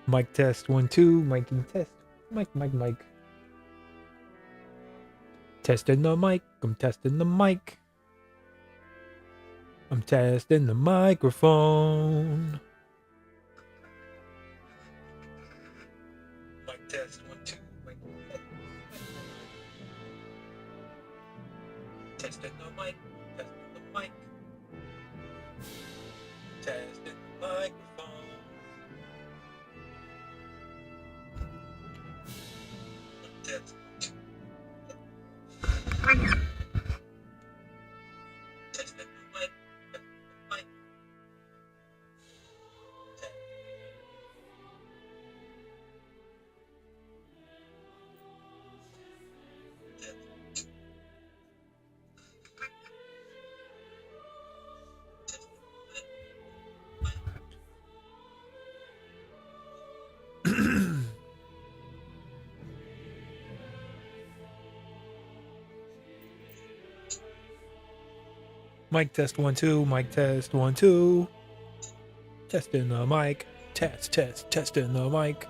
Mic test 1 2. Miking test. Mic. Testing the mic. I'm testing the mic. I'm testing the microphone. Mic test 1 2. Testing the mic. Testing the mic. Testing the microphone. Test. Testing the mic. Testing the mic. Mic test 1 2. Mic test 1 2. Testing the mic. Testing the mic.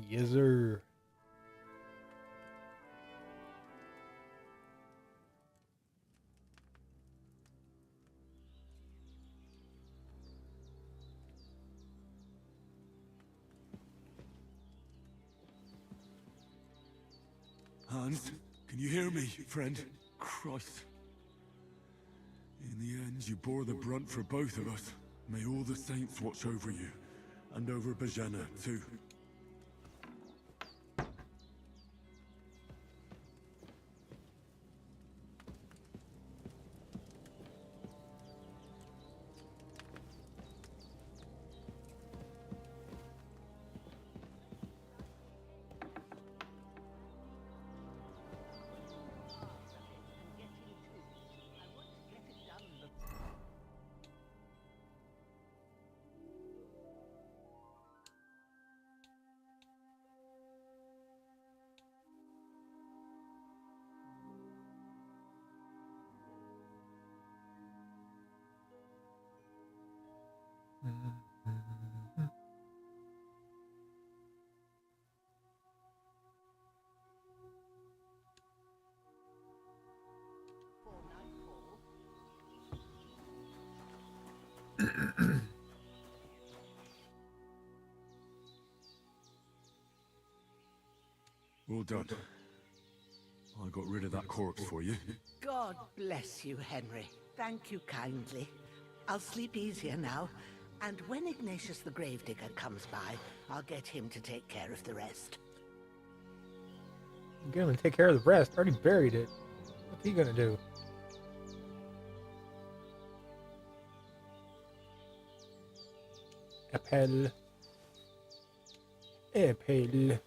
Yes, sir. Hans, can you hear me, friend? Christ. In the end, you bore the brunt for both of us. May all the saints watch over you. And over Bajana, too. Well done. I got rid of that corpse for you. God bless you, Henry. Thank you kindly. I'll sleep easier now, and when Ignatius the Gravedigger comes by, I'll get him to take care of the rest. I'm gonna take care of the rest. I already buried it. What's he gonna do? Appel. Appel.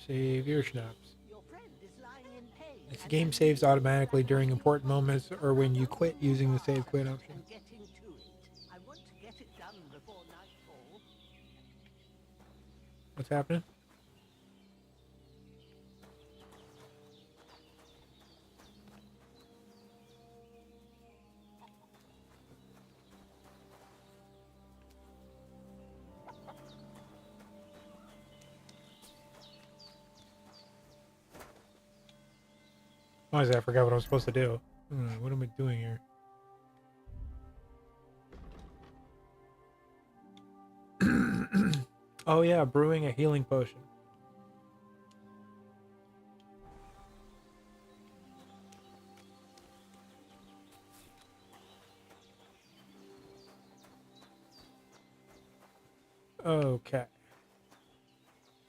Save your schnapps. Your friend is lying in pain. This game saves automatically during important moments or when you quit using the save quit option. And getting to it. I want to get it done before nightfall. What's happening? Honestly, I forgot what I was supposed to do. What am I doing here? Oh yeah, brewing a healing potion. Okay.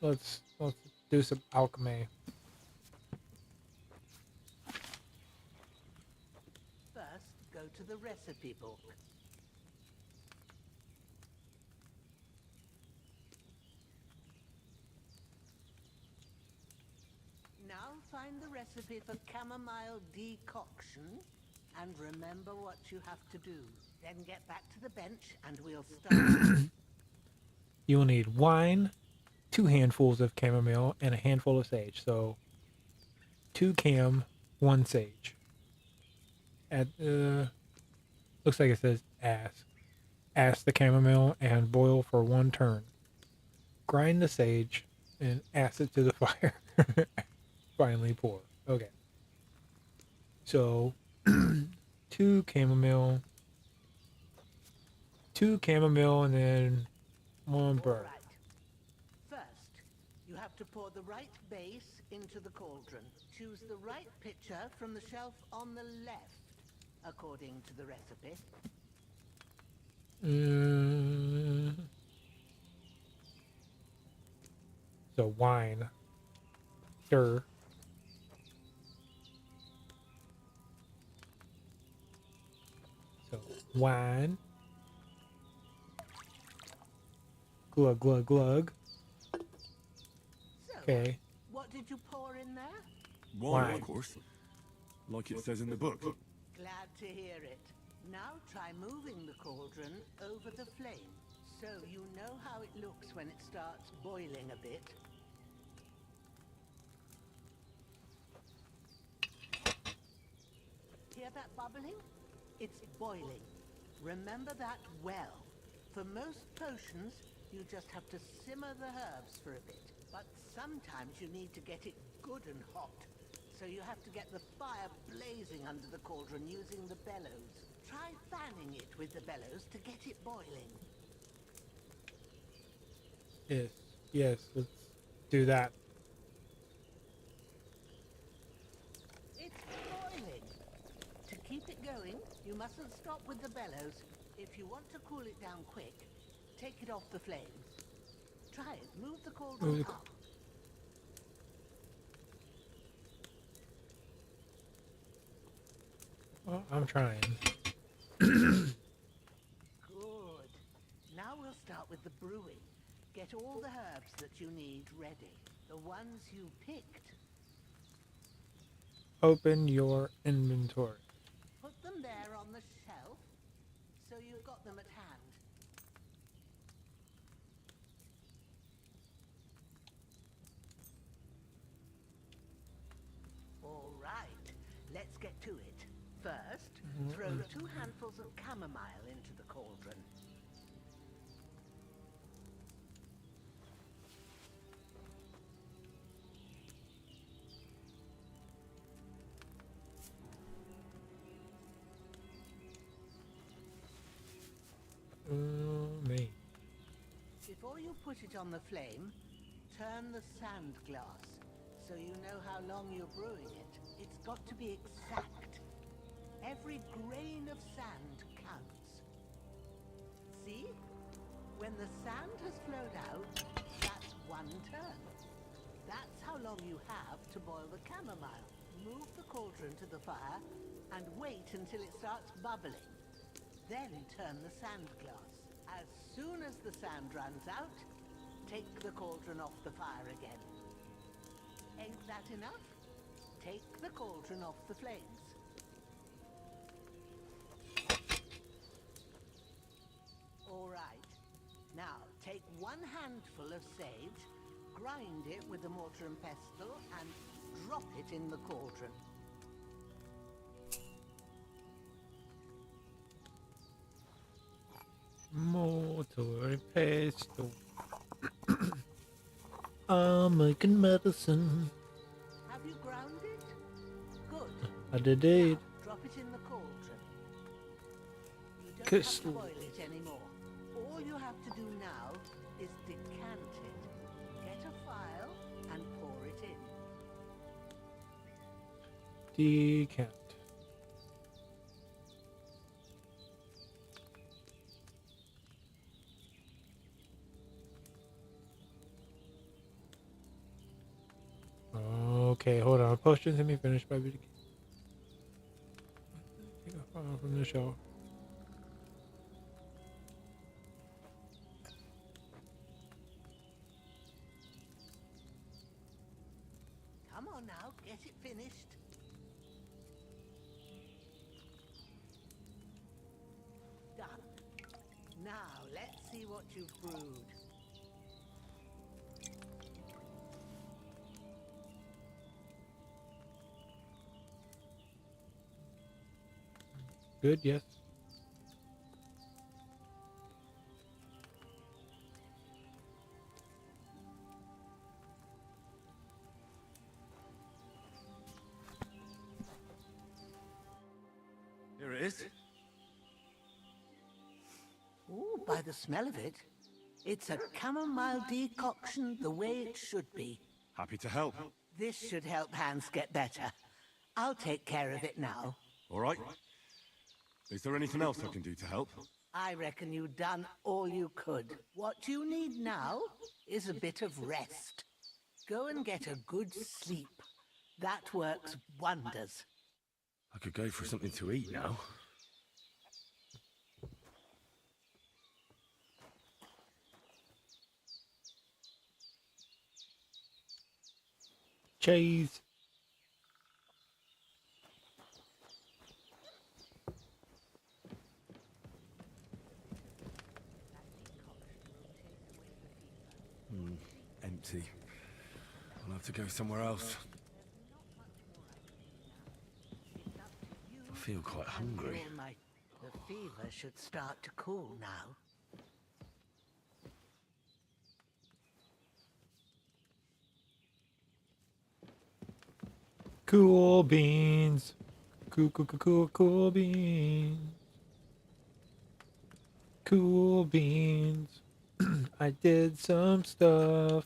Let's do some alchemy. First, go to the recipe book. Now find the recipe for chamomile decoction and remember what you have to do. Then get back to the bench and we'll start. You will need wine, 2 handfuls of chamomile, and a handful of sage. So 2 cam, 1 sage. At looks like it says ask the chamomile and boil for 1 turn. Grind the sage and add it to the fire. Finally pour. Okay. So 2 chamomile, and then 1 burn. Right. First, you have to pour the right base into the cauldron. Choose the right pitcher from the shelf on the left, according to the recipe. So wine. Stir. So wine. Glug, glug, glug. So, Okay. what did you pour in there? Wine, Wine. of course. Like it says in the book. Glad to hear it. Now try moving the cauldron over the flame, so you know how it looks when it starts boiling a bit. Hear that bubbling? It's boiling. Remember that well. For most potions, you just have to simmer the herbs for a bit. But sometimes you need to get it good and hot. So you have to get the fire blazing under the cauldron using the bellows. Try fanning it with the bellows to get it boiling. Yes, let's do that. It's boiling. To keep it going, you mustn't stop with the bellows. If you want to cool it down quick, take it off the flame. Try it. Move the cauldron up. Well, I'm trying. Good. Now we'll start with the brewing. Get all the herbs that you need ready. The ones you picked. Open your inventory. Put them there on the shelf, so you've got them at hand. All right, let's get to it. First, throw 2 handfuls of chamomile into the cauldron. it on the flame, turn the sand glass so you know how long you're brewing it. It's got to be exact. Every grain of sand counts. See? When the sand has flowed out, that's 1 turn. That's how long you have to boil the chamomile. Move the cauldron to the fire and wait until it starts bubbling. Then turn the sand glass. As soon as the sand runs out, take the cauldron off the fire again. Ain't that enough? Take the cauldron off the flames. All right. Now, take 1 handful of sage, grind it with a mortar and pestle, and drop it in the cauldron. Mortar and pestle. I'm making medicine. Have you ground it? Good. I did it. Now, drop it in the cauldron. You don't have Kiss. to boil it anymore. All you have to do now is decant it. Get a phial and pour it in. Decant. Okay, hold on. Potions, let me finish by video. Take a file from the show. Come on now, get it finished. Done. Now, let's see what you've brewed. Good, yes. Here it is. Ooh, by the smell of it, it's a chamomile decoction the way it should be. Happy to help. This should help Hans get better. I'll take care of it now. All right. Is there anything else I can do to help? I reckon you've done all you could. What you need now is a bit of rest. Go and get a good sleep. That works wonders. I could go for something to eat now. Cheese. Empty. I'll have to go somewhere else. I feel quite hungry. All night. The fever should start to cool now. Cool beans. Cool beans. Cool beans. I did some stuff.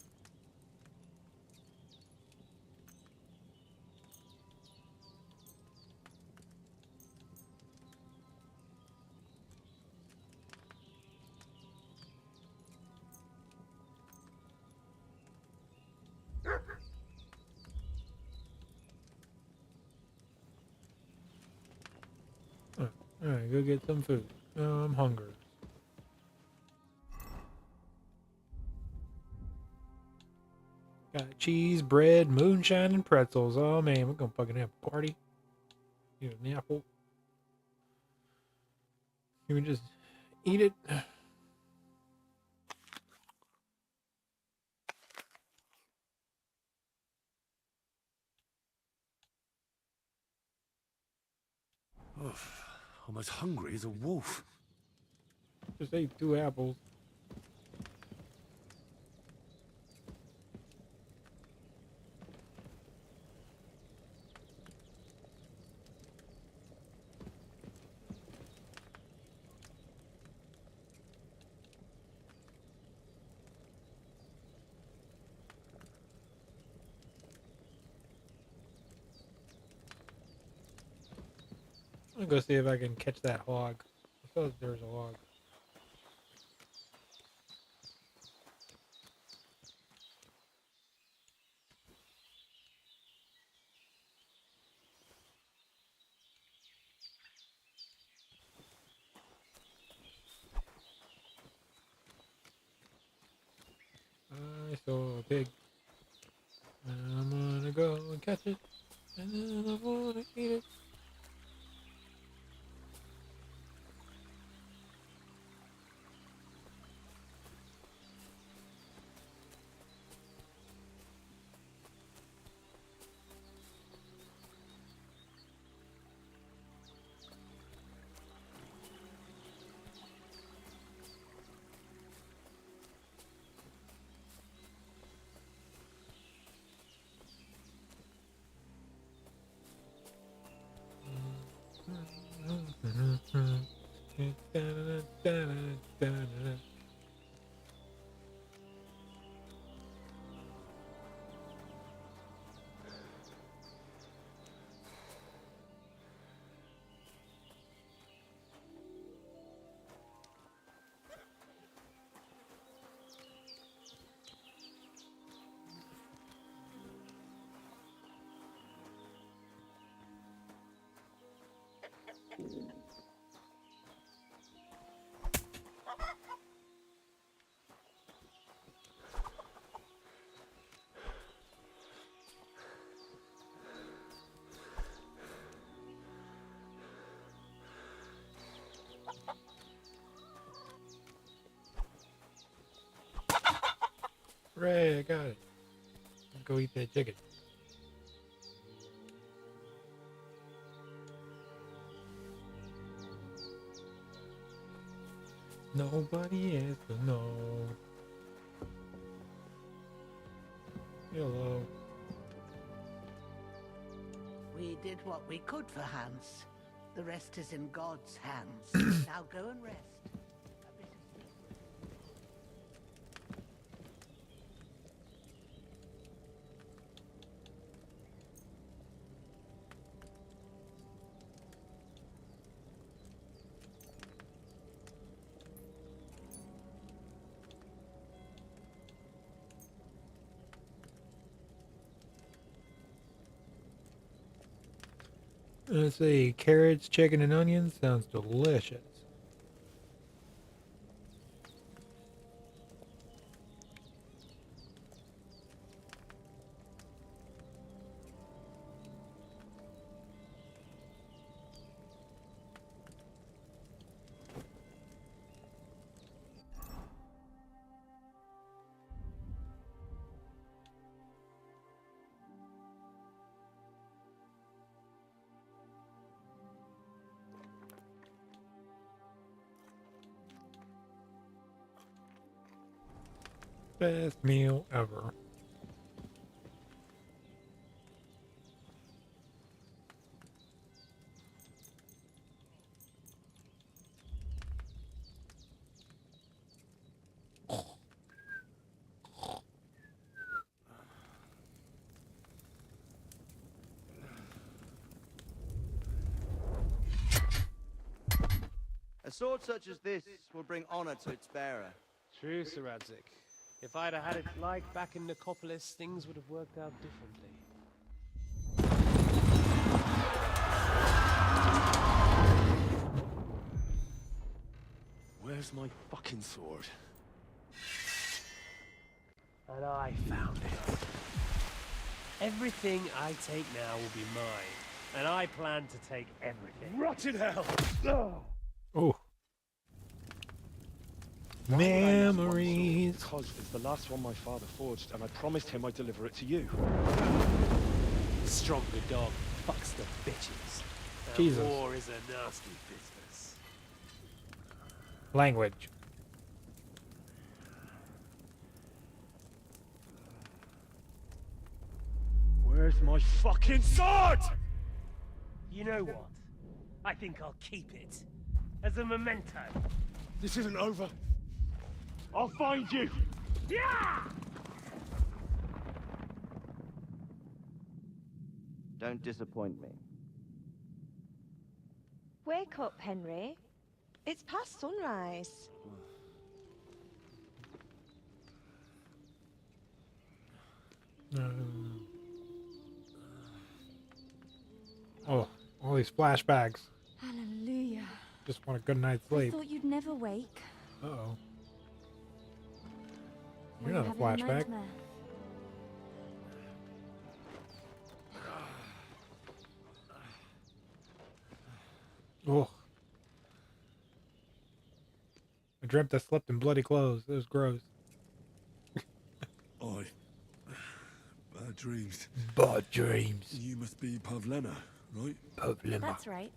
Alright, go get some food. I'm hungry. Got cheese, bread, moonshine, and pretzels. Oh man, we're gonna fucking have a party. Eat an apple. Can we just eat it? Oof. I'm as hungry as a wolf. Just ate 2 apples. I'm gonna go see if I can catch that hog. I thought there was a hog. I saw a pig. I'm gonna go and catch it, and then I wanna eat it. Hooray, I got it. Go eat that chicken. Nobody has to know. Hello. We did what we could for Hans. The rest is in God's hands. Now go and rest. A bit of sleep. Let's see, carrots, chicken, and onions sounds delicious. Best meal ever. A sword such as this will bring honor to its bearer. True, Sir Radzik. If I'd have had it like back in Nicopolis, things would have worked out differently. Where's my fucking sword? And I found it. Everything I take now will be mine, and I plan to take everything. Rotten hell! Oh. Memories. Because it's the last one my father forged, and I promised him I'd deliver it to you. Stronger dog fucks the bitches. And Jesus. war is a nasty business. Language. Where's my fucking sword? You know what? I think I'll keep it. As a memento. This isn't over. I'll find you! Yeah! Don't disappoint me. Wake up, Henry. It's past sunrise. Oh, all these flashbacks. Hallelujah. Just want a good night's I sleep. thought you'd never wake. Uh-oh. Were You're you not a having flashback. nightmare? Oh. I dreamt I slept in bloody clothes. It was gross. I... Bad dreams. Bad dreams. You must be Pavlena, right? Problema. That's right.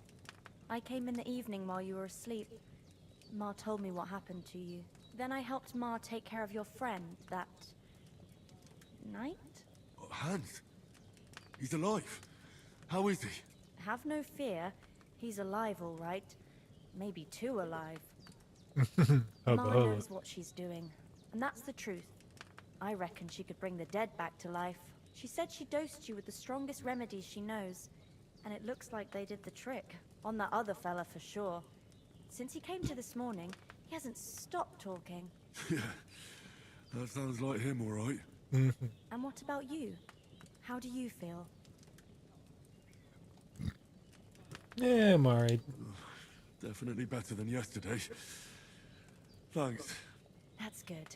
I came in the evening while you were asleep. Ma told me what happened to you. Then I helped Ma take care of your friend that night? Oh, Hans. He's alive. How is he? Have no fear. He's alive, all right. Maybe too alive. Ma knows what she's doing, and that's the truth. I reckon she could bring the dead back to life. She said she dosed you with the strongest remedies she knows, and it looks like they did the trick. On that other fella for sure. Since he came to this morning, he hasn't stopped talking. Yeah, that sounds like him, all right. And what about you? How do you feel? Yeah, I'm alright. Definitely better than yesterday. Thanks. That's good.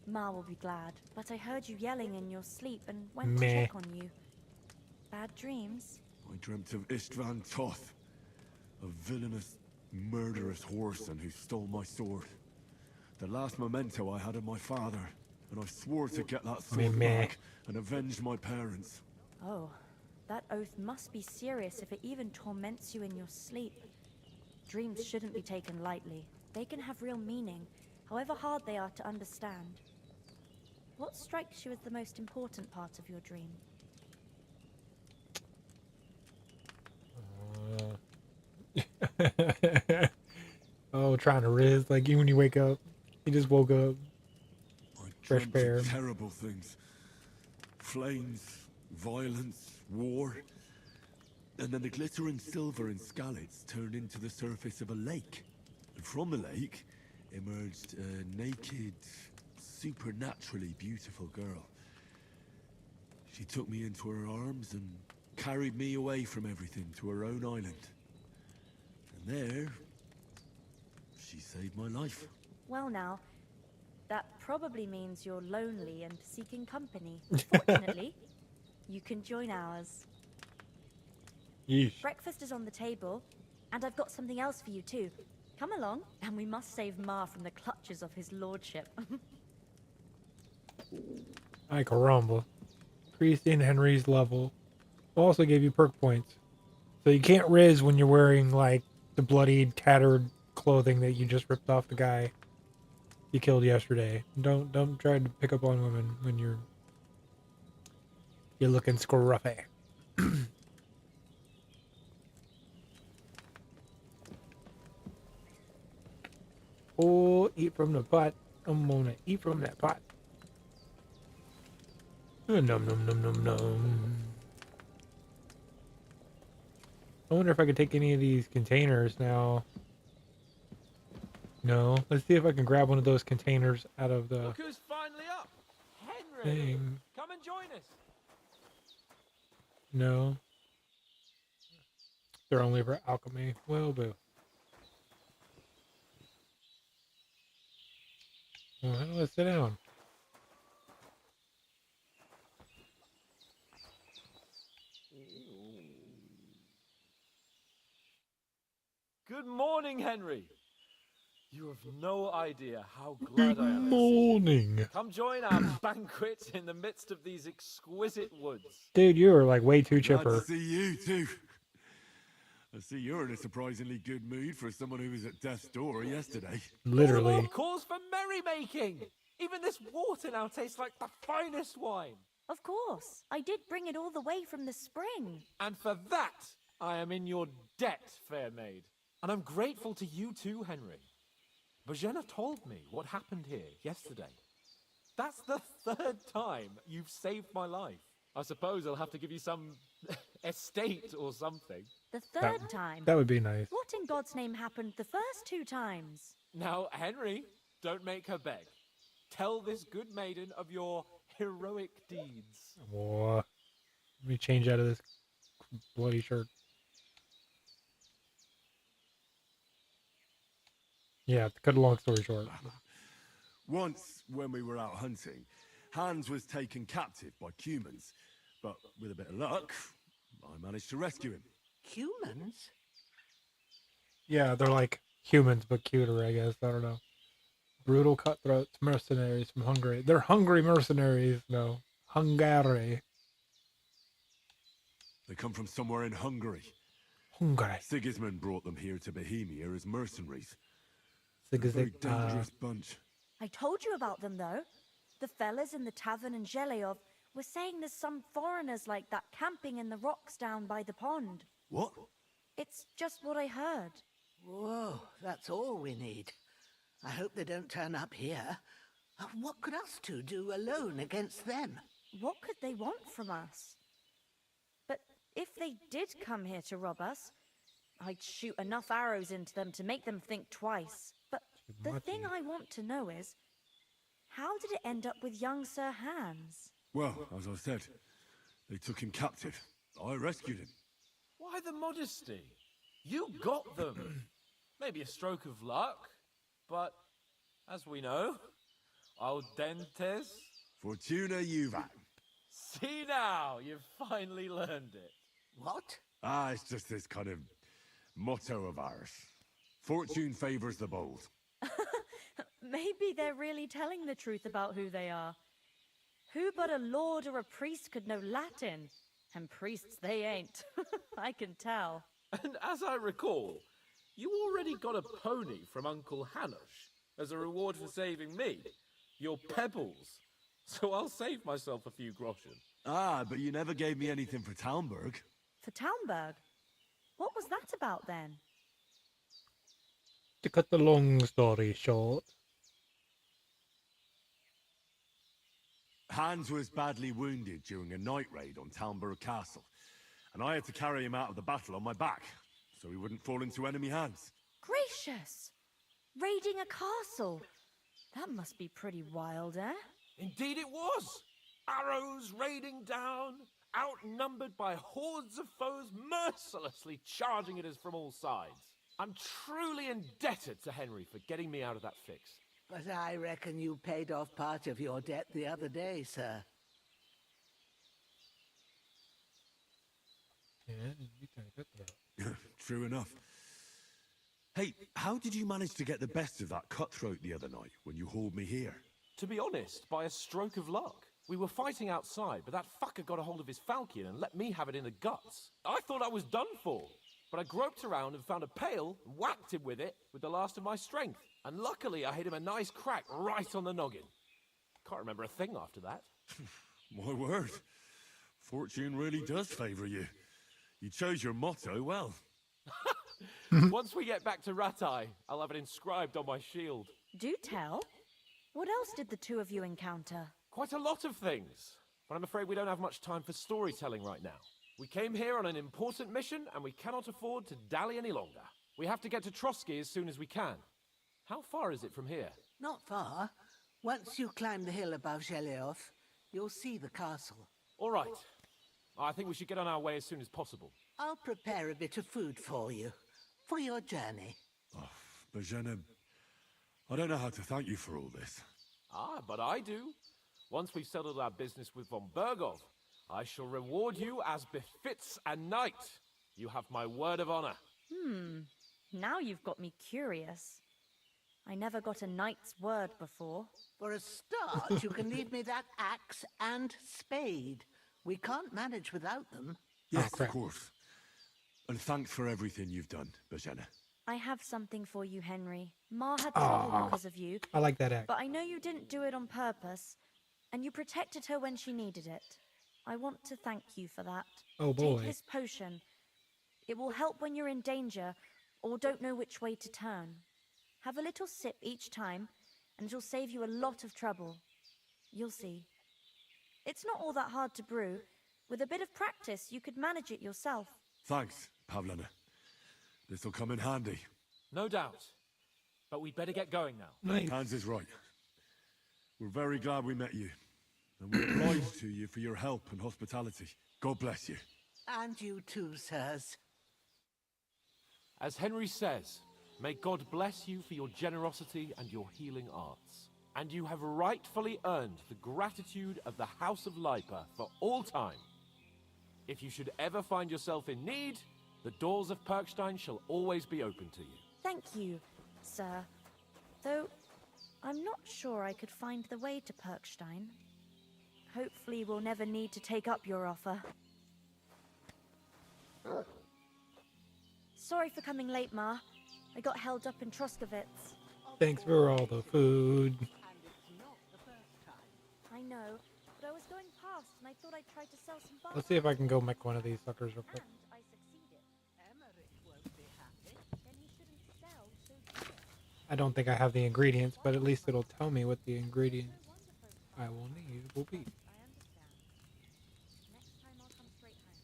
Ma will be glad, but I heard you yelling in your sleep and went to Meh. check on you. Bad dreams? I dreamt of Istvan Toth, a villainous, murderous whoreson who stole my sword. The last memento I had of my father, and I swore to get that sword Meh. back and avenge my parents. Oh, that oath must be serious if it even torments you in your sleep. Dreams shouldn't be taken lightly. They can have real meaning, however hard they are to understand. What strikes you as the most important part of your dream? Oh, trying to riz. Like, even when you wake up, you just woke up. I Fresh dreamt pair. of terrible things. Flames, violence, war. And then the glittering silver in Skalitz turned into the surface of a lake. And from the lake emerged a naked, supernaturally beautiful girl. She took me into her arms and carried me away from everything to her own island. And there, she saved my life. Well now, that probably means you're lonely and seeking company. Fortunately, you can join ours. Yeesh. Breakfast is on the table, and I've got something else for you too. Come along, and we must save Ma from the clutches of his lordship. Ay, caramba. Increased in Henry's level. Also gave you perk points. So you can't riz when you're wearing, like, the bloodied, tattered clothing that you just ripped off the guy you killed yesterday. Don't try to pick up on women when you're looking scruffy. Oh, eat from the pot. I'm gonna eat from that pot. Num num num num num. I wonder if I could take any of these containers now. No. Let's see if I can grab one of those containers out of the Look who's finally up! Henry! thing. Come and join us! No. They're only for alchemy. Well, boo. Well, how do I sit down? Good morning, Henry! You have no idea how glad Good I am to see you. morning. Come join our banquet in the midst of these exquisite woods. Dude, you are like way too Glad to chipper. see you, too. I see you're in a surprisingly good mood for someone who was at death's door yesterday. Literally. All cause for merrymaking! Even this water now tastes like the finest wine. Of course, I did bring it all the way from the spring. And for that, I am in your debt, fair maid. And I'm grateful to you too, Henry. Bojena told me what happened here yesterday. That's the third time you've saved my life. I suppose I'll have to give you some estate or something. The third time? That would be nice. What in God's name happened the first 2 times? Now, Henry, don't make her beg. Tell this good maiden of your heroic deeds. Whoa. Let me change out of this bloody shirt. Yeah, to cut a long story short. Once, when we were out hunting, Hans was taken captive by humans. But with a bit of luck, I managed to rescue him. Humans? Yeah, they're like humans, but cuter, I guess. I don't know. Brutal cutthroats, mercenaries from Hungary. They're hungry mercenaries, no. Hungary. They come from somewhere in Hungary. Hungary. Sigismund brought them here to Bohemia as mercenaries. They're a very Sigizig. dangerous bunch. I told you about them, though. The fellas in the tavern in Zheleov were saying there's some foreigners like that camping in the rocks down by the pond. What? It's just what I heard. Whoa, that's all we need. I hope they don't turn up here. What could us two do alone against them? What could they want from us? But if they did come here to rob us, I'd shoot enough arrows into them to make them think twice. But the thing I want to know is, how did it end up with young Sir Hans? Well, as I said, they took him captive. I rescued him. Why the modesty? You got them. Maybe a stroke of luck, but as we know, audentes. Fortuna juvat. See now, you've finally learned it. What? It's just this kind of motto of ours. Fortune favors the bold. Maybe they're really telling the truth about who they are. Who but a lord or a priest could know Latin? And priests they ain't. I can tell. And as I recall, you already got a pony from Uncle Hanush as a reward for saving me. Your pebbles. So I'll save myself a few groschen. But you never gave me anything for Talmberg. For Talmberg? What was that about then? To cut the long story short. Hans was badly wounded during a night raid on Talmberg Castle, and I had to carry him out of the battle on my back, so he wouldn't fall into enemy hands. Gracious! Raiding a castle? That must be pretty wild, eh? Indeed it was! Arrows raining down, outnumbered by hordes of foes mercilessly charging at us from all sides. I'm truly indebted to Henry for getting me out of that fix. But I reckon you paid off part of your debt the other day, sir. True enough. Hey, how did you manage to get the best of that cutthroat the other night when you hauled me here? To be honest, by a stroke of luck. We were fighting outside, but that fucker got a hold of his falchion and let me have it in the guts. I thought I was done for, but I groped around and found a pail and whacked him with it with the last of my strength. And luckily, I hit him a nice crack right on the noggin. Can't remember a thing after that. My word. Fortune really does favor you. You chose your motto well. Once we get back to Ratai, I'll have it inscribed on my shield. Do tell. What else did the two of you encounter? Quite a lot of things, but I'm afraid we don't have much time for storytelling right now. We came here on an important mission, and we cannot afford to dally any longer. We have to get to Trotsky as soon as we can. How far is it from here? Not far. Once you climb the hill above Zheleov, you'll see the castle. All right. I think we should get on our way as soon as possible. I'll prepare a bit of food for you, for your journey. Bozhena, I don't know how to thank you for all this. But I do. Once we've settled our business with von Bergov, I shall reward you as befits a knight. You have my word of honor. Now you've got me curious. I never got a knight's word before. For a start, you can leave me that axe and spade. We can't manage without them. Yes, of course. And thanks for everything you've done, Bozhena. I have something for you, Henry. Ma had trouble because of you, I like that act. but I know you didn't do it on purpose, and you protected her when she needed it. I want to thank you for that. Oh boy. Take this potion. It will help when you're in danger or don't know which way to turn. Have a little sip each time, and it'll save you a lot of trouble. You'll see. It's not all that hard to brew, With a bit of practice, you could manage it yourself. Thanks, Pavlena. This'll come in handy. No doubt. But we'd better get going now. Nice. Hans is right. We're very glad we met you. And we're obliged to you for your help and hospitality. God bless you. And you too, sirs. As Henry says, may God bless you for your generosity and your healing arts. And you have rightfully earned the gratitude of the House of Lipa for all time. If you should ever find yourself in need, the doors of Perkstein shall always be open to you. Thank you, sir. Though, I'm not sure I could find the way to Perkstein. Hopefully we'll never need to take up your offer. Sorry for coming late, Ma. I got held up in Troskovitz. Thanks for all the food. And it's not the first time. I know, but I was going past and I thought I'd try to sell some Let's see if I can go make one of these suckers real quick. And I succeeded. Emmerich won't be happy. Then he shouldn't sell so dear. I don't think I have the ingredients, but at least it'll tell me what the ingredients I will need will be. I understand. Next time I'll come straight home.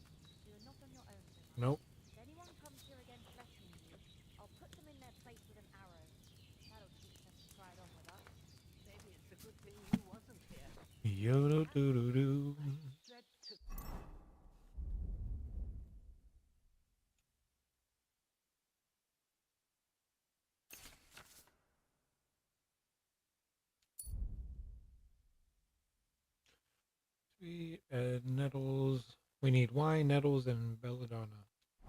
You're not on your own, so Nope. if anyone comes here again threatening you, I'll put them in their place with an arrow. That'll teach them to try it on with us. Maybe it's a good thing you wasn't here. Yo-do-do-do-do. Dread to... Sweet and nettles. We need wine, nettles, and belladonna.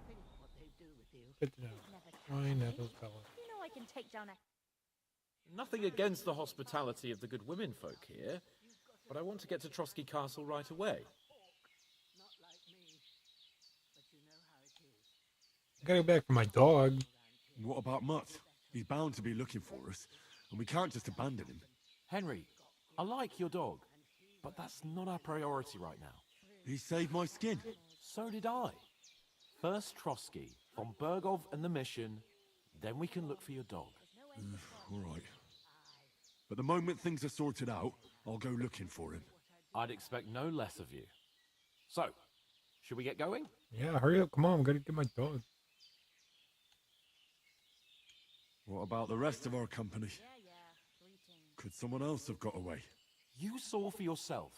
Think what they do with you. Good to know. Never catch Wine, me. nettles, belladonna. You know I can take down a... Nothing against the hospitality of the good women folk here, but I want to get to Trotsky Castle right away. Not like me. But you know how it is. I gotta go back for my dog. What about Mutt? He's bound to be looking for us, and we can't just abandon him. Henry, I like your dog, but that's not our priority right now. He saved my skin. So did I. First Trotsky, von Bergov and the mission, then we can look for your dog. All right. But the moment things are sorted out, I'll go looking for him. I'd expect no less of you. So, should we get going? Yeah, hurry up. Come on, I'm gonna get my dog. What about the rest of our company? Greetings. Could someone else have got away? You saw for yourself.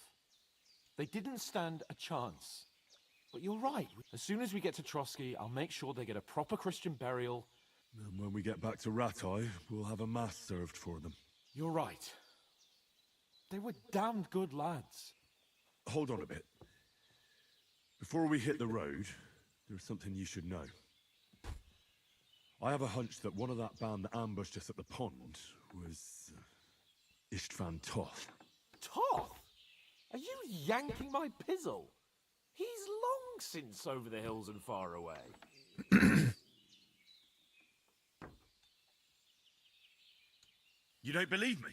They didn't stand a chance. But you're right. As soon as we get to Trotsky, I'll make sure they get a proper Christian burial. And when we get back to Ratai, we'll have a mass served for them. You're right. They were damned good lads. Hold on a bit. Before we hit the road, there's something you should know. I have a hunch that one of that band that ambushed us at the pond was Istvan Toth. Toth? Are you yanking my pizzle? He's long since over the hills and far away. You don't believe me?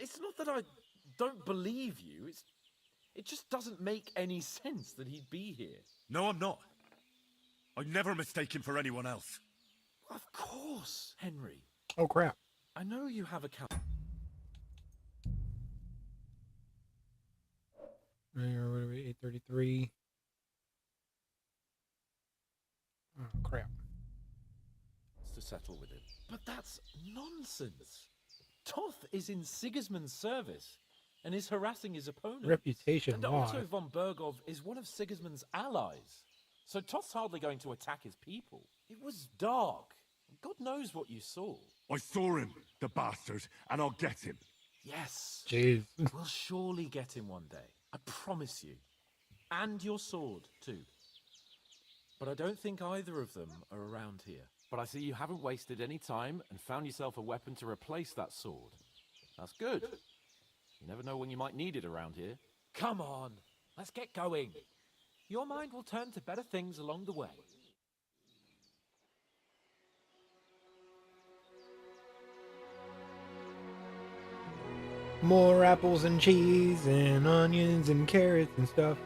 It's not that I don't believe you. It just doesn't make any sense that he'd be here. No, I'm not. I'd never mistake him for anyone else. Of course, Henry. Oh crap. I know you have a count. What are we? 8:33. Oh crap. To settle with him. But that's nonsense. Toth is in Sigismund's service and is harassing his opponent. Reputation And lost. Otto von Bergov is one of Sigismund's allies. So Toth's hardly going to attack his people. It was dark. God knows what you saw. I saw him, the bastard, and I'll get him. Yes. Jeez. We'll surely get him one day. I promise you. And your sword, too. But I don't think either of them are around here. But I see you haven't wasted any time and found yourself a weapon to replace that sword. That's good. You never know when you might need it around here. Come on, let's get going. Your mind will turn to better things along the way. More apples and cheese and onions and carrots and stuff.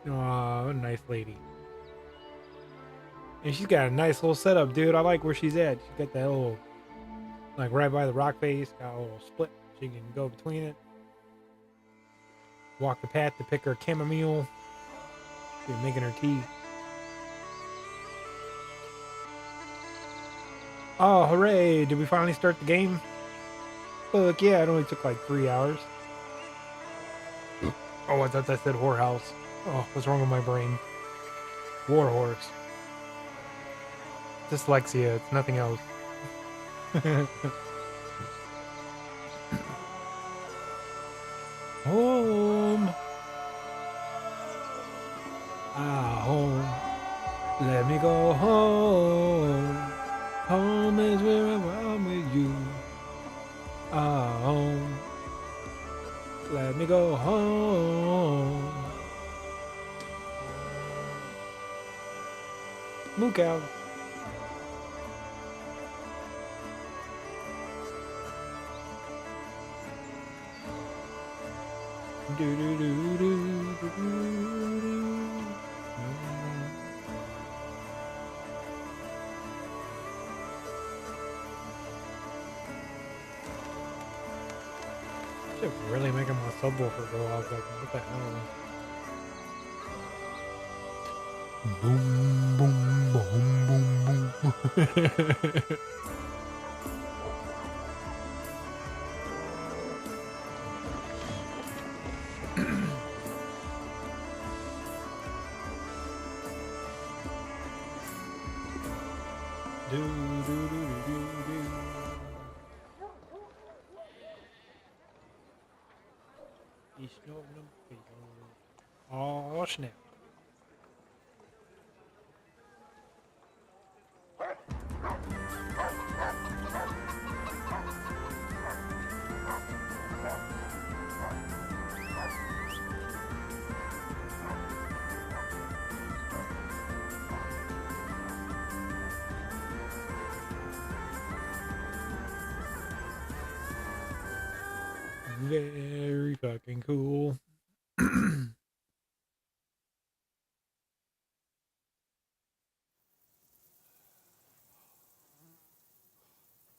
Aw, nice lady. And she's got a nice little setup, dude. I like where she's at. She's got that little, like right by the rock face, got a little split. She can go between it. Walk the path to pick her chamomile. She's making her tea. Oh, hooray! Did we finally start the game? Look, yeah, it only took like 3 hours. Oh, I thought that said whorehouse. Oh, what's wrong with my brain? Warhorse. Dyslexia, it's nothing else. Home. Ah, home. Let me go home. Home is wherever I'm with you. Ah, home. Let me go home. Mook out. Do do do do do do. Just really making my subwoofer go off. Like, what the hell? Boom, boom, boom, boom, boom. Do, do, do, do, do. He's snorting them feet. Oh, snap. Very fucking cool. Oh,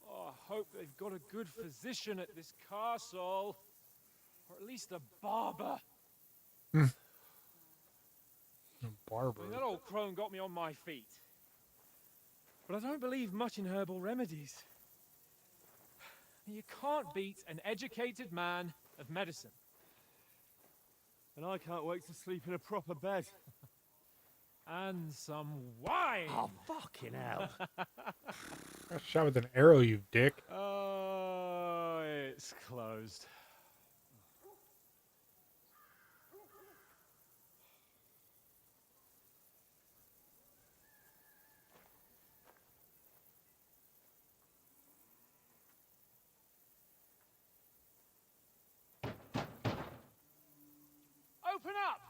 I hope they've got a good physician at this castle. Or at least a barber. Barber. I mean, that old crone got me on my feet. But I don't believe much in herbal remedies. You can't beat an educated man of medicine. And I can't wait to sleep in a proper bed. And some wine! Oh, fucking hell. I shot with an arrow, you dick. Oh, it's closed. Open up!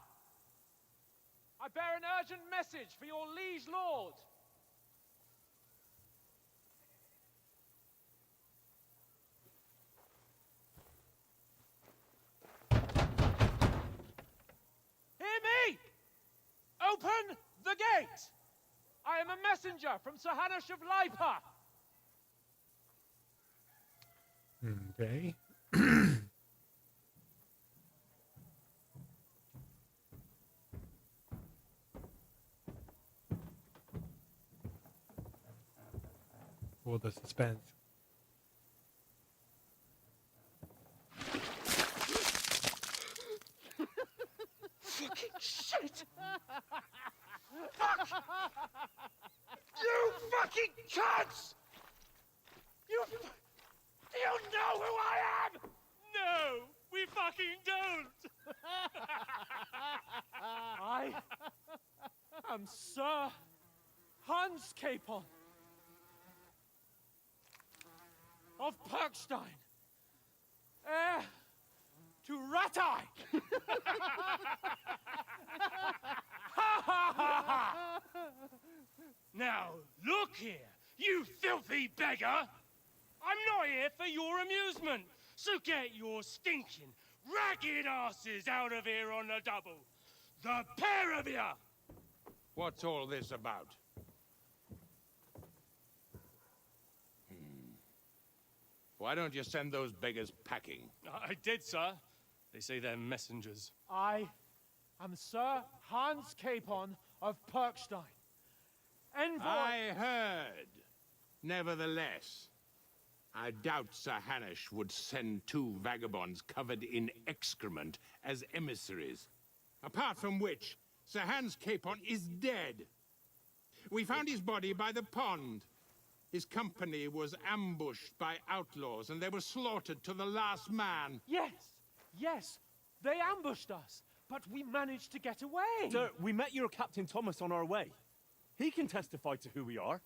I bear an urgent message for your liege lord. Hear me! Open the gate! I am a messenger from Sir Hanush of Lipa. Okay. Well, the suspense. Fucking shit! Fuck! You fucking cunts! Do you know who I am? No, we fucking don't. I am Sir Hans Capon of Perkstein, heir to Ratai. Now, look here, you filthy beggar! I'm not here for your amusement, so get your stinking, ragged asses out of here on the double. The pair of you! What's all this about? Why don't you send those beggars packing? I did, sir. They say they're messengers. I am Sir Hans Capon of Perkstein. Envoy... I heard. Nevertheless, I doubt Sir Hanush would send 2 vagabonds covered in excrement as emissaries. Apart from which, Sir Hans Capon is dead. We found his body by the pond. His company was ambushed by outlaws, and they were slaughtered to the last man. Yes, yes, they ambushed us, but we managed to get away. Sir, we met your Captain Thomas on our way. He can testify to who we are.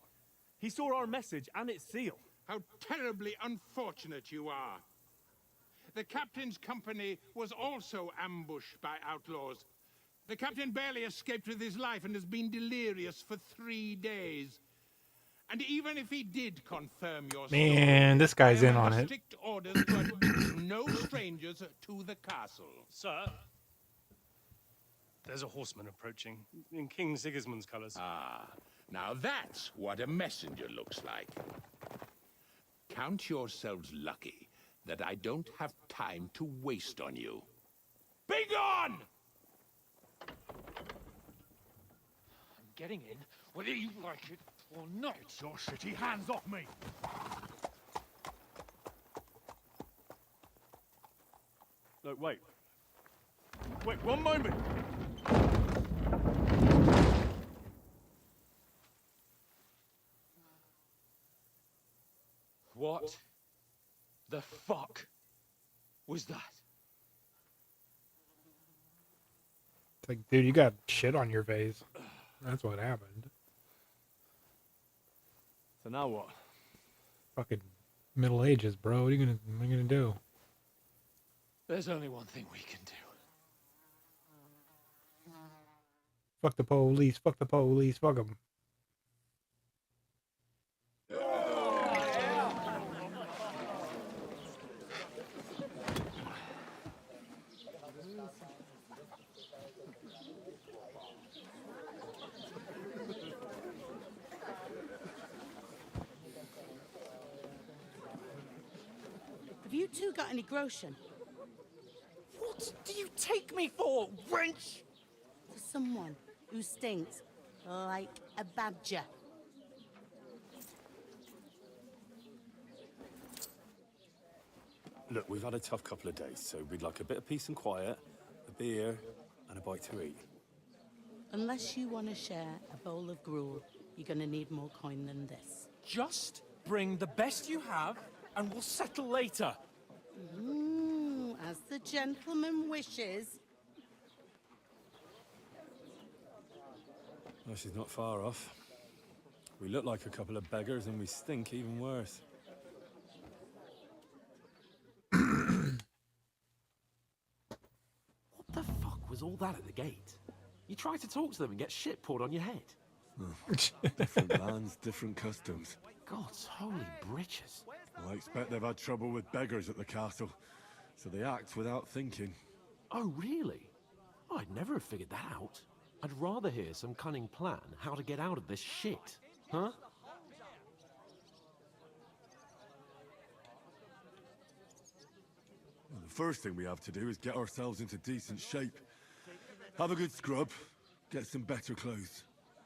He saw our message and its seal. How terribly unfortunate you are. The captain's company was also ambushed by outlaws. The captain barely escaped with his life and has been delirious for 3 days. And even if he did confirm your story, Man, this guy's I in am on under it. strict orders to admit no strangers to the castle. Sir, there's a horseman approaching in King Sigismund's colors. Ah, now that's what a messenger looks like. Count yourselves lucky that I don't have time to waste on you. Be gone! I'm getting in, whether you like it or not. Get your shitty hands off me! Look, wait. Wait, one moment! What the fuck was that? It's like, dude, you got shit on your face. That's what happened. So now what? Fucking Middle Ages, bro. What are you gonna do? There's only one thing we can do. Fuck the police. Fuck the police. Fuck them. Have you two got any groschen? What do you take me for, wench? For someone who stinks like a badger. Look, we've had a tough couple of days, so we'd like a bit of peace and quiet, a beer, and a bite to eat. Unless you want to share a bowl of gruel, you're going to need more coin than this. Just bring the best you have, and we'll settle later. As the gentleman wishes. Well, she's not far off. We look like a couple of beggars, and we stink even worse. What the fuck was all that at the gate? You try to talk to them and get shit poured on your head. Different lands, different customs. God's holy britches. I expect they've had trouble with beggars at the castle, so they act without thinking. Oh, really? I'd never have figured that out. I'd rather hear some cunning plan how to get out of this shit. Huh? Well, the first thing we have to do is get ourselves into decent shape. Have a good scrub, get some better clothes.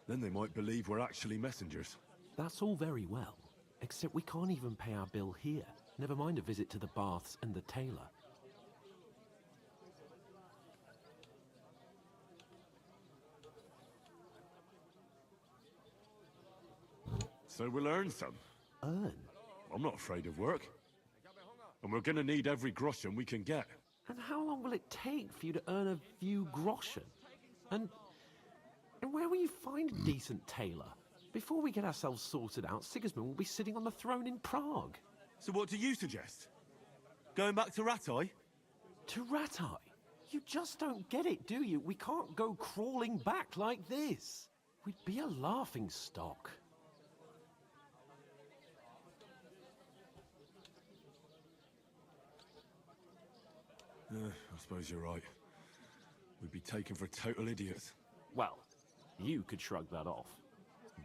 Then they might believe we're actually messengers. That's all very well, except we can't even pay our bill here. Never mind a visit to the baths and the tailor. So we'll earn some. Earn? I'm not afraid of work. And we're gonna need every groschen we can get. And how long will it take for you to earn a few groschen? And where will you find a decent tailor? Before we get ourselves sorted out, Sigismund will be sitting on the throne in Prague. So what do you suggest? Going back to Ratai? To Ratai? You just don't get it, do you? We can't go crawling back like this. We'd be a laughing stock. I suppose you're right. We'd be taken for total idiots. Well, you could shrug that off.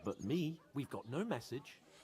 But me, we've got no message,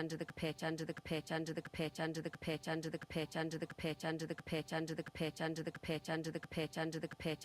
under the pitch under the pitch under the pitch under the pitch under the pitch under the pitch under the pitch under the pitch under the pitch under the pitch under the pitch under the pitch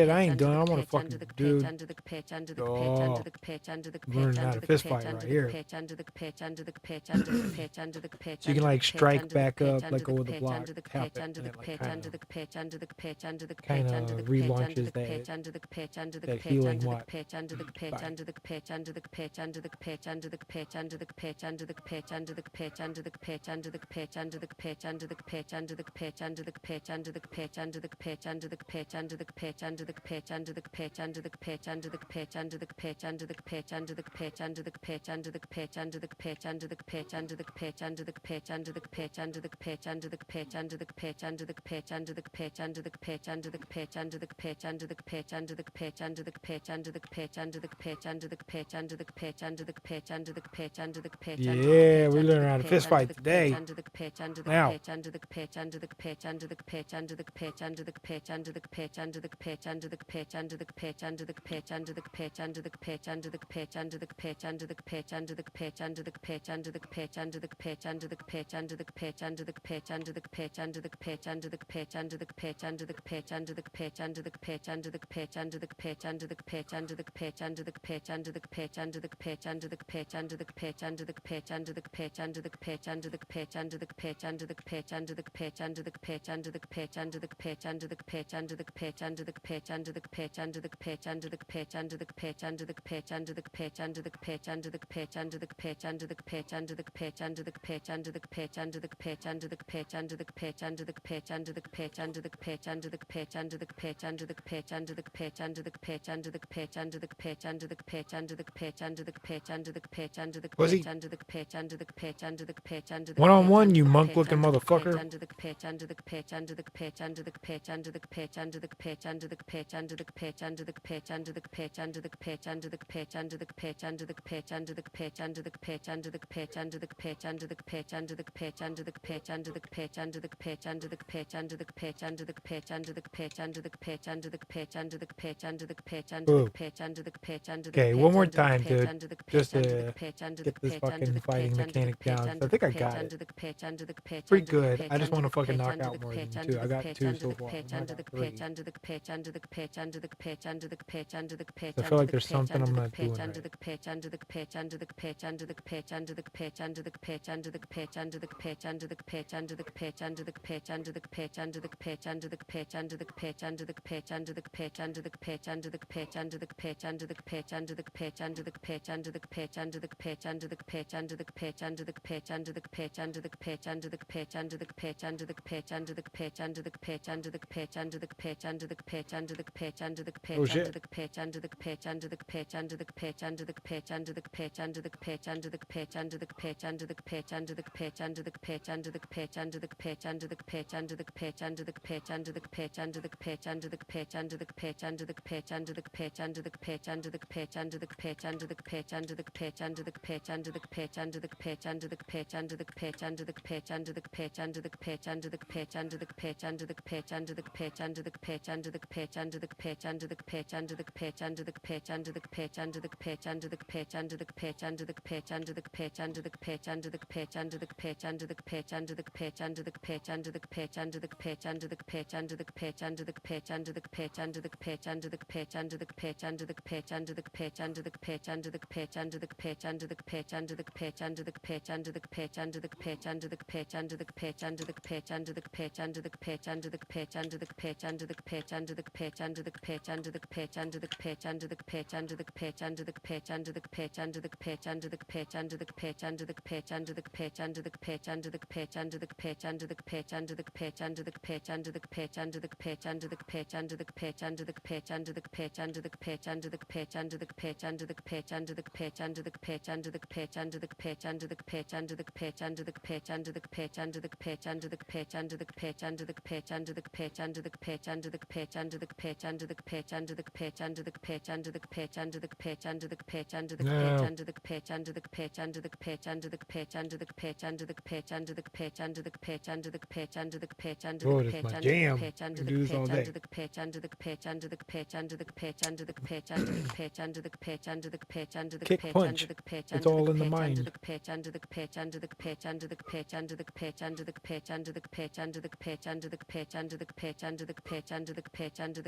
shit, I ain't done. I want to fucking do. Oh, learning how to fist fight right here. So you can like strike back up, let go of the block, tap it, and it like kind of relaunches that healing what? Bye. Yeah, we learned how to fist fight today. Now. Was he one on one, you monk looking motherfucker? Ooh. Okay, one more time, dude. Just to get this fucking fighting mechanic down. I think I got it. Pretty good. I just want to fucking knock out more than two. I got two so far. I got three. I feel like there's something I'm not doing right. Oh shit. Oh, that's my jam. I can do this all day. Kick punch. It's all in the mind.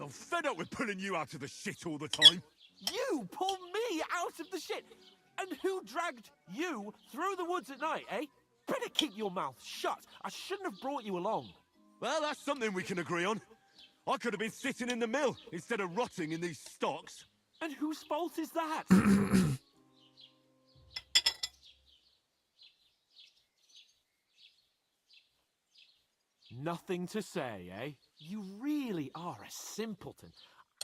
I'm fed up with pulling you out of the shit all the time. You pull me out of the shit? And who dragged you through the woods at night, eh? Better keep your mouth shut. I shouldn't have brought you along. Well, that's something we can agree on. I could have been sitting in the mill instead of rotting in these stocks. And whose fault is that? Nothing to say, eh? You really are a simpleton.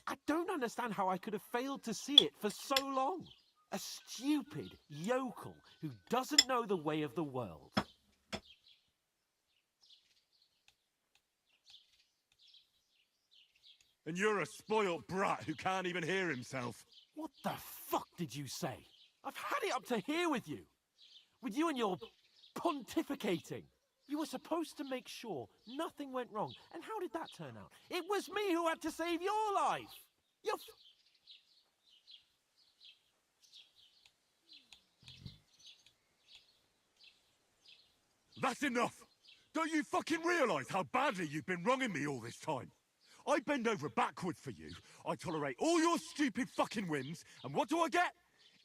I don't understand how I could have failed to see it for so long. A stupid yokel who doesn't know the way of the world. And you're a spoilt brat who can't even hear himself. What the fuck did you say? I've had it up to here with you. With you and your pontificating. You were supposed to make sure nothing went wrong. And how did that turn out? It was me who had to save your life. You're... That's enough! Don't you fucking realise how badly you've been wronging me all this time? I bend over backwards for you, I tolerate all your stupid fucking whims, and what do I get?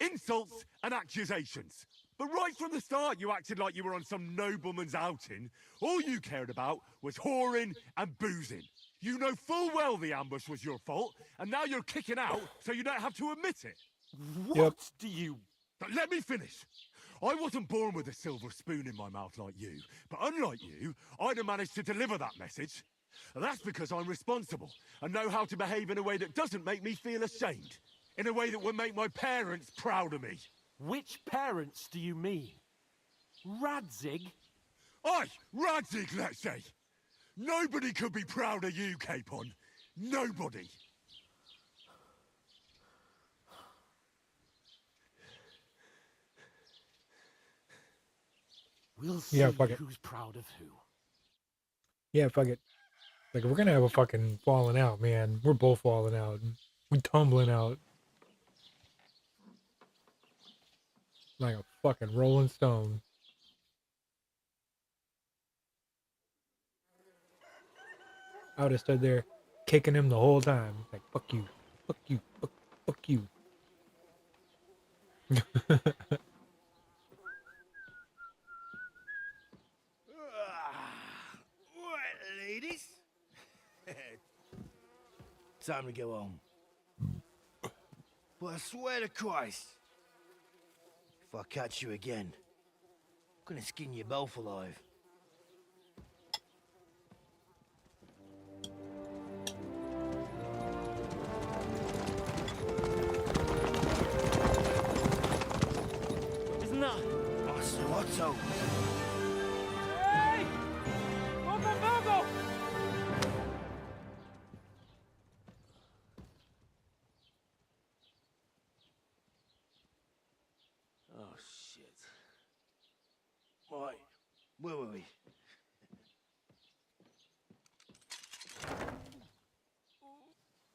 Insults and accusations. But right from the start you acted like you were on some nobleman's outing. All you cared about was whoring and boozing. You know full well the ambush was your fault, and now you're kicking out so you don't have to admit it. What do you... But let me finish. I wasn't born with a silver spoon in my mouth like you, but unlike you, I'd have managed to deliver that message. And that's because I'm responsible and know how to behave in a way that doesn't make me feel ashamed. In a way that would make my parents proud of me. Which parents do you mean? Radzig? Aye, Radzig, let's say. Nobody could be proud of you, Capon. Nobody. We'll see who's proud of who. Yeah, fuck it. Like, if we're gonna have a fucking falling out, man, we're both falling out. We're tumbling out. Like a fucking rolling stone. I would have stood there kicking him the whole time. Like, fuck you. Fuck you. Fuck you. Right, ladies. Time to go home. But I swear to Christ, if I catch you again, I'm gonna skin you both alive. Isn't that? Otto. Hey! Open Virgo! Oh, shit. Right, where were we?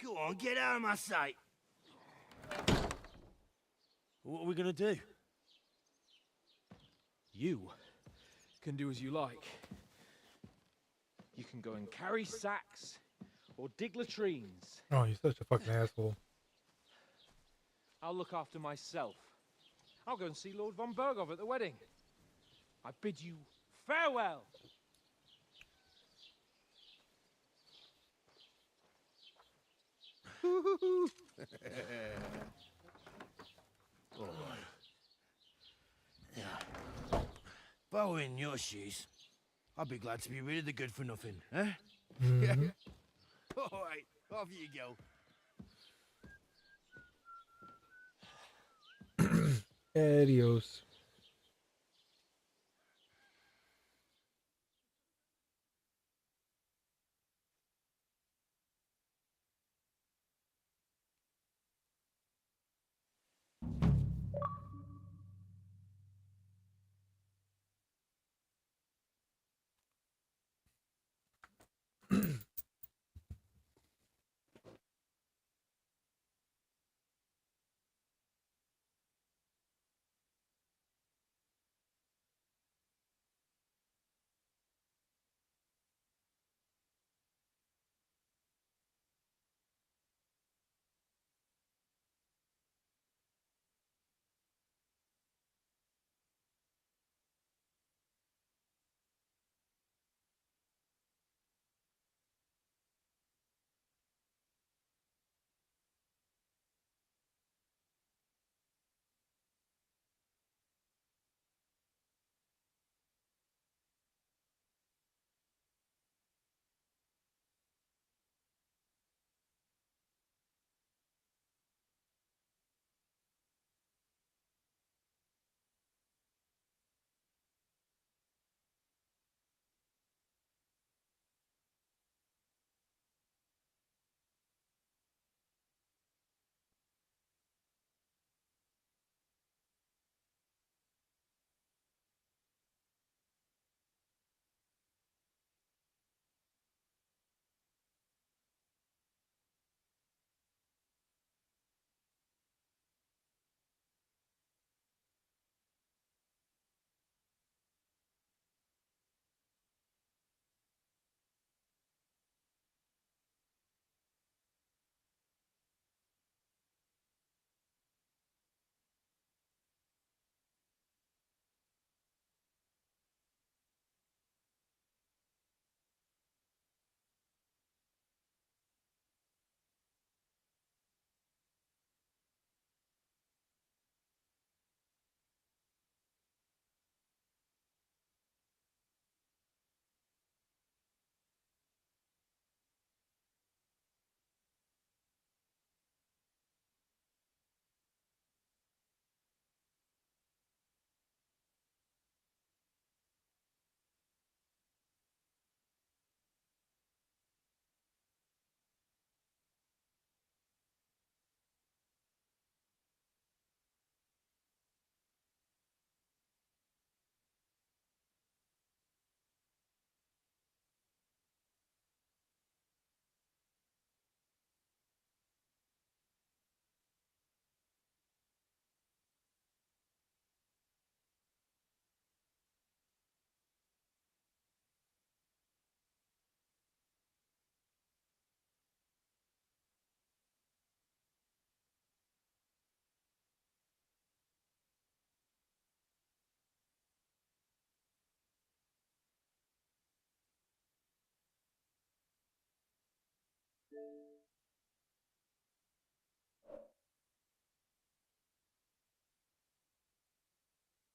Go on, get out of my sight. What are we gonna do? You can do as you like. You can go and carry sacks or dig latrines. Oh, you're such a fucking asshole. I'll look after myself. I'll go and see Lord von Bergov at the wedding. I bid you farewell. All right. Yeah. If I were in your shoes, I'd be glad to be rid of the good for nothing, eh? Mm-hmm. All right, off you go. Adios.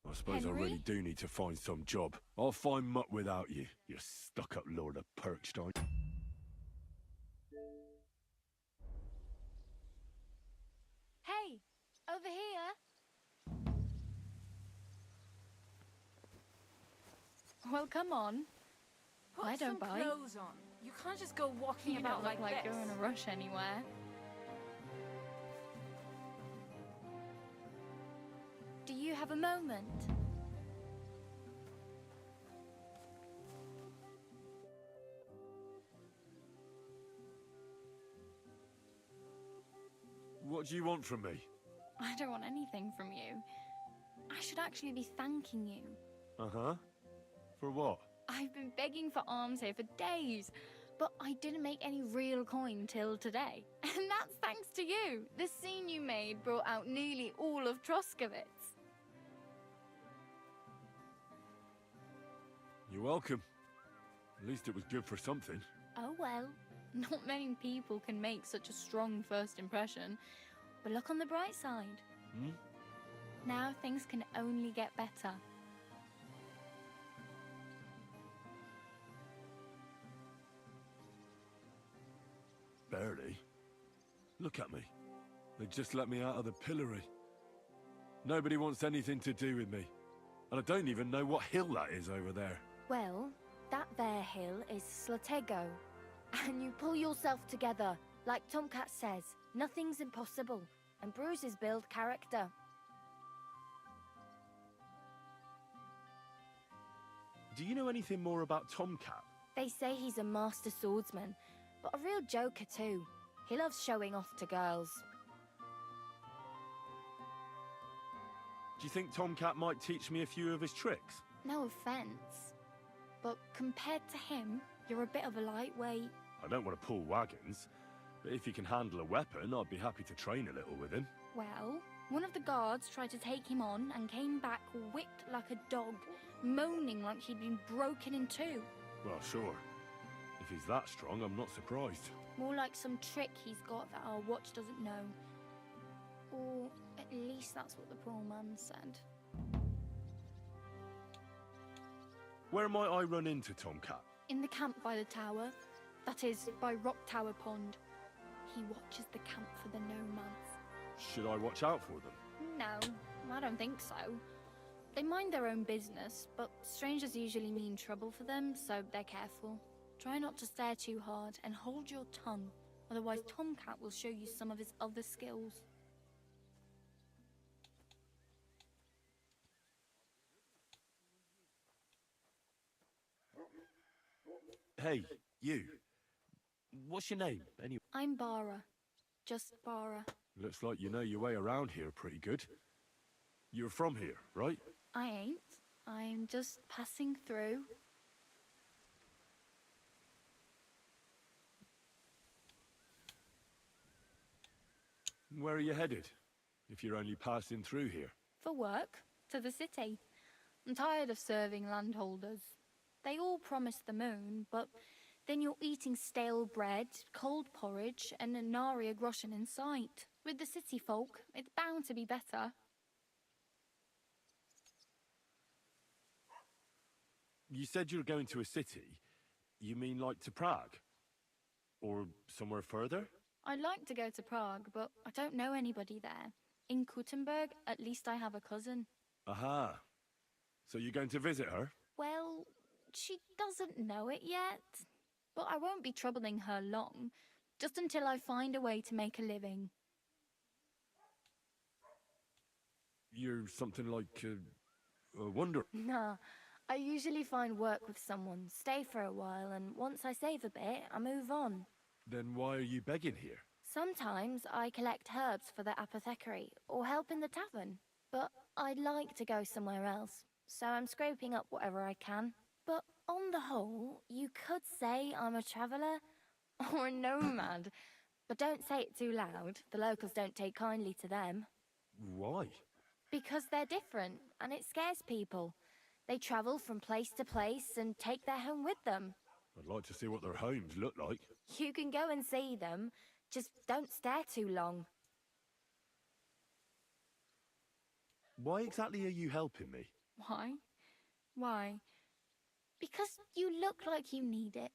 I suppose I really do need to find some job. I'll find mutt without you, you stuck-up Lord of Perkstein. Hey, over here. Well, come on. Put I don't some bite. clothes on. You can't just go walking You about don't look like this. you're in a rush anywhere. Do you have a moment? What do you want from me? I don't want anything from you. I should actually be thanking you. Uh-huh. For what? I've been begging for alms here for days, but I didn't make any real coin till today. And that's thanks to you. The scene you made brought out nearly all of Troskowitz. You're welcome. At least it was good for something. Oh well, not many people can make such a strong first impression. But look on the bright side. Hmm? Now things can only get better. Barely. Look at me. They just let me out of the pillory. Nobody wants anything to do with me. And I don't even know what hill that is over there. Well, that there hill is Slatego. And you pull yourself together. Like Tomcat says, nothing's impossible. And bruises build character. Do you know anything more about Tomcat? They say he's a master swordsman, but a real joker too. He loves showing off to girls. Do you think Tomcat might teach me a few of his tricks? No offense, but compared to him, you're a bit of a lightweight. I don't want to pull wagons, but if he can handle a weapon, I'd be happy to train a little with him. Well, one of the guards tried to take him on and came back whipped like a dog, moaning like he'd been broken in two. Well, sure. If he's that strong, I'm not surprised. More like some trick he's got that our watch doesn't know. Or at least that's what the poor man said. Where might I run into Tomcat? In the camp by the tower. That is, by Rock Tower Pond. He watches the camp for the nomads. Should I watch out for them? No, I don't think so. They mind their own business, but strangers usually mean trouble for them, so they're careful. Try not to stare too hard and hold your tongue, otherwise Tomcat will show you some of his other skills. Hey, you. What's your name, anyway? I'm Bara. Just Bara. Looks like you know your way around here pretty good. You're from here, right? I ain't. I'm just passing through. Where are you headed, if you're only passing through here? For work. To the city. I'm tired of serving landholders. They all promise the moon, but then you're eating stale bread, cold porridge, and a nary a groschen in sight. With the city folk, it's bound to be better. You said you're going to a city. You mean like to Prague? Or somewhere further? I'd like to go to Prague, but I don't know anybody there. In Kuttenberg, at least I have a cousin. Aha. So you're going to visit her? Well, she doesn't know it yet. But I won't be troubling her long, just until I find a way to make a living. You're something like a wonder. Nah, I usually find work with someone, stay for a while, and once I save a bit, I move on. Then why are you begging here? Sometimes I collect herbs for the apothecary, or help in the tavern. But I'd like to go somewhere else, so I'm scraping up whatever I can. But on the whole, you could say I'm a traveller, or a nomad. But don't say it too loud, the locals don't take kindly to them. Why? Because they're different, and it scares people. They travel from place to place and take their home with them. I'd like to see what their homes look like. You can go and see them, just don't stare too long. Why exactly are you helping me? Why? Why? Because you look like you need it.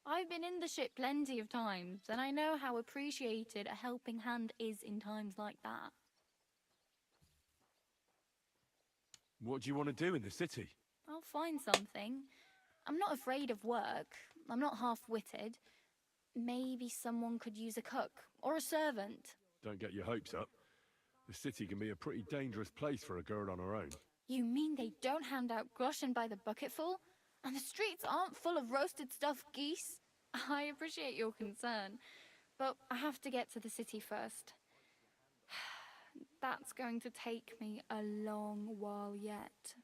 I've been in the ship plenty of times, and I know how appreciated a helping hand is in times like that. What do you want to do in the city? I'll find something. I'm not afraid of work. I'm not half-witted. Maybe someone could use a cook or a servant. Don't get your hopes up. The city can be a pretty dangerous place for a girl on her own. You mean they don't hand out groschen by the bucketful? And the streets aren't full of roasted stuffed geese? I appreciate your concern, but I have to get to the city first. That's going to take me a long while yet.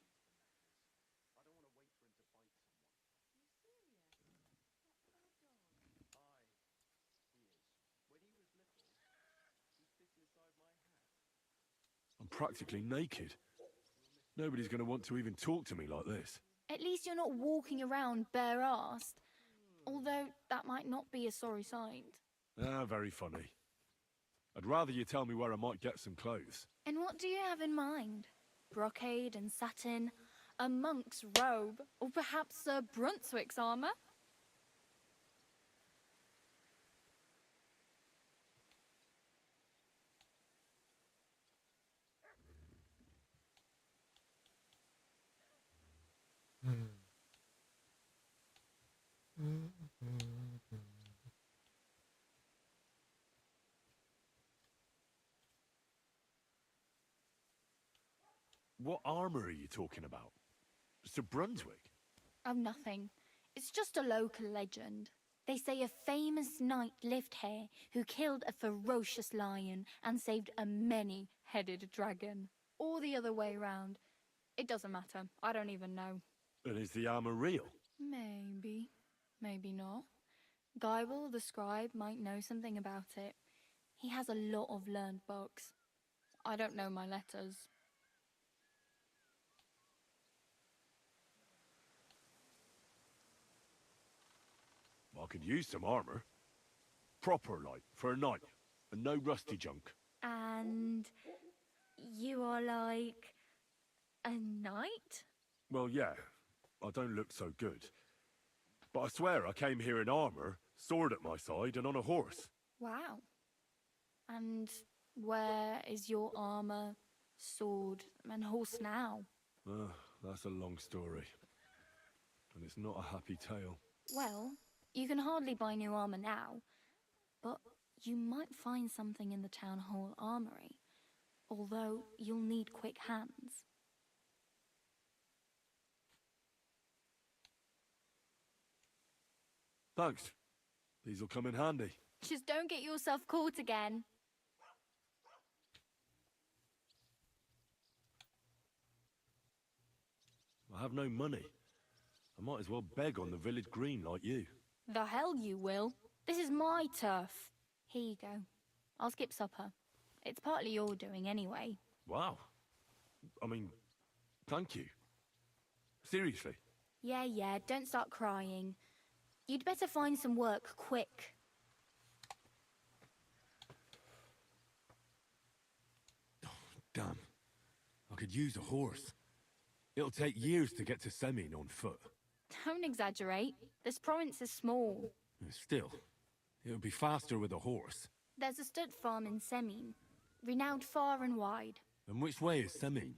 I'm practically naked. Nobody's going to want to even talk to me like this. At least you're not walking around bare-assed. Although that might not be a sorry sight. Ah, very funny. I'd rather you tell me where I might get some clothes. And what do you have in mind? Brocade and satin, a monk's robe, or perhaps Sir Brunswick's armor? What armor are you talking about? Sir Brunswick? Oh, nothing. It's just a local legend. They say a famous knight lived here who killed a ferocious lion and saved a many-headed dragon. Or the other way round. It doesn't matter. I don't even know. And is the armor real? Maybe. Maybe not. Gybel, the scribe, might know something about it. He has a lot of learned books. I don't know my letters. I could use some armor. Proper, like, for a knight. And no rusty junk. And you are like a knight? Well, yeah. I don't look so good. But I swear I came here in armor, sword at my side, and on a horse. Wow. And where is your armor, sword, and horse now? That's a long story. And it's not a happy tale. Well, you can hardly buy new armor now, but you might find something in the town hall armory, although you'll need quick hands. Thanks. These'll come in handy. Just don't get yourself caught again. I have no money. I might as well beg on the village green like you. The hell you will. This is my turf. Here you go. I'll skip supper. It's partly your doing anyway. Wow. I mean, thank you. Seriously. Yeah, don't start crying. You'd better find some work quick. Damn. I could use a horse. It'll take years to get to Semin on foot. Don't exaggerate. This province is small. Still, it'll be faster with a horse. There's a stud farm in Semin, renowned far and wide. And which way is Semin?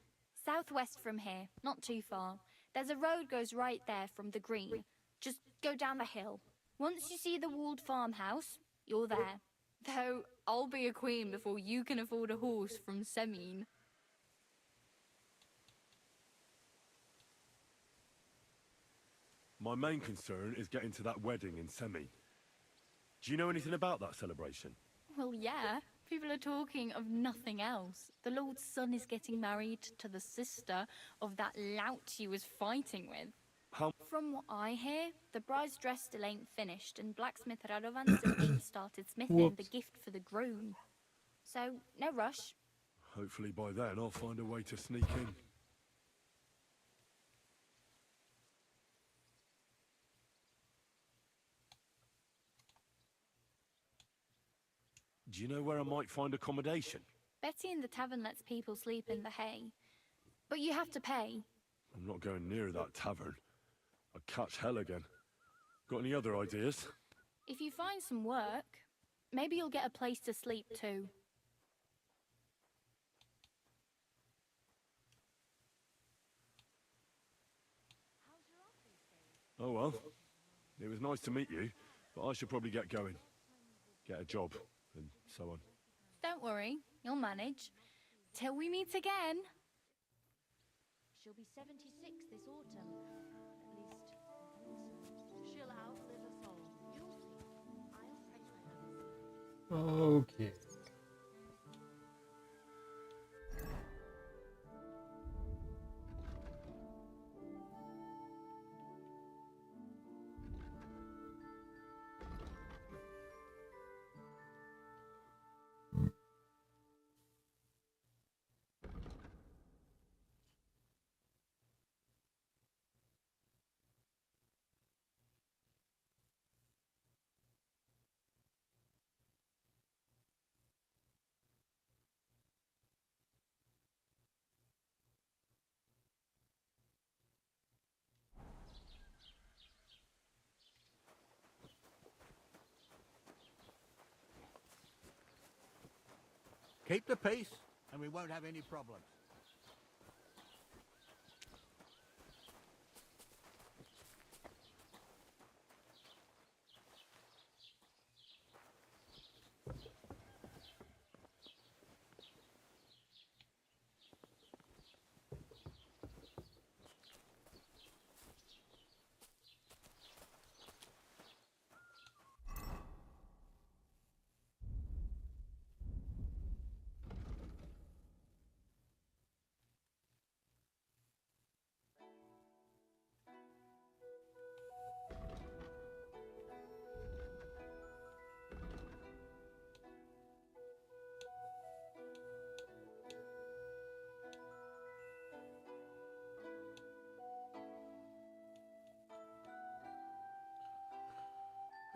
Southwest from here, not too far. There's a road goes right there from the green. Just go down the hill. Once you see the walled farmhouse, you're there. Though, I'll be a queen before you can afford a horse from Semin. My main concern is getting to that wedding in Semin. Do you know anything about that celebration? Well, yeah. People are talking of nothing else. The Lord's son is getting married to the sister of that lout he was fighting with. How? From what I hear, the bride's dress still ain't finished, and blacksmith Radovan still ain't started smithing the gift for the groom. So, no rush. Hopefully by then I'll find a way to sneak in. Do you know where I might find accommodation? Betty in the tavern lets people sleep in the hay. But you have to pay. I'm not going near that tavern. I'd catch hell again. Got any other ideas? If you find some work, maybe you'll get a place to sleep too. Oh well. It was nice to meet you, but I should probably get going. Get a job, and so on. Don't worry, you'll manage. Till we meet again. She'll be 76 this autumn. At least, She'll outlive us all. You'll see. I'll take her. Okay. Keep the peace, and we won't have any problems.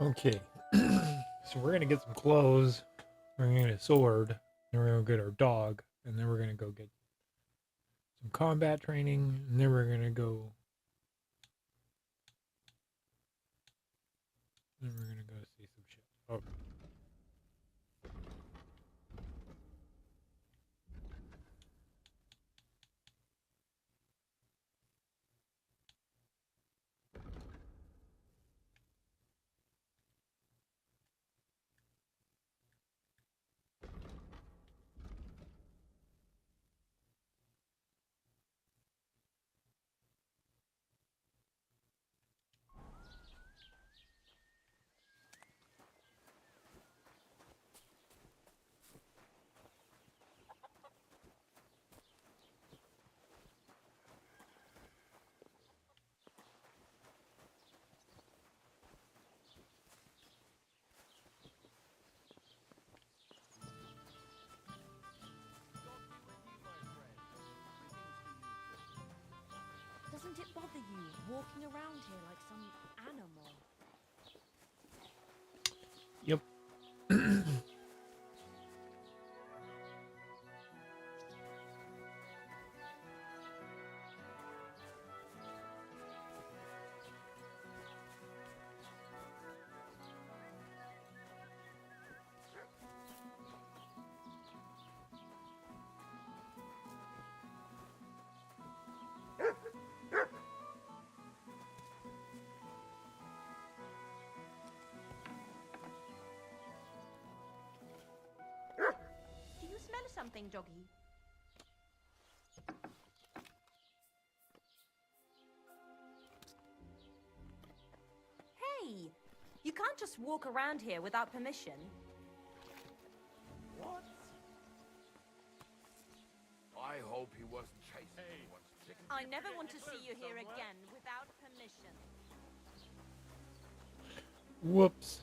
Okay. So we're gonna get some clothes. We're gonna get a sword. Then we're gonna get our dog, and then we're gonna go get some combat training, and then we're gonna go. Then we're gonna go see some shit. Oh. doesn't it bother you walking around here like some animal? Yep. Do you smell something, doggy? Hey! You can't just walk around here without permission. What? I hope he wasn't chasing me once chicken. I never want to see you here again without permission. Whoops.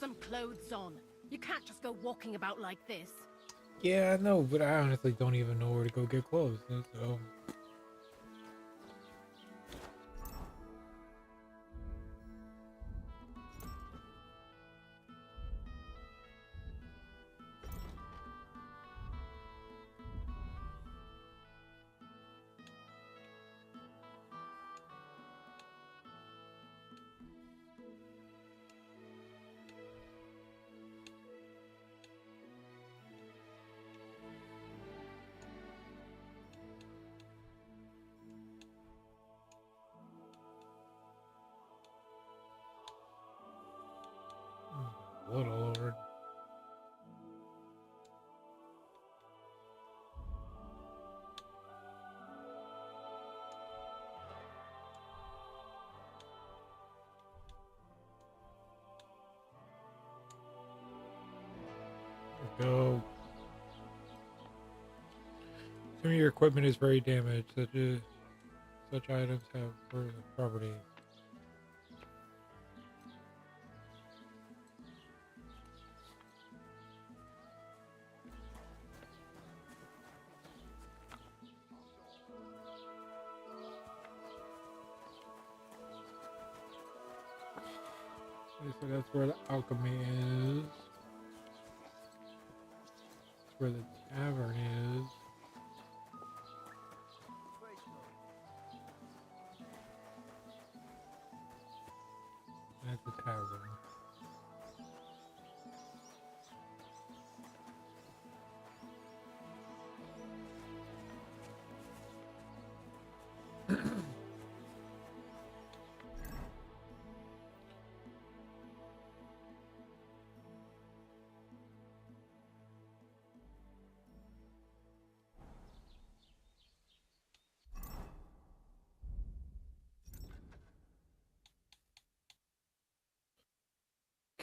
some clothes on. You can't just go walking about like this. Yeah, I know, but I honestly don't even know where to go get clothes. So. Blood all over. Go. Some of your equipment is very damaged. Such items have further properties. Okay, so that's where the alchemy is. That's where the tavern is. That's the tavern.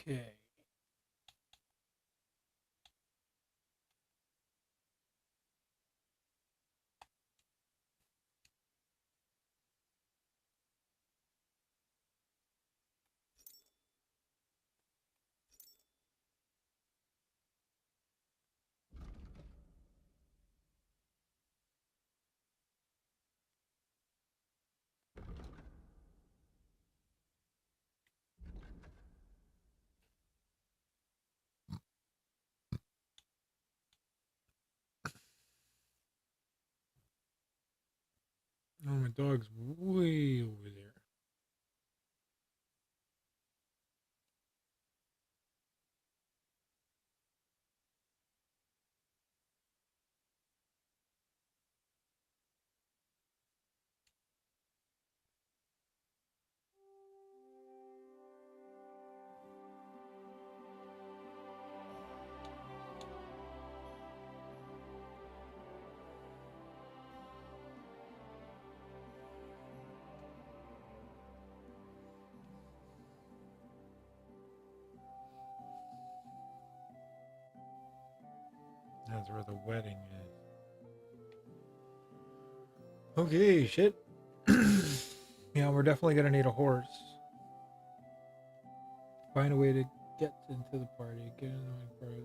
Okay. Oh, my dog's way over there. That's where the wedding is. Okay, shit. Yeah, we're definitely gonna need a horse. Find a way to get into the party. Get in the party.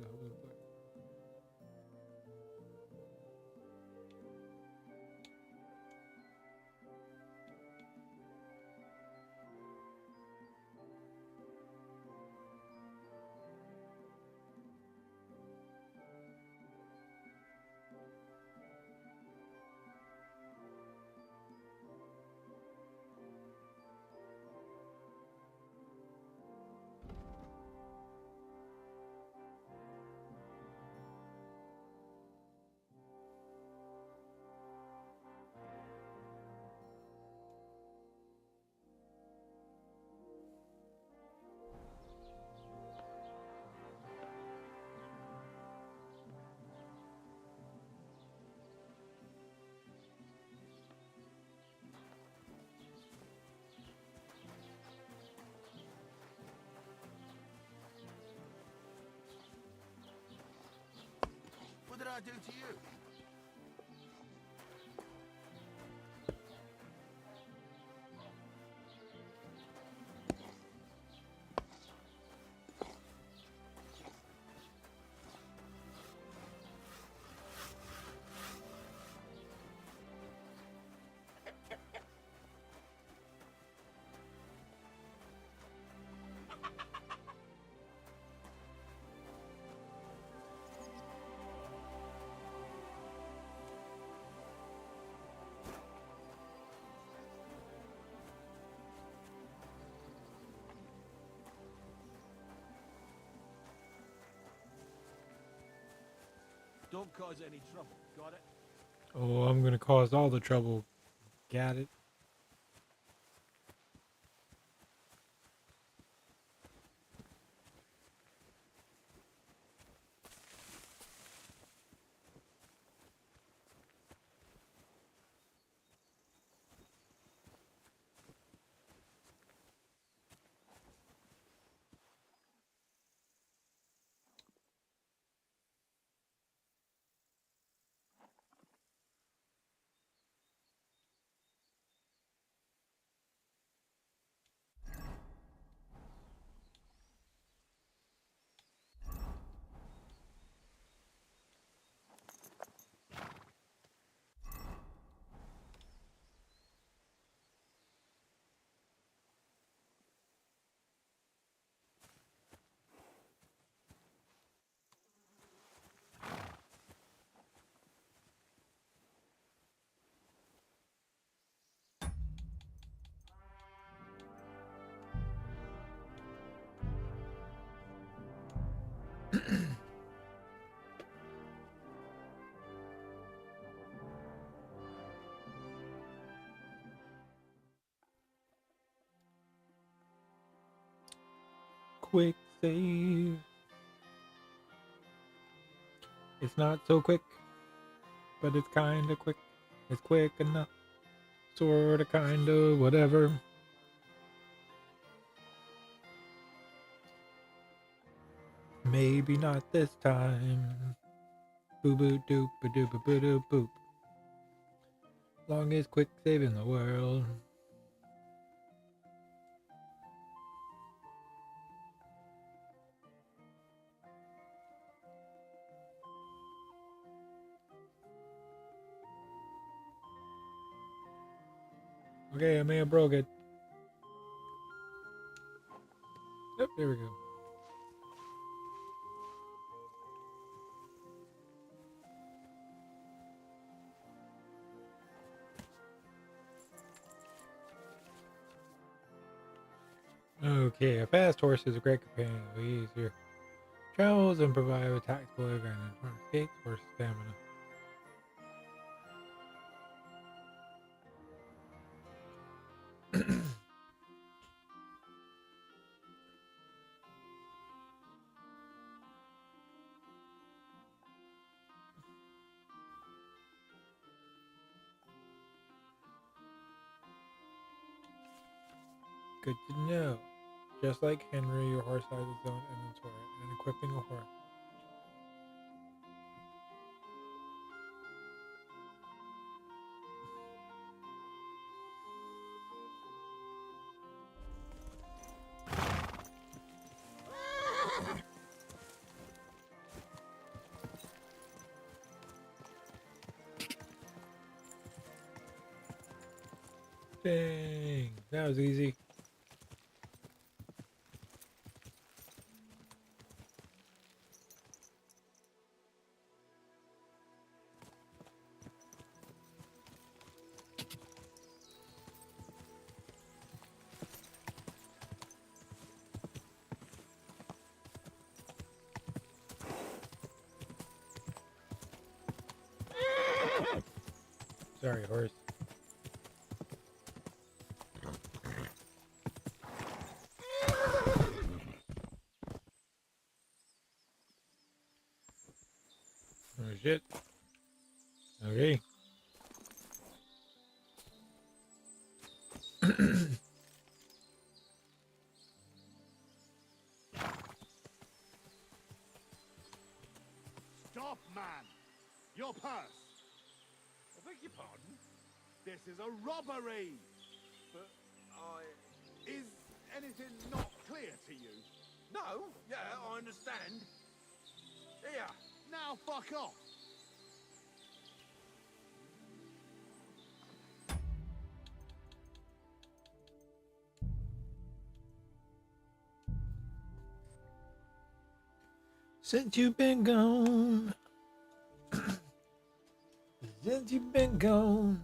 What did I do to you? Don't cause any trouble. Got it? Oh, I'm gonna cause all the trouble. Got it? Quick save. It's not so quick, but it's kinda quick. It's quick enough. Sorta, kinda, whatever. Maybe not this time. Boo boo doop ba doo ba boo doo boop. Longest quick save in the world. Okay, I may have broke it. Yep, there we go. Okay, a fast horse is a great companion. Easier travels and provide a tactical advantage. Or escape or stamina. Good to know. Just like Henry, your horse has its own inventory, and equipping a horse. Dang, that was easy. Sorry, horse. Oh shit. Okay. Stop, man! Your purse! I beg your pardon? This is a robbery! But I... Is anything not clear to you? No, yeah, I understand. Here. Now fuck off! Since you've been gone. Since you've been gone.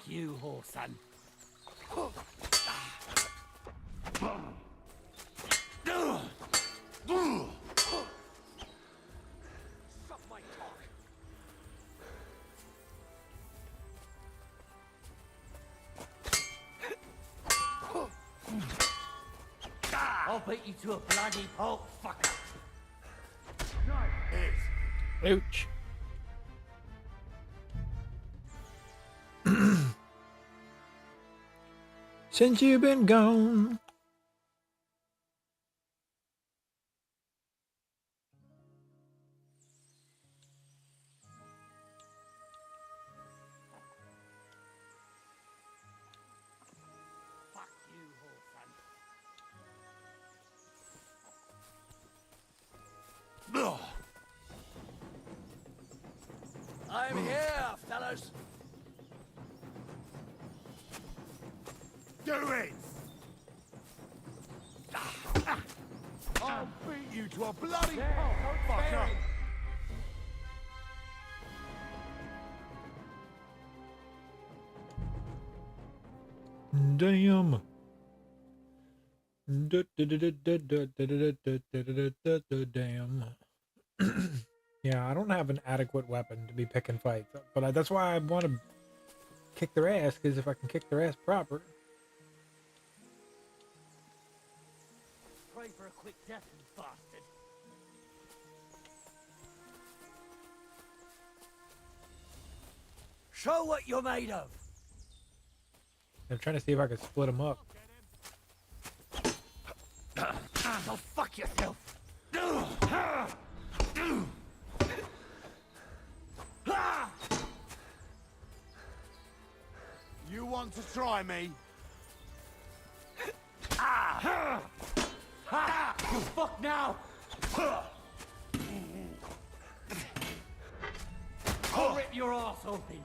you, whoreson. I'll beat you to a bloody pulp, fucker. Ouch. Since you've been gone. Fuck you, whoreson. I'm here, fellas. Do it! I'll beat you to a bloody pulp, fucker! Damn. Damn. Yeah, I don't have an adequate weapon to be picking fights, but that's why I want to kick their ass, because if I can kick their ass proper. Pray for a quick death, you bastard. Show what you're made of. I'm trying to see if I can split them up. Go fuck yourself. You want to try me? You fuck now. I'll rip your ass open.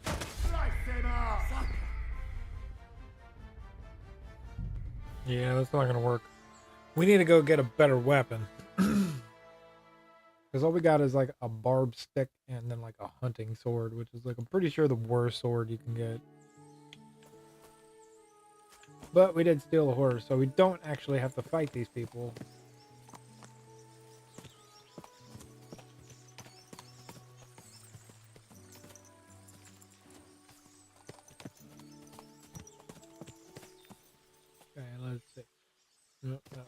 Slice him up! Yeah, that's not gonna work. We need to go get a better weapon. Because all we got is like a barbed stick and then like a hunting sword, which is like, I'm pretty sure the worst sword you can get. But we did steal a horse, so we don't actually have to fight these people. Okay, let's see. No, no.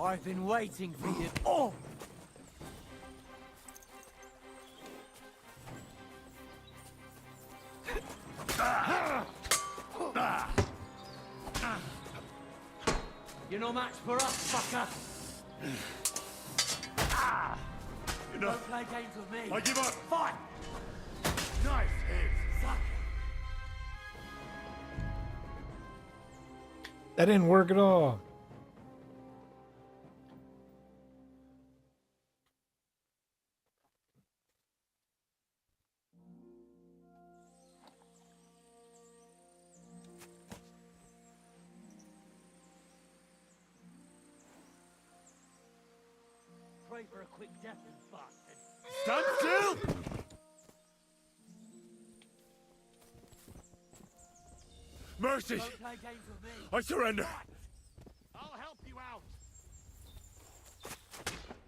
I've been waiting for you. Oh! You're no match for us, fucker. Don't play games with me. I give up. Fight! Nice hit. Suck. That didn't work at all. for a quick death, you bastard. Stand still! Mercy! Don't play games with me. I surrender! I'll help you out.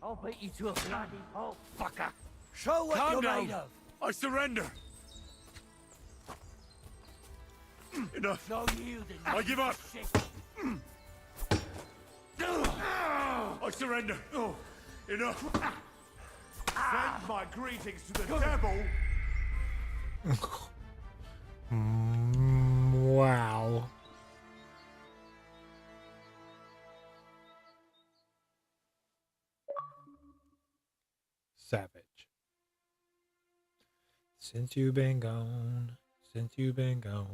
I'll beat you to a bloody pulp, fucker. Show what Calm you're down! made of. I surrender! Enough! No yielding. I give up! Shit. I surrender! Enough! Send my greetings to the devil. Wow. Savage. Since you've been gone, since you've been gone.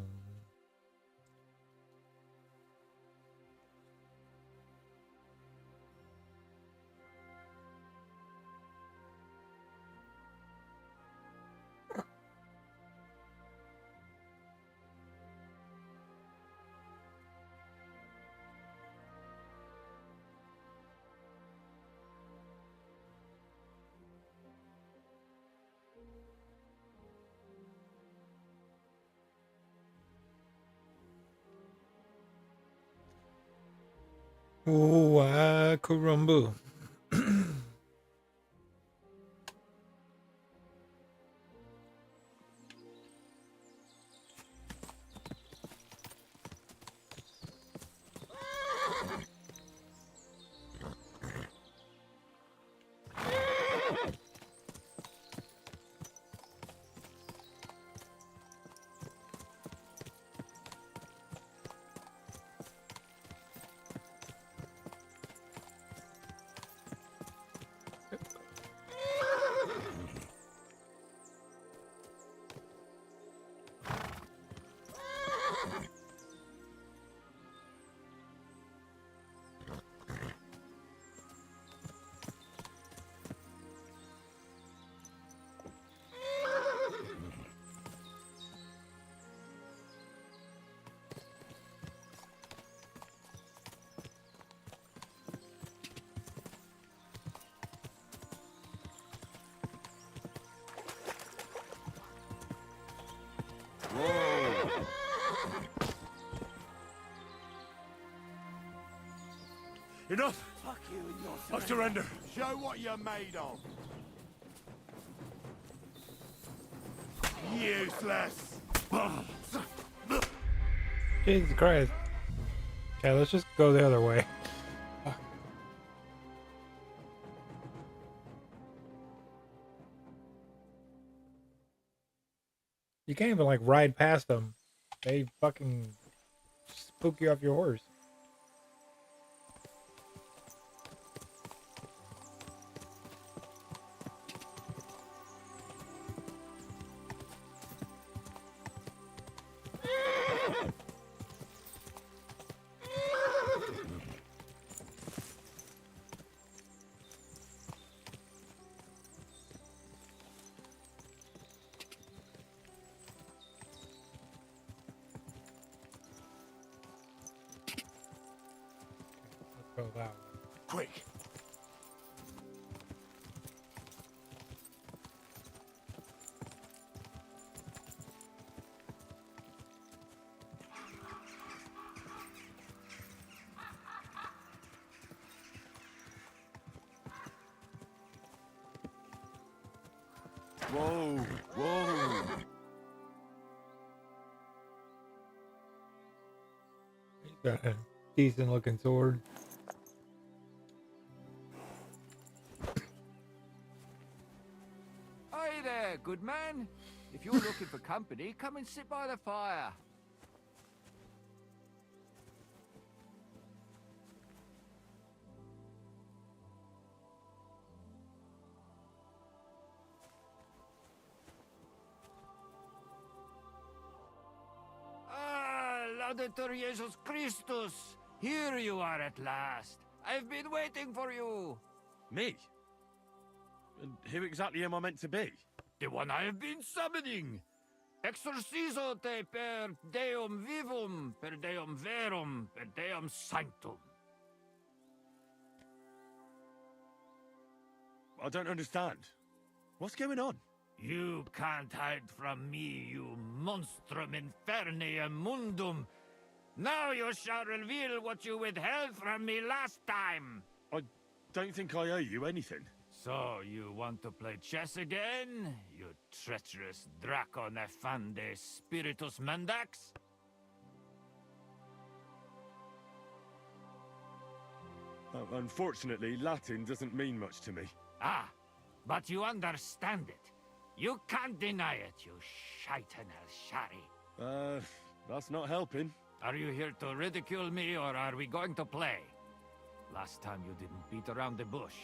Oh, carumba. Enough! Fuck you and your I surrender! Show what you're made of. Useless. Jesus Christ. Okay, let's just go the other way. You can't even like ride past them. They fucking spook you off your horse. Go that way. Quick. Whoa! Whoa! He's got a decent looking sword. Hey there, good man. If you're looking for company, come and sit by the fire. Ah, Laudetur Jesus Christus! Here you are at last. I've been waiting for you. Me? And who exactly am I meant to be? The one I have been summoning. Exorcizo te per deum vivum, per deum verum, per deum sanctum. I don't understand. What's going on? You can't hide from me, you monstrum infernae mundum. Now you shall reveal what you withheld from me last time. I don't think I owe you anything. So, you want to play chess again? You treacherous Draco Nefande Spiritus Mendax? Unfortunately, Latin doesn't mean much to me. Ah, but you understand it. You can't deny it, you shaitan el-Shari. That's not helping. Are you here to ridicule me, or are we going to play? Last time you didn't beat around the bush.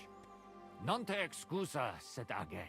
Non te excusa, set age.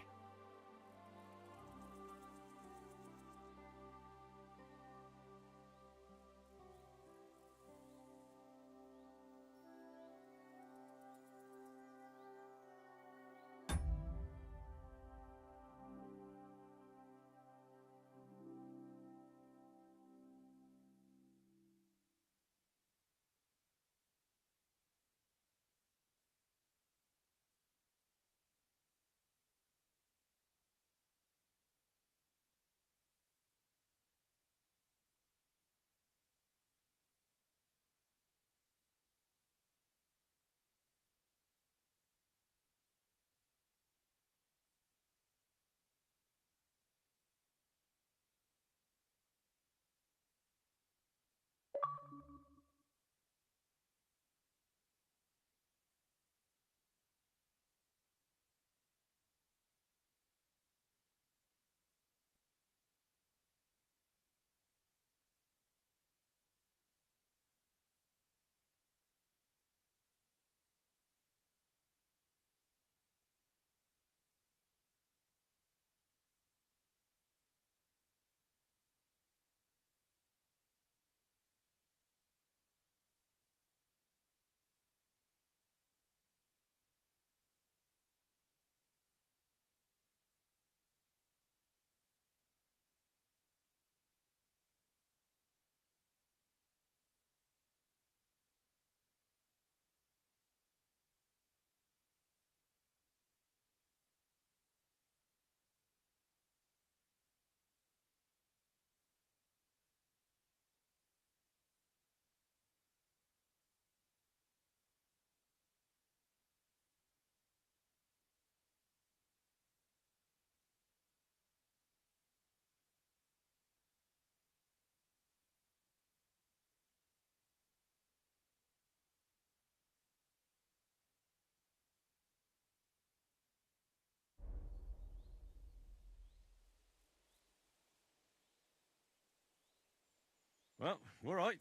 Well, all right.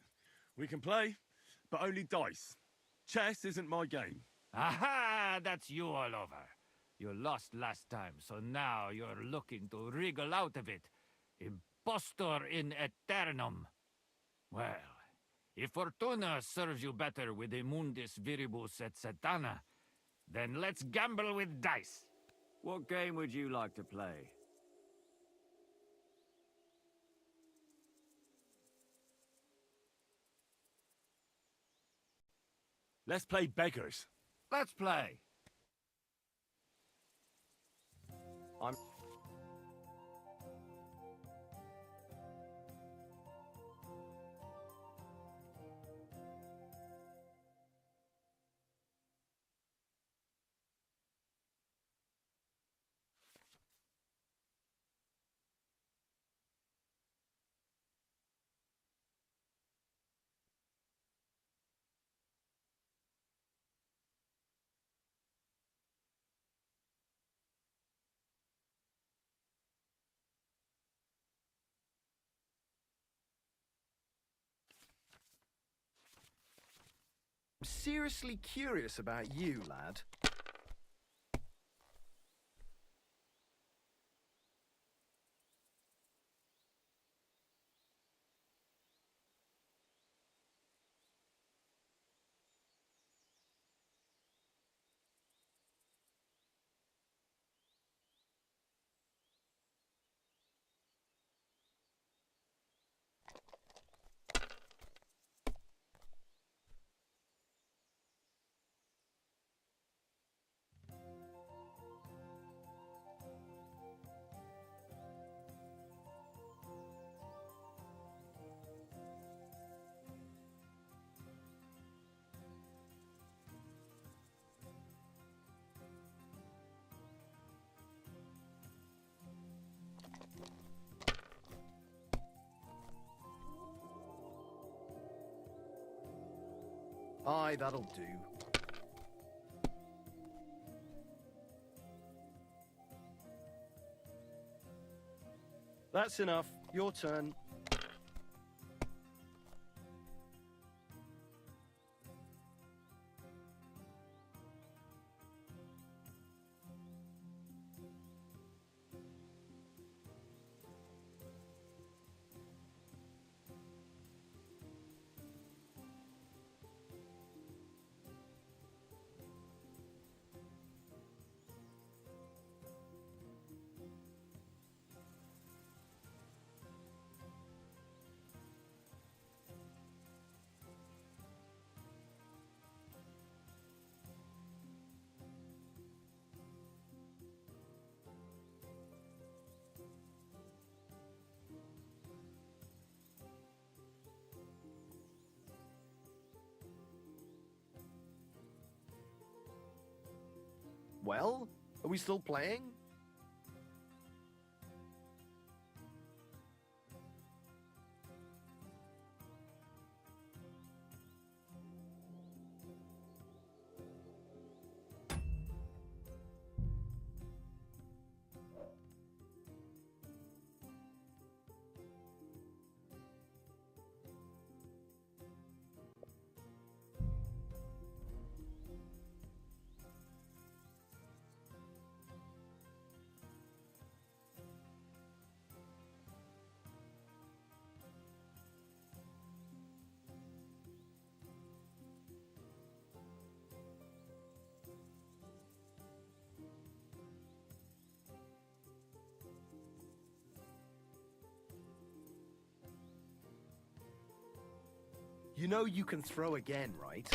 We can play, but only dice. Chess isn't my game. Aha! That's you all over. You lost last time, so now you're looking to wriggle out of it. Impostor in aeternum. Well, if Fortuna serves you better with Immundis Viribus et Satana, then let's gamble with dice. What game would you like to play? Let's play beggars. Let's play. I'm... Seriously curious about you, lad. Aye, that'll do. That's enough. Your turn. Well, are we still playing? You know you can throw again, right?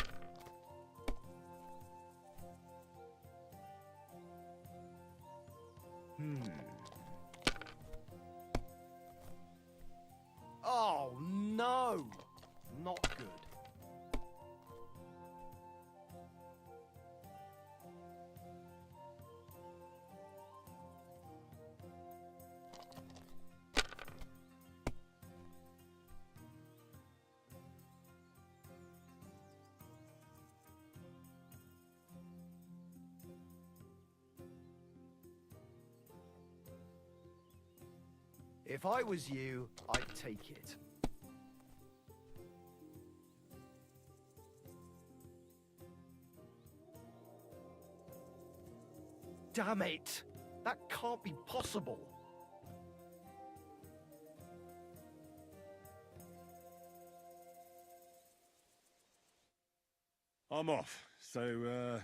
Oh, no! Not good. If I was you, I'd take it. Damn it! That can't be possible. I'm off. So,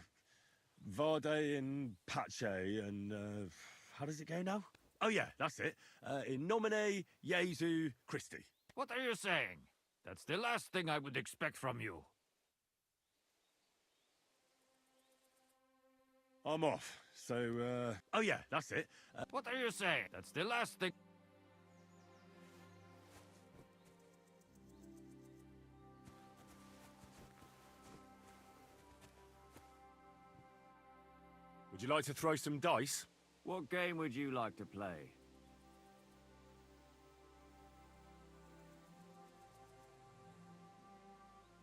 Vade and Pace and, how does it go now? Oh yeah, that's it. In nomine Jesu Christi. What are you saying? That's the last thing I would expect from you. I'm off. So, oh yeah, that's it. What are you saying? That's the last thing. Would you like to throw some dice? What game would you like to play?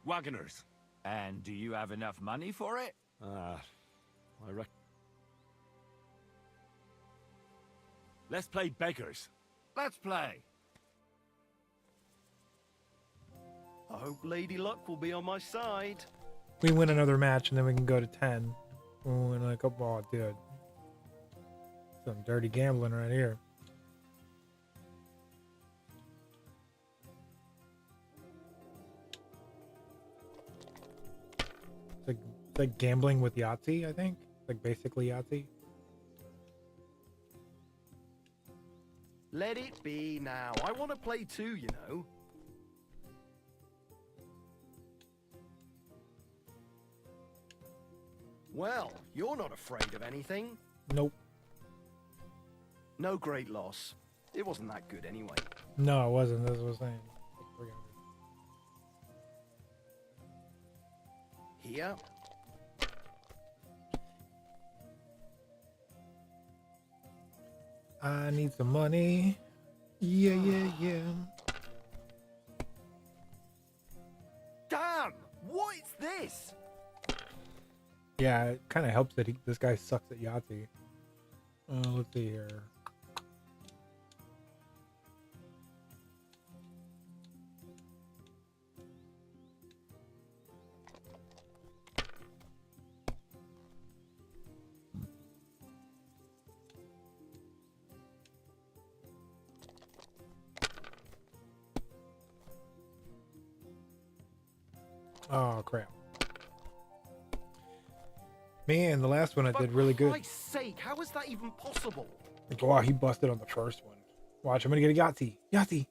Wagoners. And do you have enough money for it? I reckon. Let's play beggars. Let's play. I hope Lady Luck will be on my side. We win another match and then we can go to 10. Ooh, and like, oh, dude. Some dirty gambling right here. It's like gambling with Yahtzee, I think. Like basically Yahtzee. Let it be now. I want to play too, you know. Well, you're not afraid of anything. Nope. No great loss. It wasn't that good anyway. No, it wasn't. That's what I was saying. Here. I need some money. Yeah, yeah, yeah. Damn! What is this? Yeah, it kind of helps that this guy sucks at Yahtzee. Let's see here. Oh, crap. Man, the last one I did really good. For Christ's sake, how is that even possible? Wow, he busted on the first one. Watch, I'm gonna get a Yahtzee. Yahtzee!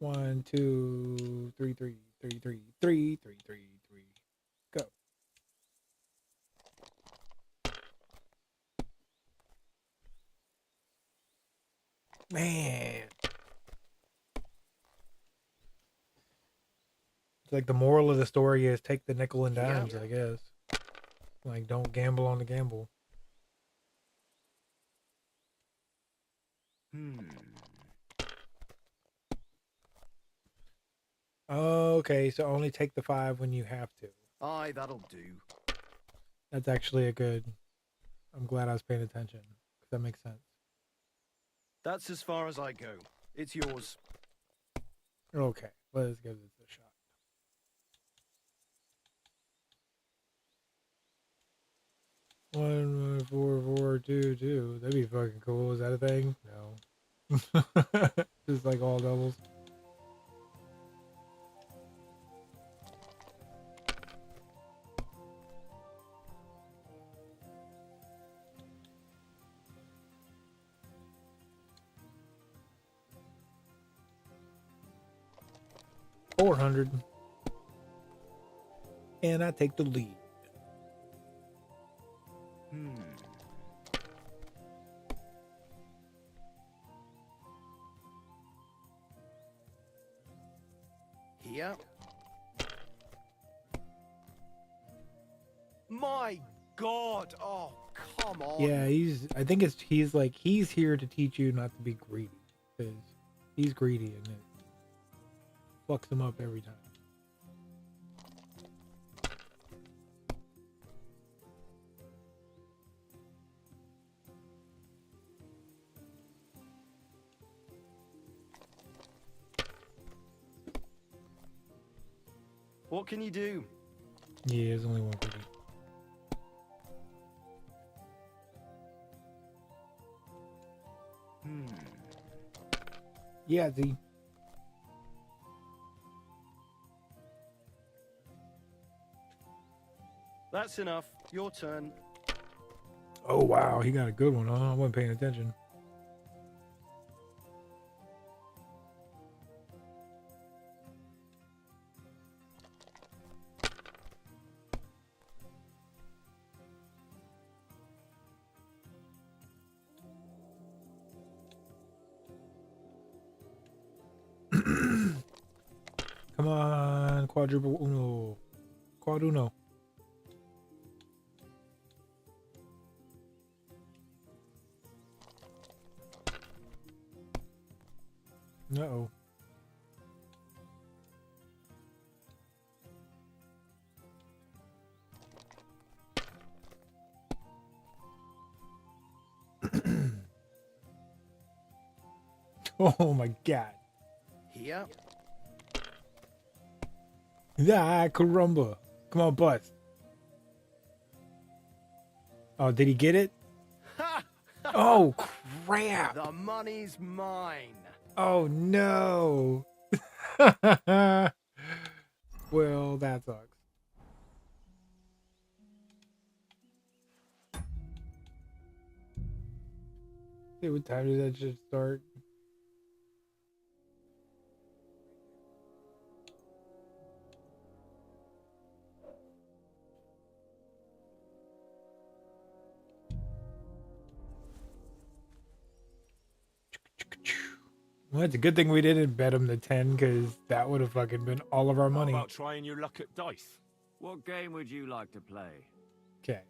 1, 2, 3, 3, 3, 3, 3, 3, 3, 3. Go. Man. It's like the moral of the story is take the nickel and dimes, I guess. Like, don't gamble on the gamble. Okay, so only take the 5 when you have to. Aye, that'll do. That's actually a good... I'm glad I was paying attention, because that makes sense. That's as far as I go. It's yours. Okay, let's give this a shot. 1, 4, 4, 2, 2. That'd be fucking cool. Is that a thing? No. Just like all doubles. $400. And I take the lead. Here. My God! Oh, come on. Yeah, I think he's like, he's here to teach you not to be greedy. Because he's greedy and it fucks him up every time. What can you do? Yeah, there's only one greedy. Yeah, Z. That's enough. Your turn. Oh, wow. He got a good one, huh? I wasn't paying attention. Come on, quadruple uno. Quad uno. Uh-oh. Oh my God. Here. Yeah, caramba. Come on, bust. Oh, did he get it? Oh, crap. The money's mine. Oh, no. Well, that sucks. See, what time does that shit start? Well, it's a good thing we didn't bet him the 10, because that would have fucking been all of our money. How about trying your luck at dice? What game would you like to play? Okay.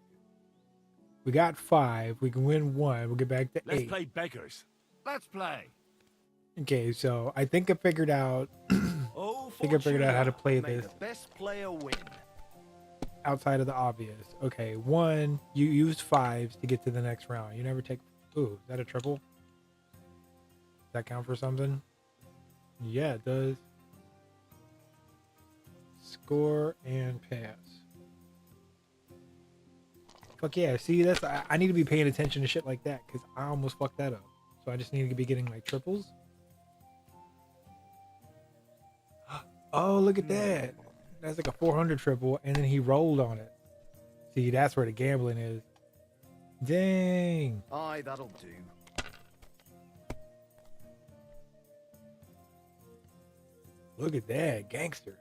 We got 5. We can win 1. We'll get back to 8. Let's play beggars. Let's play. Okay, so I think I figured out. Oh, think I figured out how to play May this the best player win. outside of the obvious. Okay, one, you use fives to get to the next round. You never take. Ooh, is that a triple? Does that count for something? Yeah, it does. Score and pass. Fuck yeah, see, that's I need to be paying attention to shit like that because I almost fucked that up. So I just need to be getting like triples. Oh, look at that. That's like a 400 triple, and then he rolled on it. See, that's where the gambling is. Dang. Aye, that'll do. Look at that, gangster.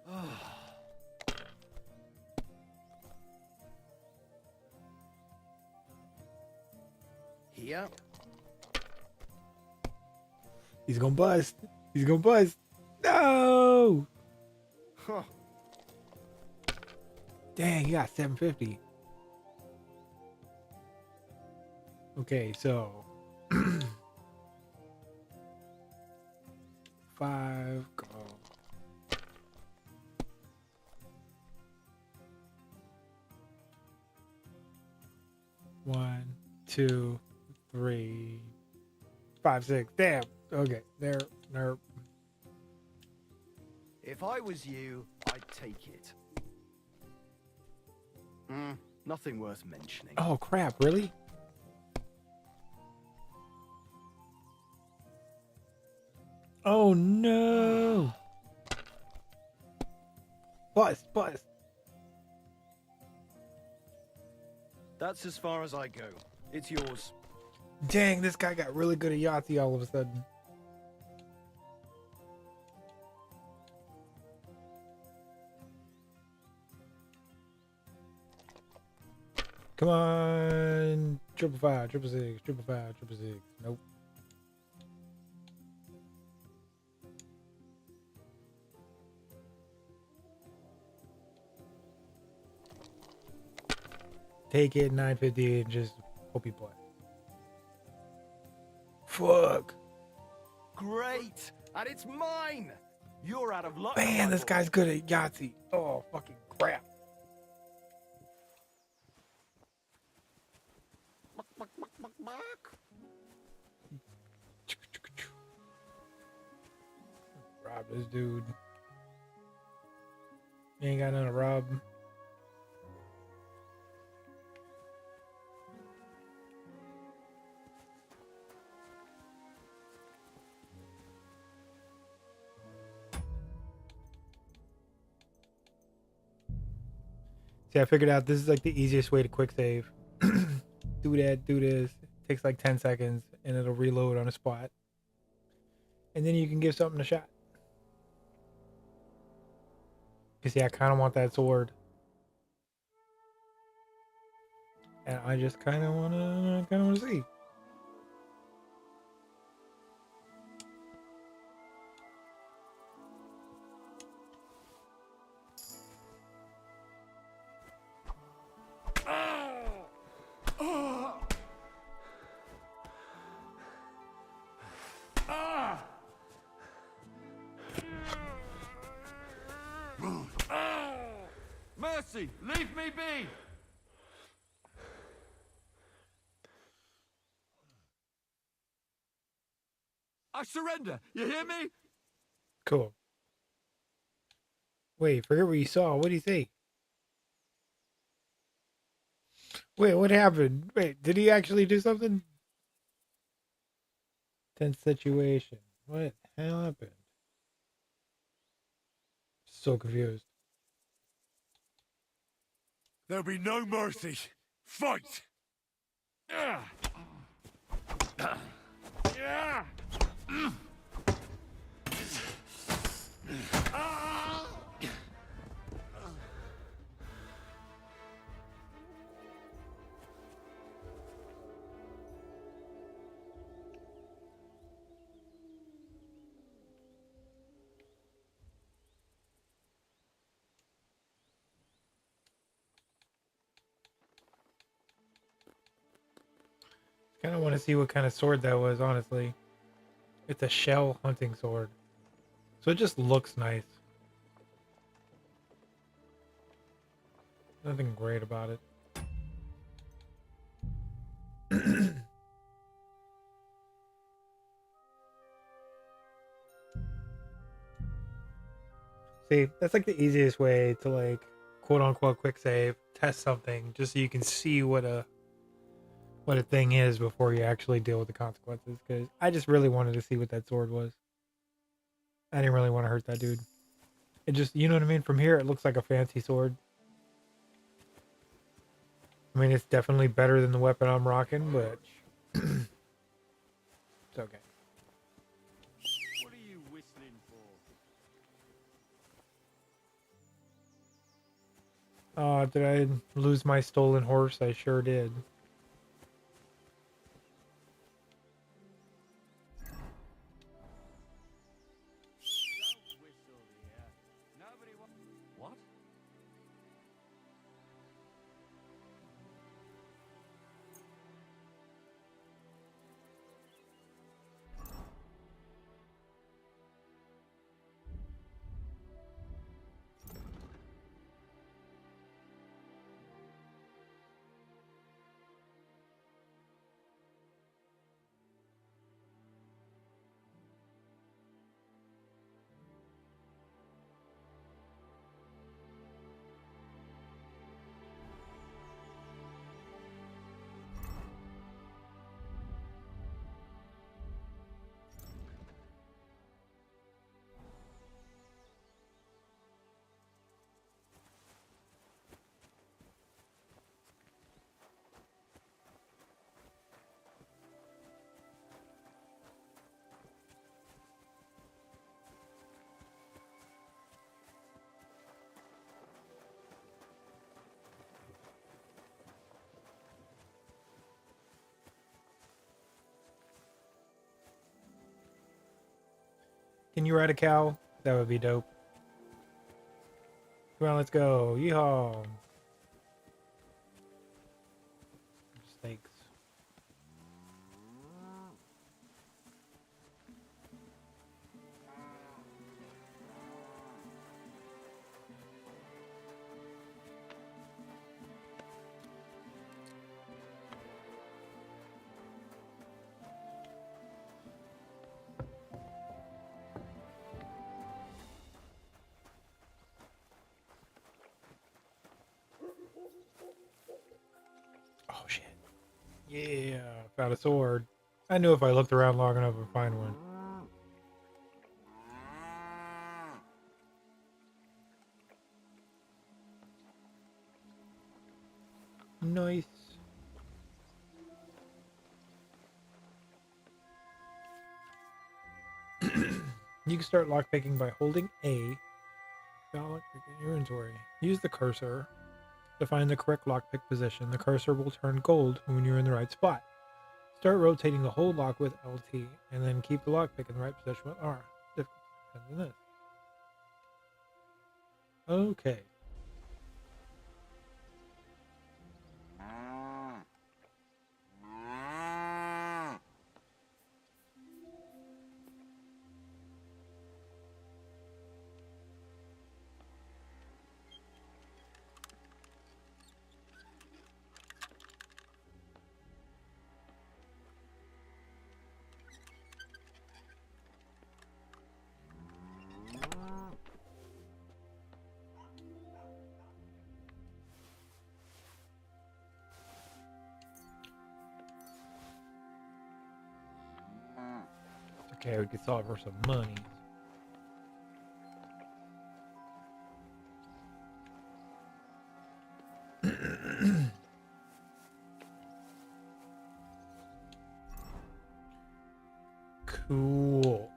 Here. He's gonna bust. He's gonna bust. No. Huh. Dang, he got 750. Okay, so 5 go. One, 2, 3, 5, 6. Damn. Okay, there. If I was you, I'd take it. Nothing worth mentioning. Oh crap! Really? Oh no! Bust. That's as far as I go. It's yours. Dang, this guy got really good at Yahtzee all of a sudden. Come on, 555, 666, 555, 666. Nope. Take it 950 and just hope you play. Fuck. Great, and it's mine. You're out of luck. Man, this guy's good at Yahtzee. Oh, fucking crap. Rob this dude. You ain't got none to rob. See, I figured out this is like the easiest way to quick save. Do that, do this. Takes like 10 seconds and it'll reload on the spot. And then you can give something a shot. You see, I kind of want that sword. And I just kind of want to see. Mercy, leave me be! I surrender, you hear me? Cool. Wait, forget what you saw. What did he say? Wait, what happened? Wait, did he actually do something? Tense situation. What the hell happened? So confused. There'll be no mercy. Fight! Kind of want to see what kind of sword that was, honestly. It's a shell hunting sword. So it just looks nice. Nothing great about it. See, that's like the easiest way to like quote unquote quick save, test something, just so you can see what a thing is before you actually deal with the consequences. Because I just really wanted to see what that sword was. I didn't really want to hurt that dude. It just, you know what I mean? From here, it looks like a fancy sword. I mean, it's definitely better than the weapon I'm rocking, but it's okay. What are you whistling for? Did I lose my stolen horse? I sure did. What? Can you ride a cow? That would be dope. Come on, let's go. Yeehaw. Snakes. Oh shit. Yeah, found a sword. I knew if I looked around long enough I'd find one. Nice. You can start lockpicking by holding A. Lockpick in your inventory. Use the cursor to find the correct lockpick position. The cursor will turn gold when you're in the right spot. Start rotating the whole lock with LT, and then keep the lockpick in the right position with R. Difference depends on this. Okay. Okay, we can sell it for some money. Cool.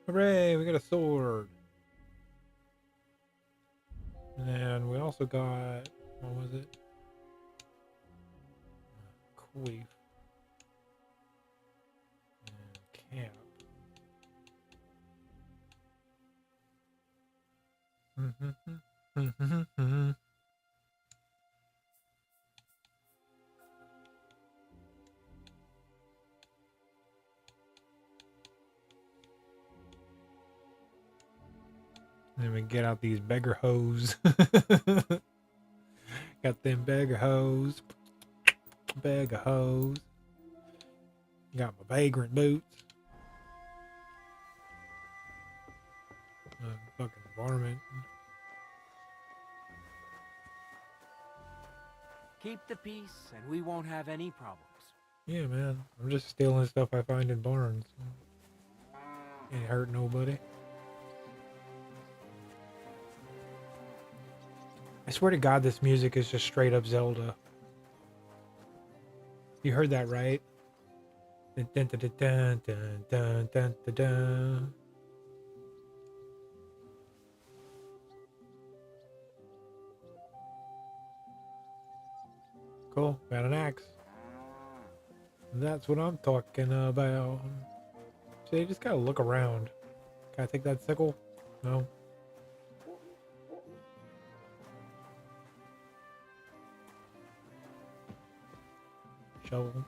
Hooray, we got a sword. And then we also got, what was it? Queef. And camp. Then we get out these beggar hoes. Got them beggar hoes. Beggar hoes. Got my vagrant boots. Fucking varmint. Keep the peace, and we won't have any problems. Yeah, man. I'm just stealing stuff I find in barns. Ain't hurt nobody. I swear to God, this music is just straight up Zelda. You heard that right? Dun, dun, dun, dun, dun, dun, dun, dun, dun. Cool, got an axe. That's what I'm talking about. So you just gotta look around. Can I take that sickle? No. Shovel.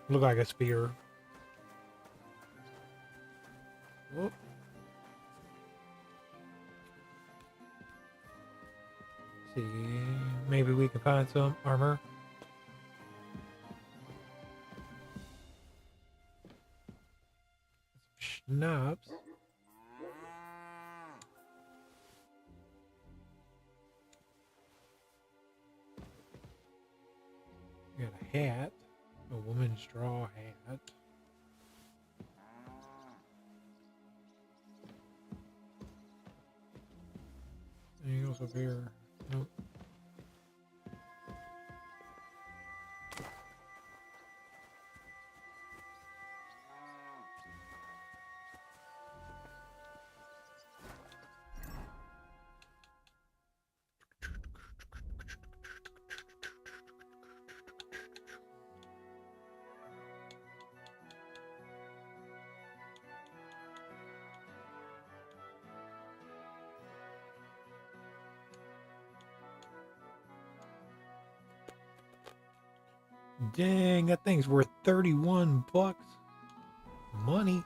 Look like a spear. Whoop. See, maybe we can find some armor. Schnapps. Got a hat, a woman's straw hat. Anything else up here? Nope. Dang, that thing's worth 31 bucks. Money.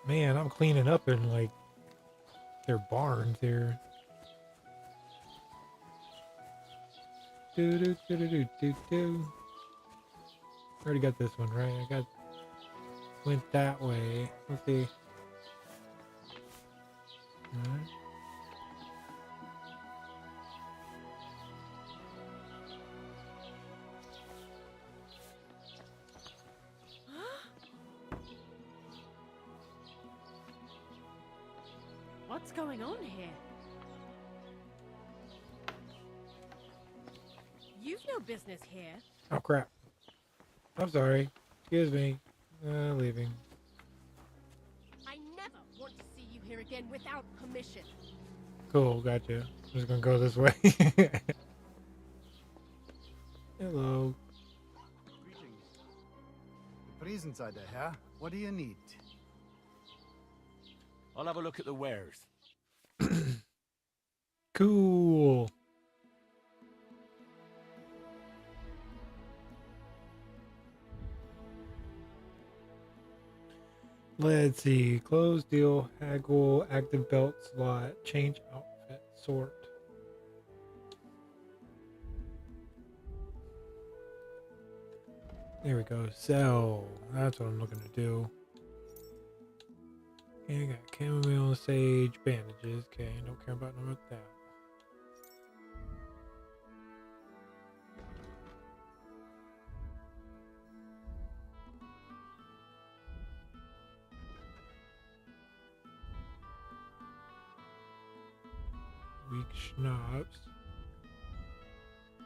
Man, I'm cleaning up in like their barns here. Do do do do do do do. Already got this one right. I went that way. Let's see. Alright. What's going on here? You've no business here. Oh crap. I'm sorry. Excuse me. Leaving. I never want to see you here again without permission. Cool, gotcha. I'm just gonna go this way. Hello. Greetings. The Prisenseite, Herr. What do you need? I'll have a look at the wares. Cool. Let's see. Close deal, haggle, active belt slot, change outfit, sort. There we go. Sell. That's what I'm looking to do. Okay, I got chamomile, sage, bandages. Okay, don't care about none of that. Weak schnapps.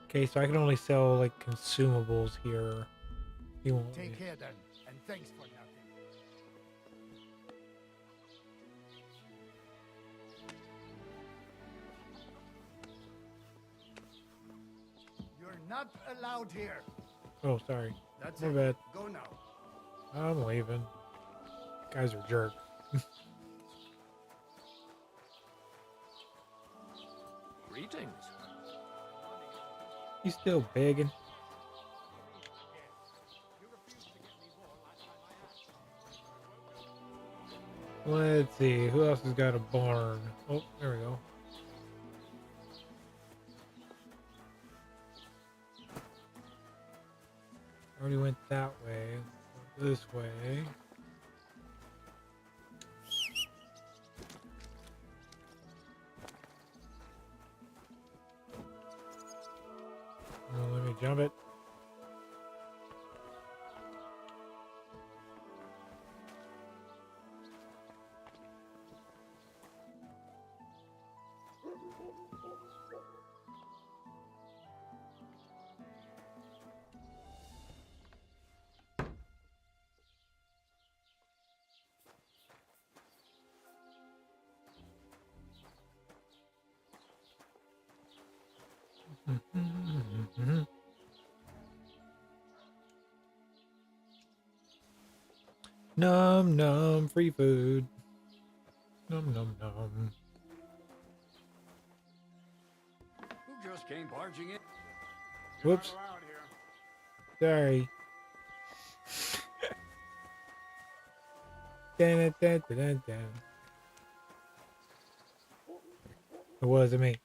Okay, so I can only sell like consumables here. You won't. Take care then, and thanks for nothing. You're not allowed here. Oh, sorry. That's My it. bad. Go now. I'm leaving. Guys are jerks. Greetings. You still begging? Let's see, who else has got a barn? Oh, there we go. Already went that way. This way. Oh, let me jump it. Num num, free food. Num num num. Who just came barging in? Whoops. Sorry. Dun, dun, dun, dun, dun. It wasn't me.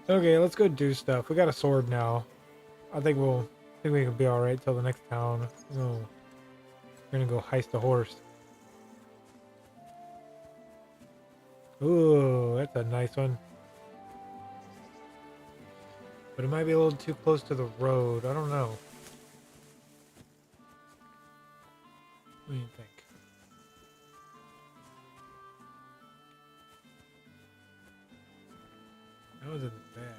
Okay, let's go do stuff. We got a sword now. I think we can be all right till the next town. Oh, we're gonna go heist a horse. Ooh, that's a nice one. But it might be a little too close to the road. I don't know. What do you think? That was in the bag.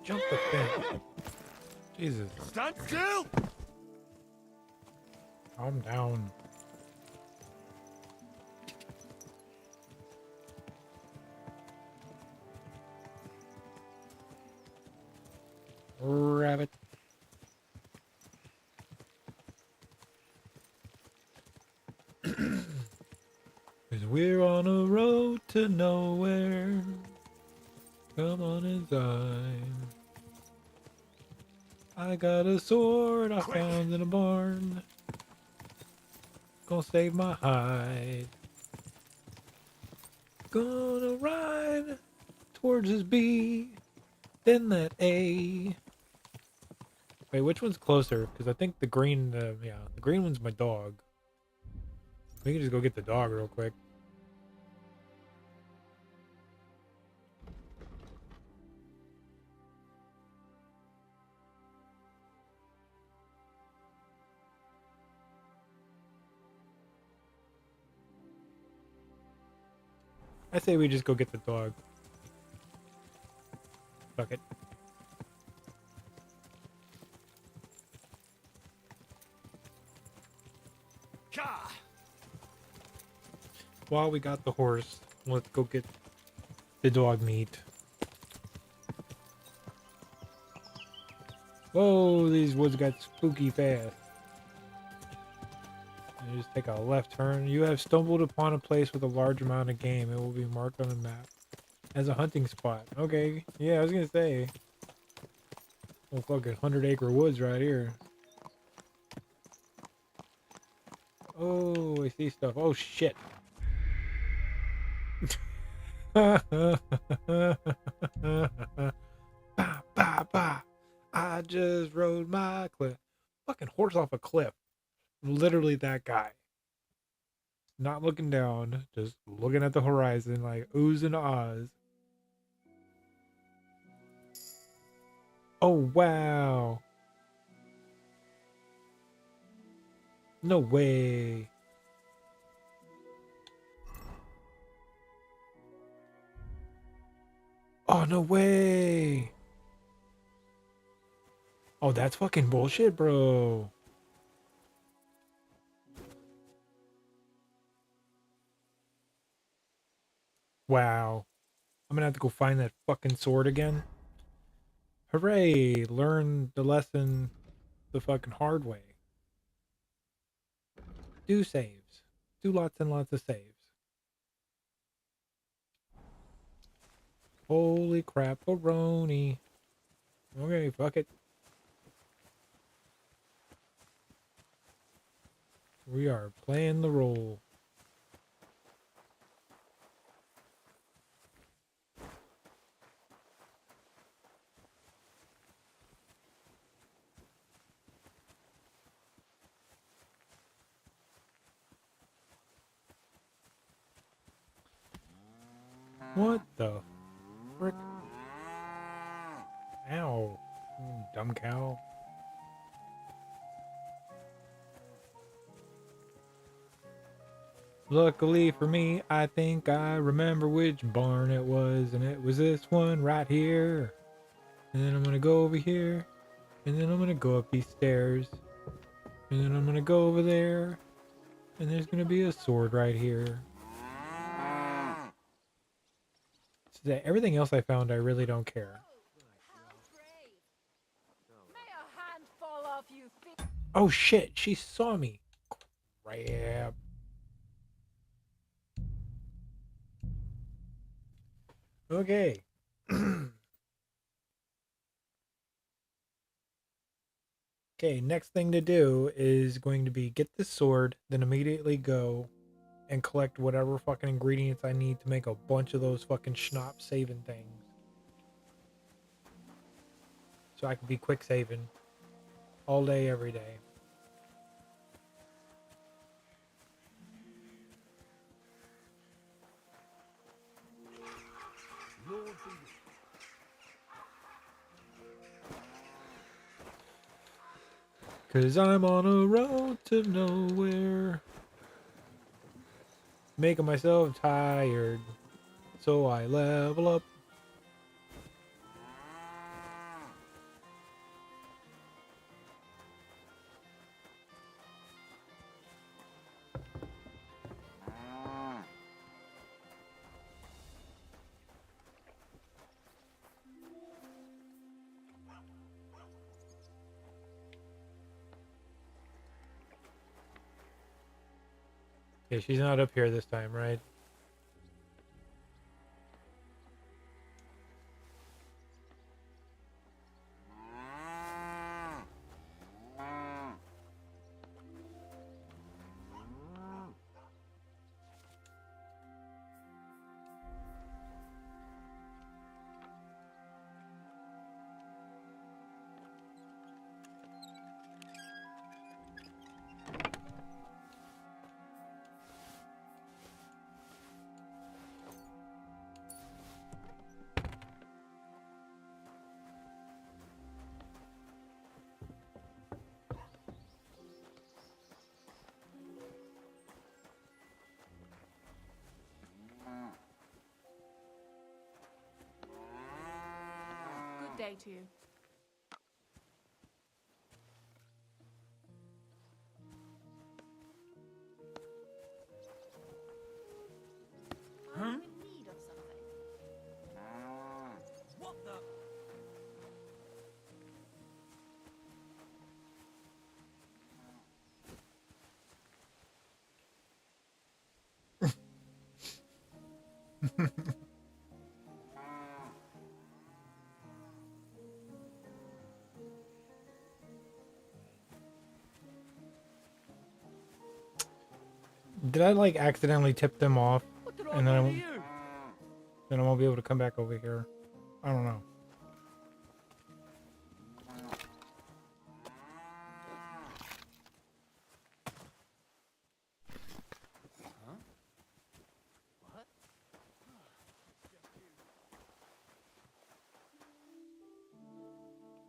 Jump the fence. Jesus. Stand still! Calm down. Rabbit. Cause we're on a road to nowhere. Come on inside. I got a sword I found in a barn. Gonna save my hide. Gonna ride towards this B, then that A. Wait, which one's closer? Because I think the green, yeah, the green one's my dog. We can just go get the dog real quick. I say we just go get the dog. Fuck it. While we got the horse, let's go get the dog meat. Whoa, these woods got spooky fast. You just take a left turn. You have stumbled upon a place with a large amount of game. It will be marked on the map as a hunting spot. Okay, yeah, I was gonna say. Oh, fucking 100-acre woods right here. Oh, I see stuff. Oh, shit. Bah, bah, bah. I just rode my cliff. Fucking horse off a cliff. Literally that guy. Not looking down, just looking at the horizon like oohs and ahs. Oh, wow. No way. Oh, no way. Oh, that's fucking bullshit, bro. Wow. I'm gonna have to go find that fucking sword again. Hooray! Learn the lesson the fucking hard way. Do saves. Do lots and lots of saves. Holy crap-a-roni. Okay, fuck it. We are playing the role. What the frick? Ow. Dumb cow. Luckily for me, I think I remember which barn it was, and it was this one right here. And then I'm gonna go over here, and then I'm gonna go up these stairs, and then I'm gonna go over there, and there's gonna be a sword right here. So that everything else I found, I really don't care. Oh shit, she saw me. Crap. Okay. Okay, next thing to do is going to be get this sword, then immediately go and collect whatever fucking ingredients I need to make a bunch of those fucking schnapps saving things. So I can be quick saving all day, every day. Cause I'm on a road to nowhere. Making myself tired. So I level up. Okay, she's not up here this time, right? Good day to you. Huh? I'm in need of something. What the? Did I like accidentally tip them off? What did I And then I do to won't, you? then I won't be able to come back over here. I don't know. Huh? What?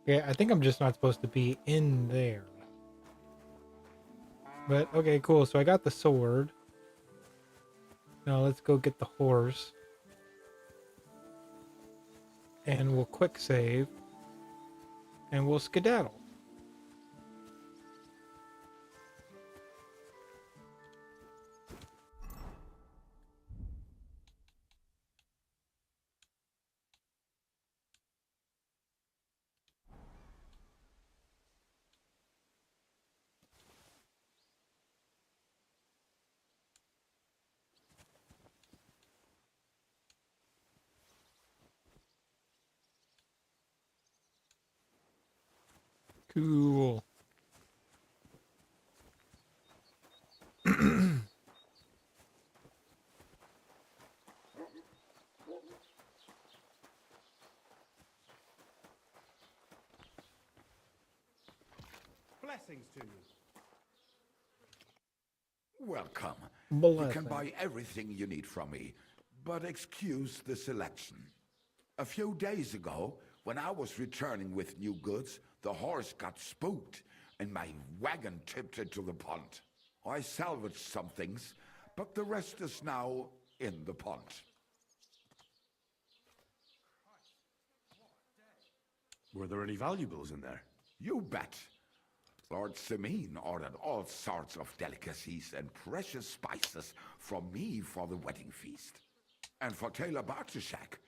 Yeah, I think I'm just not supposed to be in there. But okay, cool. So I got the sword. Now let's go get the horse. And we'll quick save. And we'll skedaddle. Cool. Blessings to you. Welcome. You can Blessing. buy everything you need from me, but excuse the selection. A few days ago, when I was returning with new goods, the horse got spooked and my wagon tipped into the pond. I salvaged some things, but the rest is now in the pond. Were there any valuables in there? You bet. Lord Simeon ordered all sorts of delicacies and precious spices from me for the wedding feast. And for Taylor Bartishak,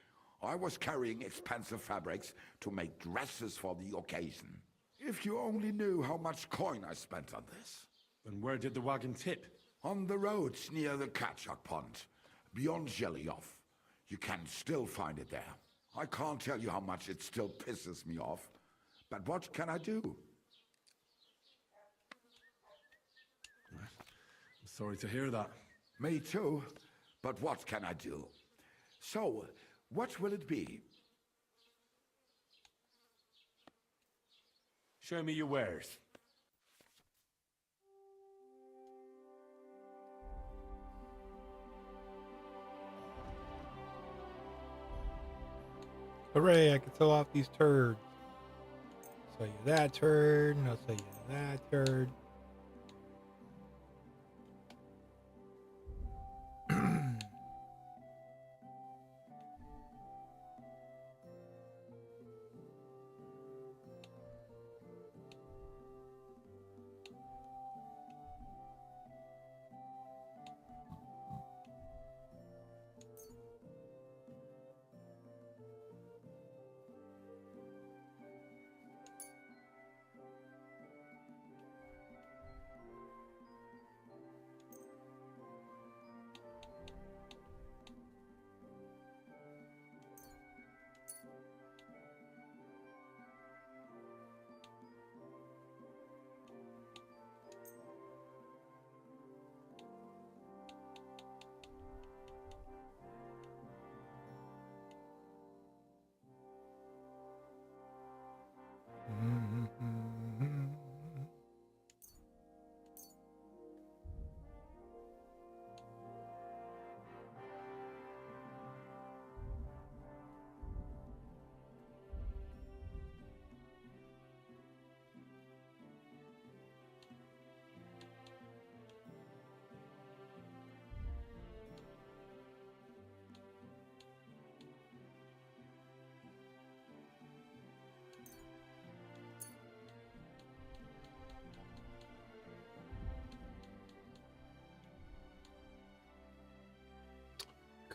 I was carrying expensive fabrics to make dresses for the occasion. If you only knew how much coin I spent on this. And where did the wagon tip? On the roads near the Katchak Pond, beyond Jellyov. You can still find it there. I can't tell you how much it still pisses me off. But what can I do? I'm sorry to hear that. Me too. But what can I do? So, what will it be? Show me your wares. Hooray, I can sell off these turds. Sell you that turd, and I'll sell you that turd.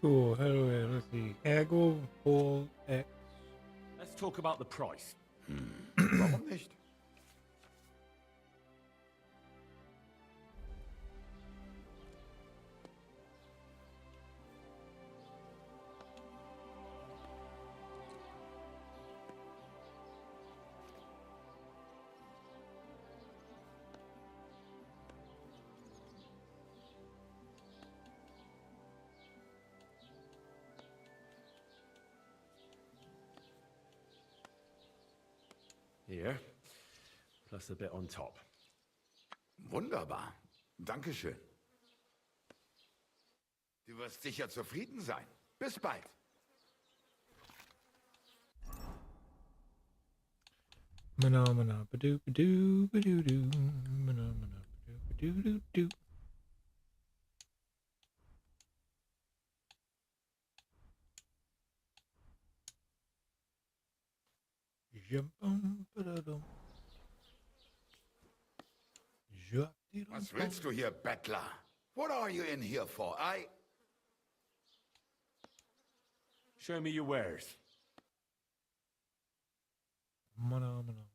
Cool. How do I, let's see. Haggle, pull, X. Let's talk about the price. Warum nicht? Here, plus a bit on top. Wunderbar. Dankeschön. Du wirst sicher zufrieden sein. Bis bald. Phenomena. Badoo, badoo, badoo, doo. Phenomena. Badoo, badoo, doo. Was willst du hier, Bettler? What are you in here for? Show me your wares. Phenomena.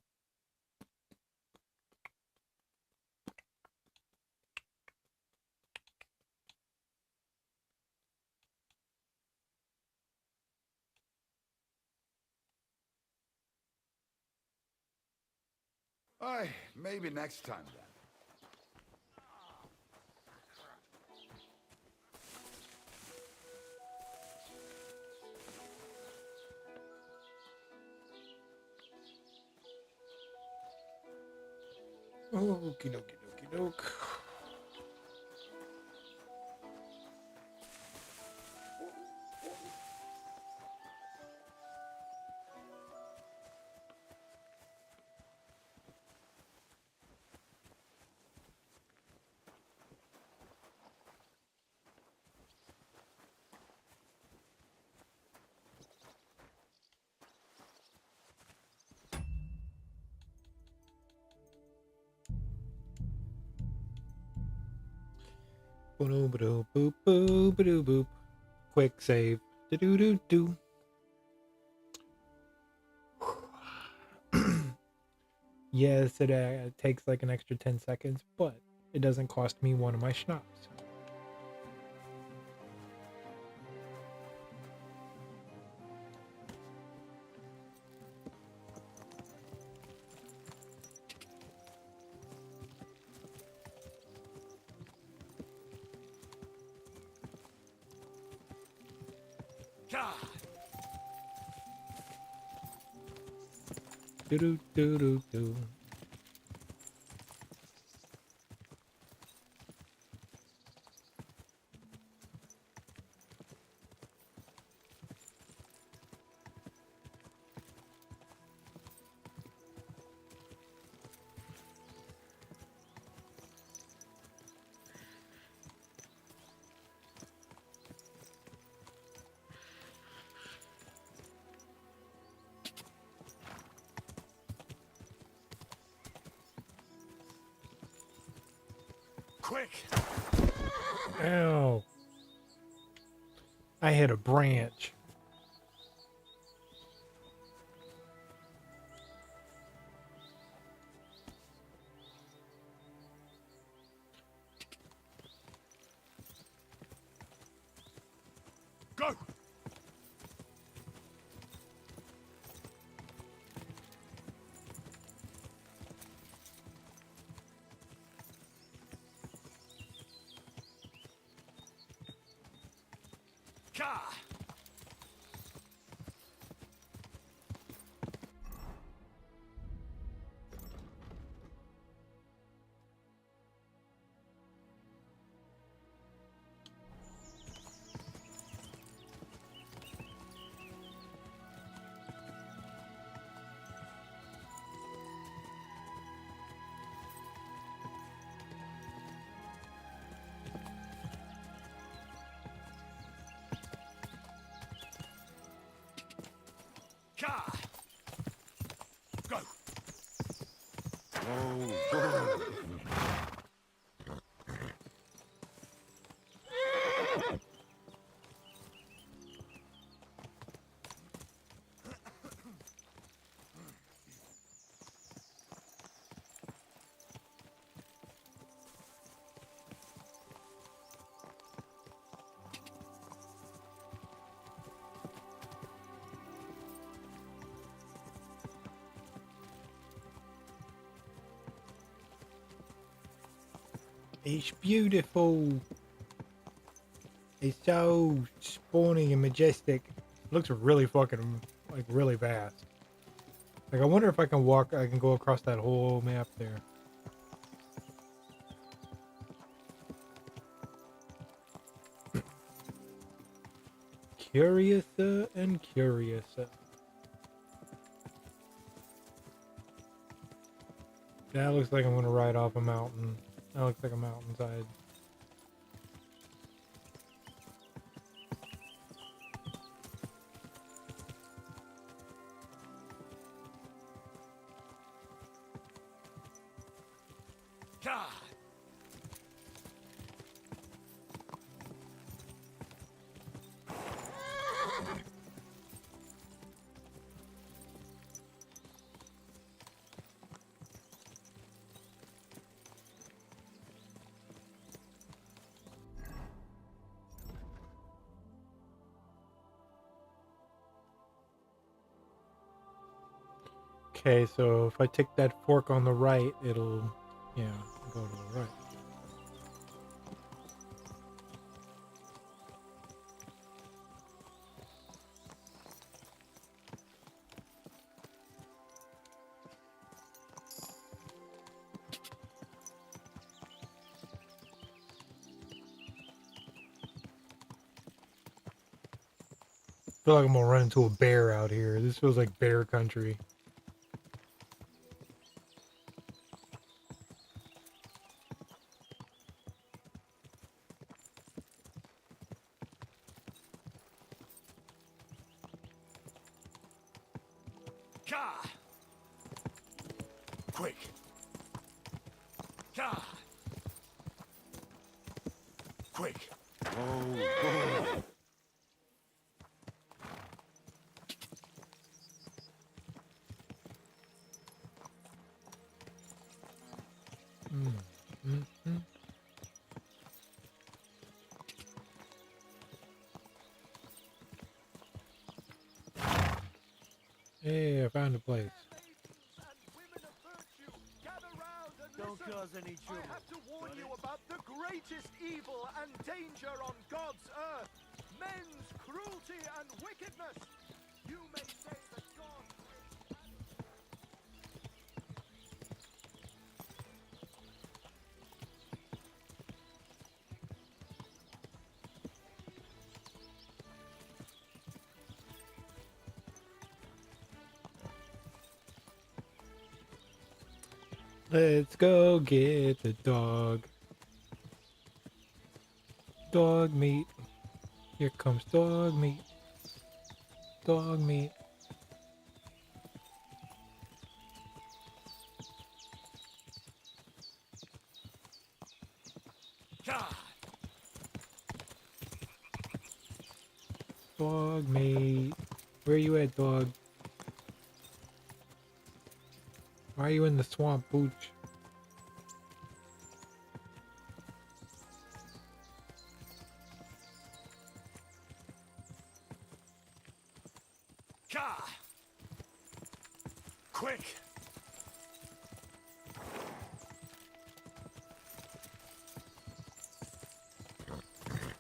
Aye, maybe next time then. Okie dokie dokie doke. Boop boop boop boop boop boop. Quick save. Do do do do. Yes, it takes like an extra 10 seconds, but it doesn't cost me one of my schnapps. Do do do do do. Quick! Ow. I hit a branch. Go! Ka! Ka! Go! It's beautiful. It's so spawning and majestic. Looks really fucking, like, really vast. Like, I wonder if I can go across that whole map there. Curiouser and curiouser. That looks like I'm gonna ride off a mountain. That looks like a mountainside. Ka! Okay, so if I take that fork on the right, it'll, yeah, go to the right. I feel like I'm gonna run into a bear out here. This feels like bear country. Ka! Quick! Ka! Quick! Oh. Hey, I found a place. Don't cause any trouble. I have to warn you about the greatest evil and danger on God's earth. Men's cruelty and wickedness. You may say that God Let's go get the dog. Dog meat. Here comes dog meat. Dog meat. Dog meat. Where you at, dog? Why are you in the swamp, Pooch? Ka! Quick!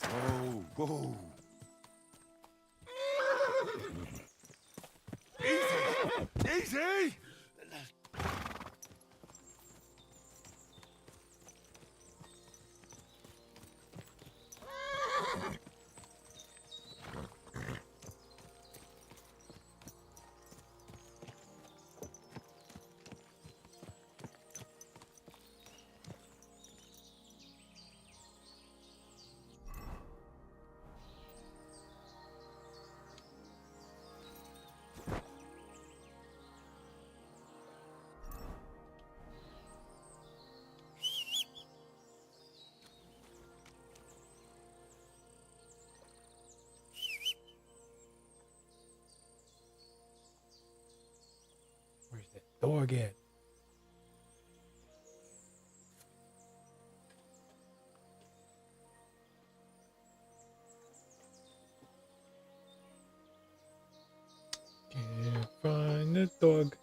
Oh, whoa! Easy! Easy! Where's that dog at? Can't find the dog.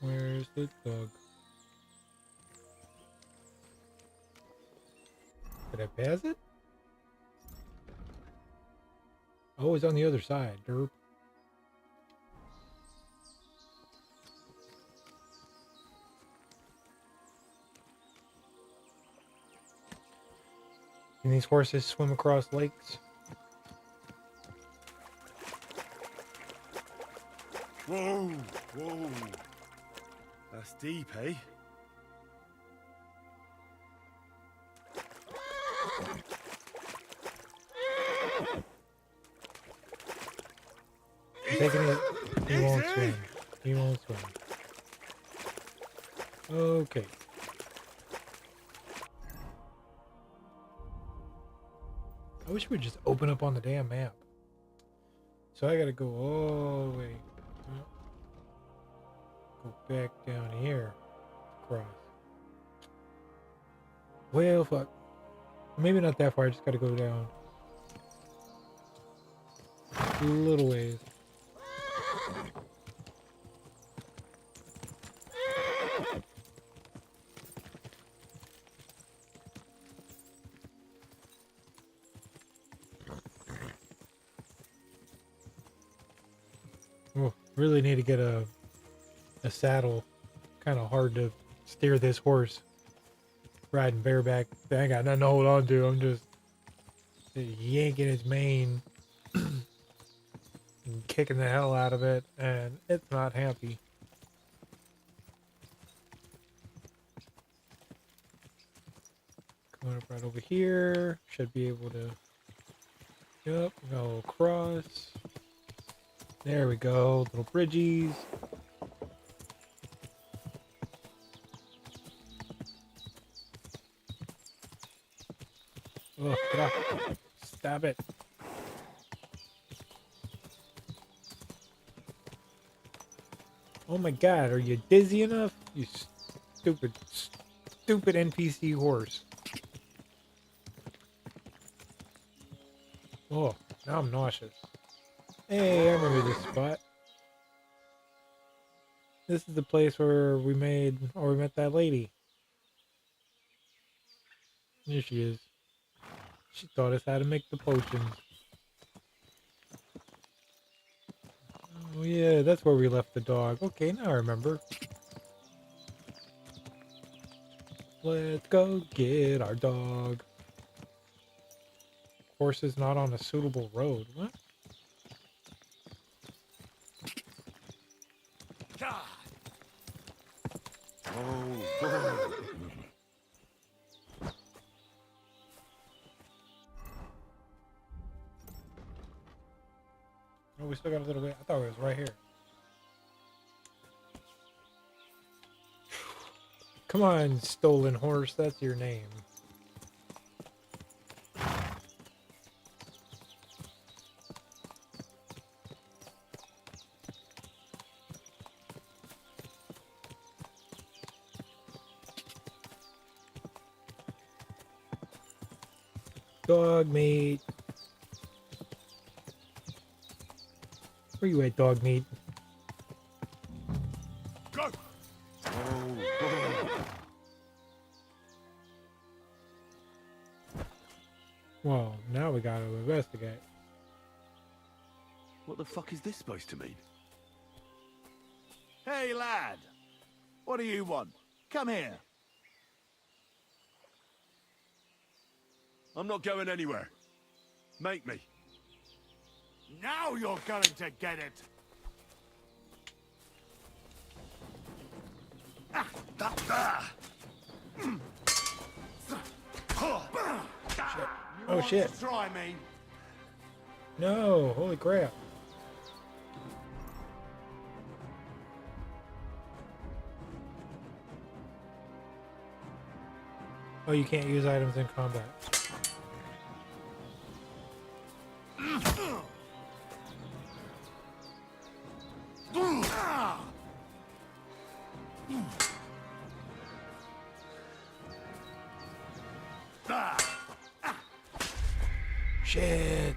Where's the dog? Did I pass it? Oh, it's on the other side, derp. Can these horses swim across lakes? Whoa, whoa. That's deep, eh? I'm taking it. He won't swim. He won't swim. Okay. I wish we'd just open up on the damn map. So I gotta go all the way. Go back down here. Cross. Well, fuck. Maybe not that far. I just gotta go down. A little ways. Oh, really need to get a saddle. Kind of hard to steer this horse. Riding bareback. I ain't got nothing to hold on to. I'm just yanking its mane and kicking the hell out of it, and it's not happy. Coming up right over here. Should be able to. Yep, go across. There we go. Little bridges. Oh, get off. Stop it. Oh my god, are you dizzy enough? You stupid NPC horse. Oh, now I'm nauseous. Hey, I remember this spot. This is the place where we met that lady. There she is. She taught us how to make the potions. Oh yeah, that's where we left the dog. Okay, now I remember. Let's go get our dog. Horse is not on a suitable road. What? Oh, we still got a little way. I thought it was right here. Come on, stolen horse. That's your name. Dog meat. Where you at, dog meat? Go! Well, now we gotta investigate. What the fuck is this supposed to mean? Hey, lad! What do you want? Come here. I'm not going anywhere. Make me. Now you're going to get it! Oh shit. Try me. No, holy crap. Oh, you can't use items in combat. Shit.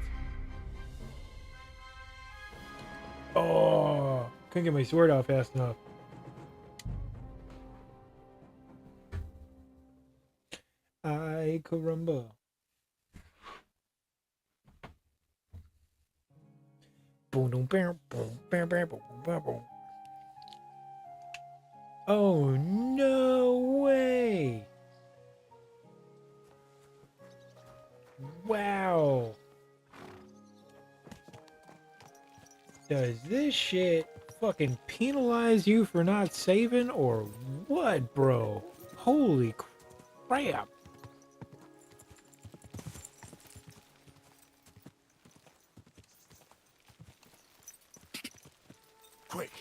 Oh, couldn't get my sword out fast enough. Ay, caramba. Oh, no way. Wow. Does this shit fucking penalize you for not saving or what, bro? Holy crap. Quick.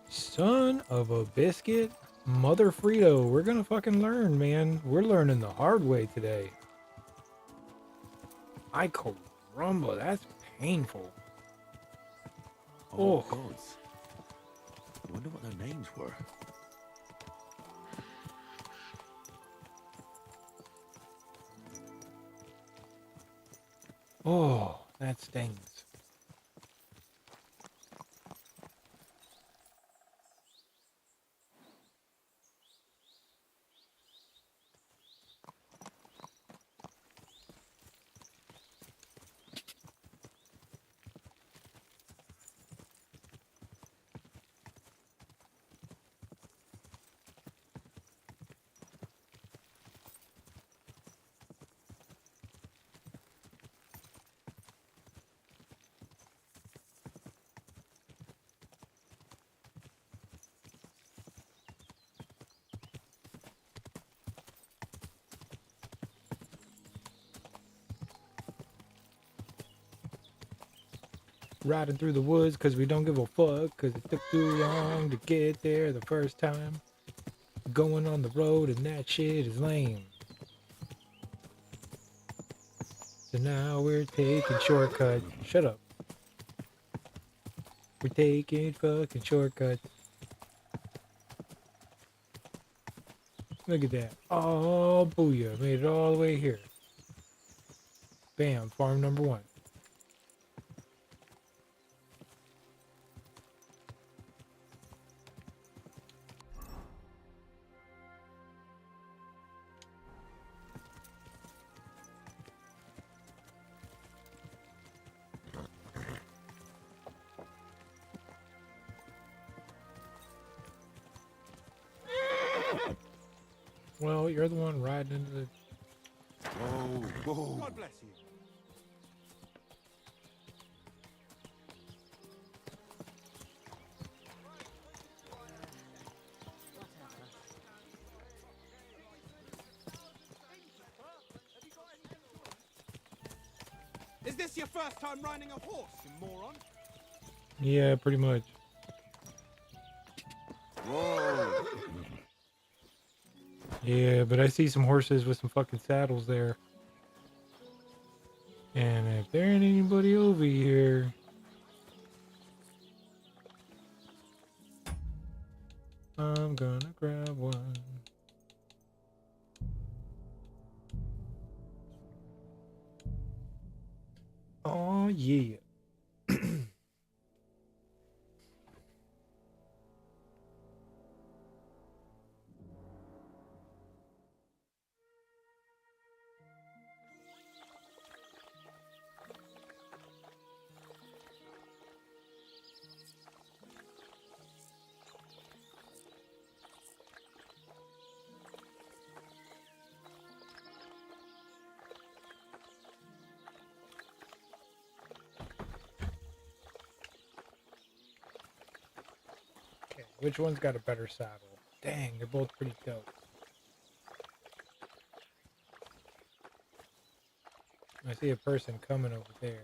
Son of a biscuit. Mother Frito. We're gonna fucking learn, man. We're learning the hard way today. I caramba, that's painful. Oh, gods. wonder what their names were. Oh, that stings. Riding through the woods because we don't give a fuck because it took too long to get there the first time. Going on the road and that shit is lame. So now we're taking shortcuts. Shut up. We're taking fucking shortcuts. Look at that. Oh, booyah. Made it all the way here. Bam. Farm number 1. Well, you're the one riding into the... Whoa, whoa. God bless you. Is this your first time riding a horse, you moron? Yeah, pretty much. Whoa. Yeah, but I see some horses with some fucking saddles there. And if there ain't anybody over here... I'm gonna grab one. Oh, yeah. Okay, which one's got a better saddle? Dang, they're both pretty dope. I see a person coming over there.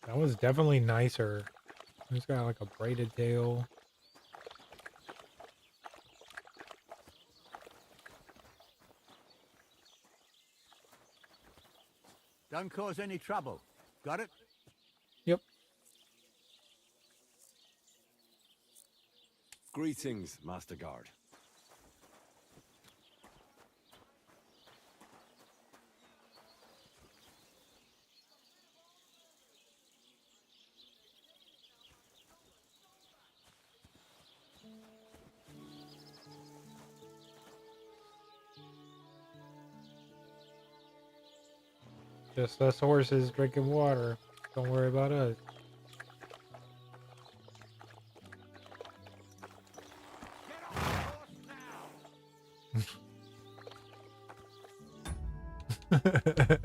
That one's definitely nicer. It's got like a braided tail. Don't cause any trouble. Got it? Yep. Greetings, Master Guard. Just us horses drinking water. Don't worry about us. Okay.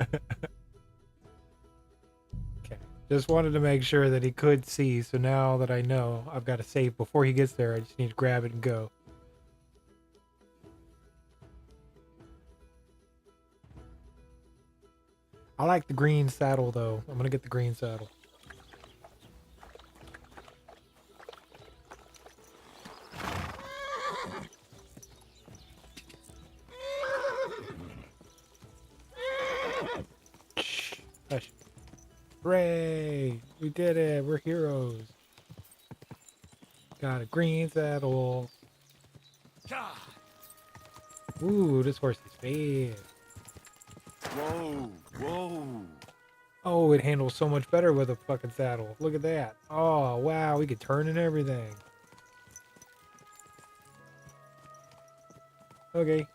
Just wanted to make sure that he could see, so now that I know, I've got to save before he gets there. I just need to grab it and go. I like the green saddle, though. I'm going to get the green saddle. Hush. Hooray! We did it. We're heroes. Got a green saddle. Ooh, this horse is fast. Whoa, whoa. Oh, it handles so much better with a fucking saddle. Look at that. Oh, wow. We could turn and everything. Okay.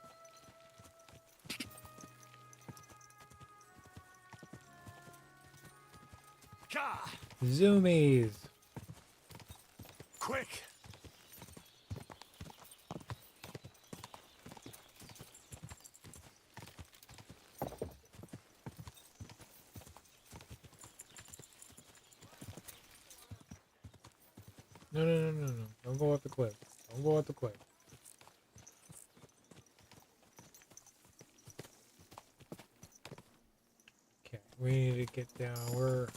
Zoomies. Quick. No, no, no, no, no. Don't go off the cliff. Don't go off the cliff. Okay, we need to get down.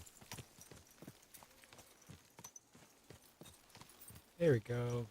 There we go.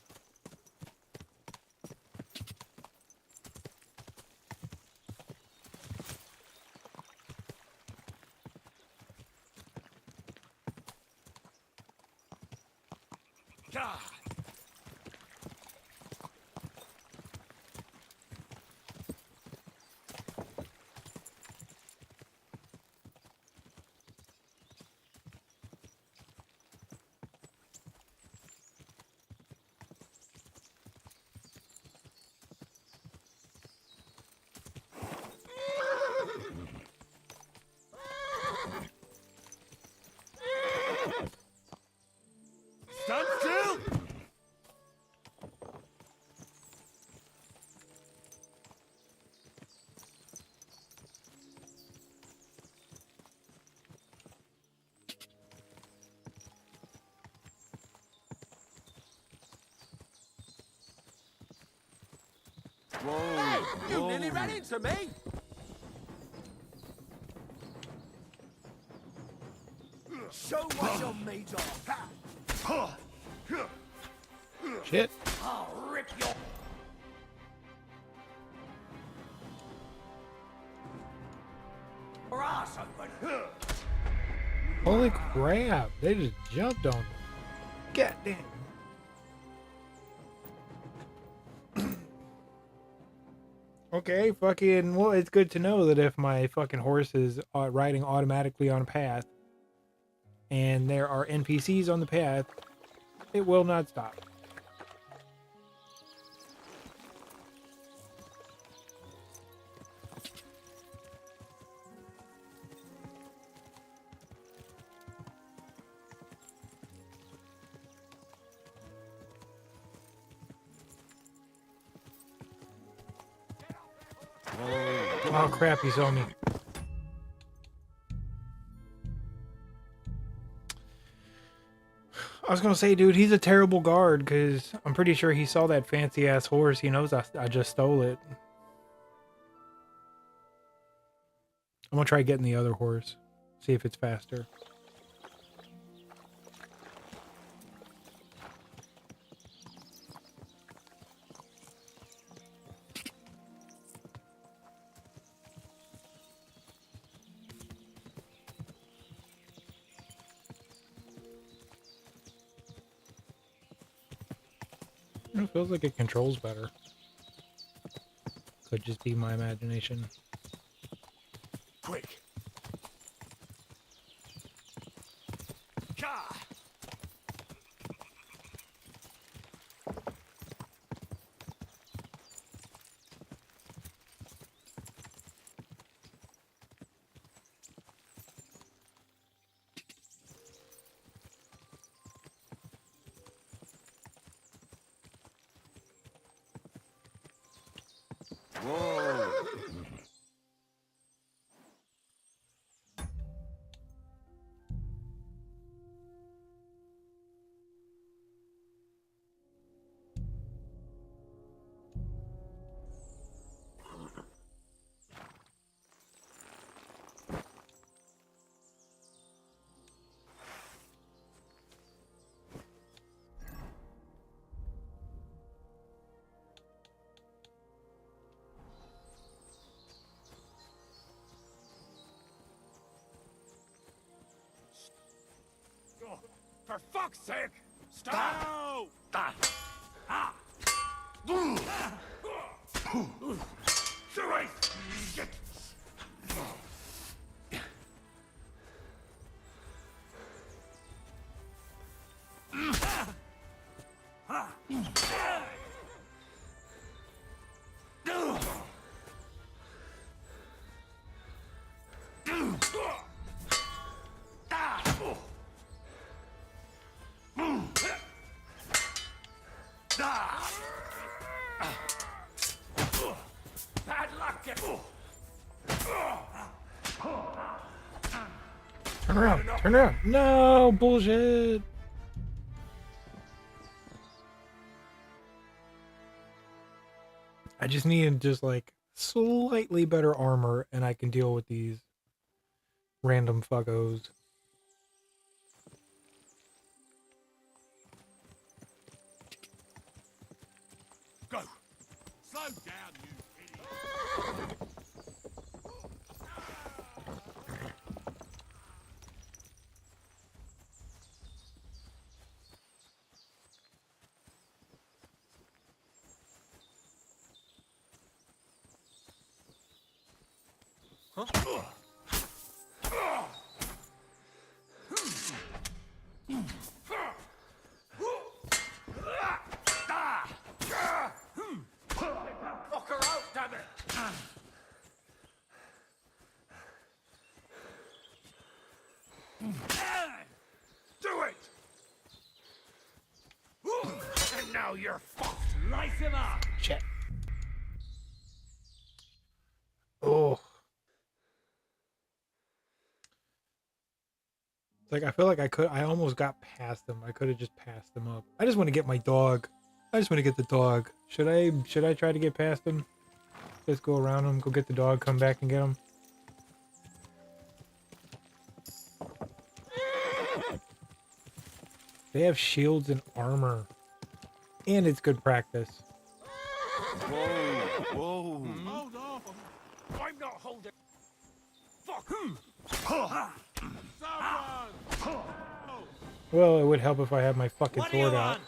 Stand still! Whoa, Hey, you whoa. nearly ran into me! Show what you're made of! Shit. I'll rip your... ass open! Holy crap. They just jumped on me. God damn. Okay, fucking, well, it's good to know that if my fucking horse is riding automatically on a path and there are NPCs on the path, it will not stop. Oh crap, he saw me. I was gonna say, dude, he's a terrible guard because I'm pretty sure he saw that fancy ass horse. He knows I just stole it. I'm gonna try getting the other horse, see if it's faster. It feels like it controls better. Could just be my imagination. Quick. Whoa. for fuck's sake! Stop! Shit! Bad luck, Turn around. Turn around. No bullshit. I just need just like slightly better armor and I can deal with these random fuckos. Go! Slow down, you idiot! Fuck her out, damn it! Do it! And now you're fucked! Slice him up! Shit. Oh. It's like I feel like I almost got past them. I could have just passed them up. I just want to get my dog. I just want to get the dog. Should I try to get past him? Just go around him, go get the dog, come back and get him. They have shields and armor. And it's good practice. Whoa! Whoa! Hold on! I'm not holding. Fuck! Someone! Well, it would help if I had my fucking What do you sword out. want?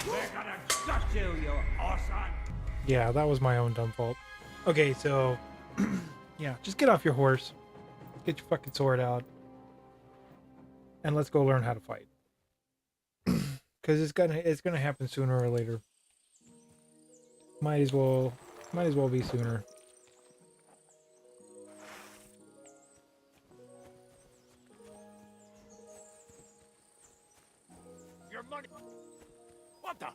We're gonna gut you arson! Yeah, that was my own dumb fault. Okay, so yeah, just get off your horse. Get your fucking sword out. And let's go learn how to fight. Cause it's gonna happen sooner or later. Might as well be sooner. Your money. What the?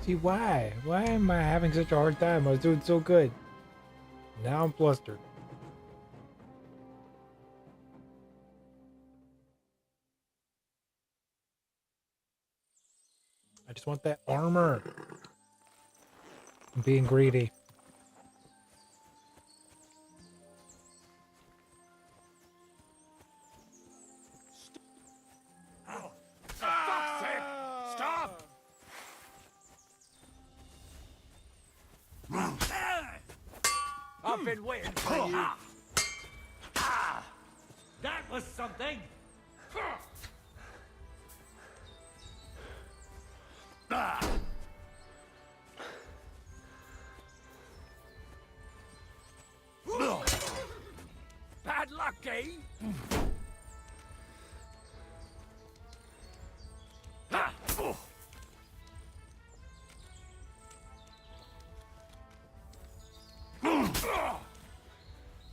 See why? Why am I having such a hard time? I was doing so good. Now I'm flustered. I just want that armor. I'm being greedy. Oh, for fuck's sake! Stop! I've been waiting for you. That was something. Bad luck, eh?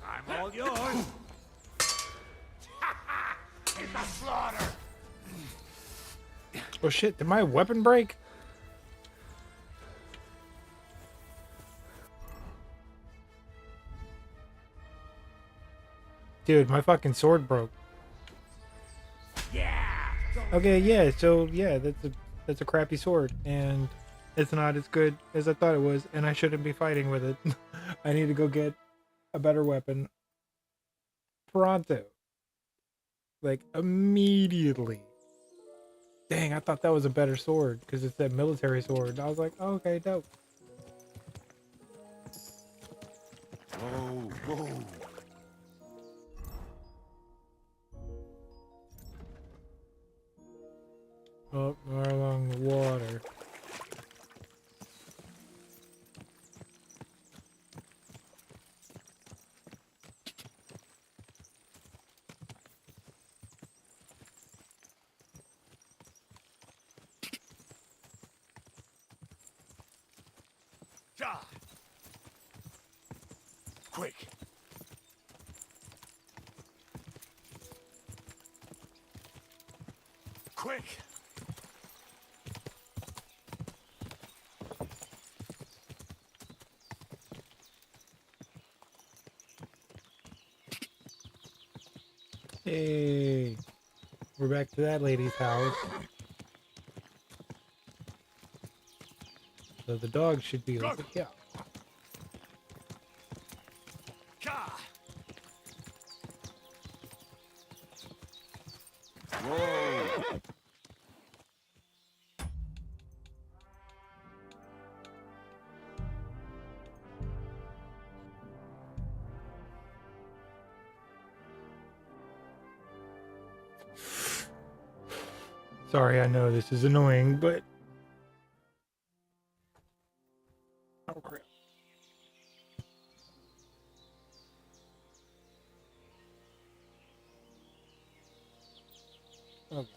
I'm all yours. It's a slaughter! Oh shit, did my weapon break? Dude, my fucking sword broke. Yeah! Okay, yeah, so yeah, that's a crappy sword, and it's not as good as I thought it was, and I shouldn't be fighting with it. I need to go get a better weapon. Pronto. like immediately. Dang, I thought that was a better sword because it's that military sword. I was like, oh, okay, dope. Whoa, whoa. Oh, more along the water. Ja. Quick. Quick. Hey, we're back to that lady's house. So the dog should be over here. Whoa. Sorry, I know this is annoying, but oh crap. Okay.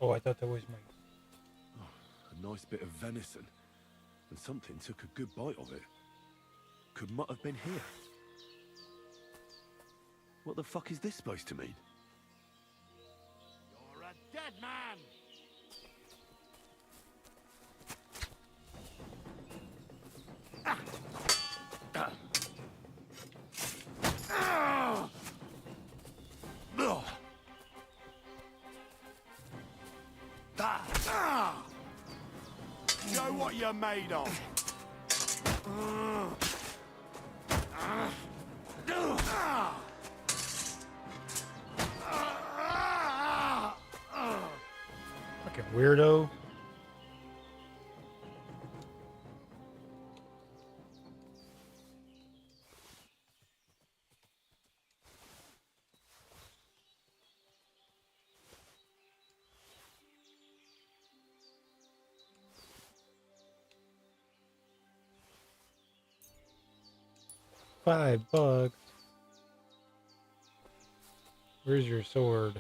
Oh, I thought that was my... A nice bit of venison. And something took a good bite of it. Could Mutt have been here? What the fuck is this supposed to mean? You're a dead man! Show what you're made of. Fucking weirdo. $5. Where's your sword?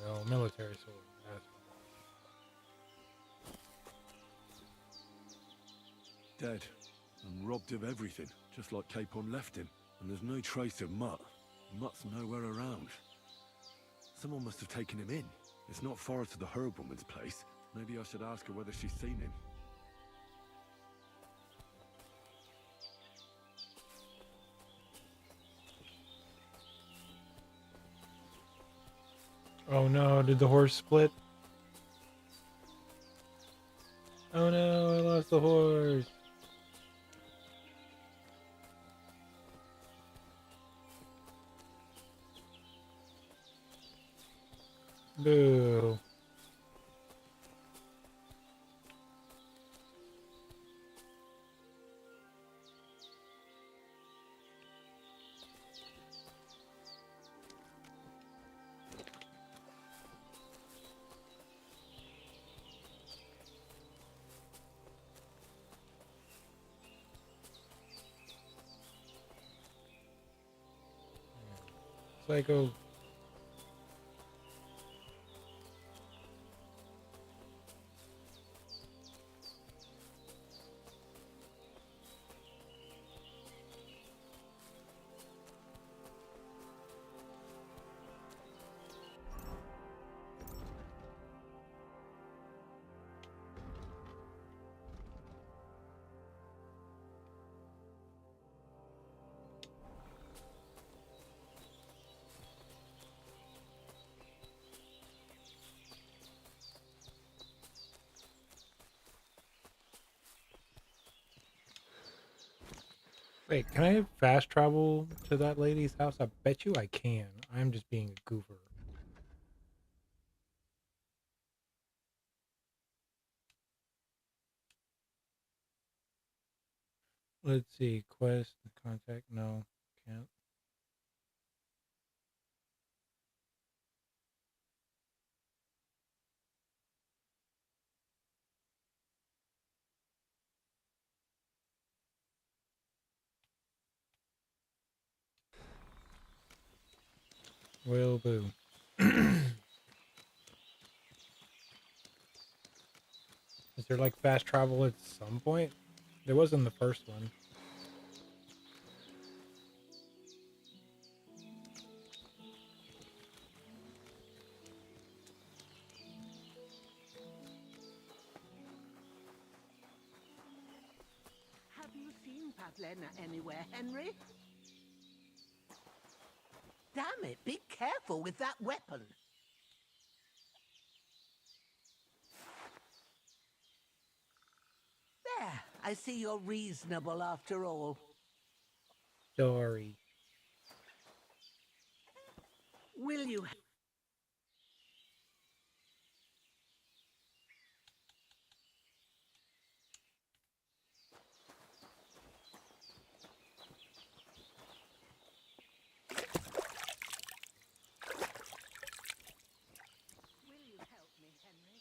Oh, military sword. Dead. And robbed of everything, just like Capon left him. And there's no trace of Mutt. Mutt's nowhere around. Someone must have taken him in. It's not far to the herb woman's place. Maybe I should ask her whether she's seen him. Oh no, did the horse split? Oh no, I lost the horse. Boo. Psycho. Wait, can I fast travel to that lady's house? I bet you I can. I'm just being a goofer. Let's see. Quest, contact. No, can't. Well, boo. Is there like fast travel at some point? There was in the first one. Have you seen Pavlena anywhere, Henry? Damn it, be careful with that weapon. There, I see you're reasonable after all. Sorry. Will you... Will you help me, Henry?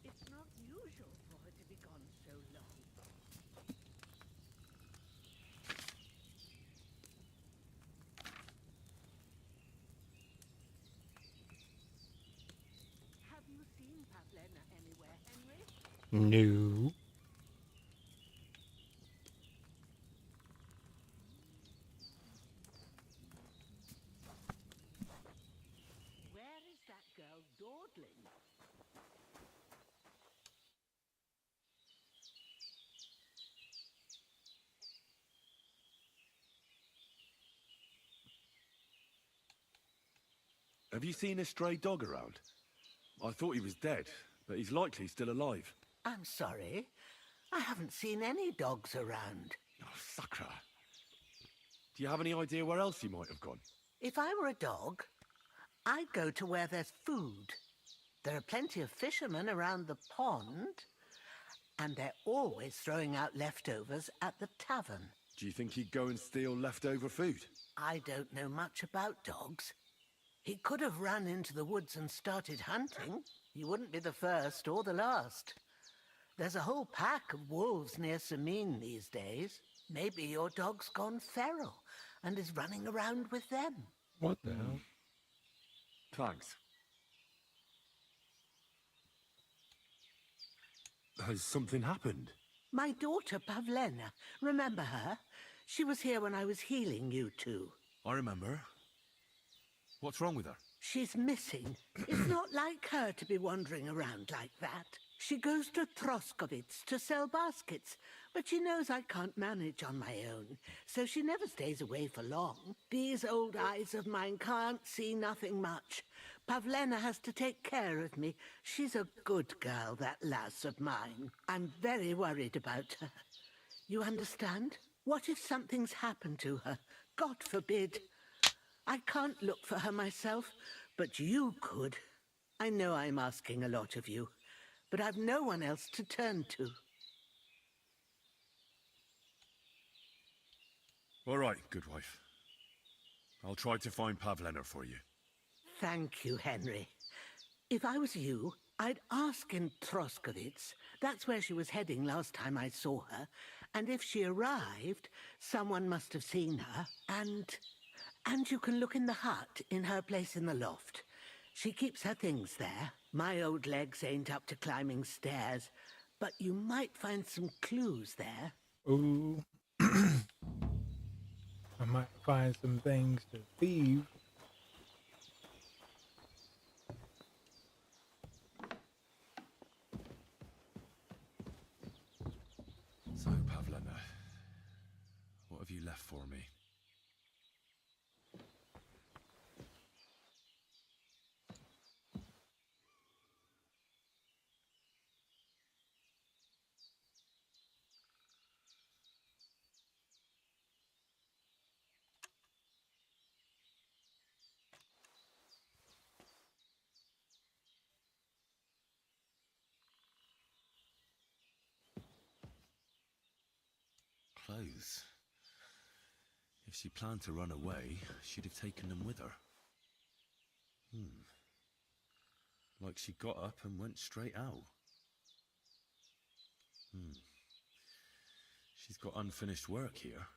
It's not usual for her to be gone so long. Have you seen Pavlena anywhere, Henry? No. Where is that girl dawdling? Have you seen a stray dog around? I thought he was dead, but he's likely still alive. I'm sorry. I haven't seen any dogs around. Oh, sucker. Do you have any idea where else he might have gone? If I were a dog, I'd go to where there's food. There are plenty of fishermen around the pond, and they're always throwing out leftovers at the tavern. Do you think he'd go and steal leftover food? I don't know much about dogs. He could have run into the woods and started hunting. He wouldn't be the first or the last. There's a whole pack of wolves near Sameen these days. Maybe your dog's gone feral and is running around with them. What the hell? Thanks. Has something happened? My daughter Pavlena, remember her? She was here when I was healing you two. I remember. What's wrong with her? She's missing. It's not like her to be wandering around like that. She goes to Troskovitz to sell baskets, but she knows I can't manage on my own, so she never stays away for long. These old eyes of mine can't see nothing much. Pavlena has to take care of me. She's a good girl, that lass of mine. I'm very worried about her. You understand? What if something's happened to her? God forbid. I can't look for her myself, but you could. I know I'm asking a lot of you, but I've no one else to turn to. All right, good wife. I'll try to find Pavlena for you. Thank you, Henry. If I was you, I'd ask in Troskovitz. That's where she was heading last time I saw her. And if she arrived, someone must have seen her. And you can look in the hut in her place in the loft. She keeps her things there. My old legs ain't up to climbing stairs, but you might find some clues there. Ooh. I might find some things to thieve. So, Pavlena, what have you left for me? Clothes. If she planned to run away, she'd have taken them with her. Like she got up and went straight out. She's got unfinished work here.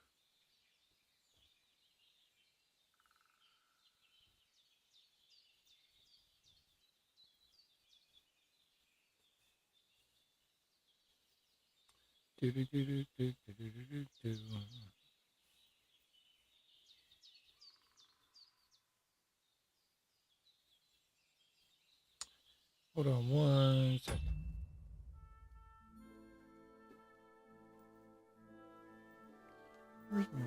Hold on one second. Where's my...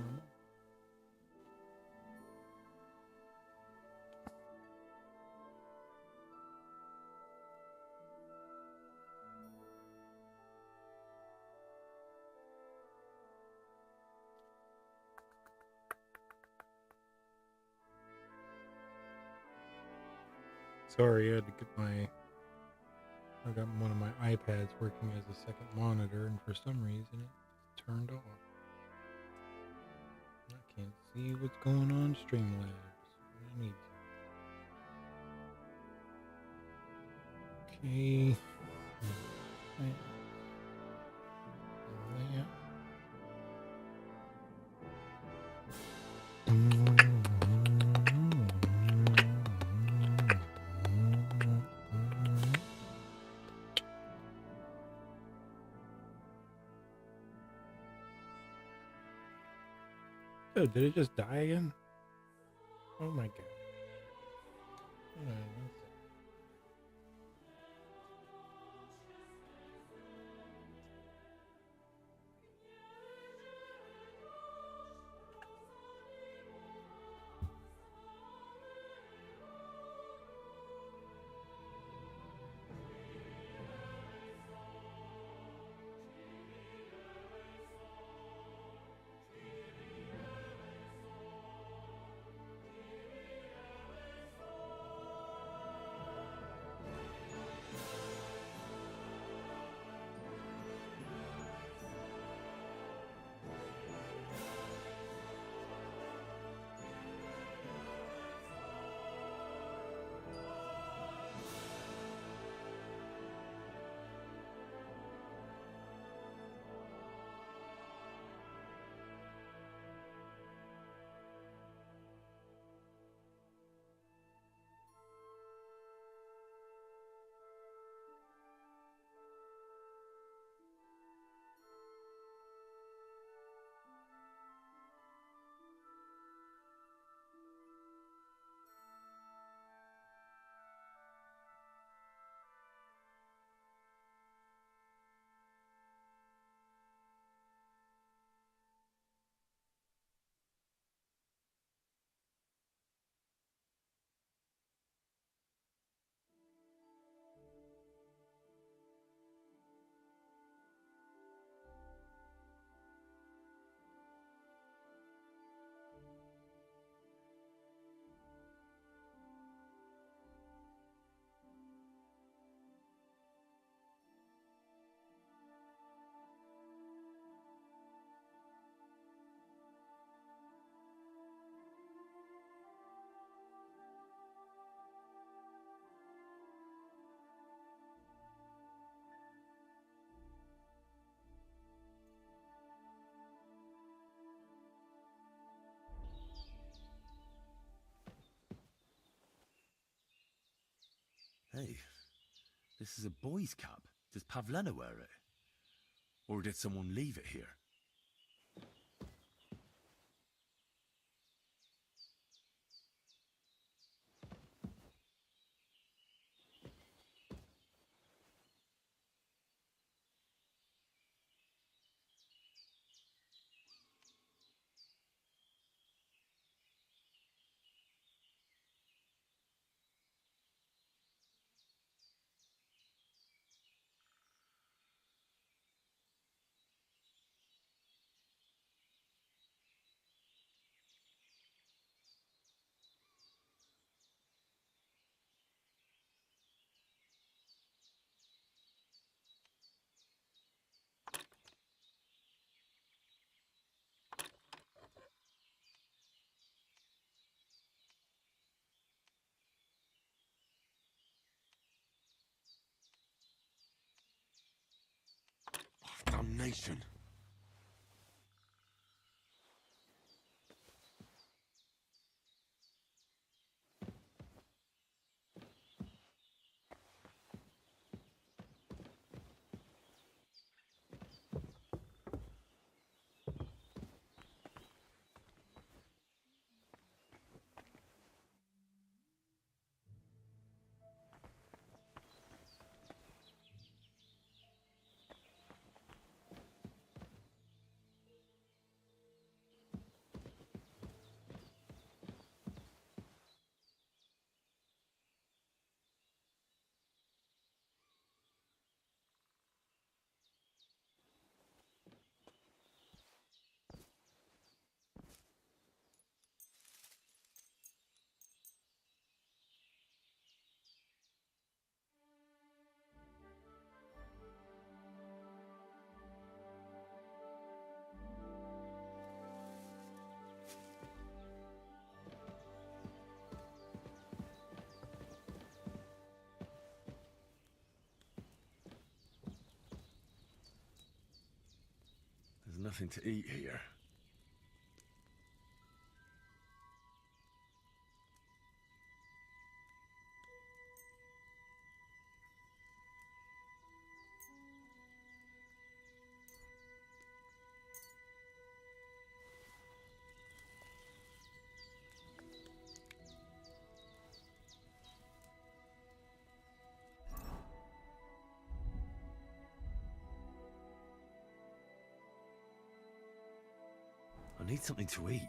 Sorry, I had to get my... I got one of my iPads working as a second monitor, and for some reason it turned off. I can't see what's going on Streamlabs. I need to. Okay. Oh, did it just die again? Oh my god. Hold on one second. Hey, this is a boy's cap. Does Pavlena wear it? Or did someone leave it here? Damnation. There's nothing to eat here. I need something to eat.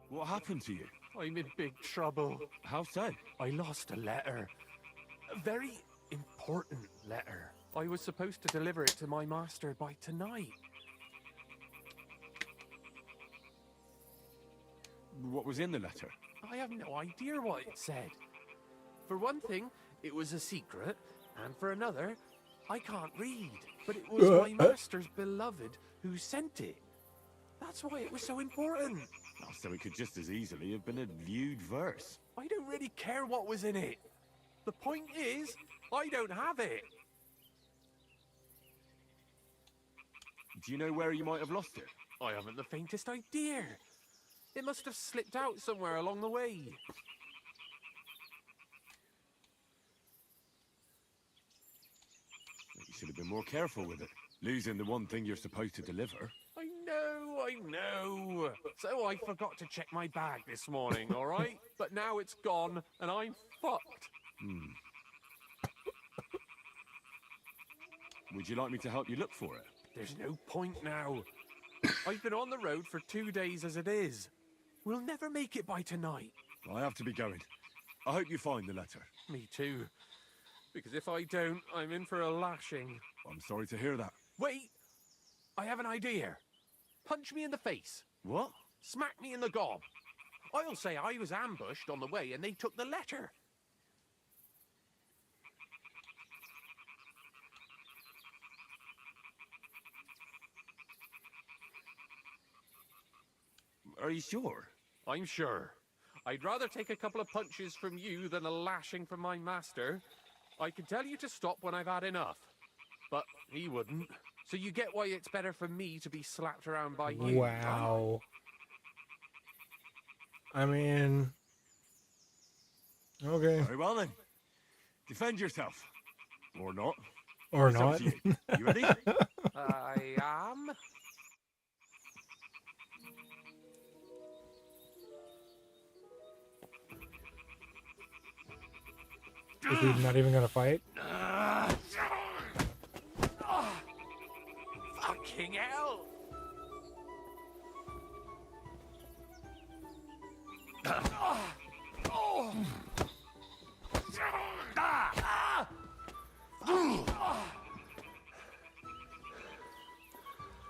What happened to you? I'm in big trouble. How so? I lost a letter. A very important letter. I was supposed to deliver it to my master by tonight. What was in the letter? I have no idea what it said. For one thing, it was a secret, and for another, I can't read. But it was my master's beloved who sent it. That's why it was so important. Oh, so it could just as easily have been a lewd verse. I don't really care what was in it. The point is, I don't have it. Do you know where you might have lost it? I haven't the faintest idea. It must have slipped out somewhere along the way. You should have been more careful with it. Losing the one thing you're supposed to deliver. I know. So I forgot to check my bag this morning, all right? But now it's gone, and I'm fucked. Would you like me to help you look for it? There's no point now. I've been on the road for 2 days as it is. We'll never make it by tonight. I have to be going. I hope you find the letter. Me too. Because if I don't, I'm in for a lashing. I'm sorry to hear that. Wait! I have an idea. Punch me in the face. What? Smack me in the gob. I'll say I was ambushed on the way and they took the letter. Are you sure? I'm sure. I'd rather take a couple of punches from you than a lashing from my master. I can tell you to stop when I've had enough. But he wouldn't. So you get why it's better for me to be slapped around by you. Wow. I mean... Okay. Very well then. Defend yourself. Or not. Or It's up not. to you. You ready? I am. Is he not even gonna fight? Fucking hell!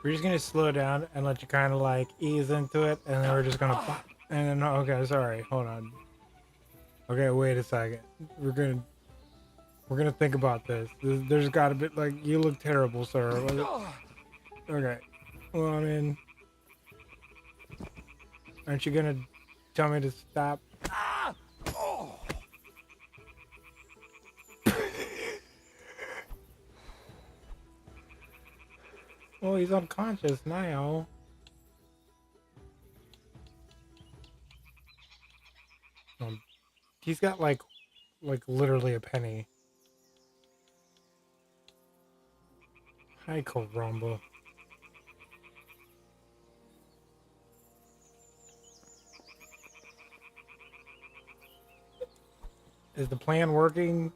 We're just gonna slow down and let you kind of like ease into it, and then we're just gonna. And then okay, sorry, hold on. Okay, wait a second. We're gonna think about this. There's got to be like you look terrible, sir. Okay. Well, I mean, aren't you gonna tell me to stop? Well, he's unconscious now. He's got like literally a penny. Hi, caramba. Is the plan working?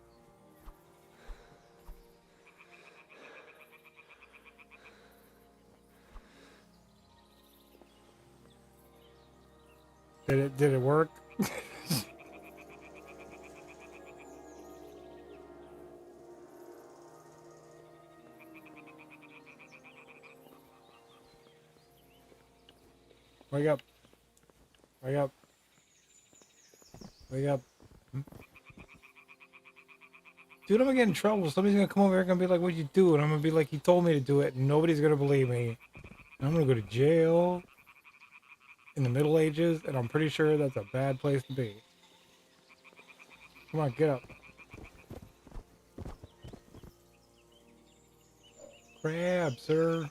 Did it work? Wake up. Wake up. Wake up. Dude, I'm gonna get in trouble. Somebody's gonna come over here and gonna be like, what'd you do? And I'm gonna be like, he told me to do it, and nobody's gonna believe me. And I'm gonna go to jail in the Middle Ages, and I'm pretty sure that's a bad place to be. Come on, get up. Crab, sir.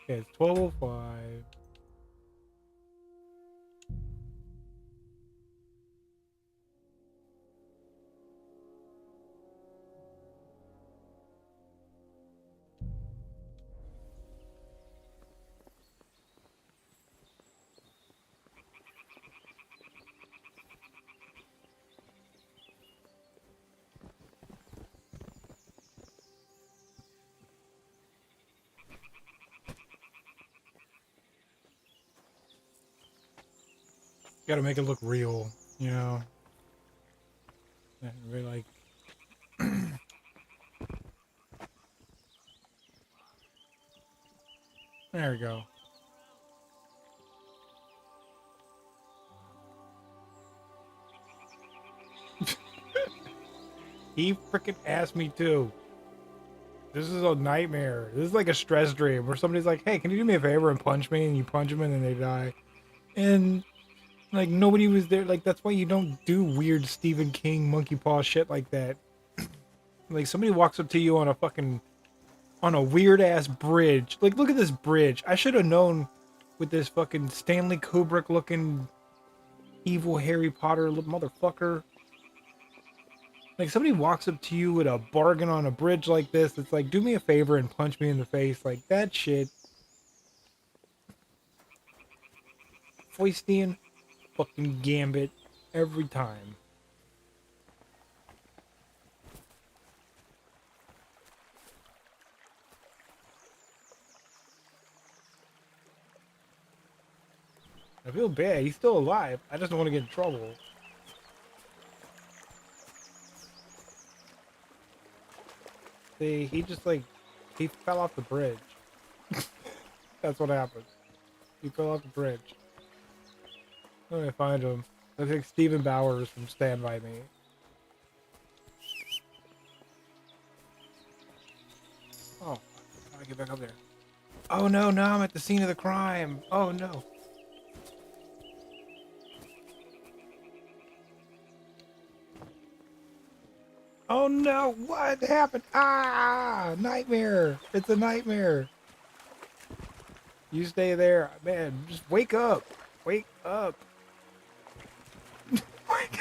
Okay, it's 12:05. Gotta make it look real, you know. We're like, there we go. He freaking asked me too. This is a nightmare. This is like a stress dream where somebody's like, hey, can you do me a favor and punch me? And you punch them and then they die. And like nobody was there. Like that's why you don't do weird Stephen King monkey paw shit like that. Like somebody walks up to you on a weird ass bridge. Like look at this bridge. I should have known with this fucking Stanley Kubrick looking evil Harry Potter motherfucker. Like somebody walks up to you with a bargain on a bridge like this. It's like, do me a favor and punch me in the face. Like that shit. Foistian fucking gambit every time. I feel bad. He's still alive. I just don't want to get in trouble. See, he just like, he fell off the bridge. That's what happened. He fell off the bridge. Let me find him. I think Stephen Bowers from Stand By Me. Oh, how do I get back up there? Oh no, now I'm at the scene of the crime. Oh no. Oh no, what happened? Ah, nightmare. It's a nightmare. You stay there. Man, just wake up. Wake up. Wake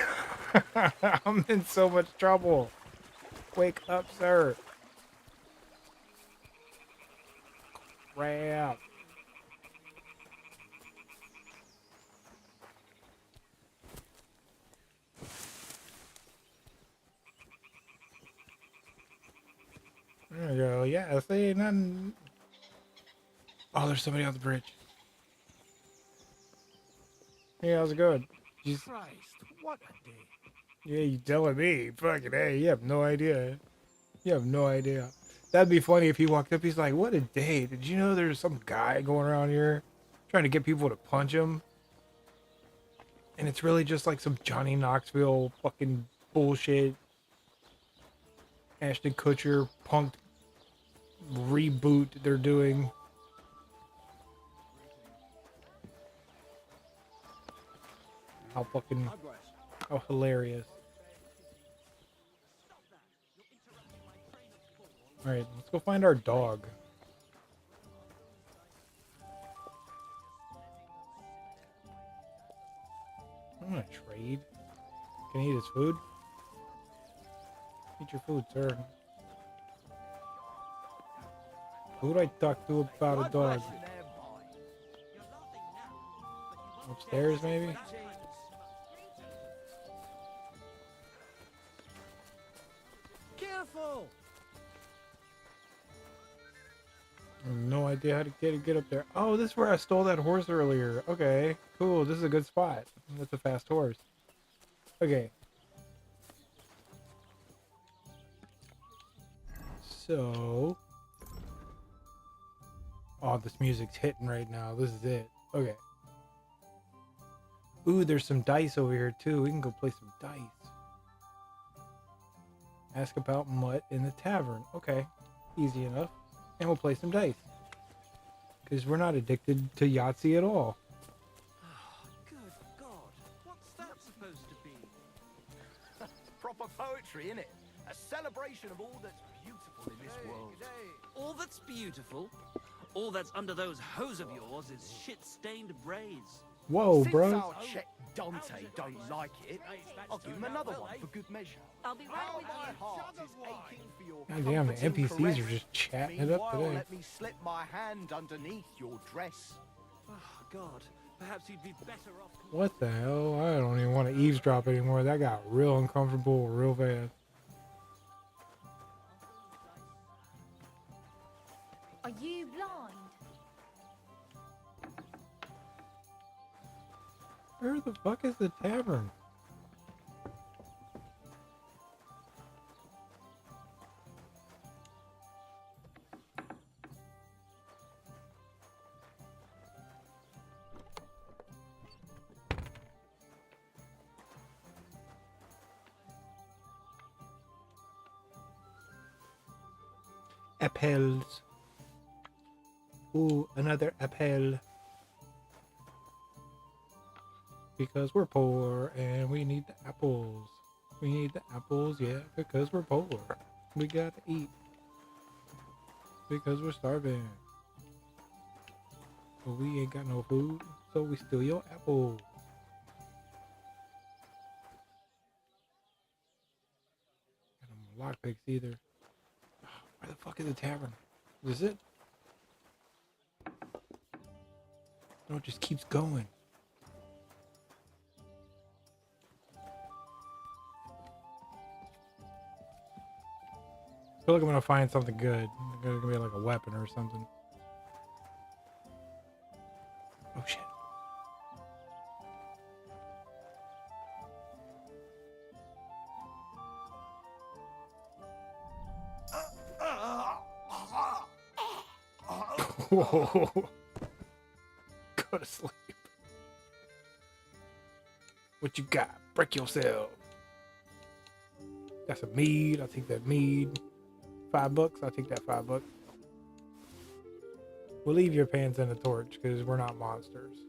up. I'm in so much trouble. Wake up, sir. Crap. There we go. Yeah, see, nothing. Oh, there's somebody on the bridge. Hey, how's it going? Christ, what a day. Yeah, you telling me. Fucking hey, you have no idea. You have no idea. That'd be funny if he walked up, he's like, what a day. Did you know there's some guy going around here trying to get people to punch him? And it's really just like some Johnny Knoxville fucking bullshit. Ashton Kutcher punked reboot they're doing. How fucking, how hilarious. Alright, let's go find our dog. I'm gonna trade. Can he eat his food? Eat your food, sir. Who would I talk to about a dog? Upstairs, maybe? Careful! I have no idea how to get up there. Oh, this is where I stole that horse earlier. Okay, cool. This is a good spot. That's a fast horse. Okay. So... Oh, this music's hitting right now. This is it. Okay. Ooh, there's some dice over here, too. We can go play some dice. Ask about Mutt in the tavern. Okay. Easy enough. And we'll play some dice. Because we're not addicted to Yahtzee at all. Good God, what's that supposed to be? Proper poetry, innit? A celebration of all that's beautiful in this world. All that's beautiful, all that's under those hose of yours is shit-stained braids. Whoa, Since bro. our Czech Dante don't like it, I'll give him another one for good measure. I'll be right with My you. heart is aching for your God damn, the comforting NPCs are caress. just chatting it up Meanwhile, today. let me slip my hand underneath your dress. Oh, God, perhaps you'd be better off... What the hell? I don't even want to eavesdrop anymore. That got real uncomfortable real fast. Are you blind? Where the fuck is the tavern? Apples. Ooh, another apple. Because we're poor and we need the apples. We need the apples, yeah, because we're poor. We gotta eat. Because we're starving. But we ain't got no food, so we steal your apple. Got no lockpicks either. Where the fuck is the tavern? Is it? No, it just keeps going. I feel like I'm gonna find something good. It's gonna be like a weapon or something. Oh shit. Whoa. Go to sleep. What you got? Break yourself. Got some mead. I'll take that mead. $5. I'll take that $5. We'll leave your pants in the torch because we're not monsters.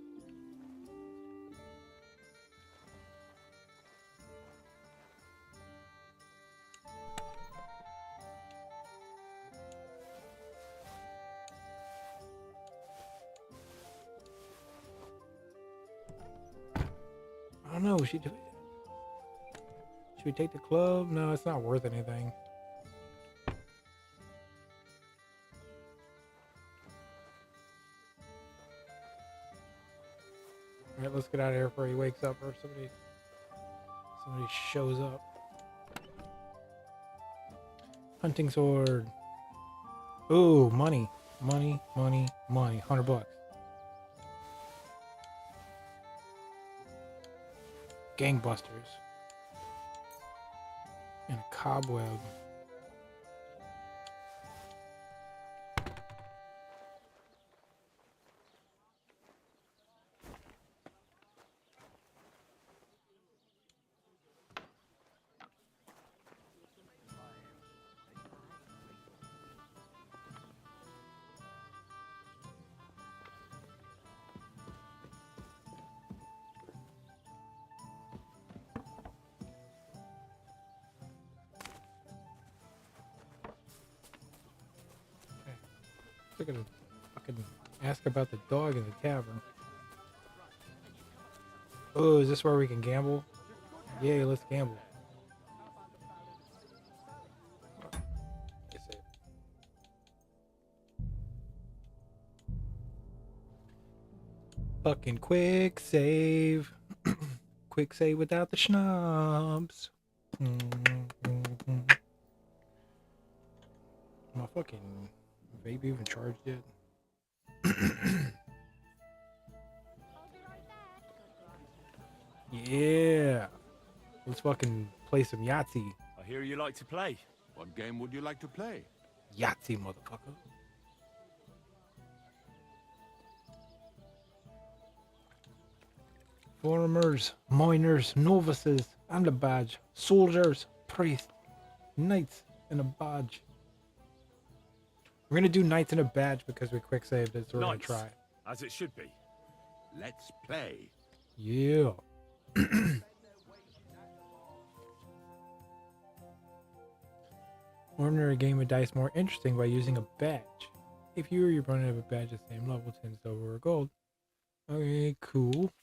I don't know. Should we take the club? No, it's not worth anything. All right, let's get out of here before he wakes up or somebody shows up. Hunting sword. Ooh, money. Money. $100. Gangbusters. And a cobweb. They're gonna fucking ask about the dog in the tavern. Oh, is this where we can gamble? Yeah, let's gamble. Fucking quick save. Quick save without the schnapps. My fucking vape even charged yet? Yeah. Let's fucking play some Yahtzee. I hear you like to play. What game would you like to play? Yahtzee, motherfucker. Foreigners, miners, novices, and a badge. Soldiers, priests, knights, and a badge. We're gonna do knights and a badge because we quick saved it, so we're gonna try. As it should be. Let's play. Yeah. Ordinary game of dice more interesting by using a badge. If you or your opponent have a badge at the same level, 10 silver or gold. Okay, cool.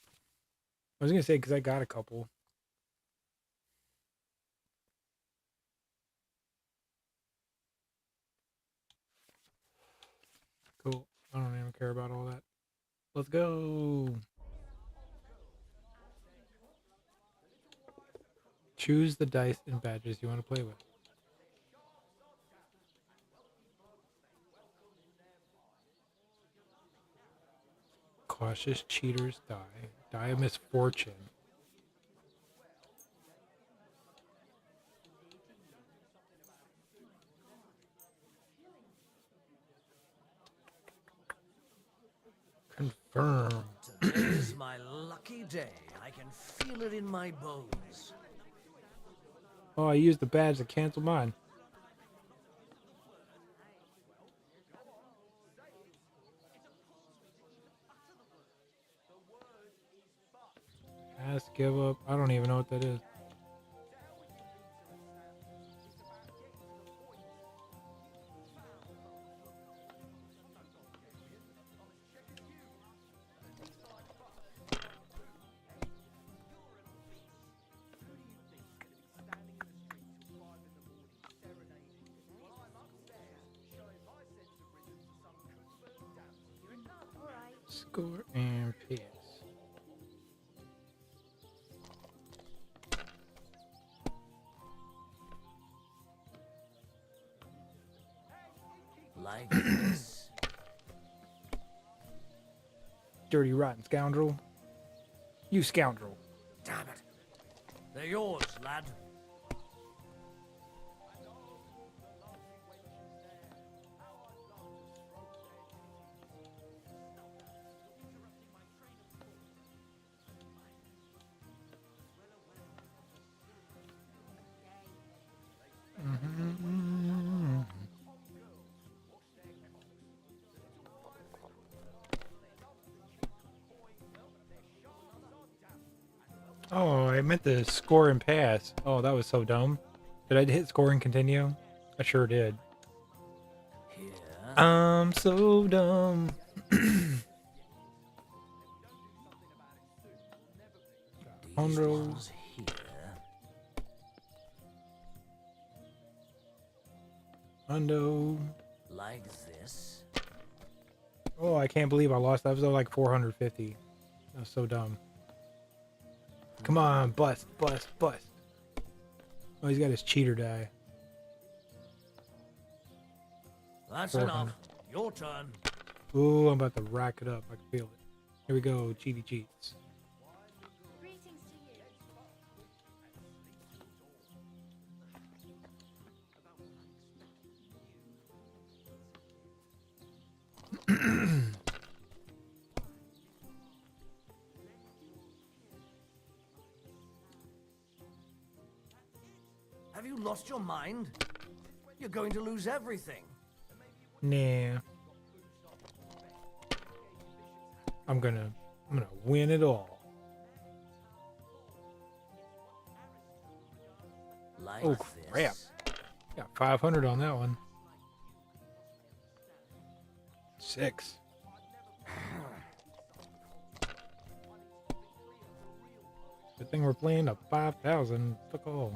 I was gonna say because I got a couple. Cool. I don't even care about all that. Let's go. Choose the dice and badges you want to play with. Cautious cheaters die. Die of misfortune. Confirm. Today's my lucky day. I can feel it in my bones. Oh, I used the badge to cancel mine. Ask, give up. I don't even know what that is. Score and pass. Like this. Dirty, rotten scoundrel. You scoundrel. Damn it. They're yours, lad. Oh, I meant to score and pass. Oh, that was so dumb. Did I hit score and continue? I sure did. I'm so dumb. Hundreds. Hundo. Like this. Oh, I can't believe I lost. That was like 450. That was so dumb. Come on, bust, bust, bust. Oh, he's got his cheater die. That's 400. enough. Your turn. Ooh, I'm about to rack it up. I can feel it. Here we go, cheaty cheats. Have you lost your mind? You're going to lose everything. Nah. I'm gonna win it all. Like Oh crap. Got 500 on that one. 6. Good thing we're playing a 5,000. Fuck all.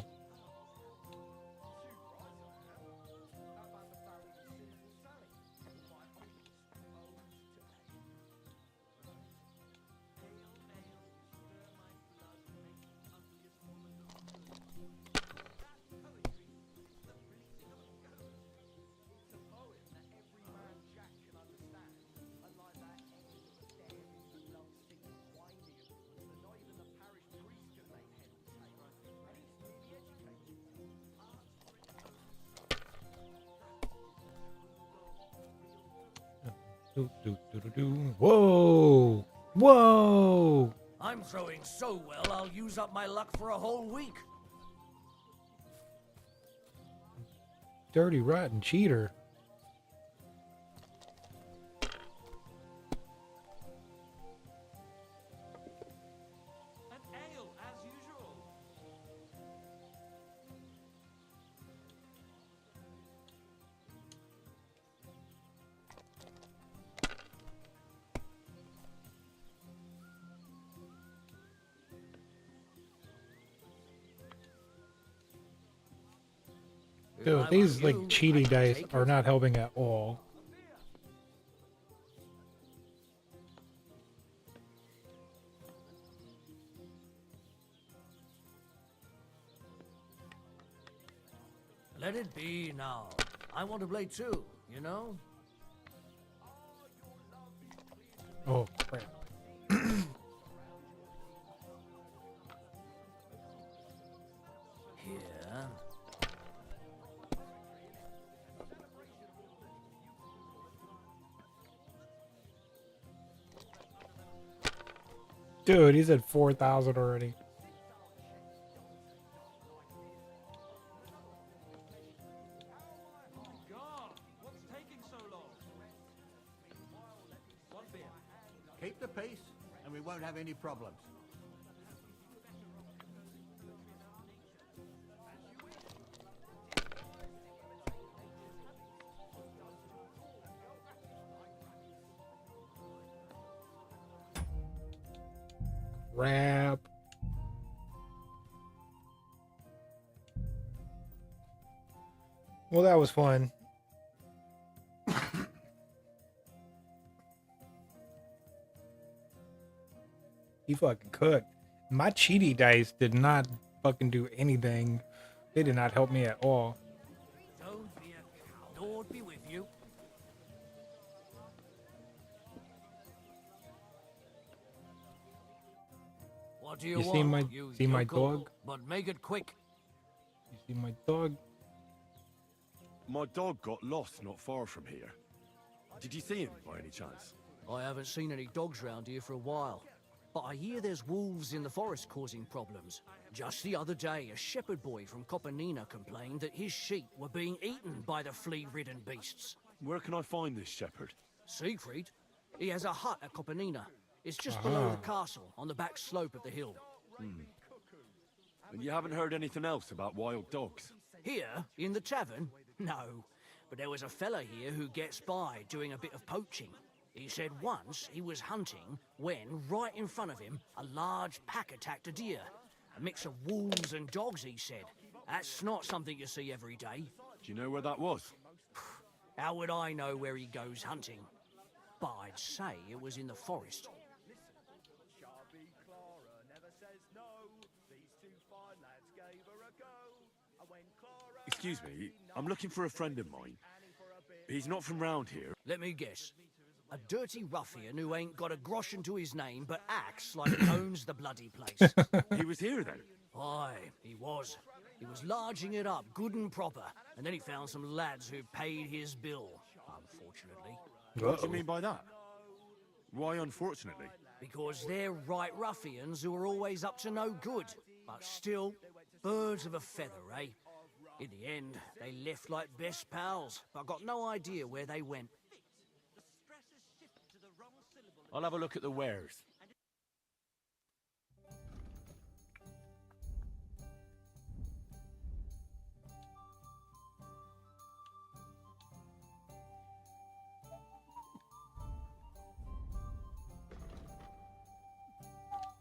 Whoa! Whoa! I'm throwing so well, I'll use up my luck for a whole week. Dirty, rotten cheater. An ale, as usual. Dude, these like cheaty dice are not helping at all. Let it be now. I want to play too, you know? Oh crap. Dude, he's at 4,000 already. Keep the peace, and we won't have any problems. Crap. Well, that was fun. He fucking cooked. My cheaty dice did not fucking do anything. They did not help me at all. Don't be a cow. Lord be with you. What do you, You want? see my you see my yokel? dog? But make it quick. You see my dog? My dog got lost not far from here. Did you see him by any chance? I haven't seen any dogs round here for a while. But I hear there's wolves in the forest causing problems. Just the other day, a shepherd boy from Kopanina complained that his sheep were being eaten by the flea-ridden beasts. Where can I find this shepherd? Siegfried? He has a hut at Kopanina. It's just below the castle, on the back slope of the hill. And you haven't heard anything else about wild dogs? Here, in the tavern? No. But there was a fella here who gets by doing a bit of poaching. He said once he was hunting when, right in front of him, a large pack attacked a deer. A mix of wolves and dogs, he said. That's not something you see every day. Do you know where that was? How would I know where he goes hunting? But I'd say it was in the forest. Excuse me, I'm looking for a friend of mine. He's not from round here. Let me guess. A dirty ruffian who ain't got a grosh into his name but acts like he owns the bloody place. He was here then? Aye, he was. He was larging it up good and proper, and then he found some lads who paid his bill, unfortunately. What do you mean by that? Why unfortunately? Because they're right ruffians who are always up to no good. But still, birds of a feather, eh? In the end, they left like best pals, but got no idea where they went. I'll have a look at the wares.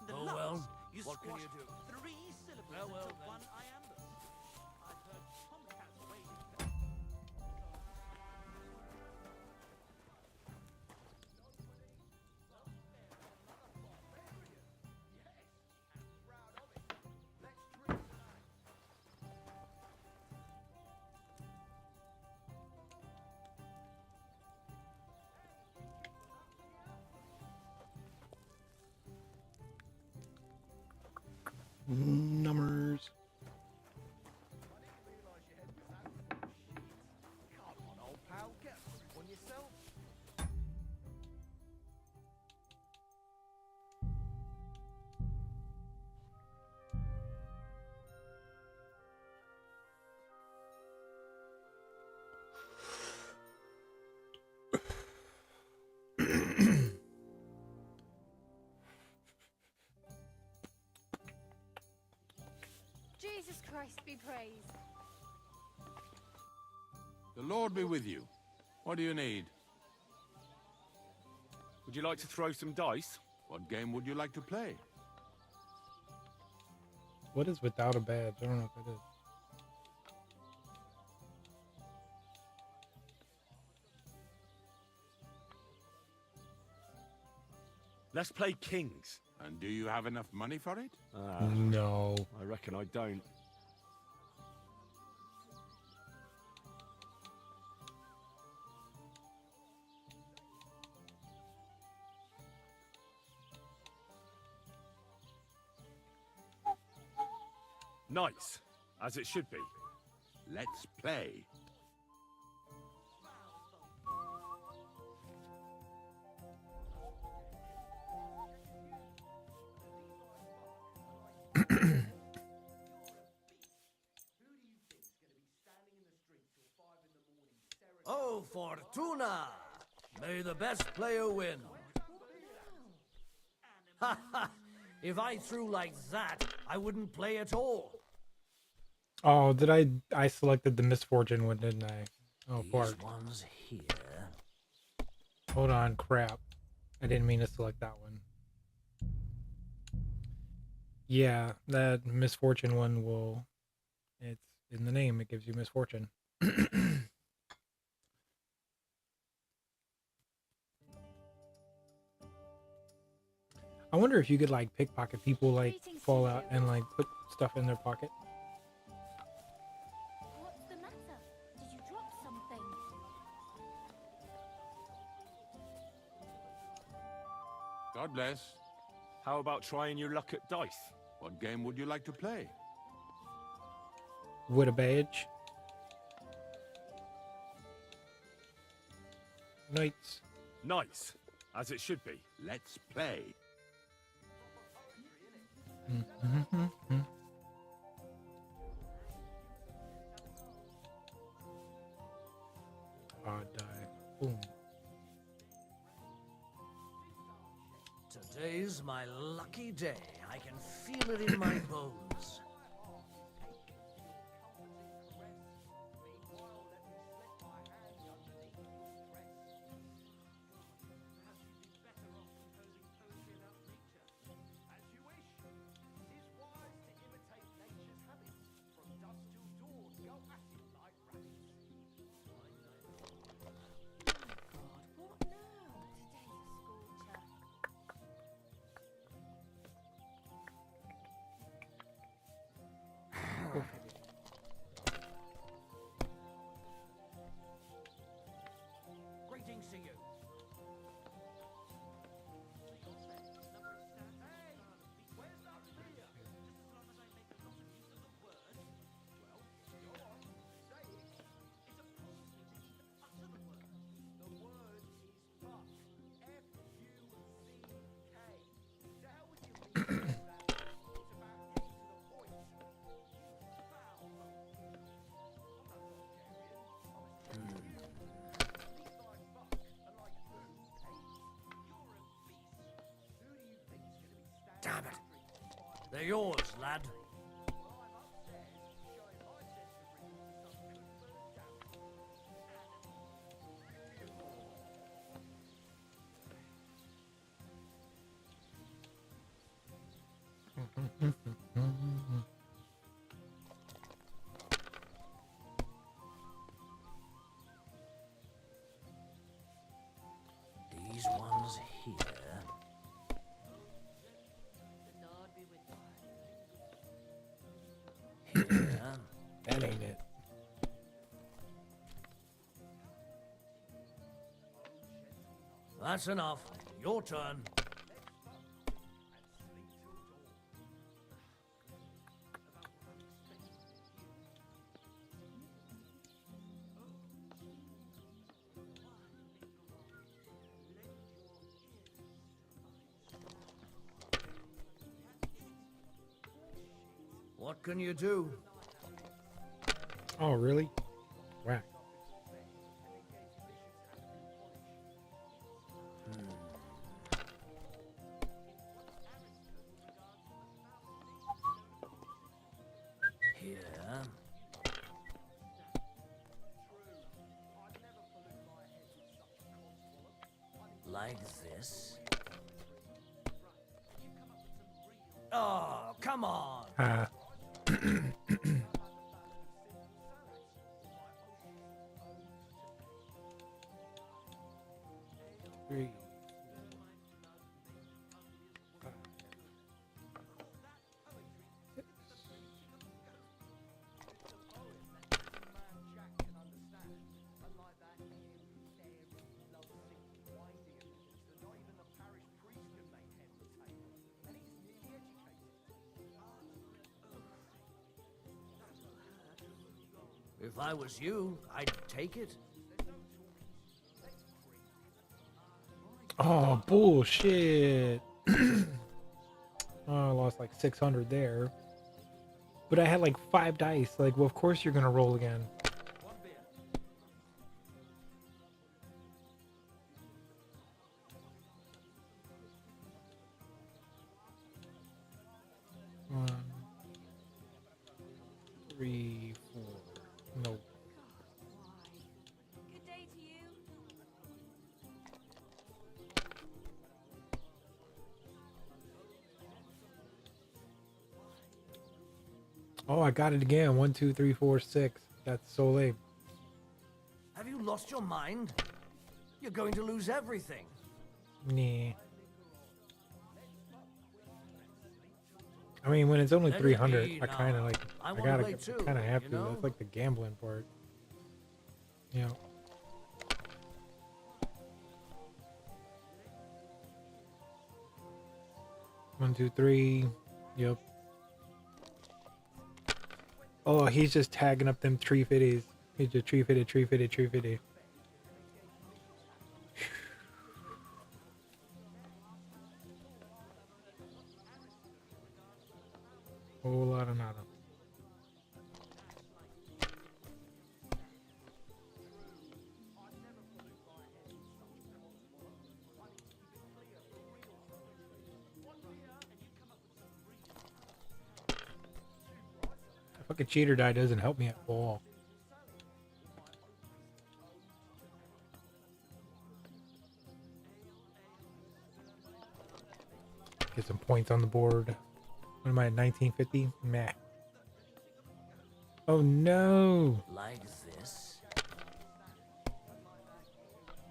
Oh well, what can you do? 3 syllables Well, into then. one iambic. I've heard tomcats wailing. Numbers. Come on, old pal, get a grip on yourself. Jesus Christ be praised. The Lord be with you. What do you need? Would you like to throw some dice? What game would you like to play? What is without a badge? I don't know if it is. Let's play Kings. And do you have enough money for it? No. I reckon I don't. Nice, as it should be. Let's play. Fortuna! May the best player win. Ha ha! If I threw like that, I wouldn't play at all. Oh, did I selected the misfortune one, didn't I? Oh, These fuck. ones here. Hold on, crap. I didn't mean to select that one. Yeah, that misfortune one will... It's in the name, it gives you misfortune. I wonder if you could, like, pickpocket people, like, fall out and, like, put stuff in their pocket. What's the matter? Did you drop something? God bless. How about trying your luck at dice? What game would you like to play? With a badge. Knights. Nice, as it should be. Let's play. Odd die. Boom. Today's my lucky day. I can feel it in my bones. Greetings to you. Damn it. They're yours, lad. These ones here. Here. That ain't it. That's enough. Your turn. What can you do? Oh, really? Whack. Here. Like this. Oh, come on. Three. If I was you, I'd take it. Oh, bullshit. Oh, I lost like 600 there. But I had like 5 dice. Like, well, of course you're going to roll again. 3, 4. Nope. Good day to you. Oh, I got it again. 1, 2, 3, 4, 6. That's so lame. Have you lost your mind? You're going to lose everything. Nah. I mean, when it's only Let it 300, be I kind of now. like, I I wanna gotta, play I too, kind of have you to. know? That's like the gambling part. You know. One, two, three. Yep. Oh, he's just tagging up them tree fitties. He's just tree fitted, tree fitted, tree fitted. Whole lot of nada. A fucking cheater die doesn't help me at all. Get some points on the board. What am I at, 1950? Meh. Oh no! Like this.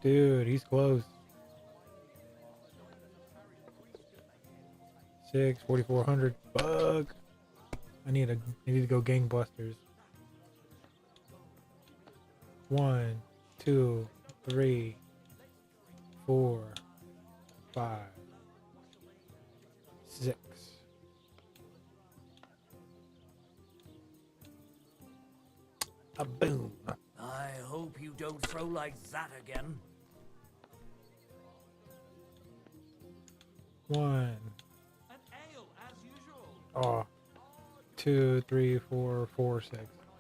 Dude, he's close. 6, 4,400. Fuck! I need to go gangbusters. 1, 2, 3, 4, 5, 6. A boom. I hope you don't throw like that again. 1. An ale, as usual. Oh. 2, 3, 4, 4, 6.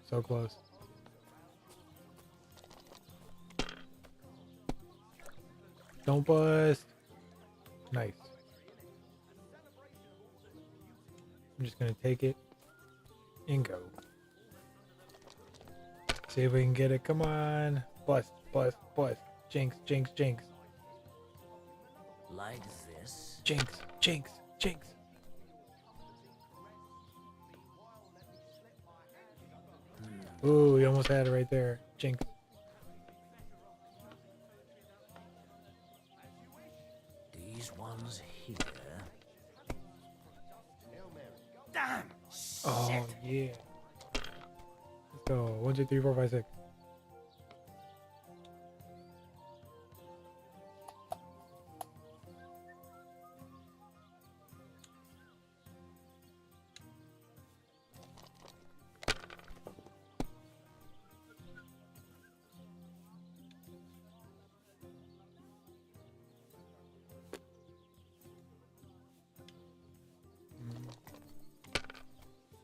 So close. Don't bust. Nice. I'm just gonna take it and go. See if we can get it. Come on. Bust, bust, bust. Jinx, jinx, jinx. Like this. Jinx, jinx, jinx. Ooh, you almost had it right there. Jinx. These ones here. Damn! Oh, yeah. Let's go. 1, 2, 3, 4, 5, 6.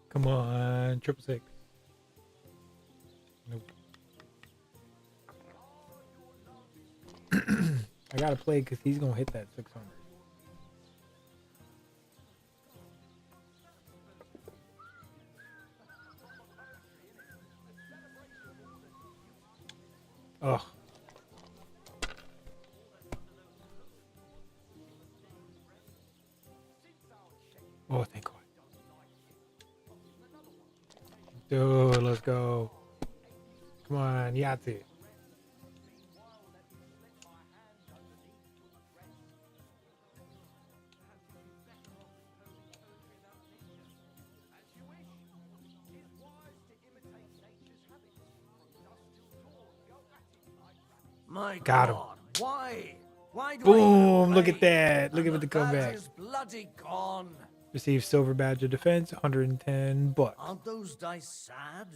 Come on, 666. Nope. I gotta play because he's gonna hit that 600. Ugh. Oh, thank God. Dude, let's go. Come on, Yahtzee. My Got him. God, why? Why do Boom! I Look at play? that. Look And at the badge comeback. is bloody gone. Receive silver badge of defense, 110 bucks. Aren't those dice sad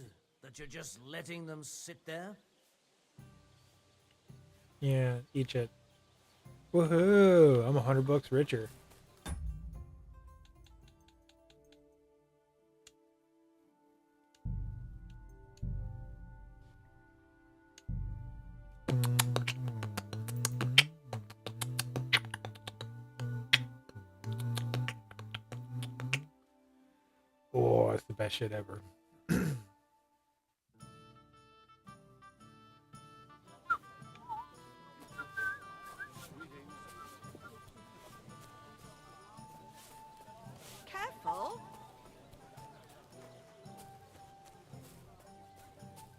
that you're just letting them sit there? Yeah, each it. Woohoo! I'm 100 bucks richer. Oh, it's the best shit ever.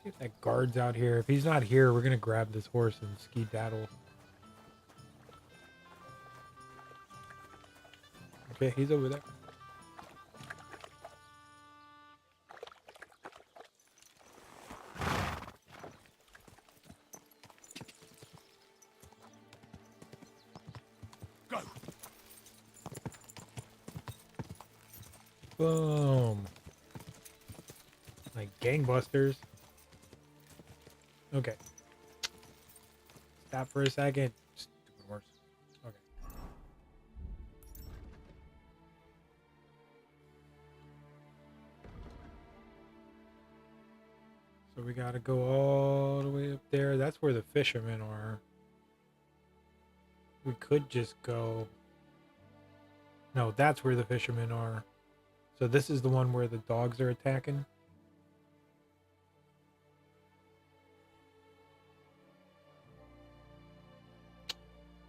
See if that guard's out here. If he's not here, we're gonna grab this horse and skedaddle. Okay, he's over there. Go. Boom. Like gangbusters. Okay. Stop for a second. Stupid horse. Okay. So we gotta go all the way up there. That's where the fishermen are. We could just go... No, that's where the fishermen are. So this is the one where the dogs are attacking.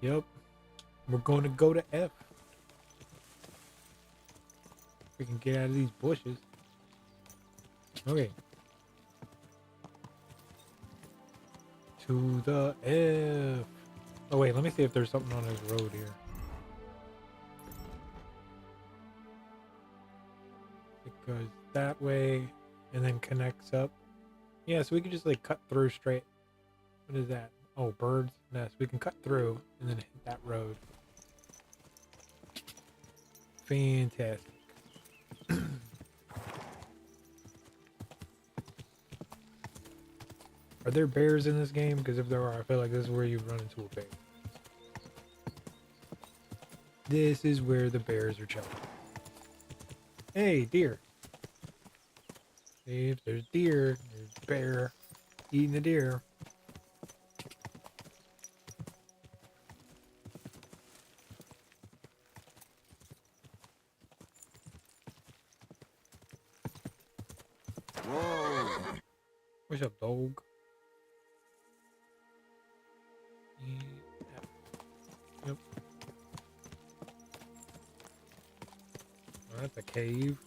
Yep. We're going to go to F. We can get out of these bushes. Okay. To the F. Oh wait, let me see if there's something on this road here. It goes that way and then connects up. Yeah, so we can just like cut through straight. What is that? Oh, bird's nest. We can cut through and then hit that road. Fantastic. Are there bears in this game? Because if there are, I feel like this is where you run into a bear. This is where the bears are chilling. Hey, deer. See, if there's deer, there's bear eating the deer. Whoa. What's up, dog? Yep. Oh, that's a cave.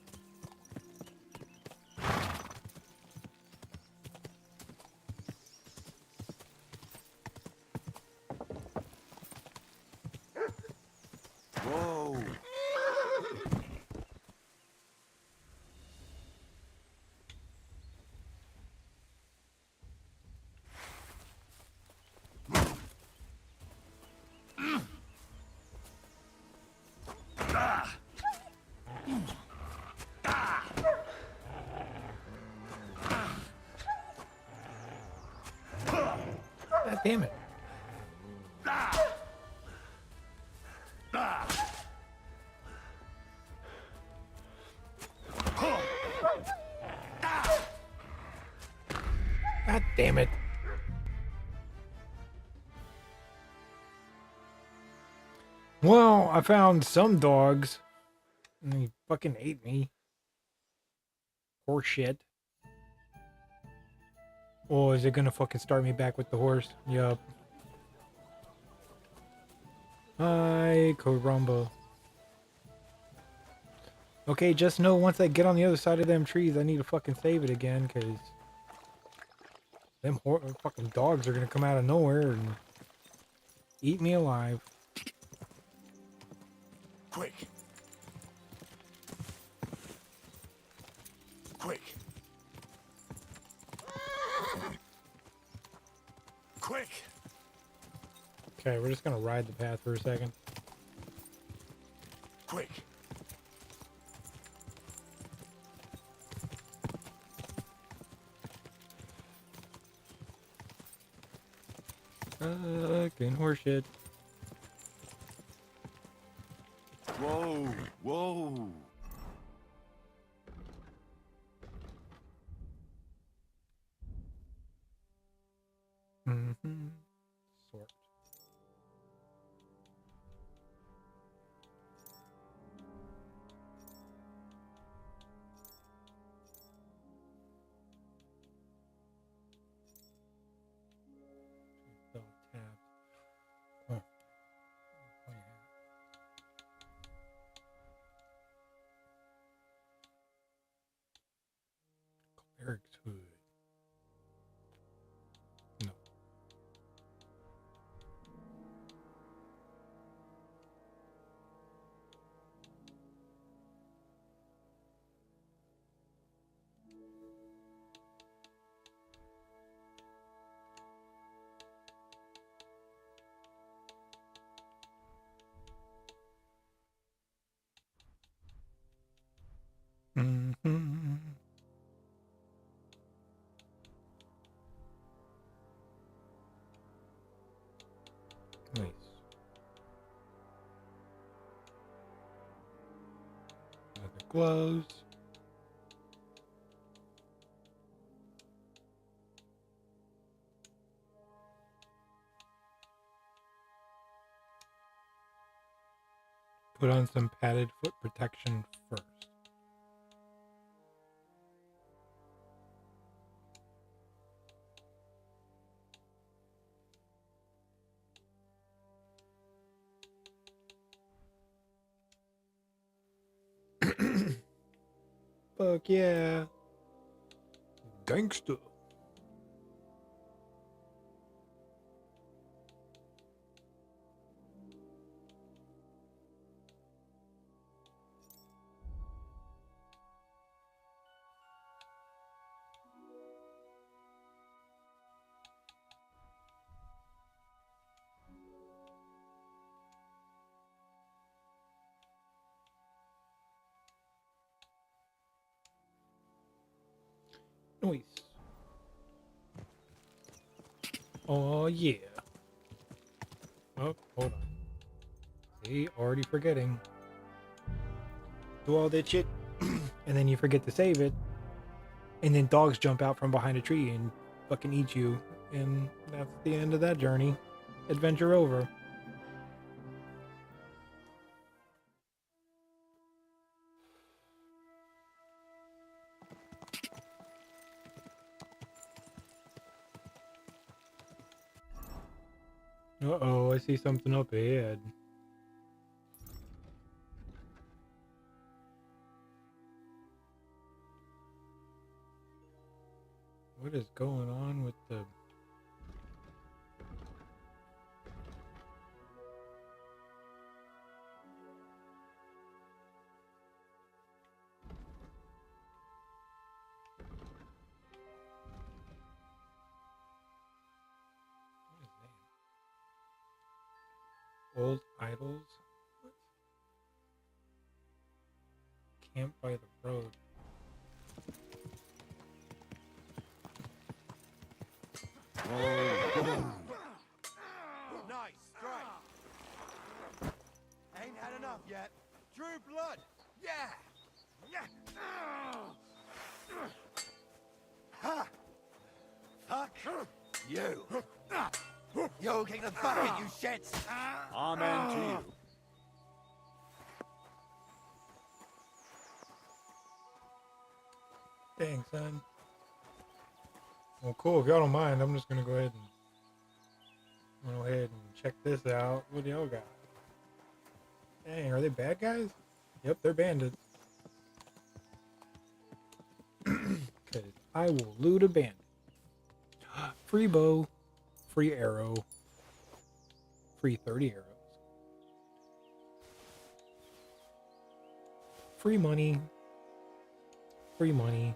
Whoa. God damn it. God damn it. Well, I found some dogs. And he fucking ate me. Horse shit. Oh, is it gonna fucking start me back with the horse? Yup. Hi, Korumbo. Okay, just know once I get on the other side of them trees, I need to fucking save it again, because them fucking dogs are gonna come out of nowhere and eat me alive. Quick. Quick. Quick. Okay, we're just gonna ride the path for a second. Quick. Fucking horseshit. Whoa. Whoa. Mm-hmm. Sort. Don't tap. Oh. Oh, yeah. Eric's hood. gloves. Put on some padded foot protection first. Fuck yeah. Gangster. Nice. Oh yeah. Oh, hold on. See, already forgetting. Do all that shit, and then you forget to save it, and then dogs jump out from behind a tree and fucking eat you, and that's the end of that journey. Adventure over. Uh-oh, I see something up ahead. What is going on with the... Old idols? What? Camp by the road. Nice strike. Ain't had enough yet. Drew blood. Yeah. Yeah. Ha. Fuck you. You'll kick the bucket, you shits. Amen to you. Dang, son. Well, cool. If y'all don't mind, I'm just gonna go ahead and check this out. What do y'all got? Dang, are they bad guys? Yep, they're bandits. Cause I will loot a bandit. Free bow, free arrow, free 30 arrows. Free money. Free money.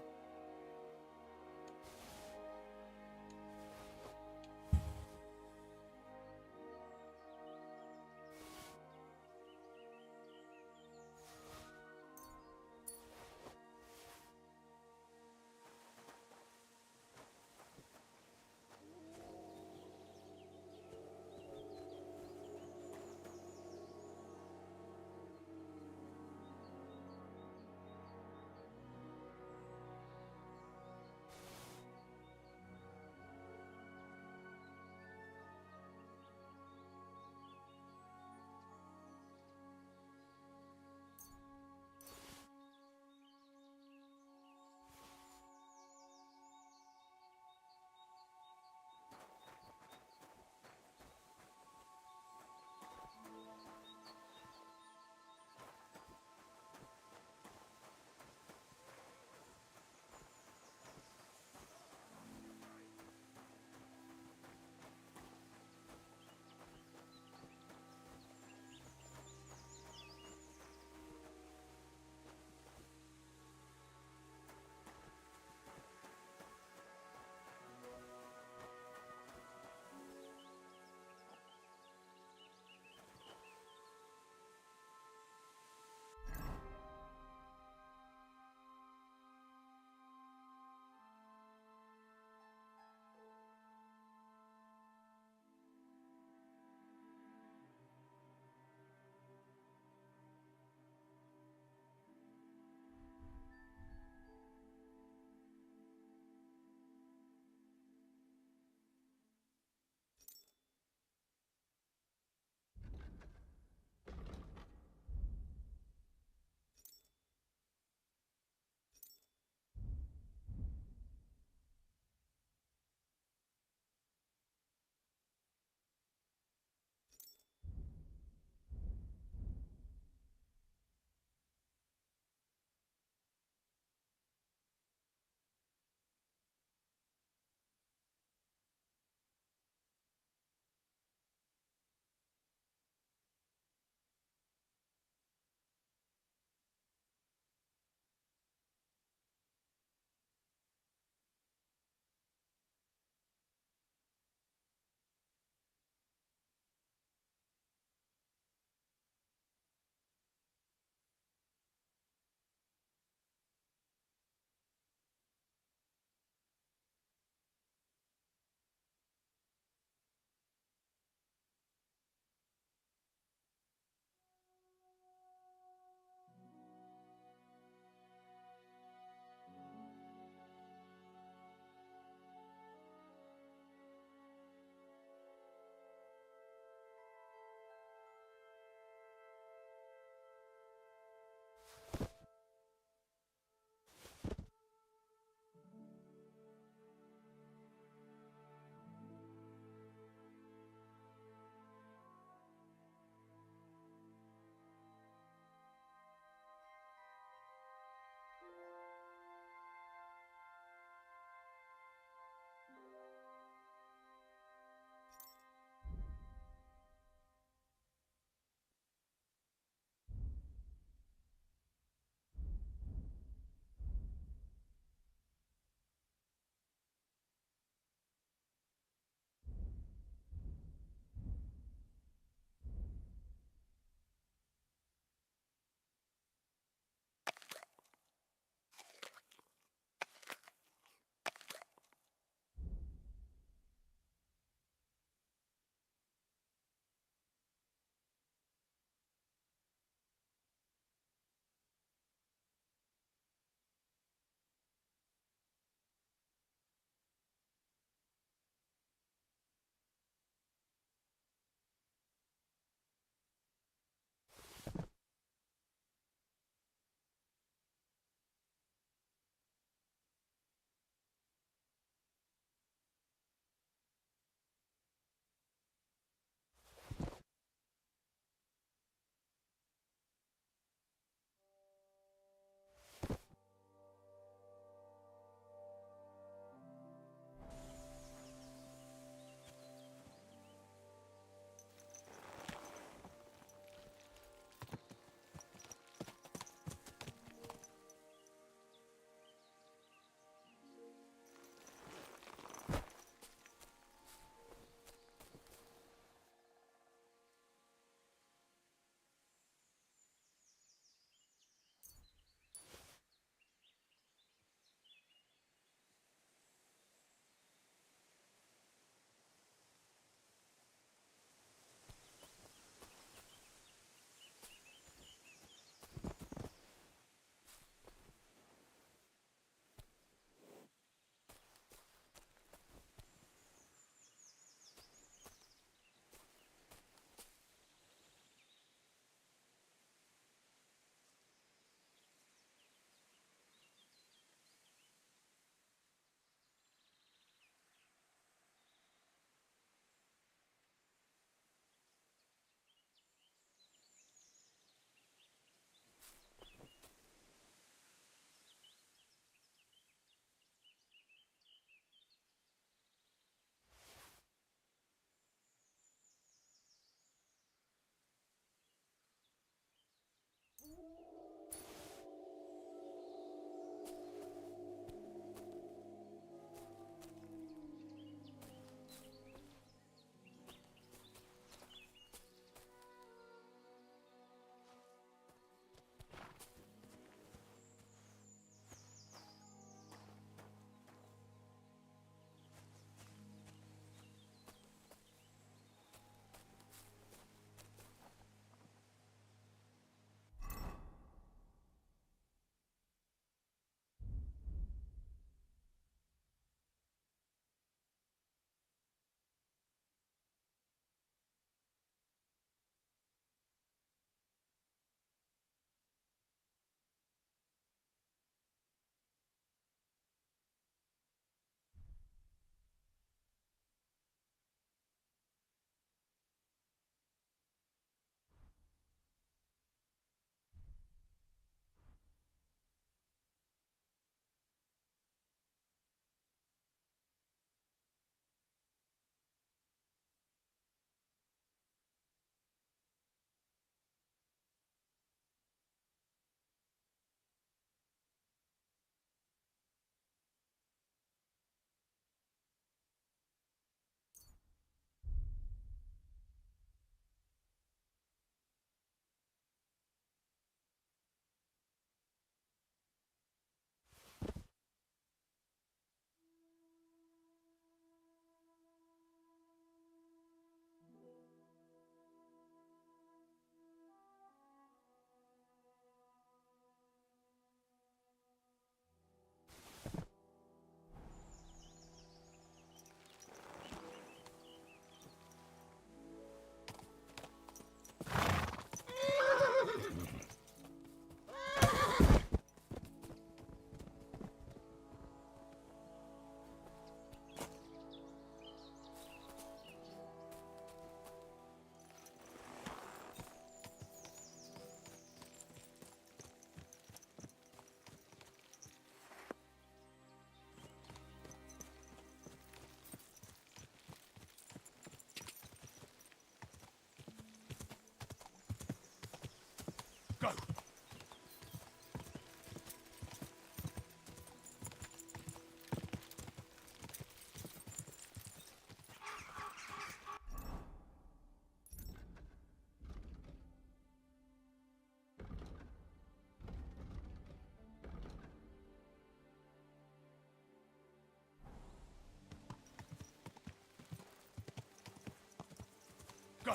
Go!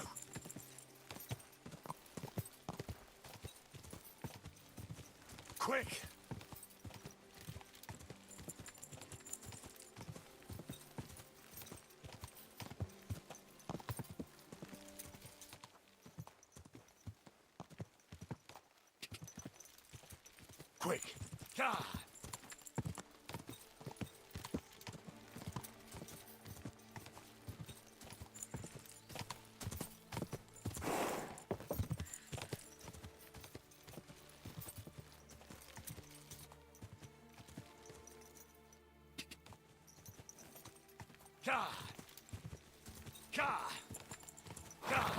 Quick! Quick! Ah! Ka! Ka! Ka!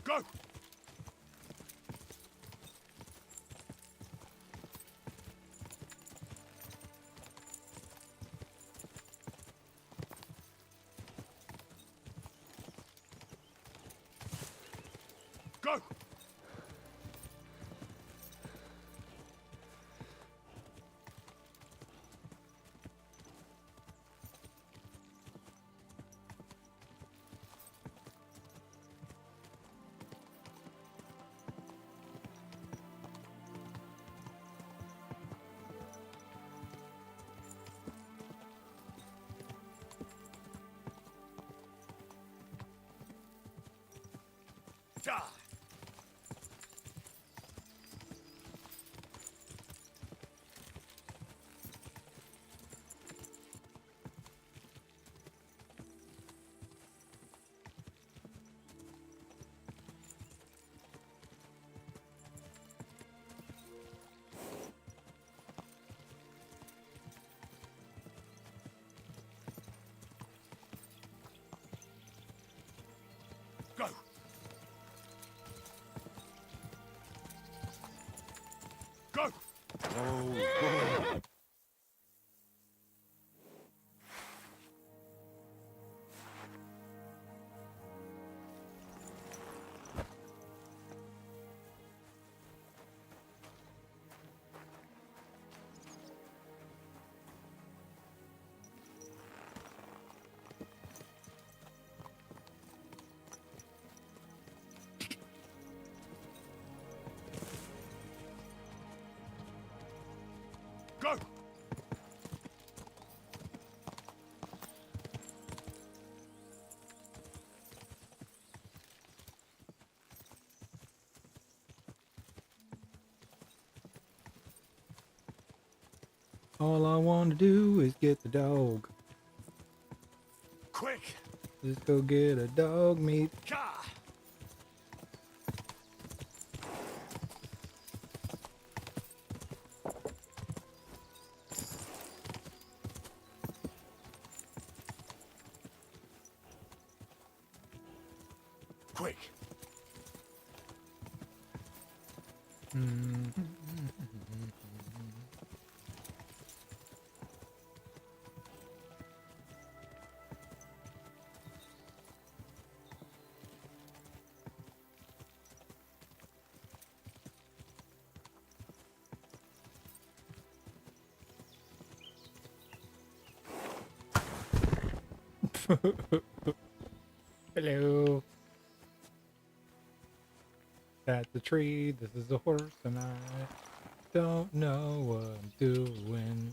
Go! Go! Die! Go! Go! Oh, Go! All I want to do is get the dog. Quick! Let's go get a dog meat. Ka! Quick! Hello. That's a tree, this is a horse, and I don't know what I'm doing.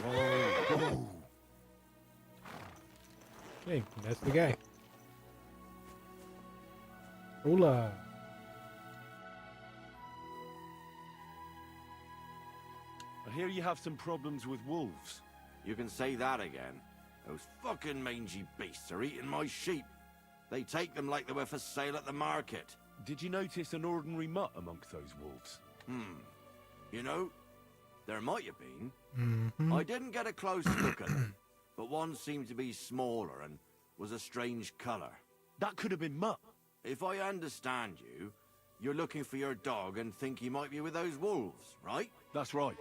Oh. Hey, that's the guy. Hola. I hear you have some problems with wolves. You can say that again. Those fucking mangy beasts are eating my sheep. They take them like they were for sale at the market. Did you notice an ordinary mutt amongst those wolves? You know, there might have been. Mm-hmm. I didn't get a close look at them, but one seemed to be smaller and was a strange color. That could have been Mutt. If I understand you, you're looking for your dog and think he might be with those wolves, right? That's right.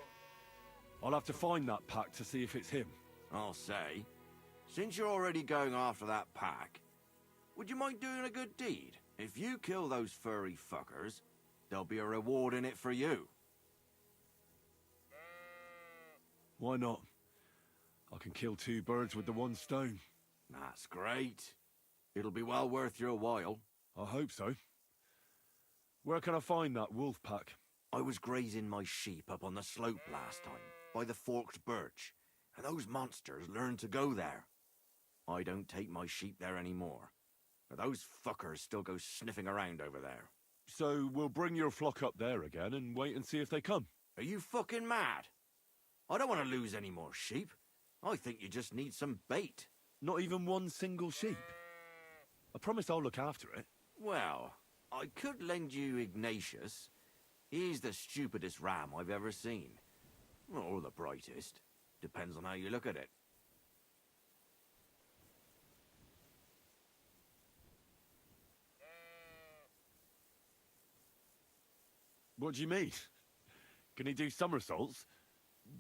I'll have to find that pack to see if it's him. I'll say, since you're already going after that pack, would you mind doing a good deed? If you kill those furry fuckers, there'll be a reward in it for you. Why not? I can kill 2 birds with the 1 stone. That's great. It'll be well worth your while. I hope so. Where can I find that wolf pack? I was grazing my sheep up on the slope last time, by the forked birch, and those monsters learned to go there. I don't take my sheep there anymore. But those fuckers still go sniffing around over there. So we'll bring your flock up there again and wait and see if they come. Are you fucking mad? I don't want to lose any more sheep. I think you just need some bait. Not even 1 single sheep? I promise I'll look after it. Well, I could lend you Ignatius. He's the stupidest ram I've ever seen. Or the brightest. Depends on how you look at it. What do you mean? Can he do somersaults?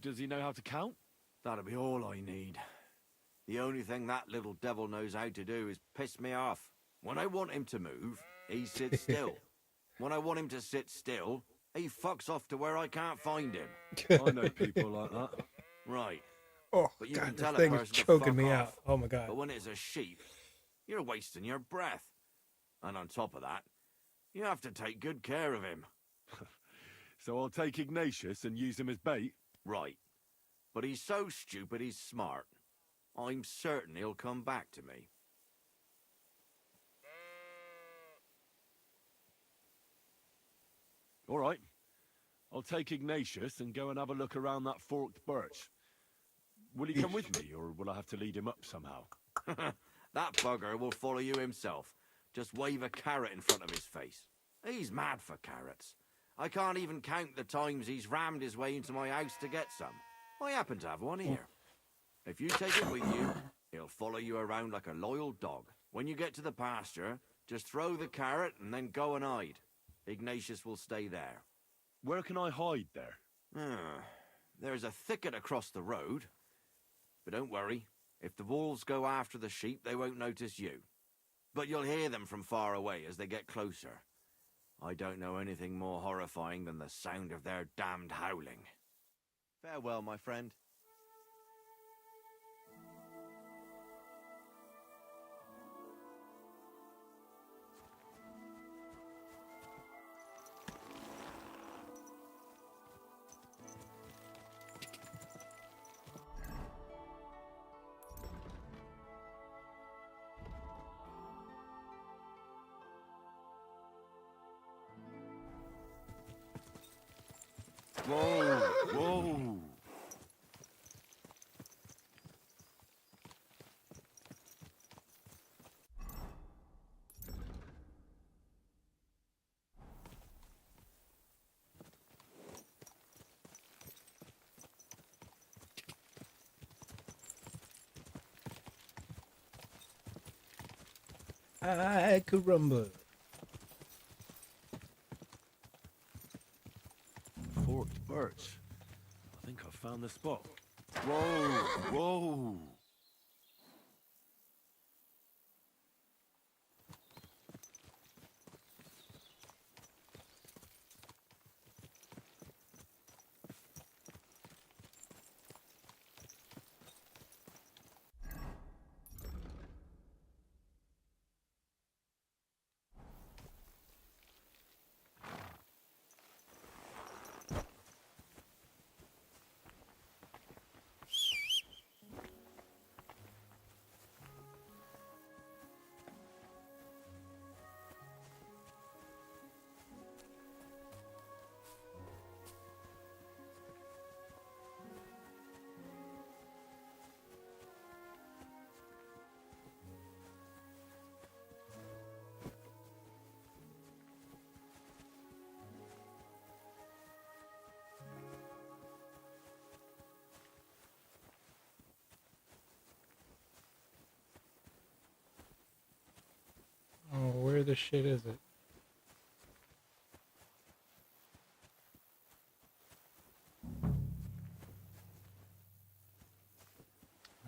Does he know how to count? That'll be all I need. The only thing that little devil knows how to do is piss me off. When I want him to move, he sits still. When I want him to sit still, he fucks off to where I can't find him. I know people like that. Right. Oh, But you God, can this tell a thing is person to choking fuck me off. out. Oh, my God. But when it's a sheep, you're wasting your breath. And on top of that, you have to take good care of him. So I'll take Ignatius and use him as bait? Right. But he's so stupid he's smart. I'm certain he'll come back to me. All right. I'll take Ignatius and go and have a look around that forked birch. Will he come with me, or will I have to lead him up somehow? That bugger will follow you himself. Just wave a carrot in front of his face. He's mad for carrots. I can't even count the times he's rammed his way into my house to get some. I happen to have one here. If you take it with you, he'll follow you around like a loyal dog. When you get to the pasture, just throw the carrot and then go and hide. Ignatius will stay there. Where can I hide there? There's a thicket across the road. But don't worry. If the wolves go after the sheep, they won't notice you. But you'll hear them from far away as they get closer. I don't know anything more horrifying than the sound of their damned howling. Farewell, my friend. Whoa, whoa. Ay, caramba. Forked birch. I think I found the spot. Whoa, whoa. Oh, where the shit is it?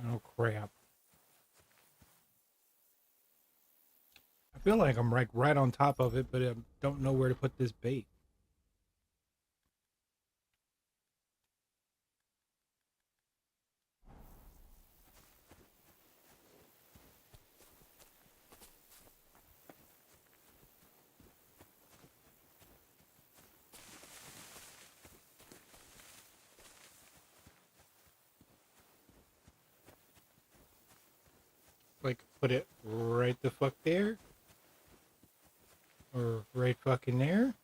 Oh, crap. I I feel like I'm right on top of it, but I don't know where to put this bait. Like, put it right the fuck there? Or right fucking there?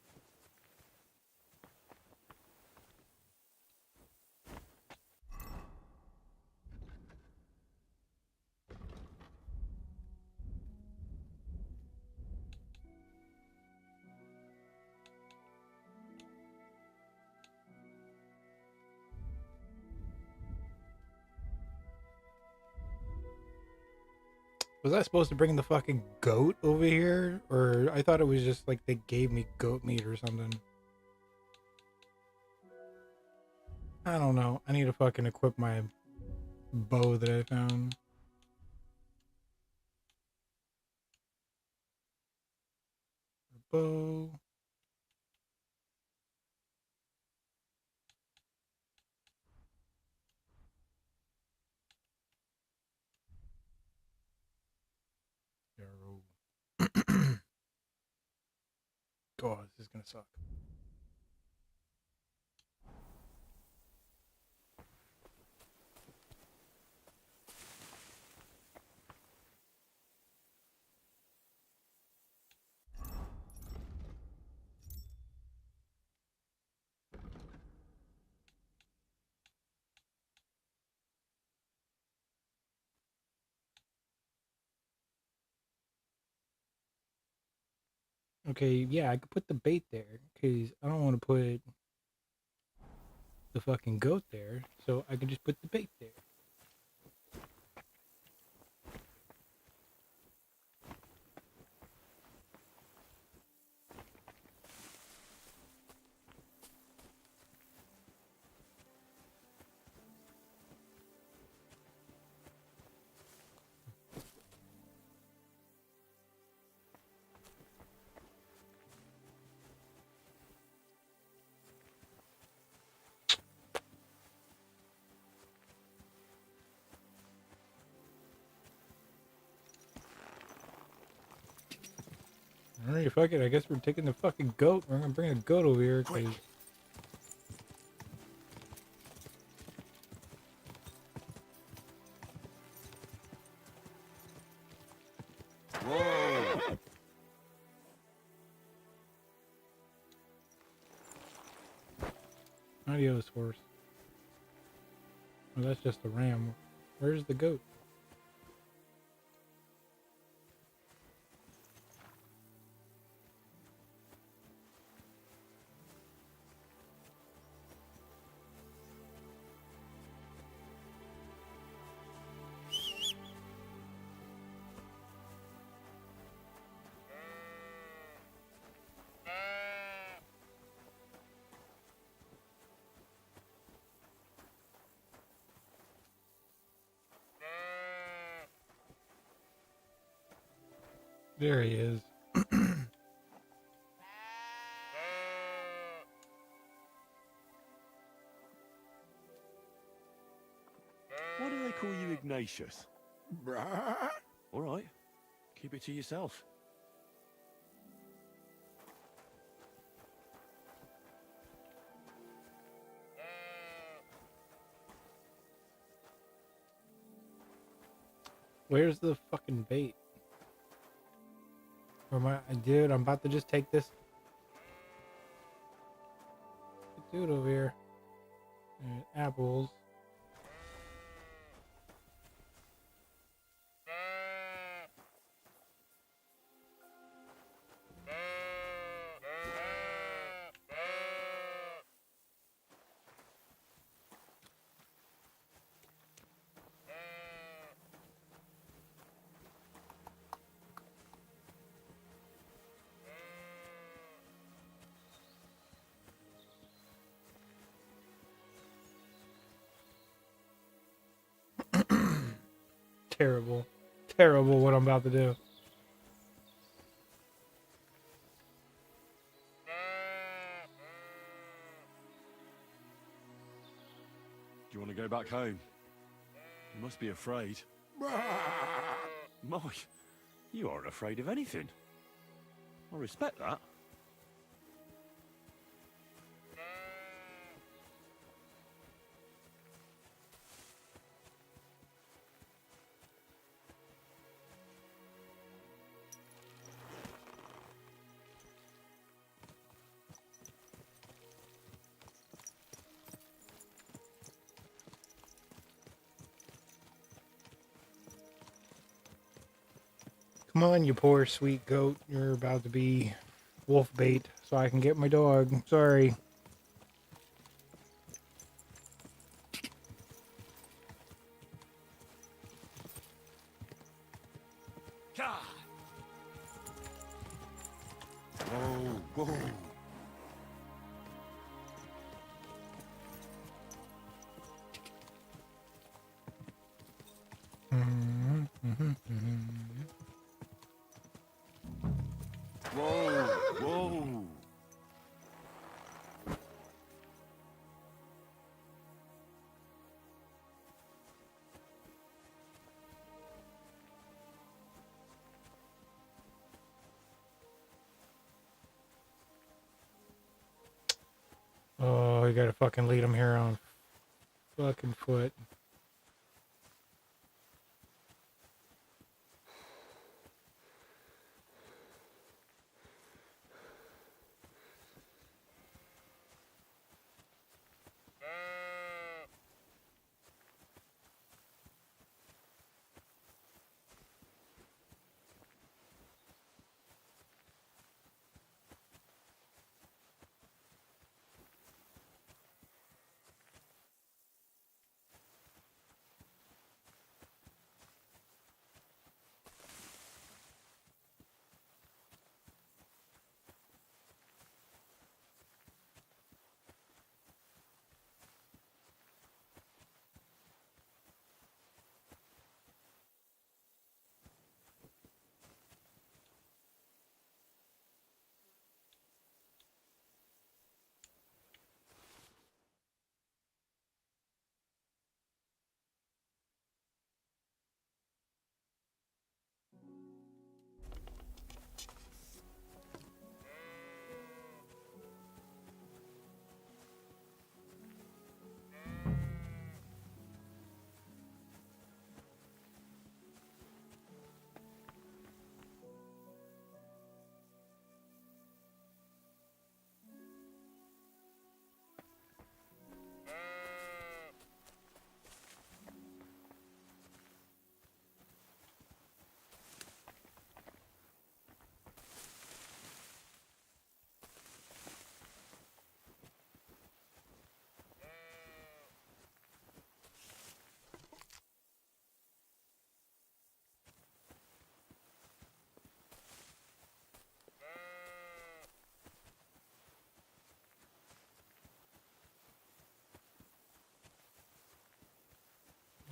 Was I supposed to bring the fucking goat over here? Or I thought it was just like they gave me goat meat or something. I don't know. I need to fucking equip my bow that I found. Bow. Arrow. God, this is gonna suck. Okay, yeah, I could put the bait there because I don't want to put the fucking goat there, so I can just put the bait there. Alright, fuck it. I guess we're taking the fucking goat. We're gonna bring a goat over here because. Whoa! Adios, horse. Well, that's just a ram. Where's the goat? There he is. Why do they call you Ignatius? Brah. All right. Keep it to yourself. Where's the fucking bait? Or am I, dude, I'm about to just take this dude over here. And apples. Terrible. Terrible what I'm about to do. go back home. You must be afraid. Mike, you aren't afraid of anything. I respect that. Come on, you poor sweet goat. You're about to be wolf bait, so I can get my dog. Sorry. Whoa, whoa. Whoa, whoa. Oh, you gotta fucking lead him here on fucking foot.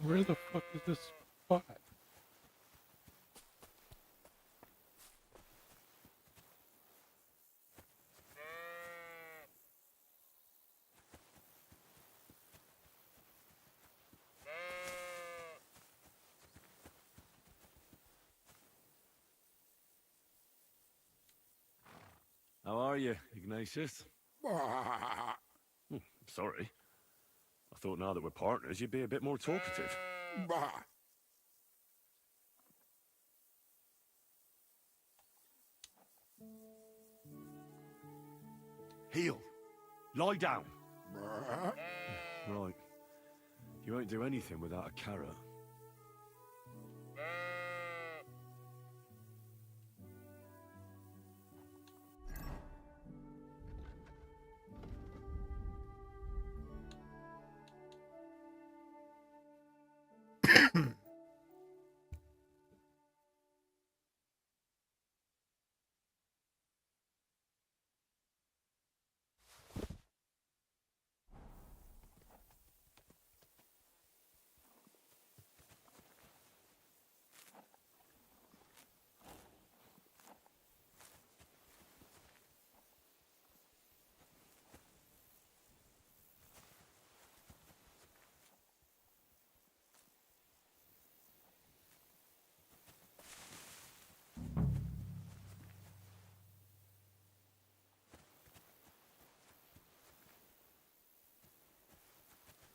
Where the fuck is this spot? How are you, Ignatius? Sorry. I thought now that we're partners, you'd be a bit more talkative. Heel. Lie down. Right. You won't do anything without a carrot.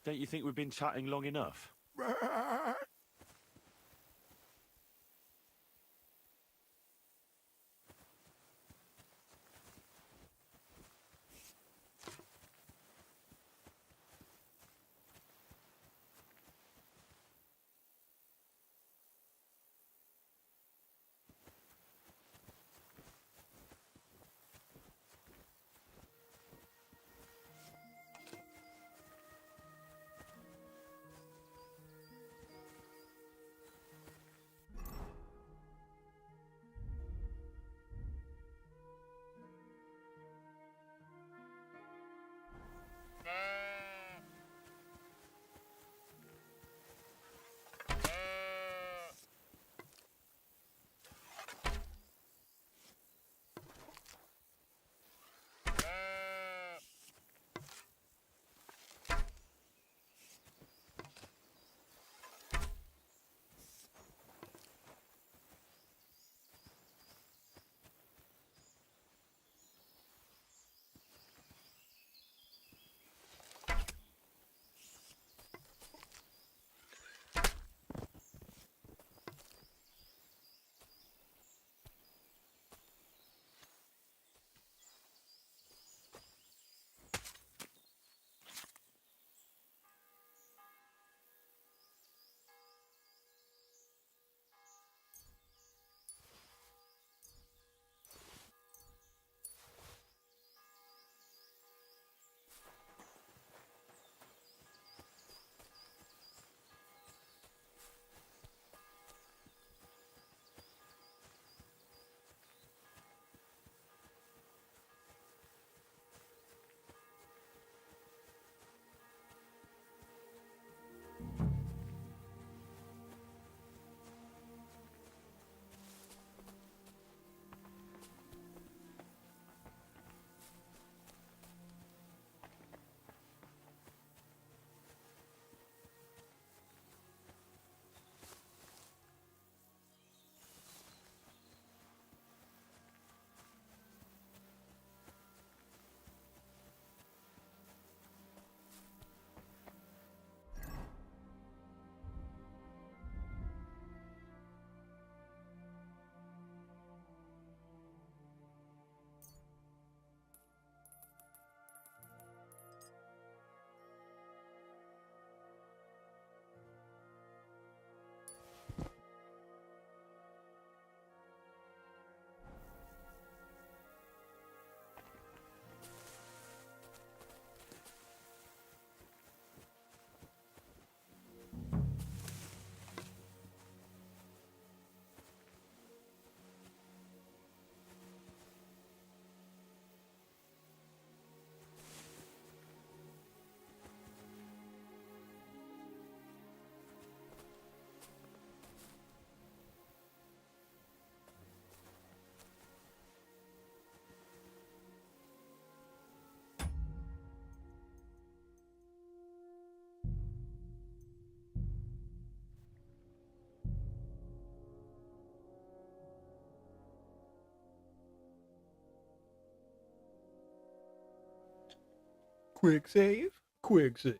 Don't you think we've been chatting long enough? Quick save. Quick save.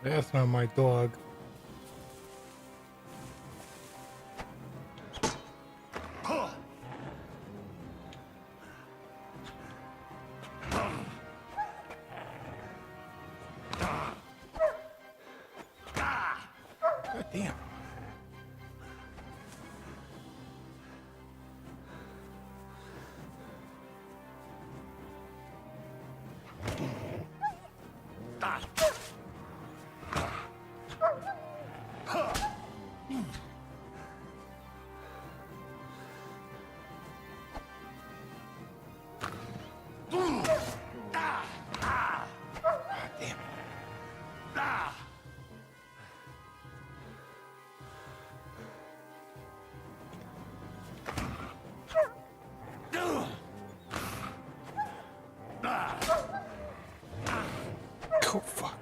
That's not my dog. God damn. Oh, fuck.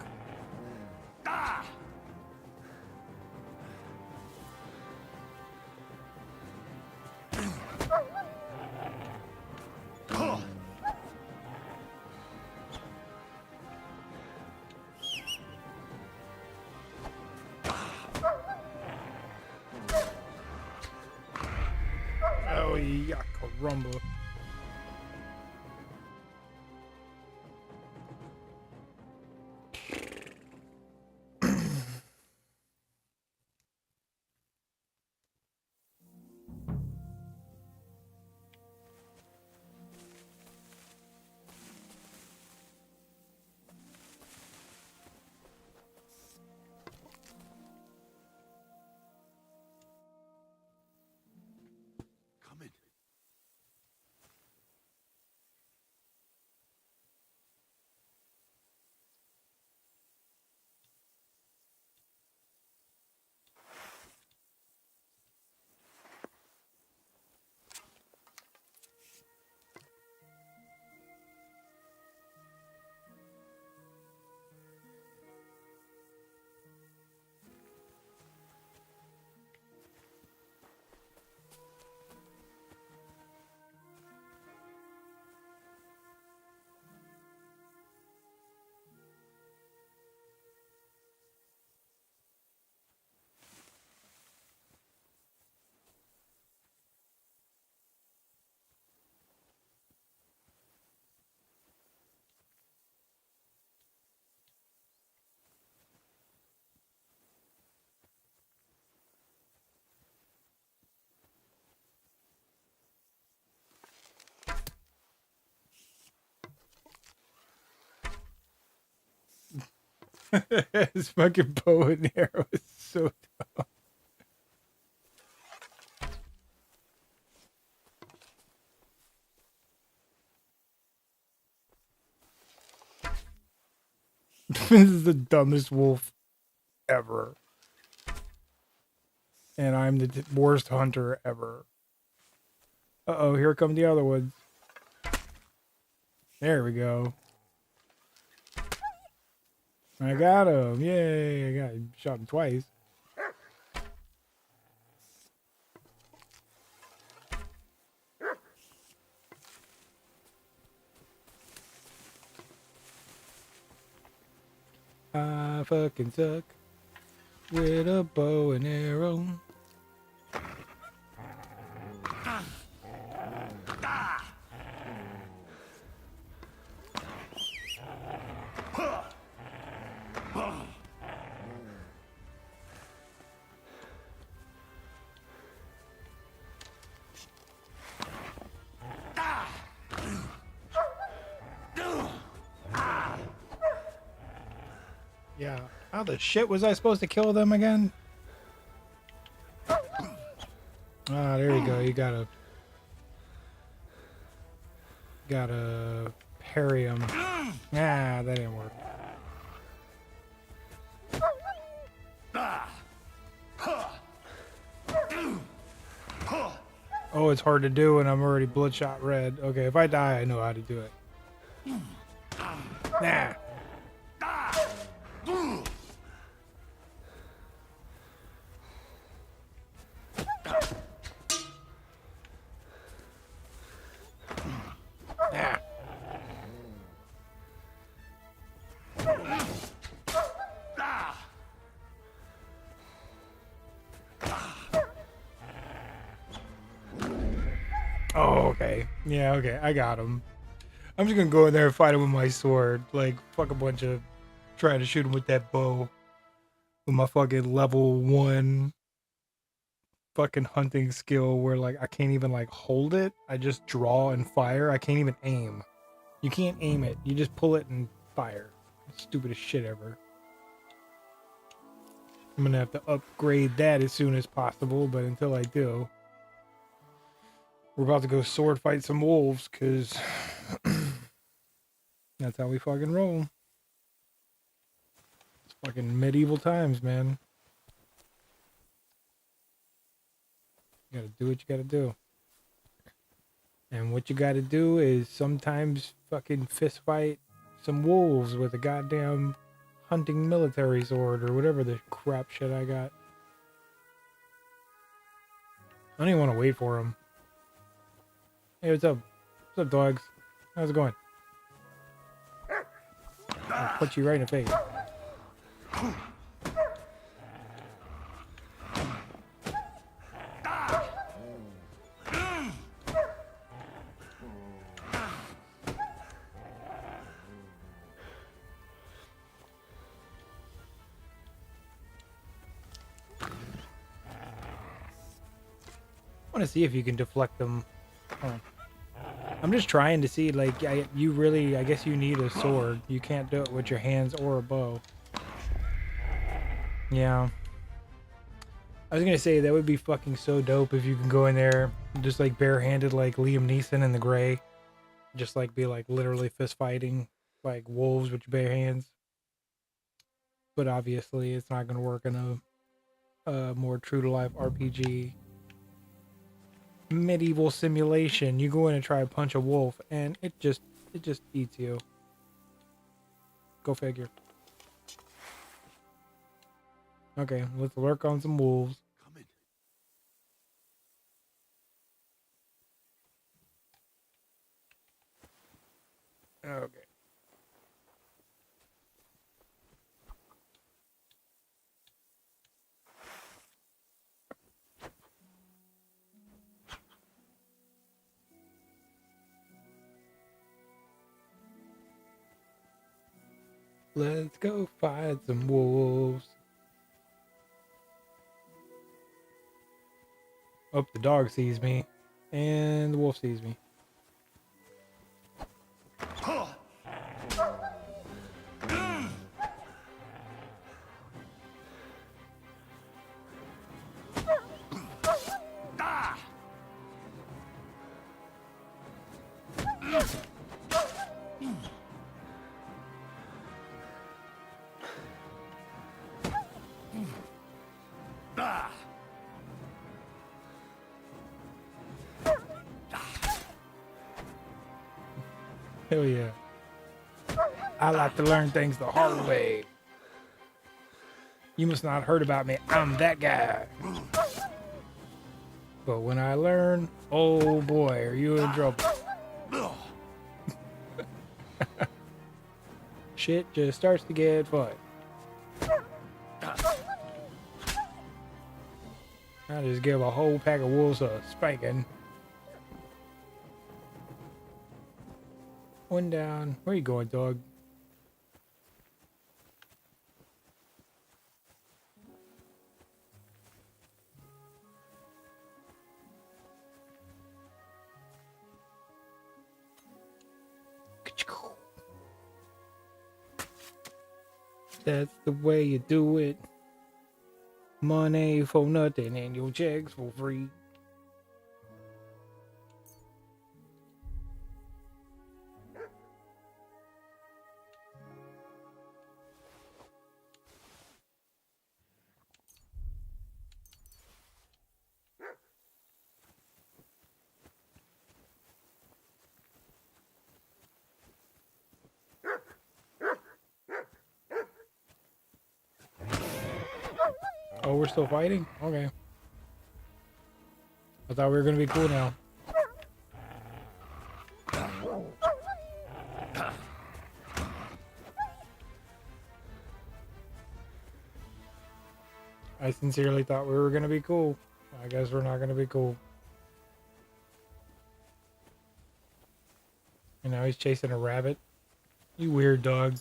Oh, yeah, caramba. Come in. His fucking bow and arrow is so dumb. This is the dumbest wolf ever. And I'm the worst hunter ever. Uh-oh, here come the other ones. There we go. I got him. Yay, I got him. Shot him twice. I fucking suck with a bow and arrow. Yeah. How the shit was I supposed to kill them again? Ah, there you go. You gotta parry him. Ah, that didn't work. Oh, it's hard to do and I'm already bloodshot red. Okay, if I die, I know how to do it. Nah. Oh, okay. Yeah, okay. I got him. I'm just gonna go in there and fight him with my sword. Like, fuck a bunch of trying to shoot him with that bow. With my fucking level 1 fucking hunting skill where, like, I can't even, like, hold it. I just draw and fire. I can't even aim. You can't aim it. You just pull it and fire. Stupidest shit ever. I'm gonna have to upgrade that as soon as possible, but until I do, we're about to go sword fight some wolves, because that's how we fucking roll. It's fucking medieval times, man. You gotta do what you gotta do. And what you gotta do is sometimes fucking fist fight some wolves with a goddamn hunting military sword or whatever the crap shit I got. I don't even want to wait for him. Hey, what's up? What's up, dogs? How's it going? I'll punch you right in the face. I want to see if you can deflect them. Huh. I'm just trying to see, like, I guess you need a sword. You can't do it with your hands or a bow. Yeah. I was gonna say, that would be fucking so dope if you can go in there, just like barehanded like Liam Neeson in The Gray. Just like be like literally fist fighting like wolves with your bare hands. But obviously it's not gonna work in a more true to life RPG. Medieval simulation. You go in and try to punch a wolf and it just eats you. Go figure. Okay, let's work on some wolves. Okay. Let's go fight some wolves. Oh, the dog sees me. And the wolf sees me. Hell yeah. I like to learn things the hard way. You must not have heard about me. I'm that guy. But when I learn, oh boy, are you in trouble. Shit just starts to get fun. I just give a whole pack of wolves a spanking. One down. Where you going, dog? That's the way you do it. Money for nothing and your checks for free. Oh, we're still fighting? Okay. I thought we were gonna be cool now. I sincerely thought we were gonna be cool. I guess we're not gonna be cool. And now he's chasing a rabbit. You weird dog.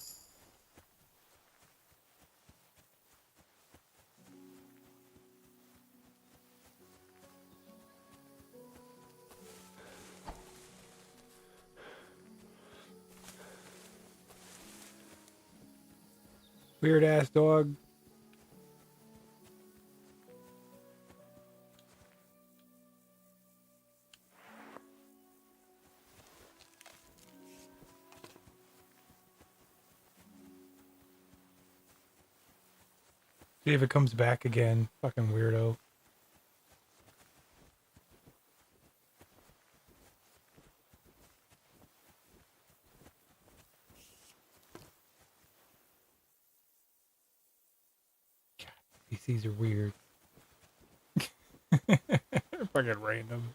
Weird ass dog. See if it comes back again. Fucking weirdo. PCs are weird. Fucking random.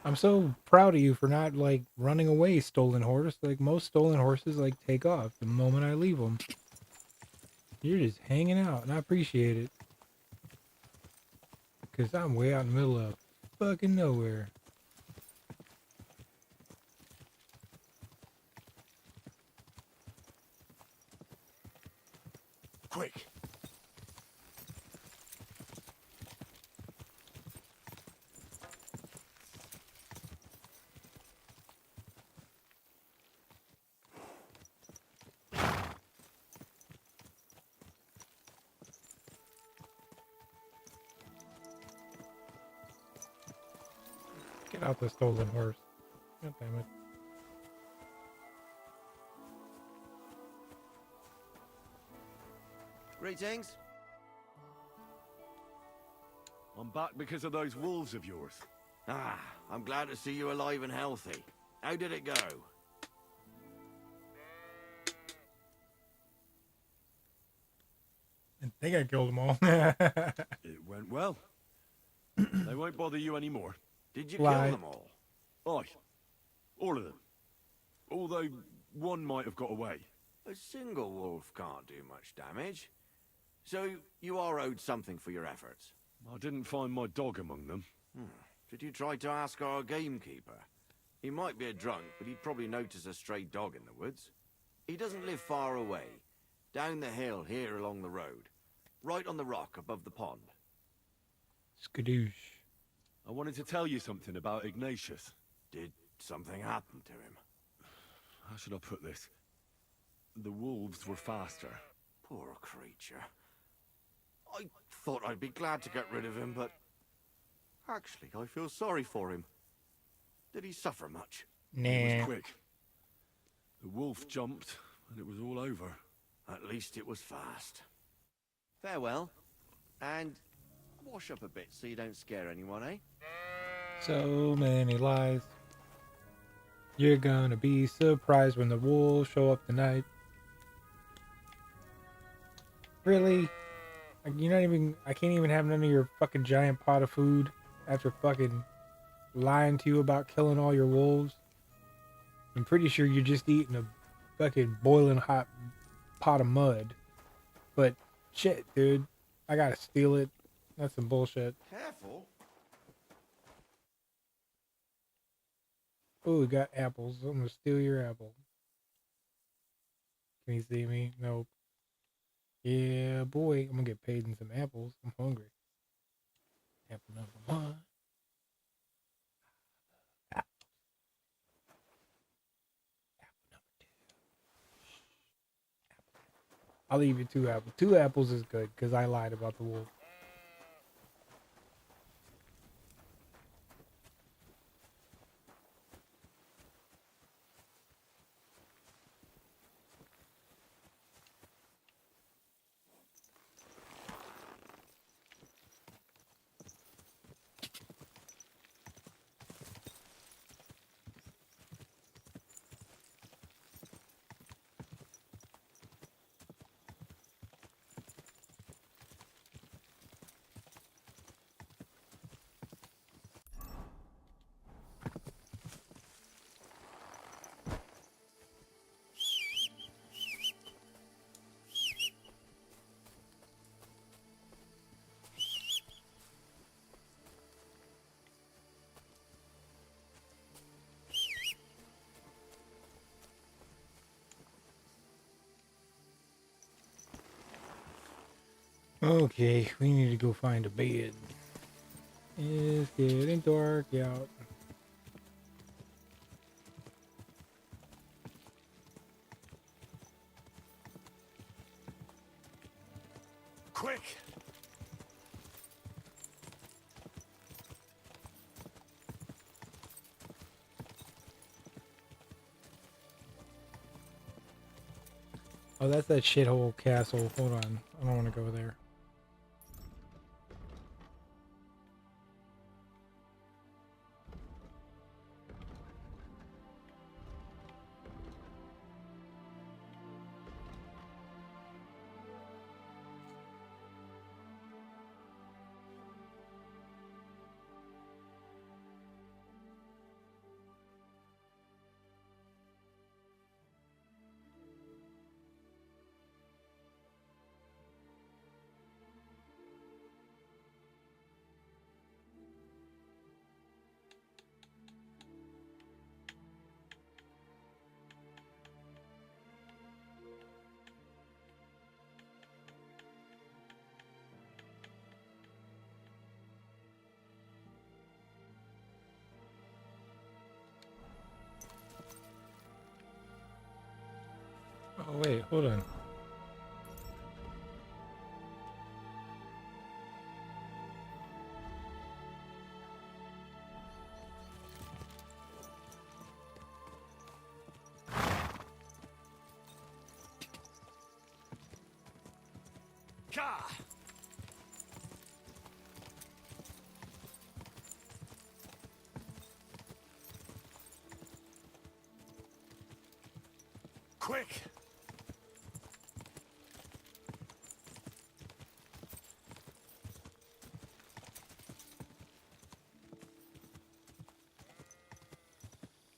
I'm so proud of you for not like running away, stolen horse. Like most stolen horses, like take off the moment I leave them. You're just hanging out, and I appreciate it. Cause I'm way out in the middle of fucking nowhere. Quick. Get out the stolen horse. God damn it. Greetings. I'm back because of those wolves of yours. Ah, I'm glad to see you alive and healthy. How did it go? I think I killed them all. It went well. They won't bother you anymore. Did you Lie. kill them all? Aye. All of them. Although one might have got away. A single wolf can't do much damage. So you are owed something for your efforts. I didn't find my dog among them. Did you try to ask our gamekeeper? He might be a drunk, but he'd probably notice a stray dog in the woods. He doesn't live far away. Down the hill here along the road. Right on the rock above the pond. Skadoosh. I wanted to tell you something about Ignatius. Did something happen to him? How should I put this? The wolves were faster. Poor creature. I thought I'd be glad to get rid of him, but... Actually, I feel sorry for him. Did he suffer much? Nah. It was quick. The wolf jumped, and it was all over. At least it was fast. Farewell. And wash up a bit so you don't scare anyone, eh? So many lies. You're gonna be surprised when the wolves show up tonight. Really? You're not even... I can't even have none of your fucking giant pot of food after fucking lying to you about killing all your wolves. I'm pretty sure you're just eating a fucking boiling hot pot of mud. But shit, dude. I gotta steal it. That's some bullshit. Careful. Oh, we got apples. I'm gonna steal your apple. Can you see me? Nope. Yeah, boy. I'm gonna get paid in some apples. I'm hungry. Apple number 1. Apple number 2. I'll leave you 2 apples. 2 apples is good because I lied about the wolf. Okay, we need to go find a bed. It's getting dark out. Quick! Oh, that's that shithole castle. Hold on. I don't want to go there. Oh, wait. Hold on. Ka! Quick!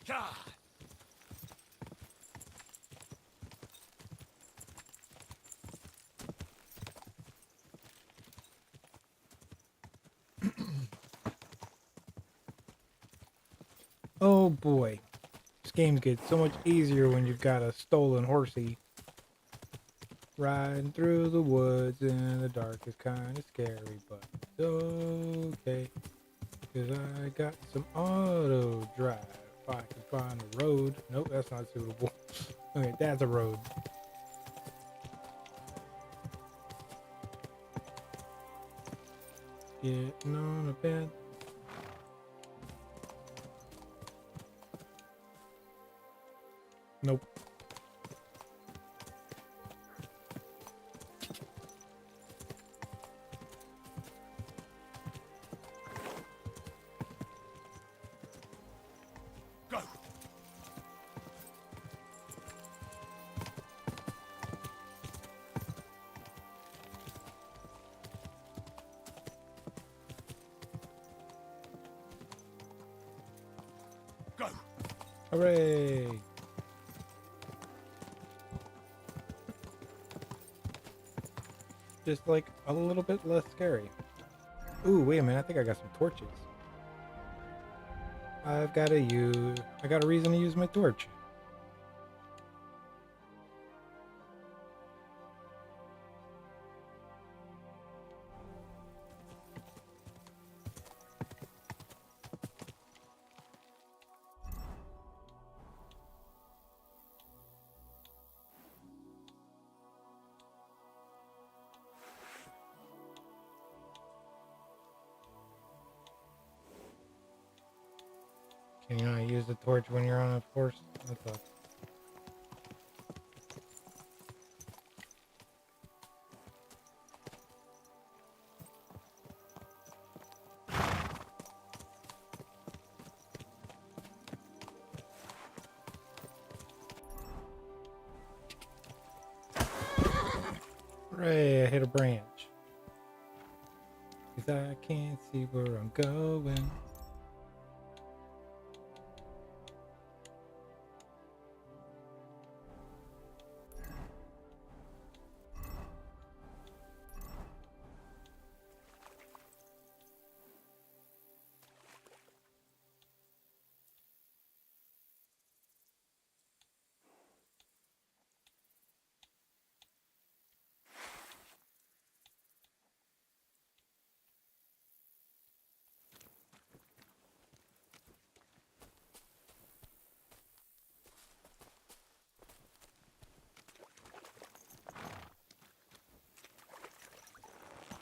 Ka! Oh boy. This game gets so much easier when you've got a stolen horsey. Riding through the woods in the dark is kind of scary, but it's okay. Cause I got some auto drive. If I can find a road. Nope, that's not suitable. Okay, that's a road. Getting on a bed. Nope. Go! Go! Hooray! Just like a little bit less scary. Ooh, wait a minute. I think I got some torches. I got a reason to use my torch. Can you not use the torch when you're on a horse? That's a... Hooray, I hit a branch. Cause I can't see where I'm going.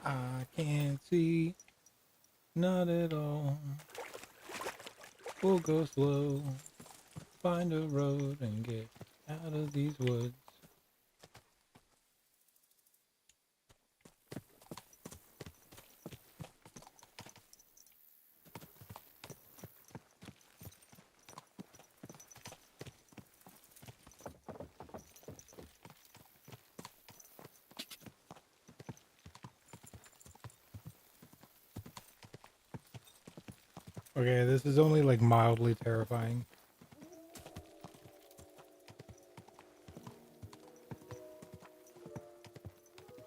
I can't see, not at all. We'll go slow, find a road and get out of these woods. Okay, this is only like mildly terrifying.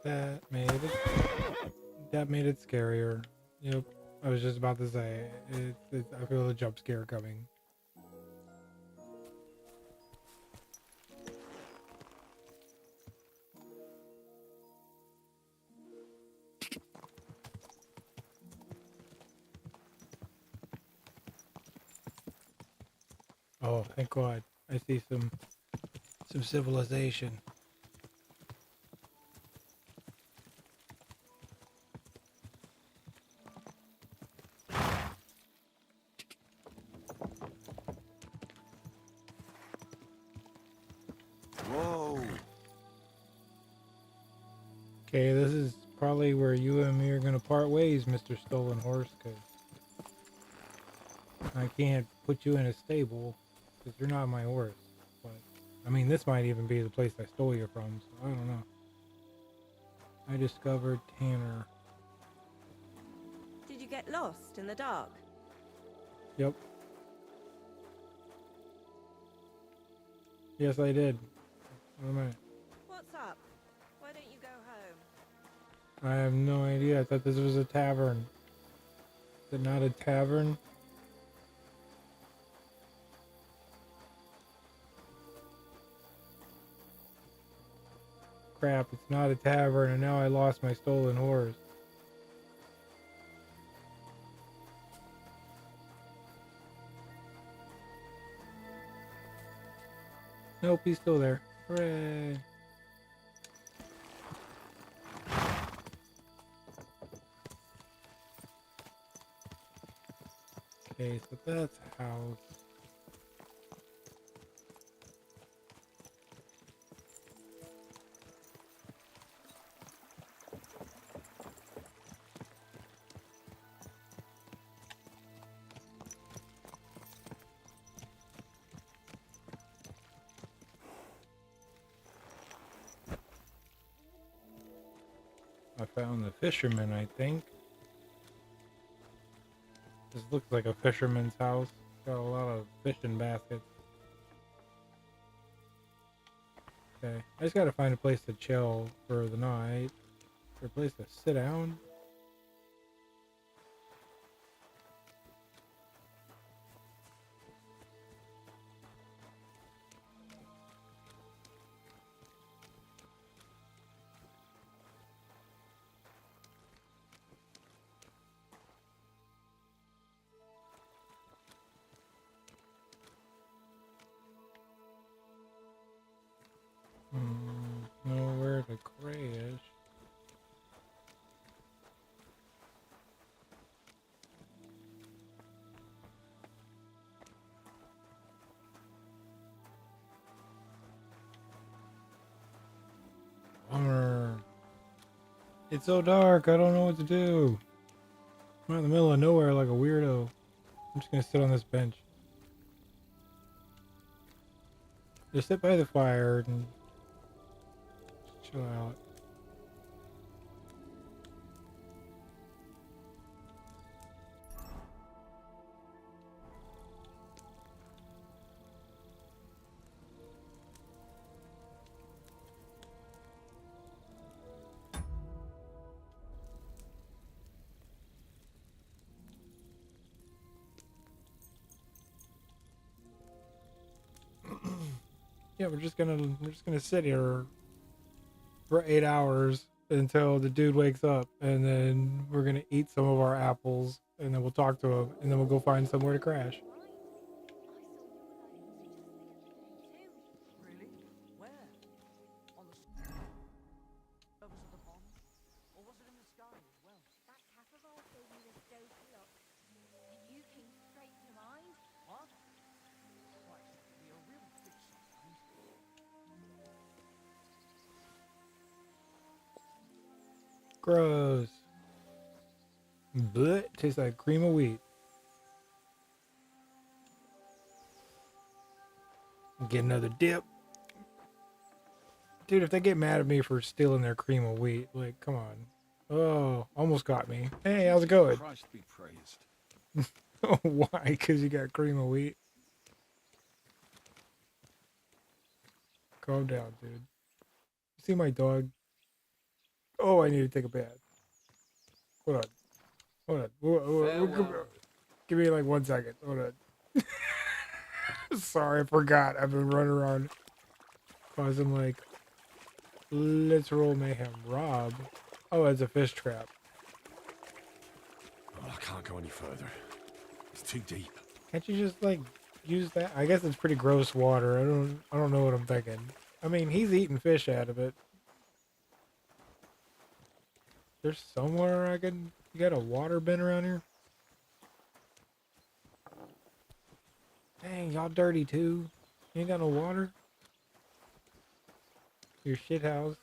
That made it scarier. Yep, I was just about to say I feel a jump scare coming. Oh, thank God! I see some civilization. Whoa! Okay, this is probably where you and me are gonna part ways, Mr. Stolen Horse, because I can't put you in a stable because you're not my horse. But I mean, this might even be the place I stole you from, so I don't know. I discovered Tanner. Did you get lost in the dark? Yep. Yes, I did. What am I? What's up? Why don't you go home? I have no idea. I thought this was a tavern. Is it not a tavern? Crap, it's not a tavern, and now I lost my stolen horse. Nope, he's still there. Hooray! Okay, so that's a house. I found the fisherman, I think. This looks like a fisherman's house. Got a lot of fishing baskets. Okay, I just gotta find a place to chill for the night. Is there a place to sit down? Nowhere to crash. Bummer. It's so dark, I don't know what to do. I'm in the middle of nowhere like a weirdo. I'm just gonna sit on this bench. Just sit by the fire and just chill out. Yeah, we're just gonna sit here for 8 hours until the dude wakes up, and then we're gonna eat some of our apples, and then we'll talk to him, and then we'll go find somewhere to crash. Really? Where? On the surface of the pond? Or was it in the sky as well? That Caparol gave me this dope look. And you came straight to mind. What? Christ, it can be a real bitch sometimes. Gross. Blech, tastes like cream of wheat. Get another dip. Dude, if they get mad at me for stealing their cream of wheat, like, come on. Oh, almost got me. Hey, how's it going? Christ be praised. Oh, why? Because you got cream of wheat? Calm down, dude. You see my dog? Oh, I need to take a bath. Hold on. Hold on. Give me like 1 second. Hold on. Sorry, I forgot. I've been running around causing like literal mayhem. Rob. Oh, it's a fish trap. Oh, I can't go any further. It's too deep. Can't you just like use that? I guess it's pretty gross water. I don't know what I'm thinking. I mean, he's eating fish out of it. There's somewhere I can. You got a water bin around here? Dang, y'all dirty too. You ain't got no water? Your shit house.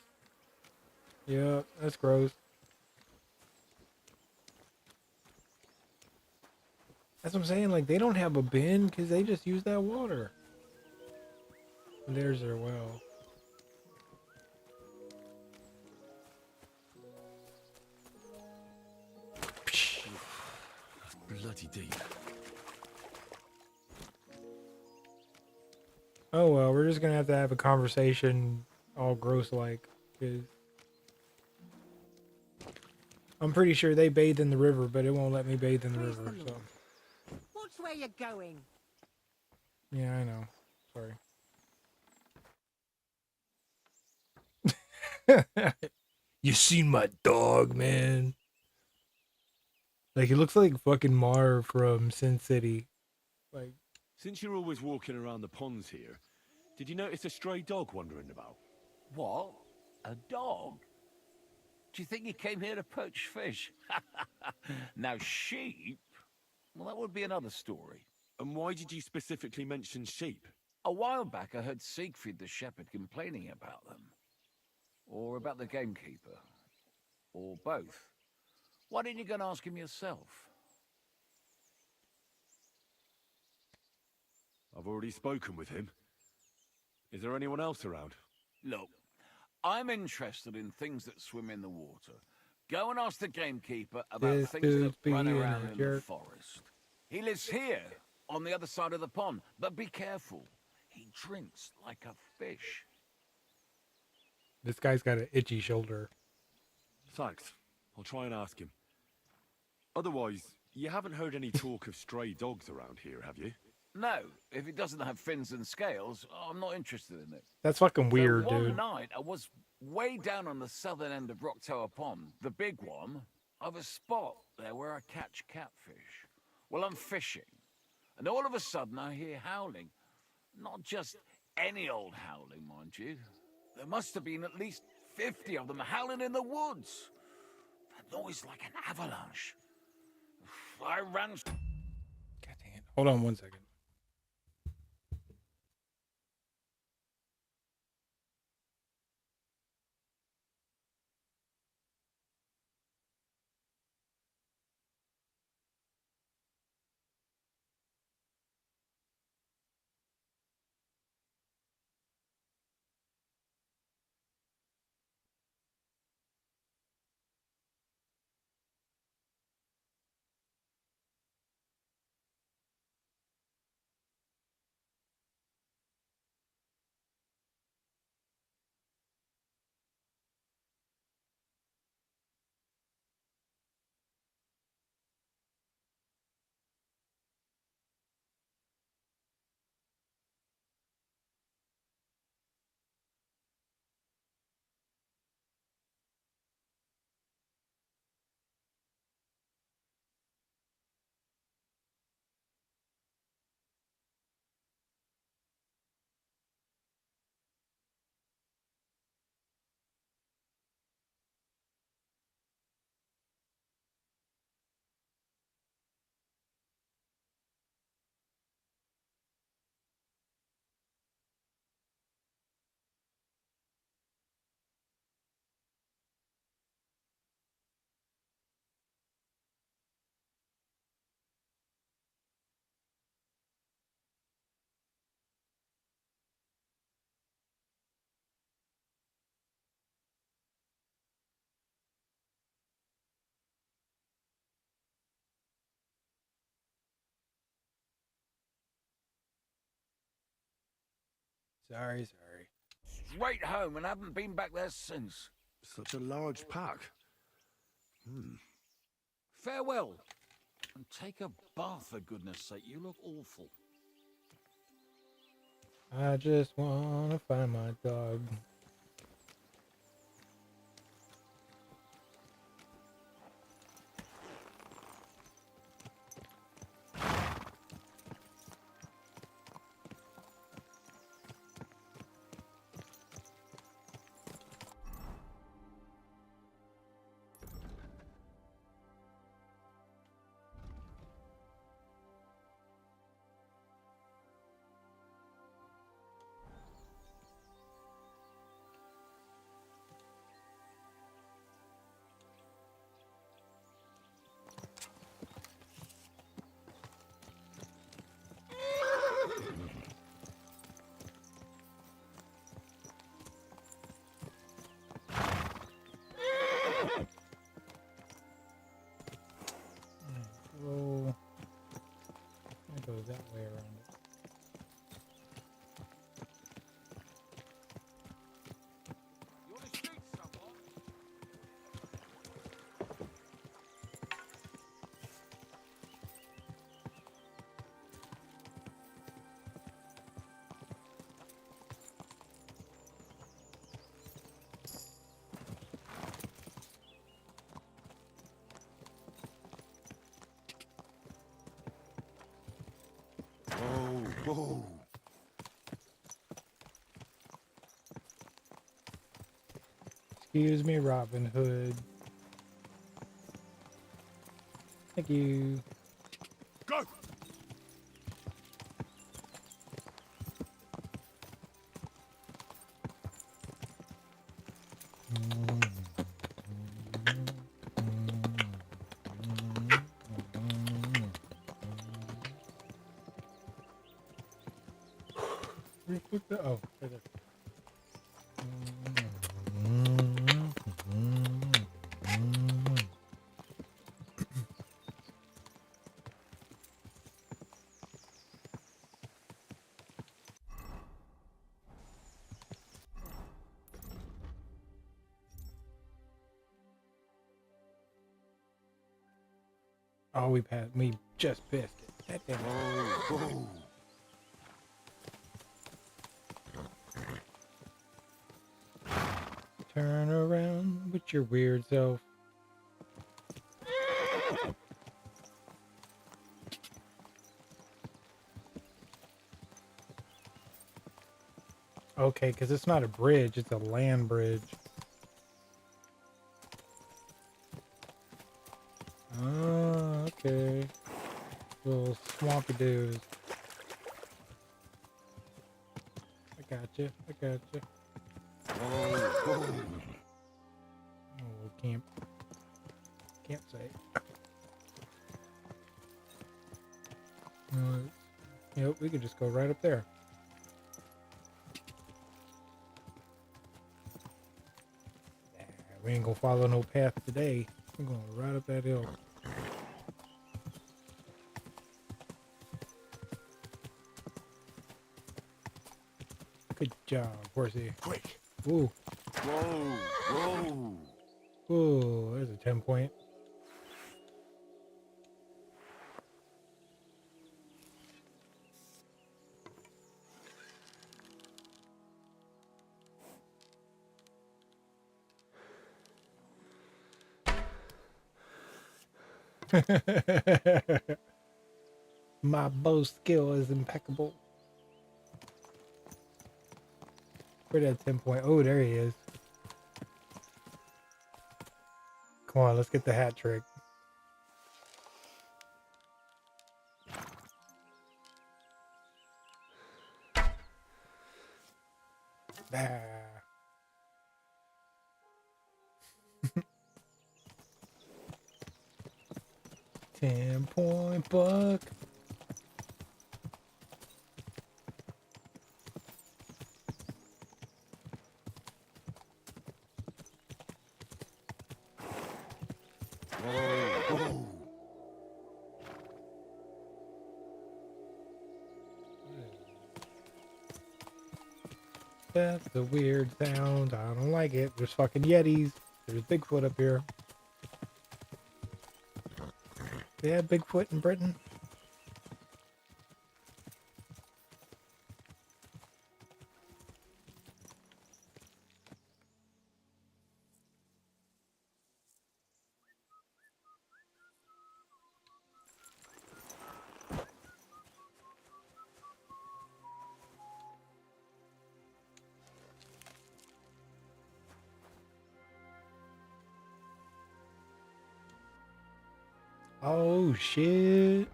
Yeah, that's gross. That's what I'm saying. Like, they don't have a bin because they just use that water. And there's their well. That's bloody deep. Oh well, we're just gonna have to have a conversation all gross like. Cause I'm pretty sure they bathe in the river, but it won't let me bathe in the river, so. Watch where you're going. Yeah, I know. Sorry. You seen my dog, man? Like, he looks like fucking Marv from Sin City. Like, Since you're always walking around the ponds here, did you notice a stray dog wandering about? What? A dog? Do you think he came here to poach fish? Now, sheep? Well, that would be another story. And why did you specifically mention sheep? A while back, I heard Siegfried the shepherd complaining about them. Or about the gamekeeper. Or both. Why didn't you go and ask him yourself? I've already spoken with him. Is there anyone else around? Look, I'm interested in things that swim in the water. Go and ask the gamekeeper about this things dude's that run being around a in the jerk. forest. He lives here, on the other side of the pond, but be careful. He drinks like a fish. This guy's got an itchy shoulder. Thanks. I'll try and ask him. Otherwise, you haven't heard any talk of stray dogs around here, have you? No, if it doesn't have fins and scales, I'm not interested in it. That's fucking weird, One dude. night, I was way down on the southern end of Rock Tower Pond, the big one. I've a spot there where I catch catfish. Well, I'm fishing, and all of a sudden I hear howling. Not just any old howling, mind you. There must have been at least 50 of them howling in the woods. A noise like an avalanche. I ran... Hold on 1 second. Sorry. Straight home and haven't been back there since. Such a large pack. Farewell. And take a bath, for goodness sake. You look awful. I just want to find my dog. So I go that way around it. Whoa. Excuse me, Robin Hood. Thank you. Go! Oh, right there. Oh, we just pissed it. That Whoa. Turn around with your weird self. Okay, because it's not a bridge, it's a land bridge. Oh, okay. Little swampy dudes. I gotcha. Whoa. Oh, campsite. Yep, we could just go right up there. We ain't gonna follow no path today. We're going right up that hill. Good job, horsey. Quick. Ooh. Whoa. Ooh, there's a 10 point. My bow skill is impeccable. Where'd that 10 point? Oh, there he is. Come on, let's get the hat trick. Ah. 10-point buck. Whoa. That's a weird sound. I don't like it. There's fucking Yetis. There's Bigfoot up here. They have Bigfoot in Britain? Oh shit.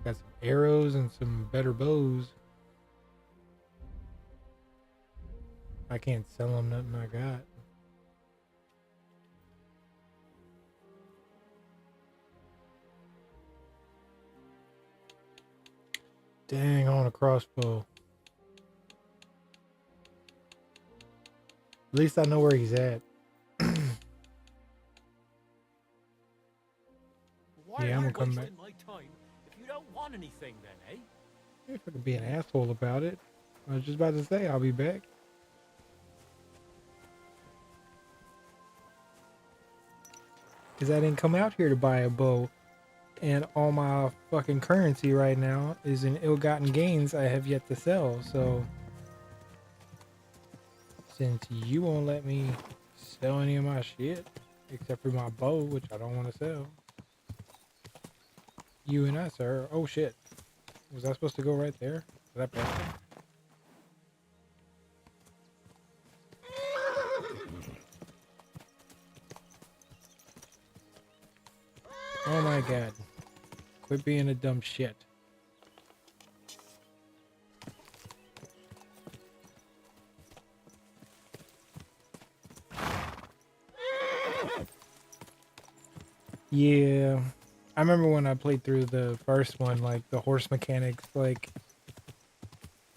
Got some arrows and some better bows. I can't sell them nothing I got. Dang, I want a crossbow. At least I know where he's at. Why Yeah, I'm are gonna you come back. wasting my time if you don't want anything then, eh? If I could be an asshole about it. I was just about to say I'll be back. Because I didn't come out here to buy a bow. And all my fucking currency right now is in ill-gotten gains I have yet to sell. So, since you won't let me sell any of my shit, except for my bow, which I don't want to sell. You and I, sir. Oh shit. Was I supposed to go right there? Was that bad? Oh my god. Quit being a dumb shit. Yeah. I remember when I played through the first one, like the horse mechanics, like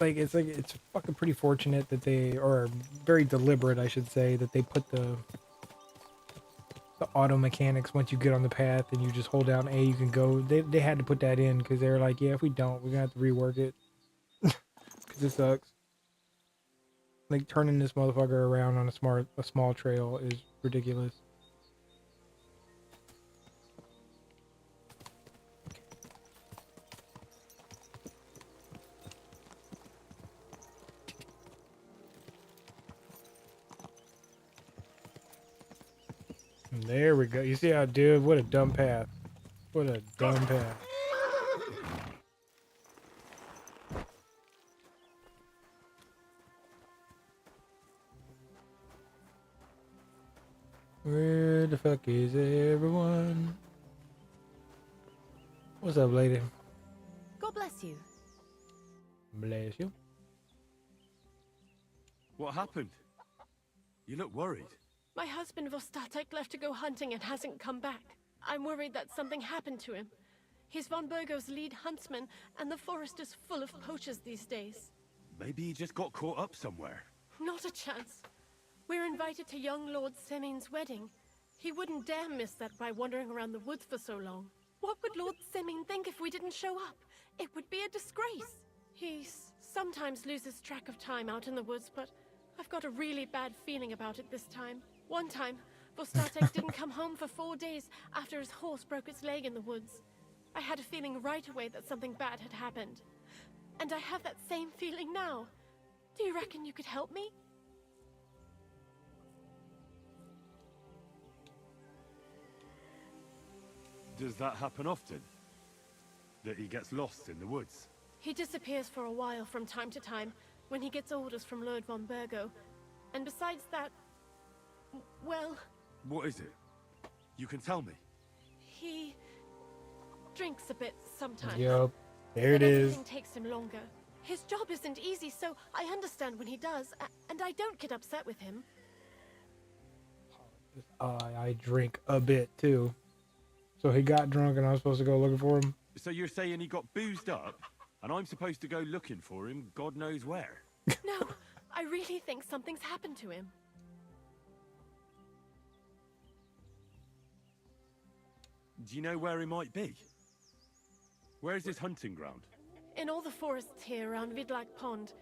it's fucking pretty fortunate that they, or very deliberate I should say, that they put the auto mechanics. Once you get on the path and you just hold down A, you can go. They had to put that in because they were like, yeah, if we don't, we're gonna have to rework it because it sucks. Like turning this motherfucker around on a small trail is ridiculous. And there we go. You see how, dude? What a dumb path. What a dumb path. Where the fuck is everyone? What's up, lady? God bless you. Bless you. What happened? You look worried. My husband Vostatek left to go hunting and hasn't come back. I'm worried that something happened to him. He's von Burgo's lead huntsman, and the forest is full of poachers these days. Maybe he just got caught up somewhere. Not a chance. We're invited to young Lord Semin's wedding. He wouldn't dare miss that by wandering around the woods for so long. What would Lord Semin think if we didn't show up? It would be a disgrace. He sometimes loses track of time out in the woods, but I've got a really bad feeling about it this time. One time, Vostatek didn't come home for 4 days after his horse broke its leg in the woods. I had a feeling right away that something bad had happened. And I have that same feeling now. Do you reckon you could help me? Does that happen often? That he gets lost in the woods? He disappears for a while from time to time when he gets orders from Lord von Burgo. And besides that, well... What is it? You can tell me. He drinks a bit sometimes. Yup. There it but is. Everything takes him longer. His job isn't easy, so I understand when he does, and I don't get upset with him. I drink a bit too. So he got drunk and I was supposed to go looking for him? So you're saying he got boozed up, and I'm supposed to go looking for him God knows where? No, I really think something's happened to him. Do you know where he might be? Where's his hunting ground? In all the forests here around Vidlak Pond.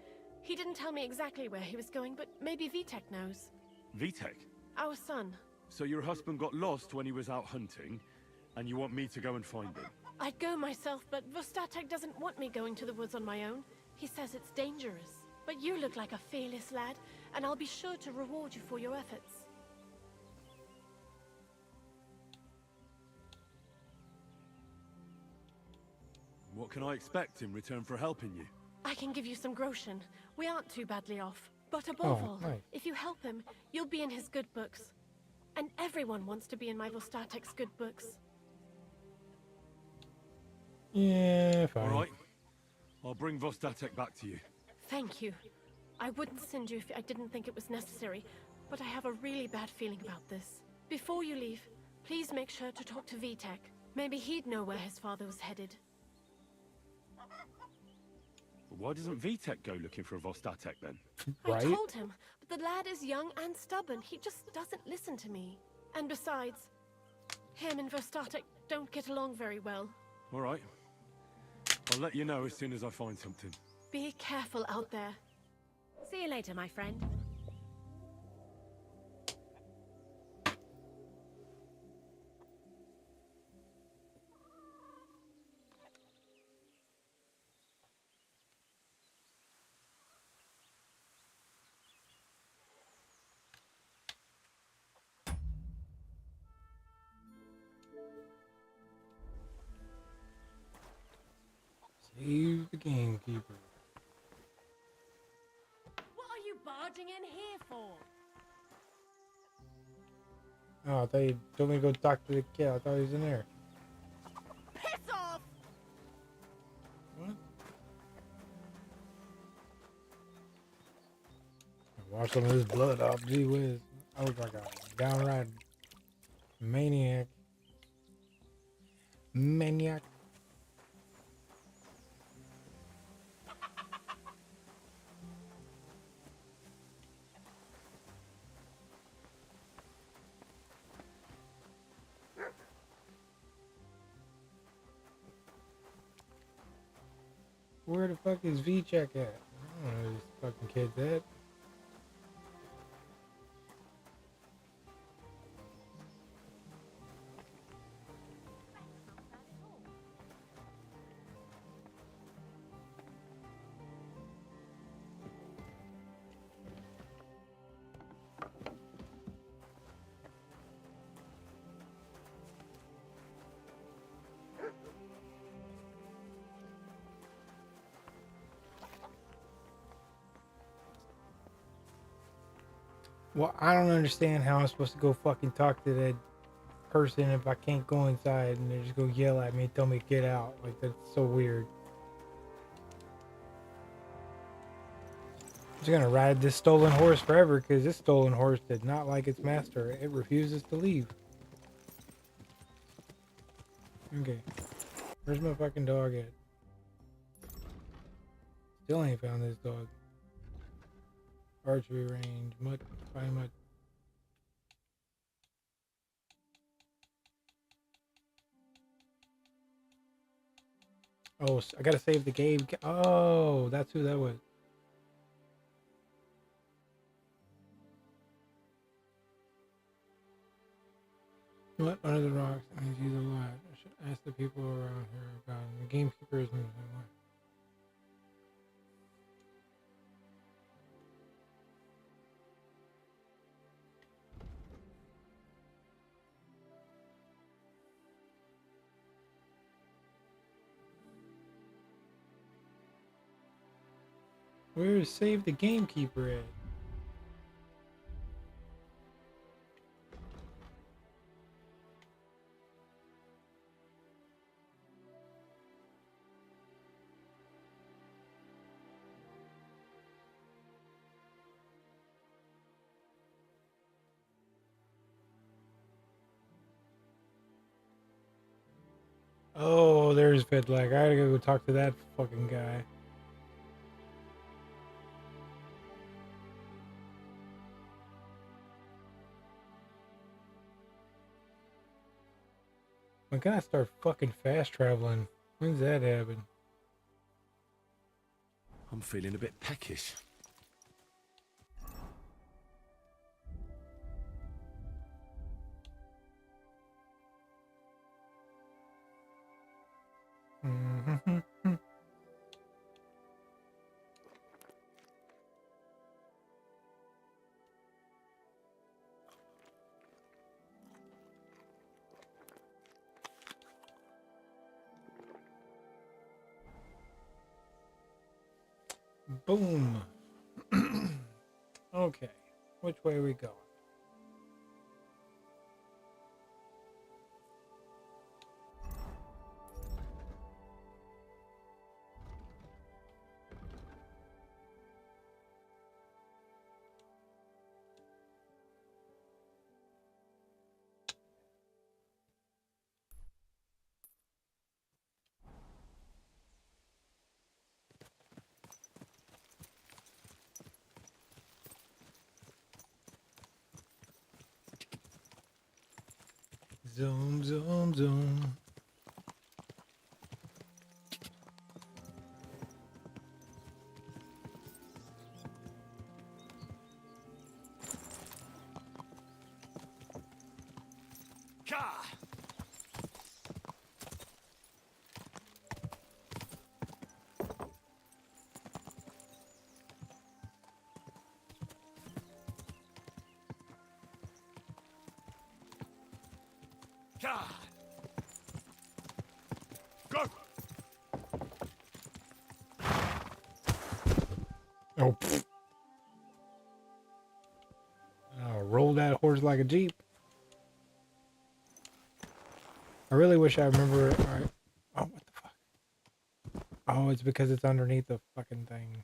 He didn't tell me exactly where he was going, but maybe Vitek knows. Vitek? Our son. So your husband got lost when he was out hunting, and you want me to go and find him? I'd go myself, but Vostatek doesn't want me going to the woods on my own. He says it's dangerous. But you look like a fearless lad, and I'll be sure to reward you for your efforts. What can I expect in return for helping you? I can give you some groschen. We aren't too badly off. But above all, nice. if you help him, you'll be in his good books. And everyone wants to be in my Vostatek's good books. Yeah, fine. All right. I'll bring Vostatek back to you. Thank you. I wouldn't send you if I didn't think it was necessary, but I have a really bad feeling about this. Before you leave, please make sure to talk to Vitek. Maybe he'd know where his father was headed. Why doesn't Vitek go looking for Vostatek then? I told him, but the lad is young and stubborn. He just doesn't listen to me. And besides, him and Vostatek don't get along very well. All right. I'll let you know as soon as I find something. Be careful out there. See you later, my friend. Save the gamekeeper. What are you barging in here for? Oh, I thought you told me to go talk to the kid. I thought he was in there. Piss off! What? Wash some of this blood off. Gee whiz. I look like a downright maniac. Maniac. Where the fuck is V-Check at? I don't know where this fucking kid's at. Well, I don't understand how I'm supposed to go fucking talk to that person if I can't go inside and they just go yell at me and tell me to get out. Like, that's so weird. I'm just gonna ride this stolen horse forever because this stolen horse did not like its master. It refuses to leave. Okay. Where's my fucking dog at? Still ain't found this dog. Archery range, mud, find mud. Oh, I gotta save the game. Oh, that's who that was. What? Under the rocks. That means he's alive. I should ask the people around here about him. The gamekeeper is moving. Where is save the gamekeeper at? Oh, there's Vidlak. I gotta go talk to that fucking guy. When can I start fucking fast traveling? When's that happen? I'm feeling a bit peckish. Boom. Okay, which way are we going? Zoom, zoom, zoom. Car! Car! Go! Oh, pfft. Oh, roll that horse like a jeep. I really wish I remember. All right. Oh, what the fuck? Oh, it's because it's underneath the fucking thing.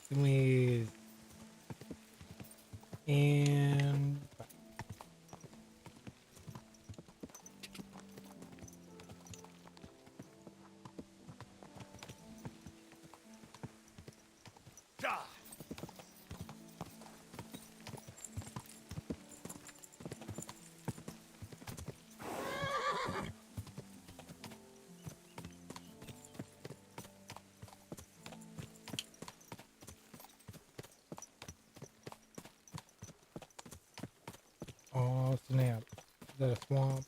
Give me and Car! oh snap! Is that a swamp?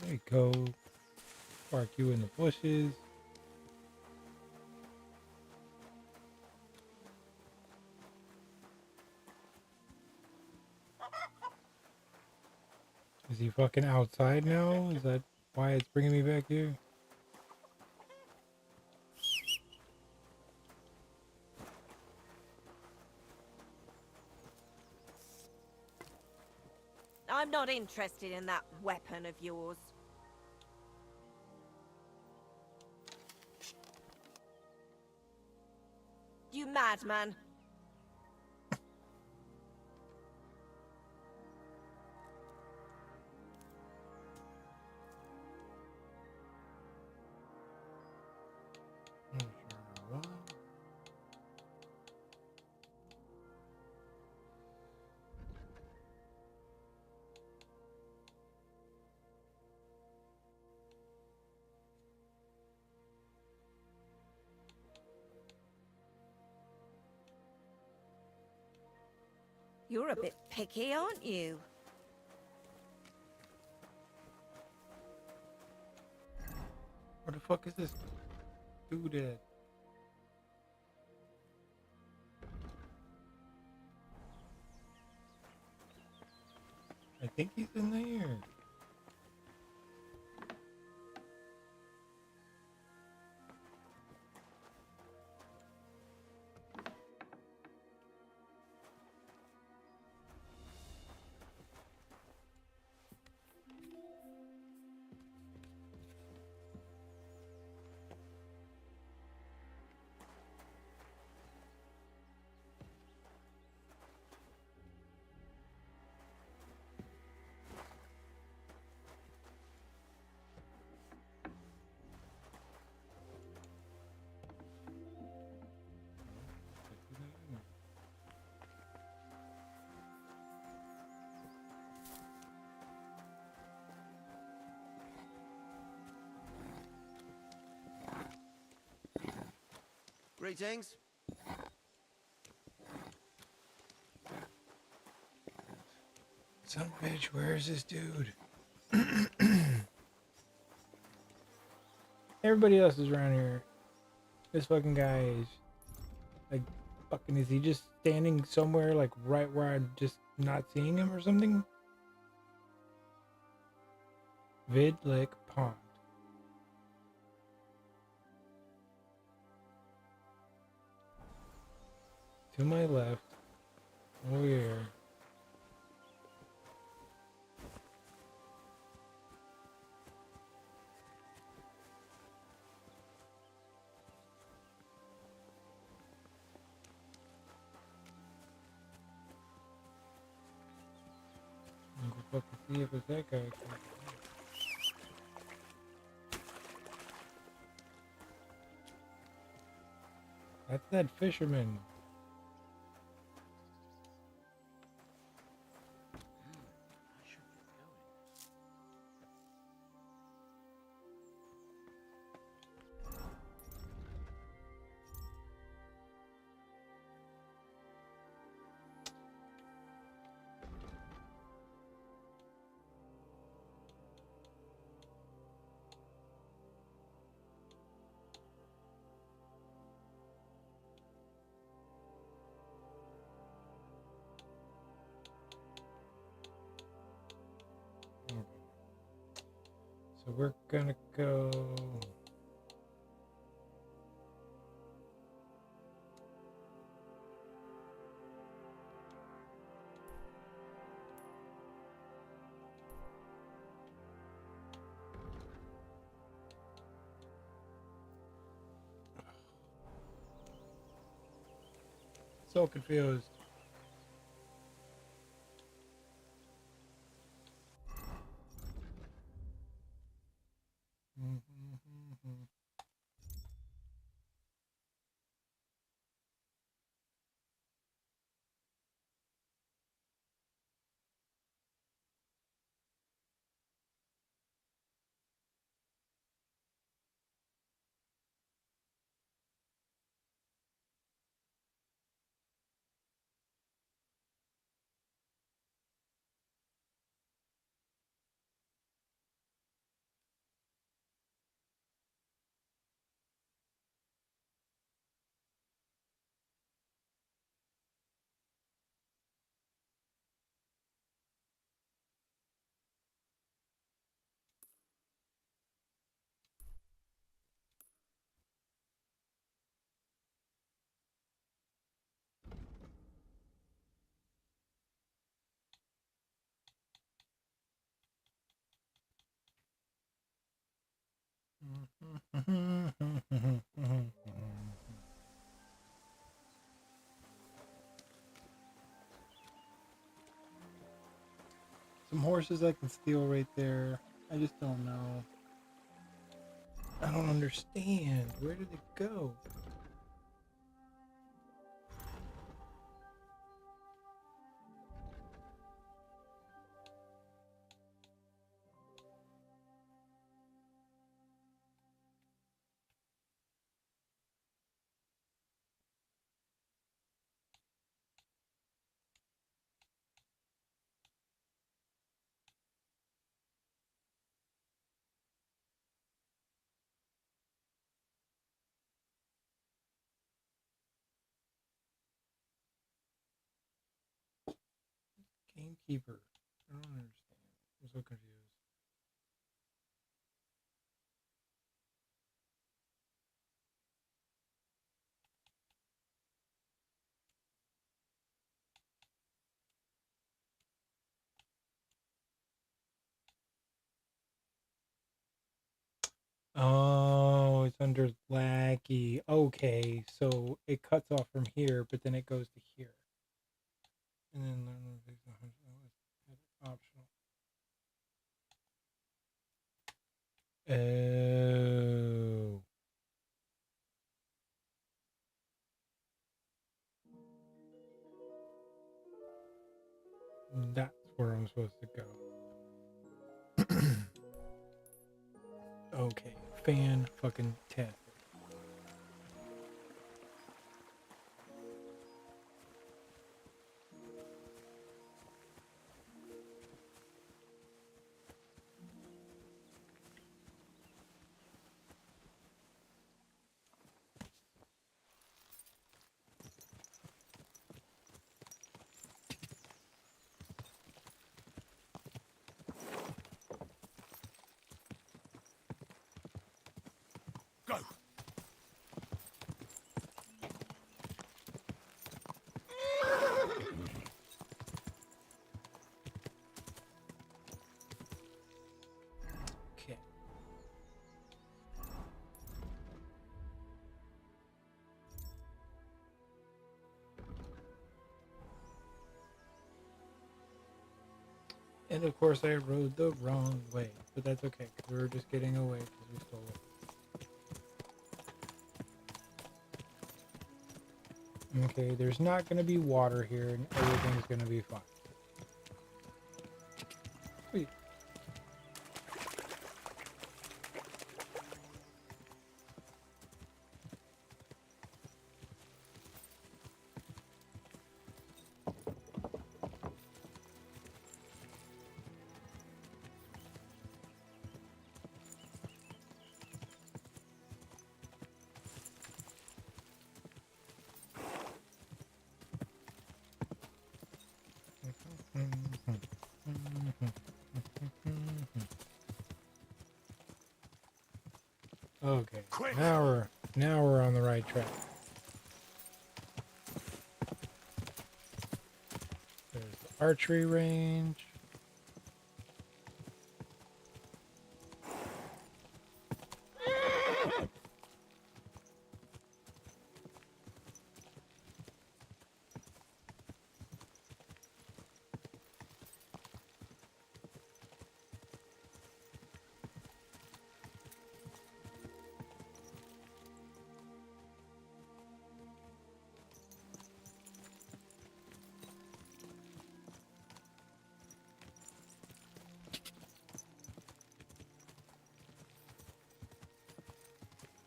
There you go. Park you in the bushes. Is he fucking outside now? Is that why it's bringing me back here? I'm not interested in that weapon of yours. You madman. You're a bit picky, aren't you? Where the fuck is this dude at? I think he's in there. Greetings. Son of a bitch, where is this dude? Everybody else is around here. This fucking guy is like fucking, is he just standing somewhere like right where I'm just not seeing him or something? Vidlick Pond. To my left. Over here. I'm gonna go fucking see if it's that guy. That's that fisherman. So we're gonna go. So confused. Some horses I can steal right there. I just don't know. I don't understand. Where did it go? Keeper. I don't understand. I'm so confused. Oh, it's under lackey. Okay, so it cuts off from here, but then it goes to here. And then optional. Oh. That's where I'm supposed to go. Okay, fan fucking tastic. Go! Okay. And of course I rode the wrong way, but that's okay, because we were just getting away because we stole it. Okay, there's not going to be water here, and everything's going to be fine. Sweet. Okay, now we're on the right track. There's the archery range.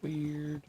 Weird.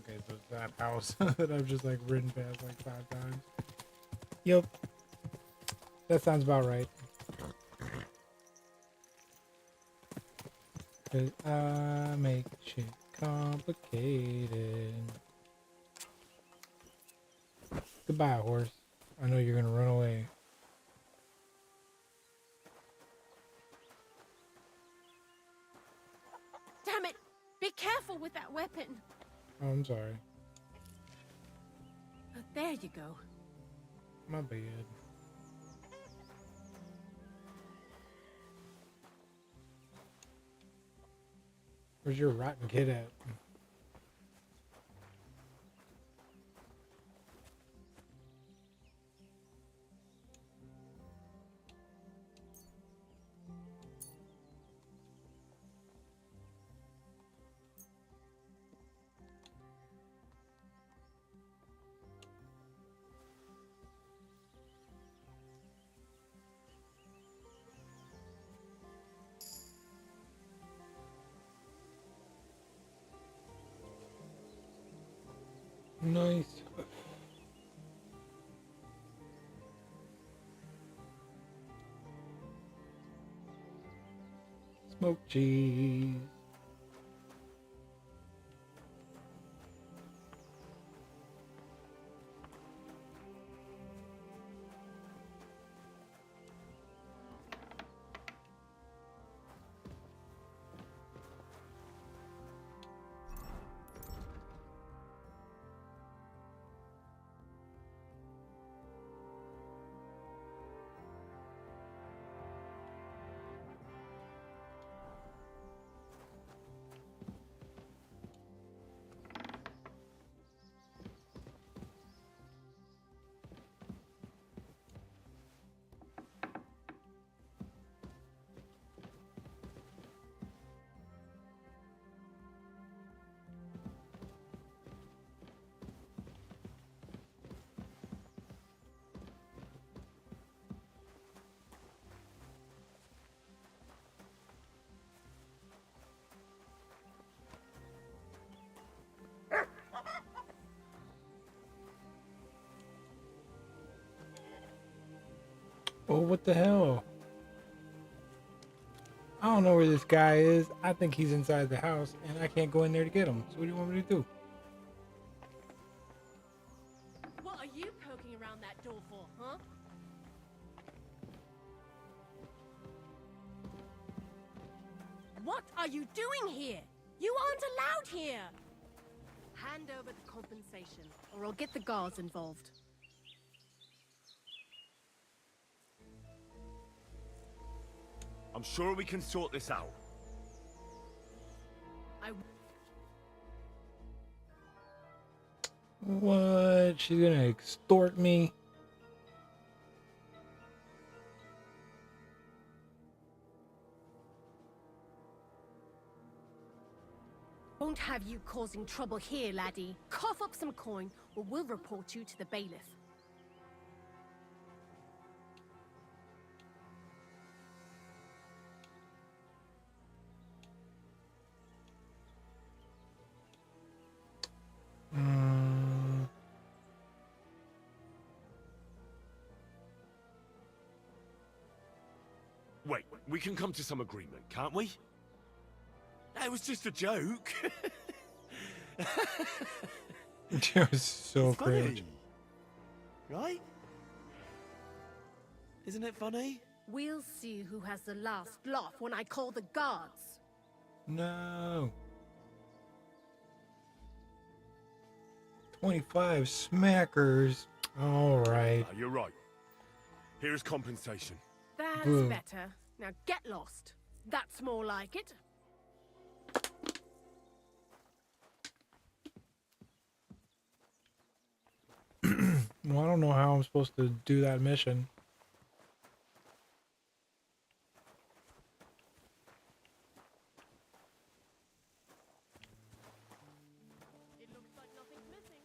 Okay, so it's that house that I've just like ridden past like 5 times. Yep. That sounds about right. 'Cause I make shit complicated. Goodbye, horse. I know you're gonna run away. Damn it! Be careful with that weapon. Oh, I'm sorry. Oh, there you go. My bad. Where's your rotten kid at? Nice. Smoked cheese. Oh, what the hell? I don't know where this guy is. I think he's inside the house, and I can't go in there to get him. So what do you want me to do? What are you poking around that door for, huh? What are you doing here? You aren't allowed here! Hand over the compensation, or I'll get the guards involved. I'm sure we can sort this out. What? She's gonna extort me? Won't have you causing trouble here, laddie. Cough up some coin, or we'll report you to the bailiff. Wait, we can come to some agreement, can't we? That was just a joke. It was so It's funny, cringe. right? Isn't it funny? We'll see who has the last laugh when I call the guards. No. 25 smackers. All right. You're right. Here's compensation. That's Boo. better. Now get lost. That's more like it. Well, I don't know how I'm supposed to do that mission. It looks like nothing's missing.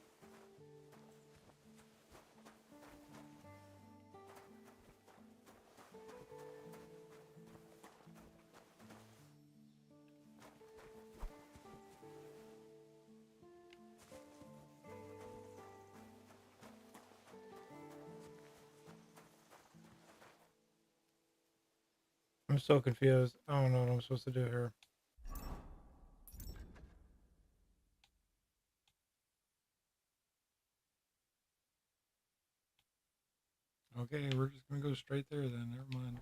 I'm so confused. I don't know what I'm supposed to do here. Okay, we're just gonna go straight there then. Never mind.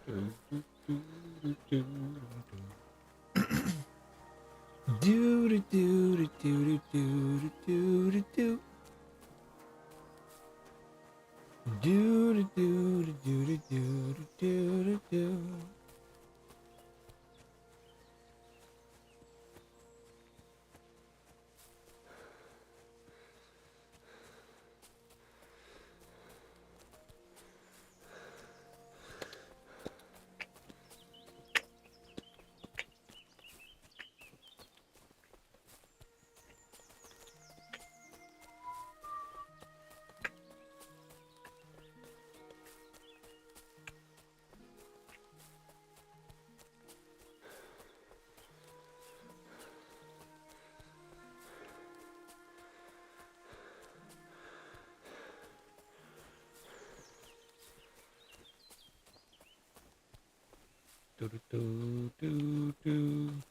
Do do do do do do do do. Do do do do do do do do do. Do do do do.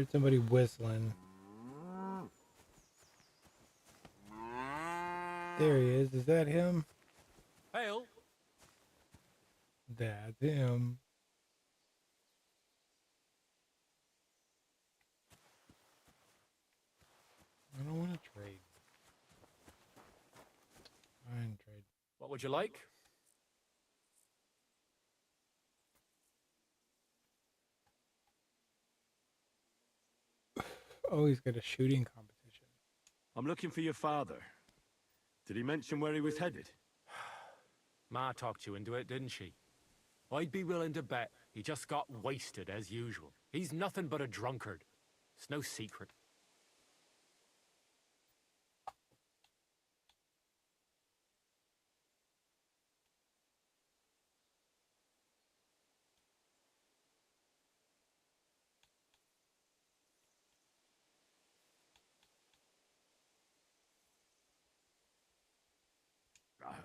heard somebody whistling. There he is. Is that him? Hail. That's him. I don't want to trade. Fine, trade. What would you like? Oh, he's got a shooting competition. I'm looking for your father. Did he mention where he was headed? Ma talked you into it, didn't she? I'd be willing to bet he just got wasted as usual. He's nothing but a drunkard. It's no secret.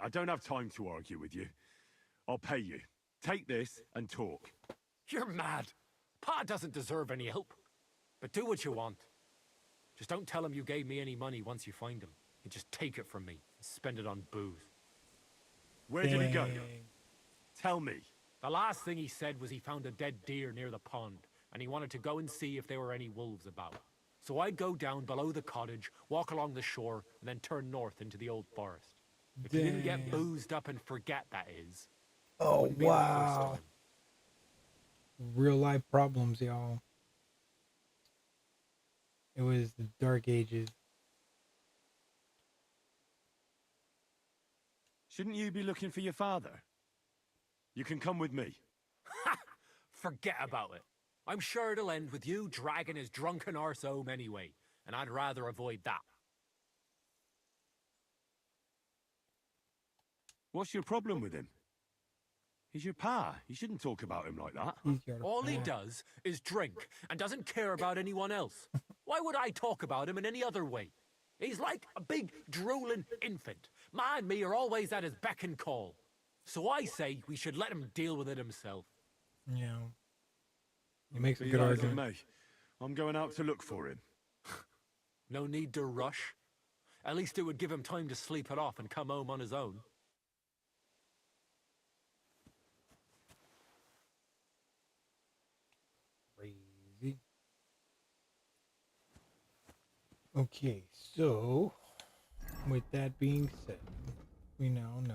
I don't have time to argue with you. I'll pay you. Take this and talk. You're mad. Pa doesn't deserve any help. But do what you want. Just don't tell him you gave me any money once you find him. You just take it from me and spend it on booze. Where did he go? Tell me. The last thing he said was he found a dead deer near the pond, and he wanted to go and see if there were any wolves about. So I'd go down below the cottage, walk along the shore, and then turn north into the old forest. If you didn't get boozed up and forget, that is. Oh, Wouldn't be the first wow. time. Real life problems, y'all. It was the Dark Ages. Shouldn't you be looking for your father? You can come with me. Ha! Forget about it. I'm sure it'll end with you dragging his drunken arse home anyway, and I'd rather avoid that. What's your problem with him? He's your pa. You shouldn't talk about him like that. All he does is drink and doesn't care about anyone else. Why would I talk about him in any other way? He's like a big drooling infant. Ma and me are always at his beck and call. So I say we should let him deal with it himself. Yeah. He makes a Be good that as it argument. may, I'm going out to look for him. No need to rush. At least it would give him time to sleep it off and come home on his own. Crazy. Okay, so with that being said, we now know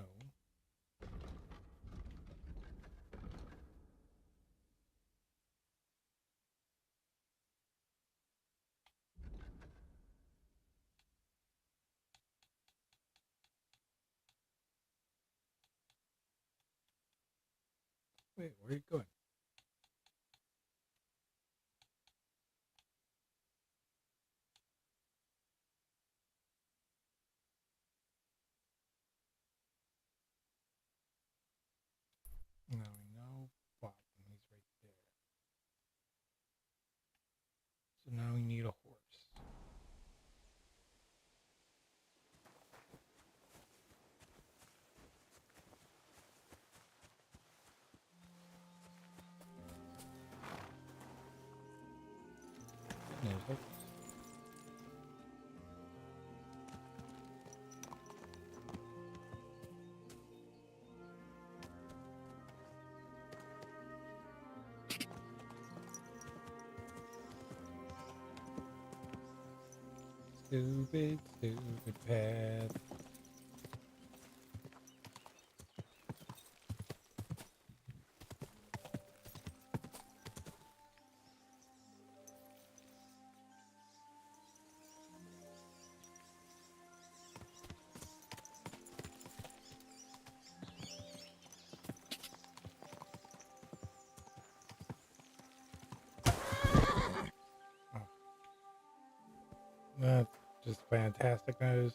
wait, where are you going? Now we know bottom, he's right there. So now we need a horse. There's a horse. Stupid, stupid path. That's just fantastic news.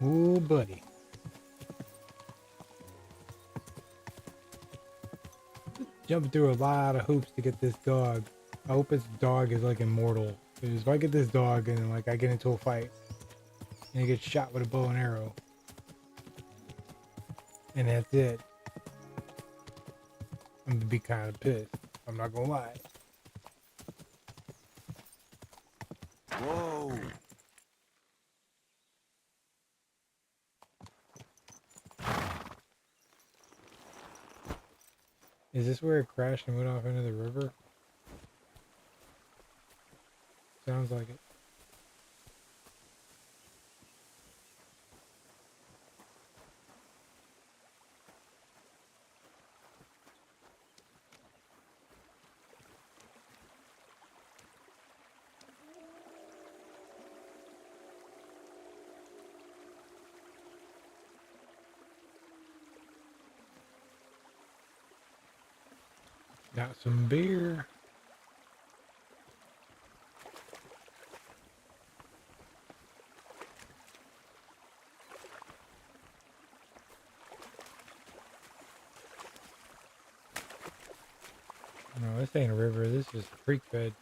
Ooh, buddy. Jumping through a lot of hoops to get this dog. I hope this dog is like immortal. Because if I get this dog and like I get into a fight and he gets shot with a bow and arrow, and that's it, I'm gonna be kind of pissed. I'm not gonna lie. Whoa! Is this where it crashed and went off into the river? Sounds like it. Got some beer. No, this ain't a river. This is a creek bed.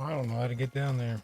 I don't know how to get down there.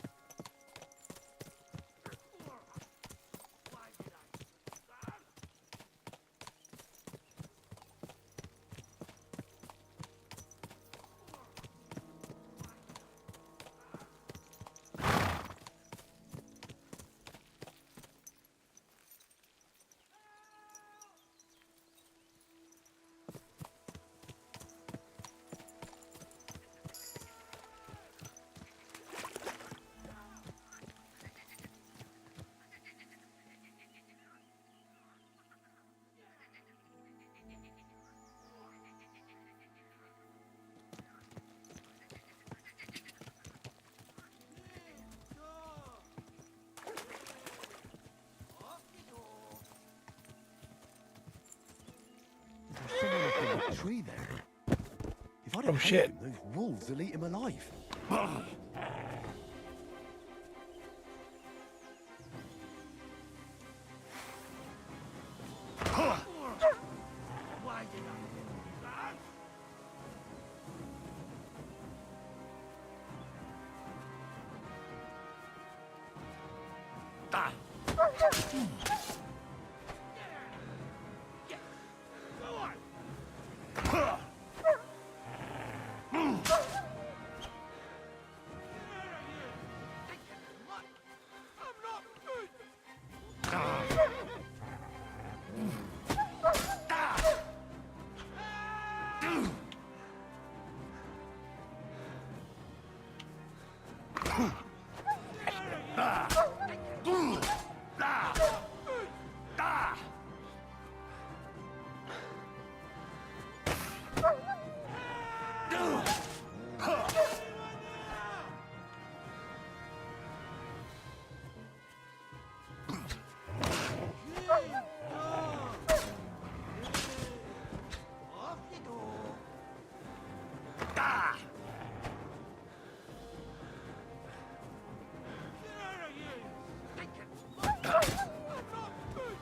tree there. If I Oh, don't hang shit. him, those wolves will eat him alive. Why did I do that? Go on. I'm not good. Off you go. Get out of here, you stinking slut. I'm not good.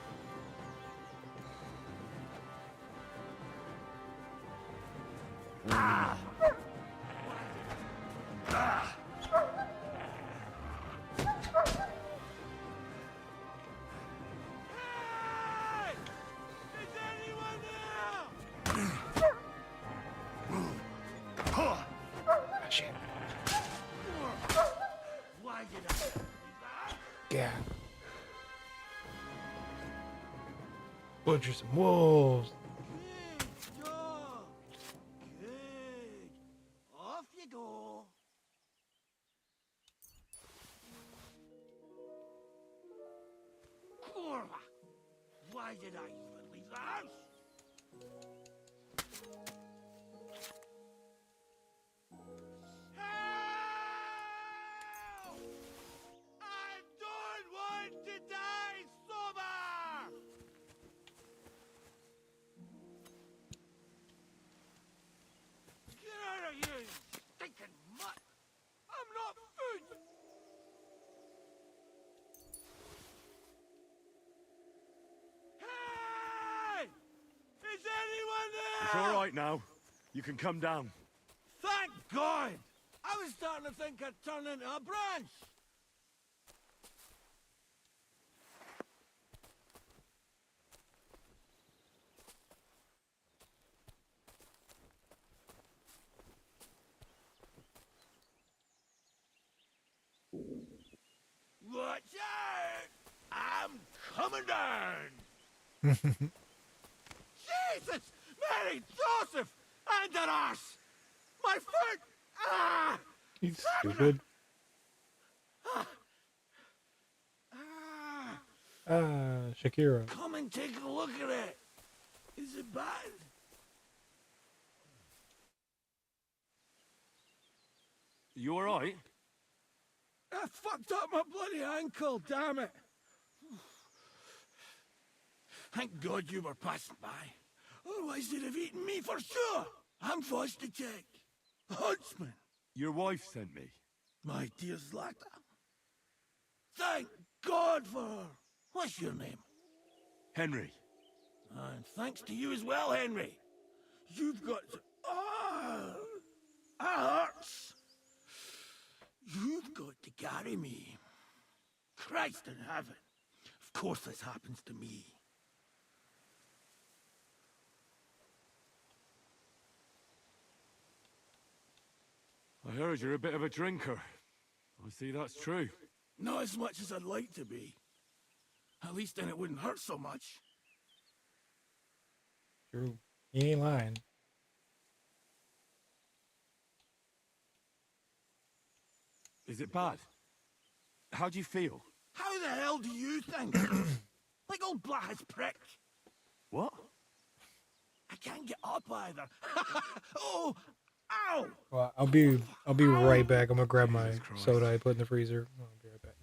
Hey! Is anyone there? Shit. Why did I do that? Yeah. Butcher some wolves. Good job. Good. Off you go. Kurva! Why did I even leave the house? Help! I don't want to die sober! Get out of here, you stinking mutt! I'm not food! Hey! Is anyone there? It's all right now. You can come down. Thank God! I was starting to think I'd turn into a branch! Watch out! I'm coming down! Jesus! Mary Joseph! And an ass! My foot! Ah! He's stupid. Shakira. Come and take a look at it. Is it bad? You all right? I fucked up my bloody ankle, damn it. Thank God you were passing by. Otherwise they'd have eaten me for sure. I'm forced to check. Huntsman. Your wife sent me. My dear Zlata. Thank God for her. What's your name? Henry. And thanks to you as well, Henry. You've got to... Ah! That hurts. You've got to carry me. Christ in heaven. Of course this happens to me. I heard you're a bit of a drinker. I see that's true. Not as much as I'd like to be. At least then it wouldn't hurt so much. True. He ain't lying. Is it bad? How do you feel? How the hell do you think? Like old Black's prick. What? I can't get up either. Oh! Ow! Well, I'll be right back. I'm gonna grab my soda I put in the freezer. I'll be right back.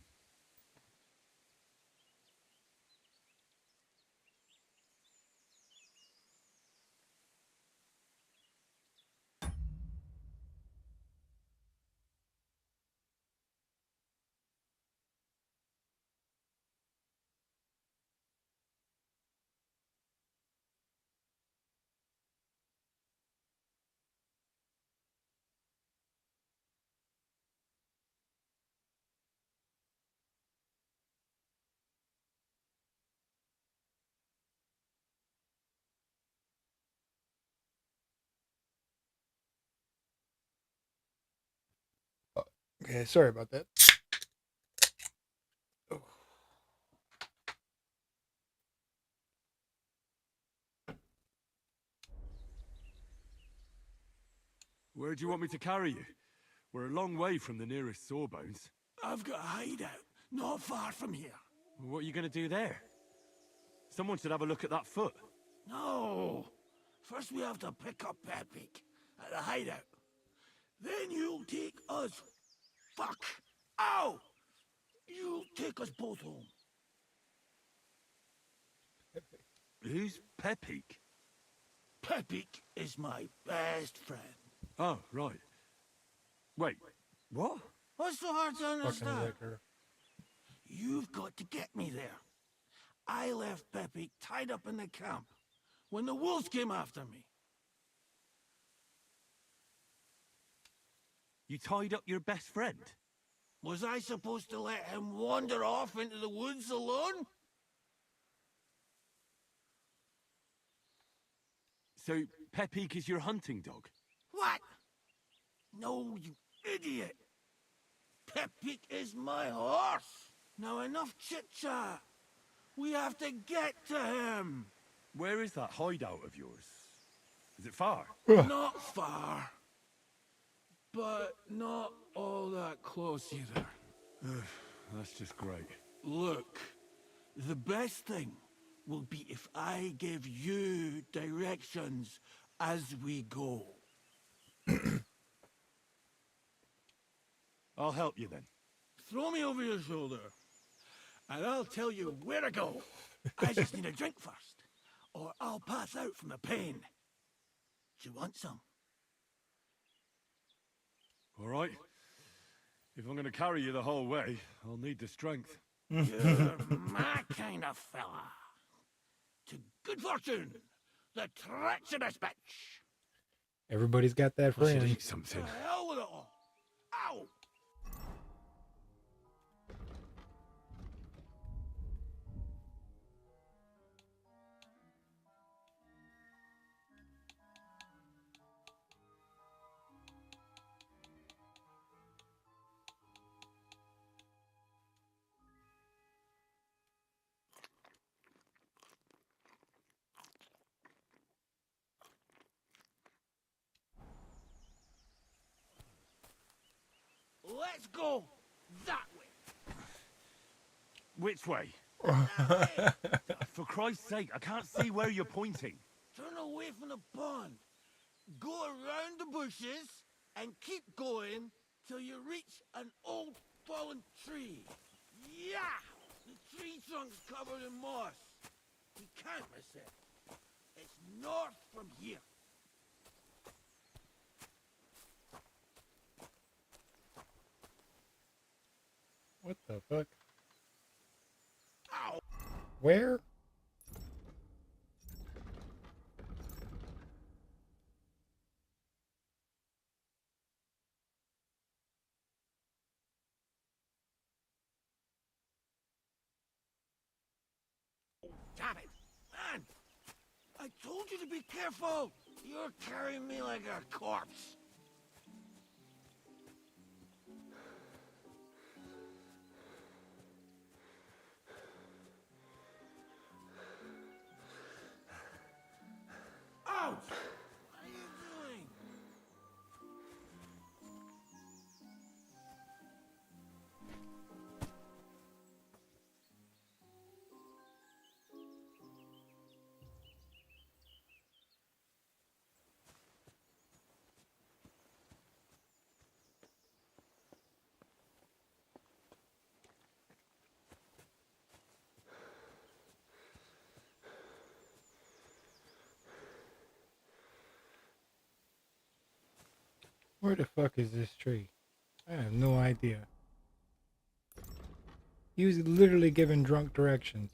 Okay, sorry about that. Oh. Where do you want me to carry you? We're a long way from the nearest sawbones. I've got a hideout not far from here. What are you going to do there? Someone should have a look at that foot. No. First we have to pick up Pepik at the hideout. Then you'll take us. Fuck. Ow! You'll take us both home. Who's Pepik? Pepik is my best friend. Oh, right. Wait, what? What's so hard to Fucking understand? liquor. You've got to get me there. I left Pepik tied up in the camp when the wolves came after me. You tied up your best friend? Was I supposed to let him wander off into the woods alone? So, Pepik is your hunting dog? What? No, you idiot. Pepik is my horse. Now enough chit-chat. We have to get to him. Where is that hideout of yours? Is it far? Not far. But not all that close either. That's just great. Look, the best thing will be if I give you directions as we go. I'll help you then. Throw me over your shoulder, and I'll tell you where to go. I just need a drink first, or I'll pass out from the pain. Do you want some? All right. If I'm going to carry you the whole way, I'll need the strength. You're my kind of fella. To good fortune, the treacherous bitch. Everybody's got that I should friend. eat something. The hell with it all. Ow! Let's go that way. Which way? That way. For Christ's sake, I can't see where you're pointing. Turn away from the pond. Go around the bushes and keep going till you reach an old fallen tree. Yeah! The tree trunk's covered in moss. You can't miss it. It's north from here. What the fuck? Ow! Where? Damn it! Man! I told you to be careful! You're carrying me like a corpse. Ouch! What are you doing? Where the fuck is this tree? I have no idea. He was literally giving drunk directions.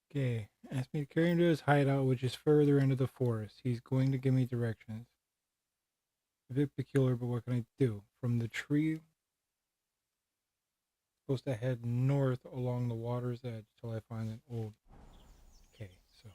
Okay, asked me to carry him to his hideout, which is further into the forest. He's going to give me directions. A bit peculiar, but what can I do? From the tree, supposed to head north along the water's edge till I find an old. Okay, so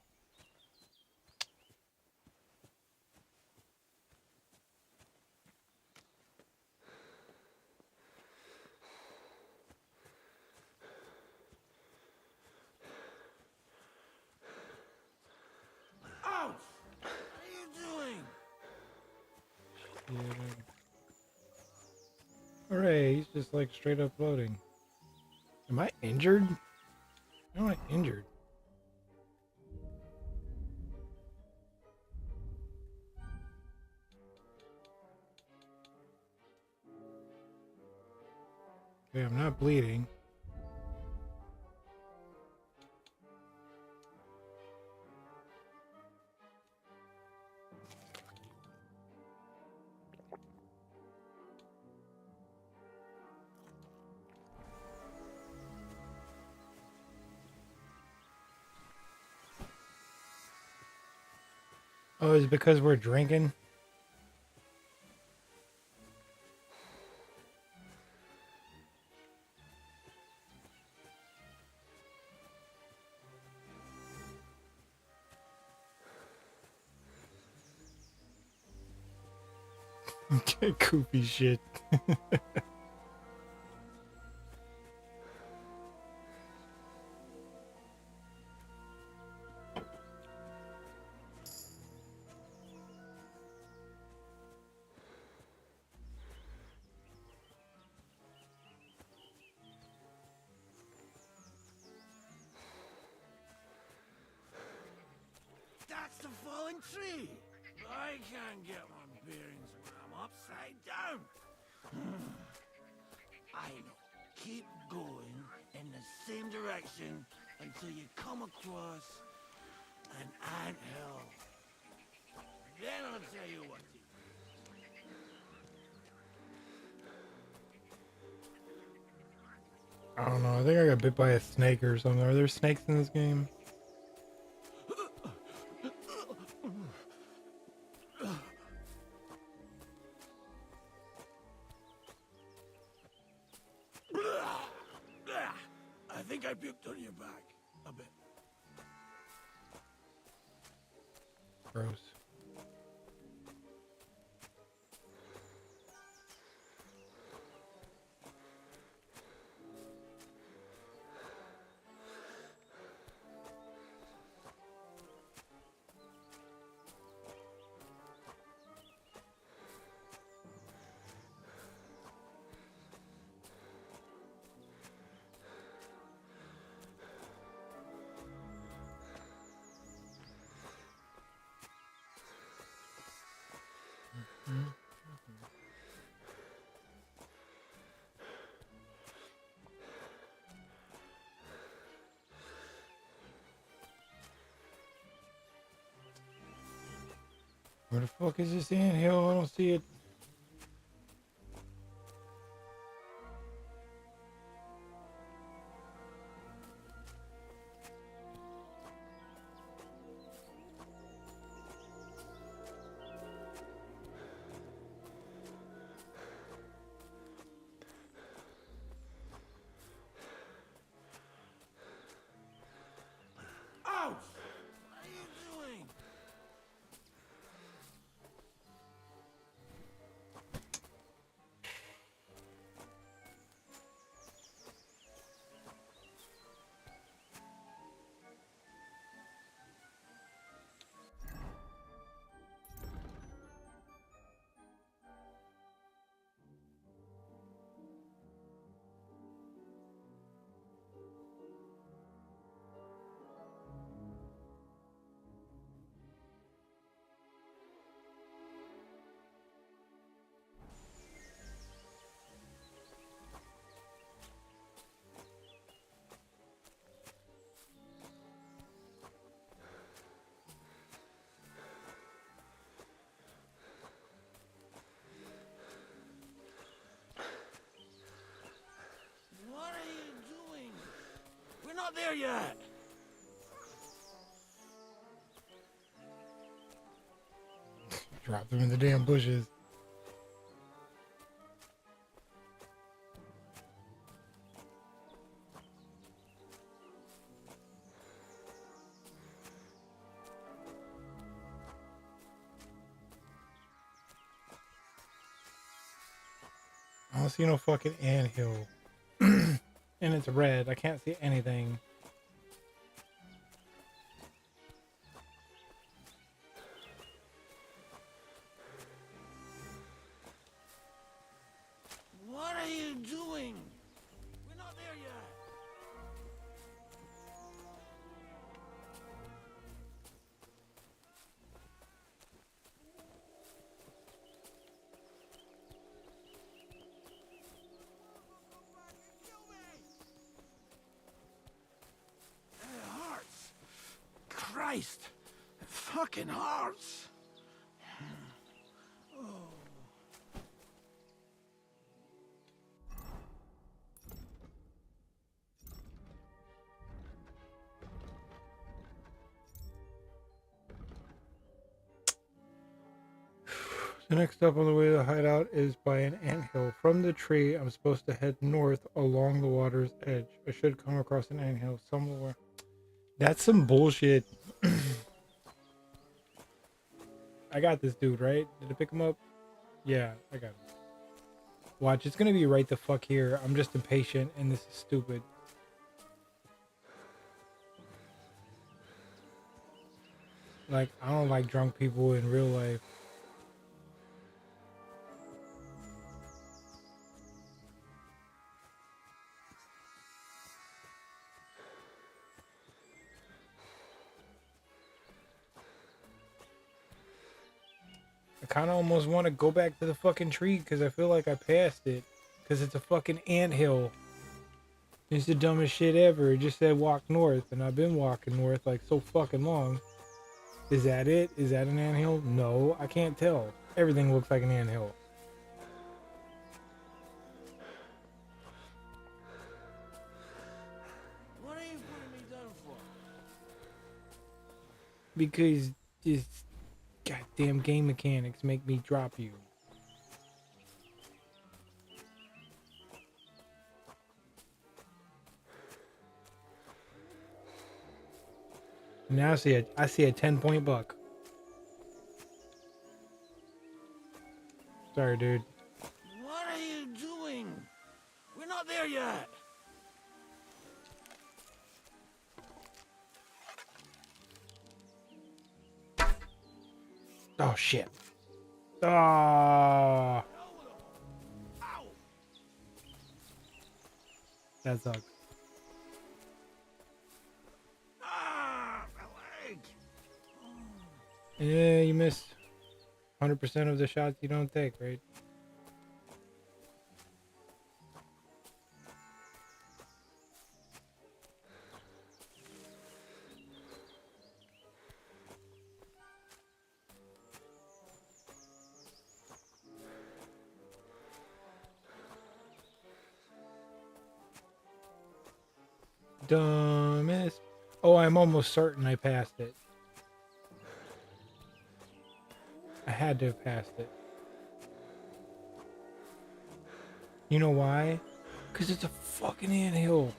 Hooray, he's just like straight up floating. Am I injured? How am I injured? Okay, I'm not bleeding. Oh, is it because we're drinking? Okay, goofy shit. That's the fallen tree. I can't get my bearings when I'm upside down. I know. Keep going in the same direction until you come across an anthill. Then I'll tell you what to do. I don't know. I think I got bit by a snake or something. Are there snakes in this game? I think I puked on your back a bit. Gross. Where the fuck is this anthill? I don't see it. Ouch! What are you doing? What are you doing? We're not there yet. Drop them in the damn bushes. I don't see no fucking anthill. And it's red. I can't see anything. Christ! It fucking hurts! Oh. The next stop on the way to the hideout is by an anthill. From the tree, I'm supposed to head north along the water's edge. I should come across an anthill somewhere. That's some bullshit. I got this dude, right? Did I pick him up? Yeah, I got him. Watch, it's gonna be right the fuck here. I'm just impatient and this is stupid. Like, I don't like drunk people in real life. I kind of almost want to go back to the fucking tree because I feel like I passed it. Because it's a fucking anthill. It's the dumbest shit ever. It just said walk north, and I've been walking north like so fucking long. Is that it? Is that an anthill? No, I can't tell. Everything looks like an anthill. What are you putting me down for? Because this goddamn game mechanics make me drop you. Now I see a 10-point buck. Sorry, dude. What are you doing? We're not there yet. Oh shit. Ah. That sucks. Ah, my leg. Yeah, you missed 100% of the shots you don't take, right? Dumbest. Oh, I'm almost certain I passed it. I had to have passed it. You know why? Because it's a fucking anthill.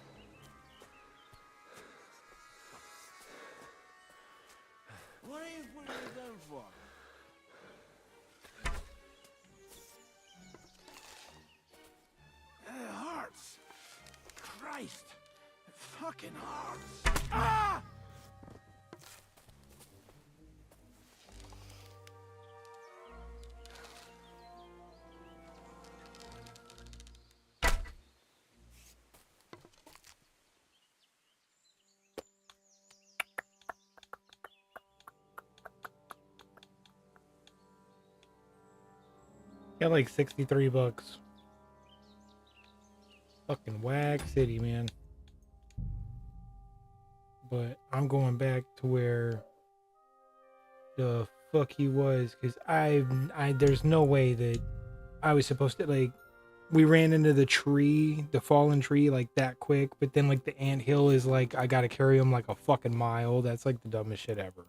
What are you putting me down for? It hurts. Christ. It fucking hurts. Ah! Got like 63 bucks. Fucking Wag City, man. But I'm going back to where the fuck he was, because there's no way that I was supposed to, like, we ran into the tree, the fallen tree, like that quick, but then like the anthill is like I gotta carry him like a fucking mile. That's like the dumbest shit ever.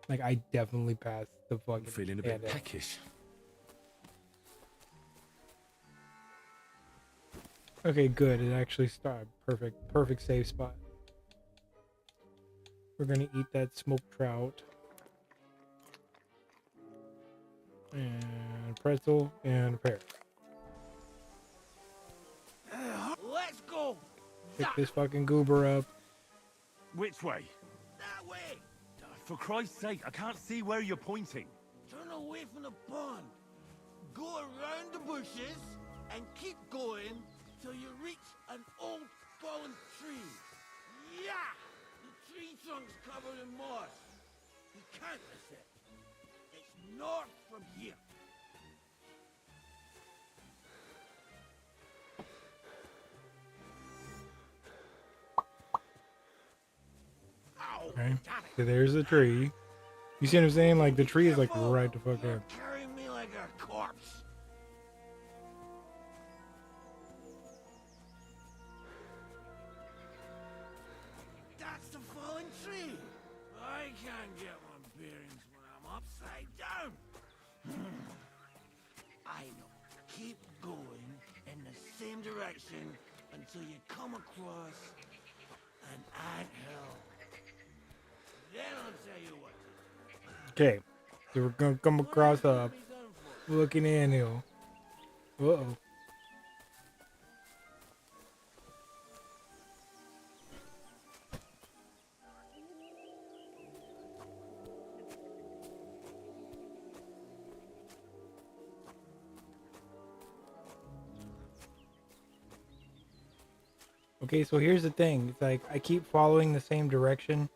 Like, I definitely passed the fucking. I'm feeling a bit anthill. peckish. Okay, good. It actually started. Perfect save spot. We're gonna eat that smoked trout. And pretzel and a pear. Let's go. Pick this fucking goober up. Which way? That way. For Christ's sake, I can't see where you're pointing. Turn away from the pond. Go around the bushes and keep going till you reach an old fallen tree. Yeah! The tree trunk's covered in moss. You can't miss it. It's north from here. Ow! Okay. So there's the tree. You see what I'm saying? Like the tree is like right the fuck there. Carrying me like a corpse. That's the fallen tree. I can't get my bearings when I'm upside down. I know. Keep going in the same direction until you come across an anthill. Then I'll tell you what to do. Okay. So we're gonna come across a looking anthill. Uh-oh. Okay, so here's the thing. It's like I keep following the same direction.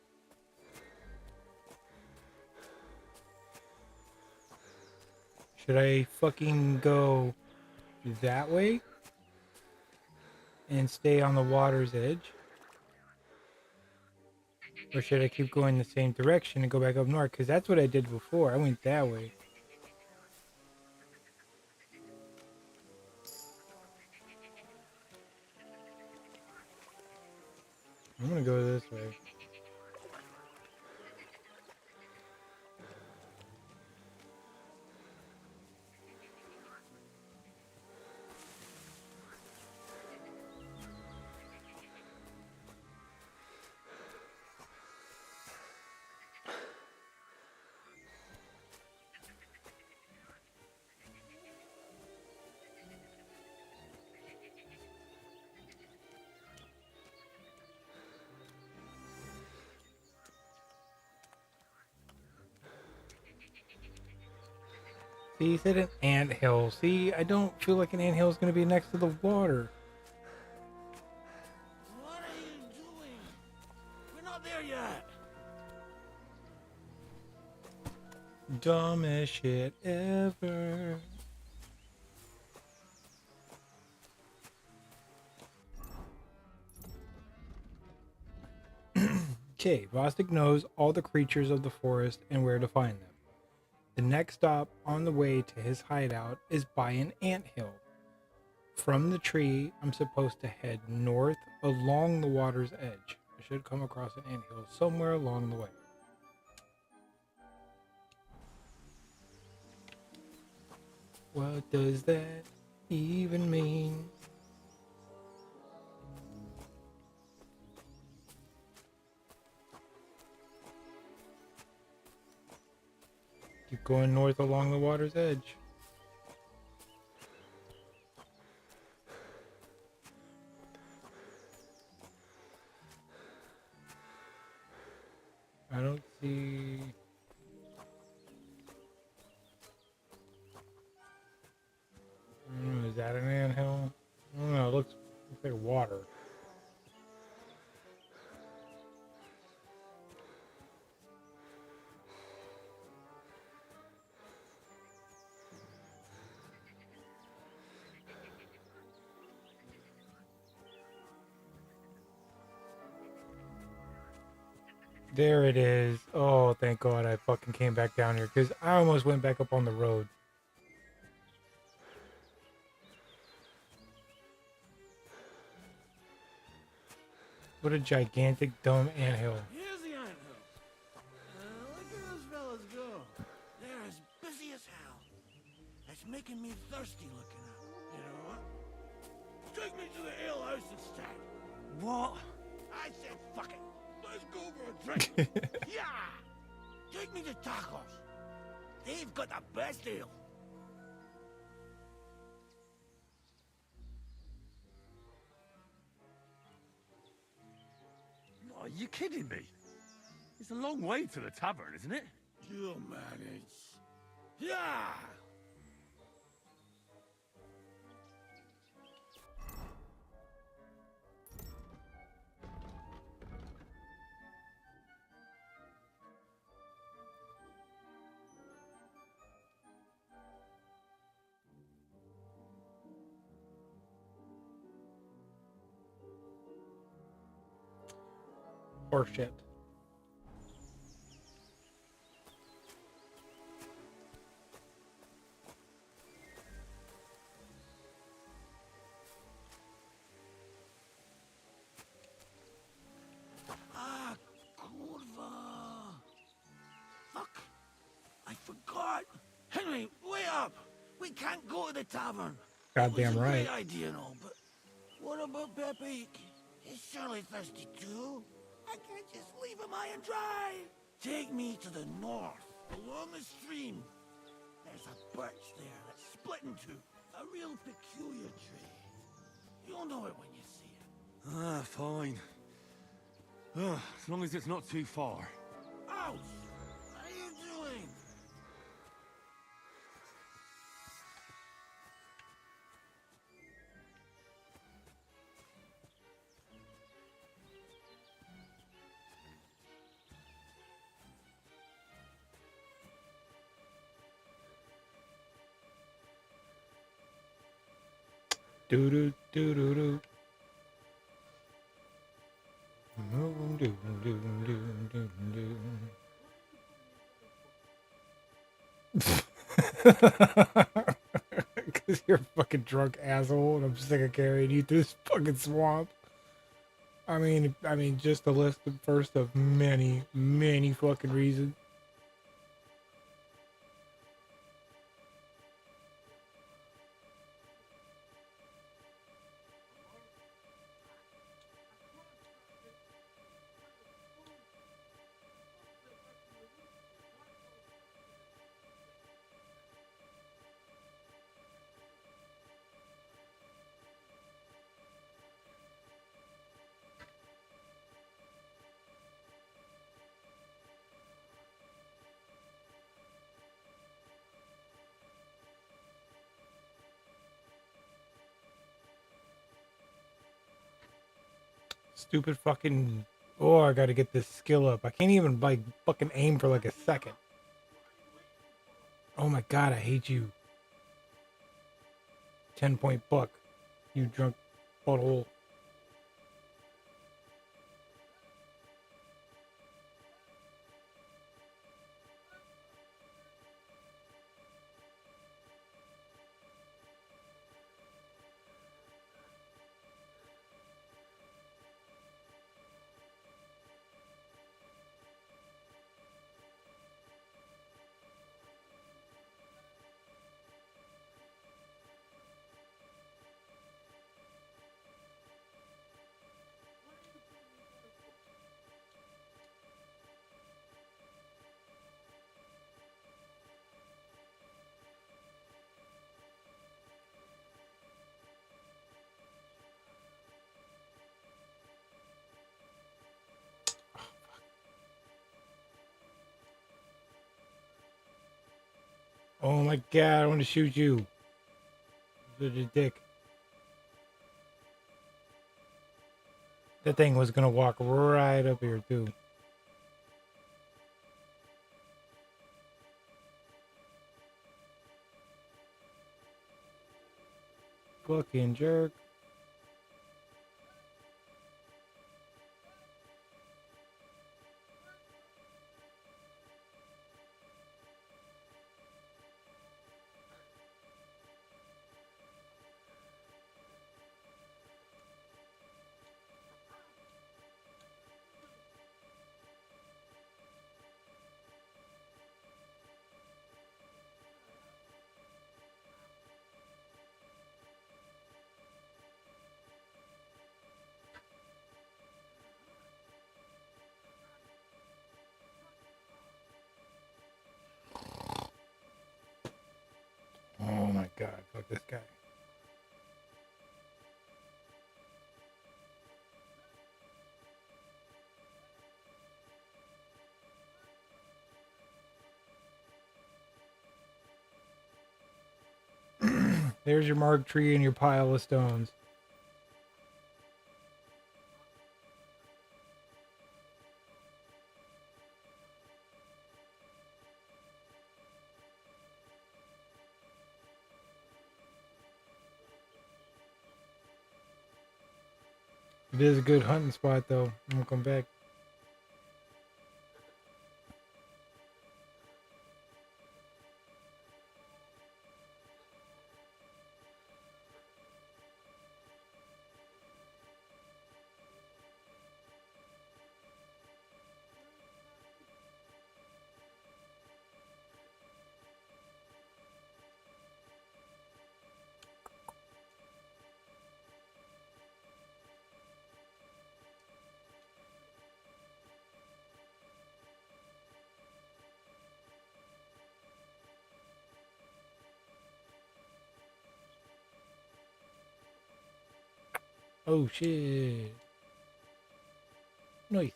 Should I fucking go that way and stay on the water's edge? Or should I keep going the same direction and go back up north? Because that's what I did before. I went that way. I'm gonna go this way. See, he said an anthill. See, I don't feel like an anthill is gonna be next to the water. What are you doing? We're not there yet. Dumbest shit ever. Okay, Vostok knows all the creatures of the forest and where to find them. The next stop on the way to his hideout is by an anthill. From the tree, I'm supposed to head north along the water's edge. I should come across an anthill somewhere along the way. What does that even mean? Keep going north along the water's edge. I don't see... is that an anthill? I don't know, it looks like water. There it is. Oh, thank God I fucking came back down here because I almost went back up on the road. What a gigantic, dumb anthill. Here's the anthill. Look at those fellas go. They're as busy as hell. It's making me thirsty looking at them. You know what? Take me to the ale house instead. What? I said fuck it. Let's go for a drink. Yeah! Take me to tacos. They've got the best ale. Are you kidding me? It's a long way to the tavern, isn't it? You'll manage. Yeah! Horseshit. Henry, wait up! We can't go to the tavern. Goddamn It was a right. great idea and all, but what about Pepe? He's surely thirsty too. I can't just leave him high and dry. Take me to the north, along the stream. There's a birch there that's split in two. A real peculiar tree. You'll know it when you see it. Ah, fine. As long as it's not too far. Ouch! What are you doing? Do do do do do. Do do do do do. Because you're a fucking drunk asshole, and I'm sick of carrying you through this fucking swamp. I mean, just to list the first of many, many fucking reasons. Stupid fucking. Oh, I gotta get this skill up. I can't even like fucking aim for like a second. Oh my god, I hate you. 10-point buck. You drunk butthole. Oh my god, I want to shoot you. Such a dick. That thing was gonna walk right up here too. Fucking jerk. Oh my god, fuck this guy. There's your marked tree and your pile of stones. It is a good hunting spot though. I'm gonna come back. Oh shit. Nice.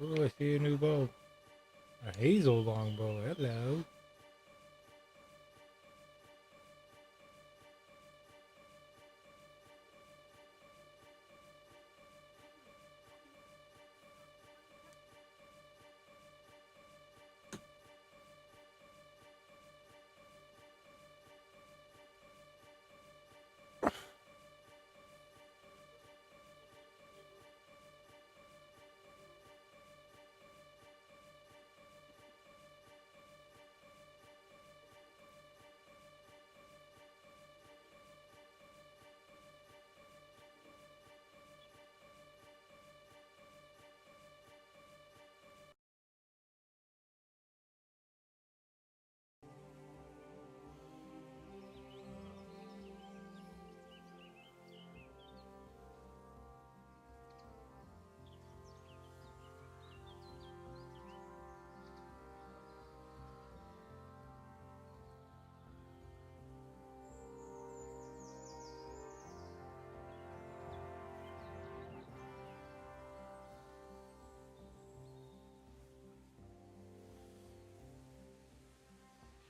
Oh, I see a new bow. A hazel longbow. Hello.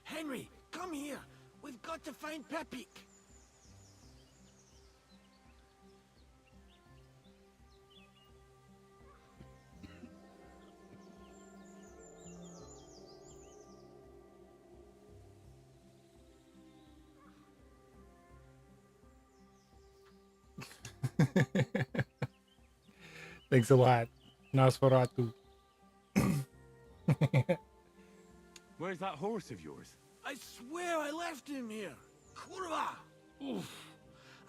Henry, come here. We've got to find Pepik. Thanks a lot. Nosferatu. Where's that horse of yours? I swear I left him here. Kurwa! Oof.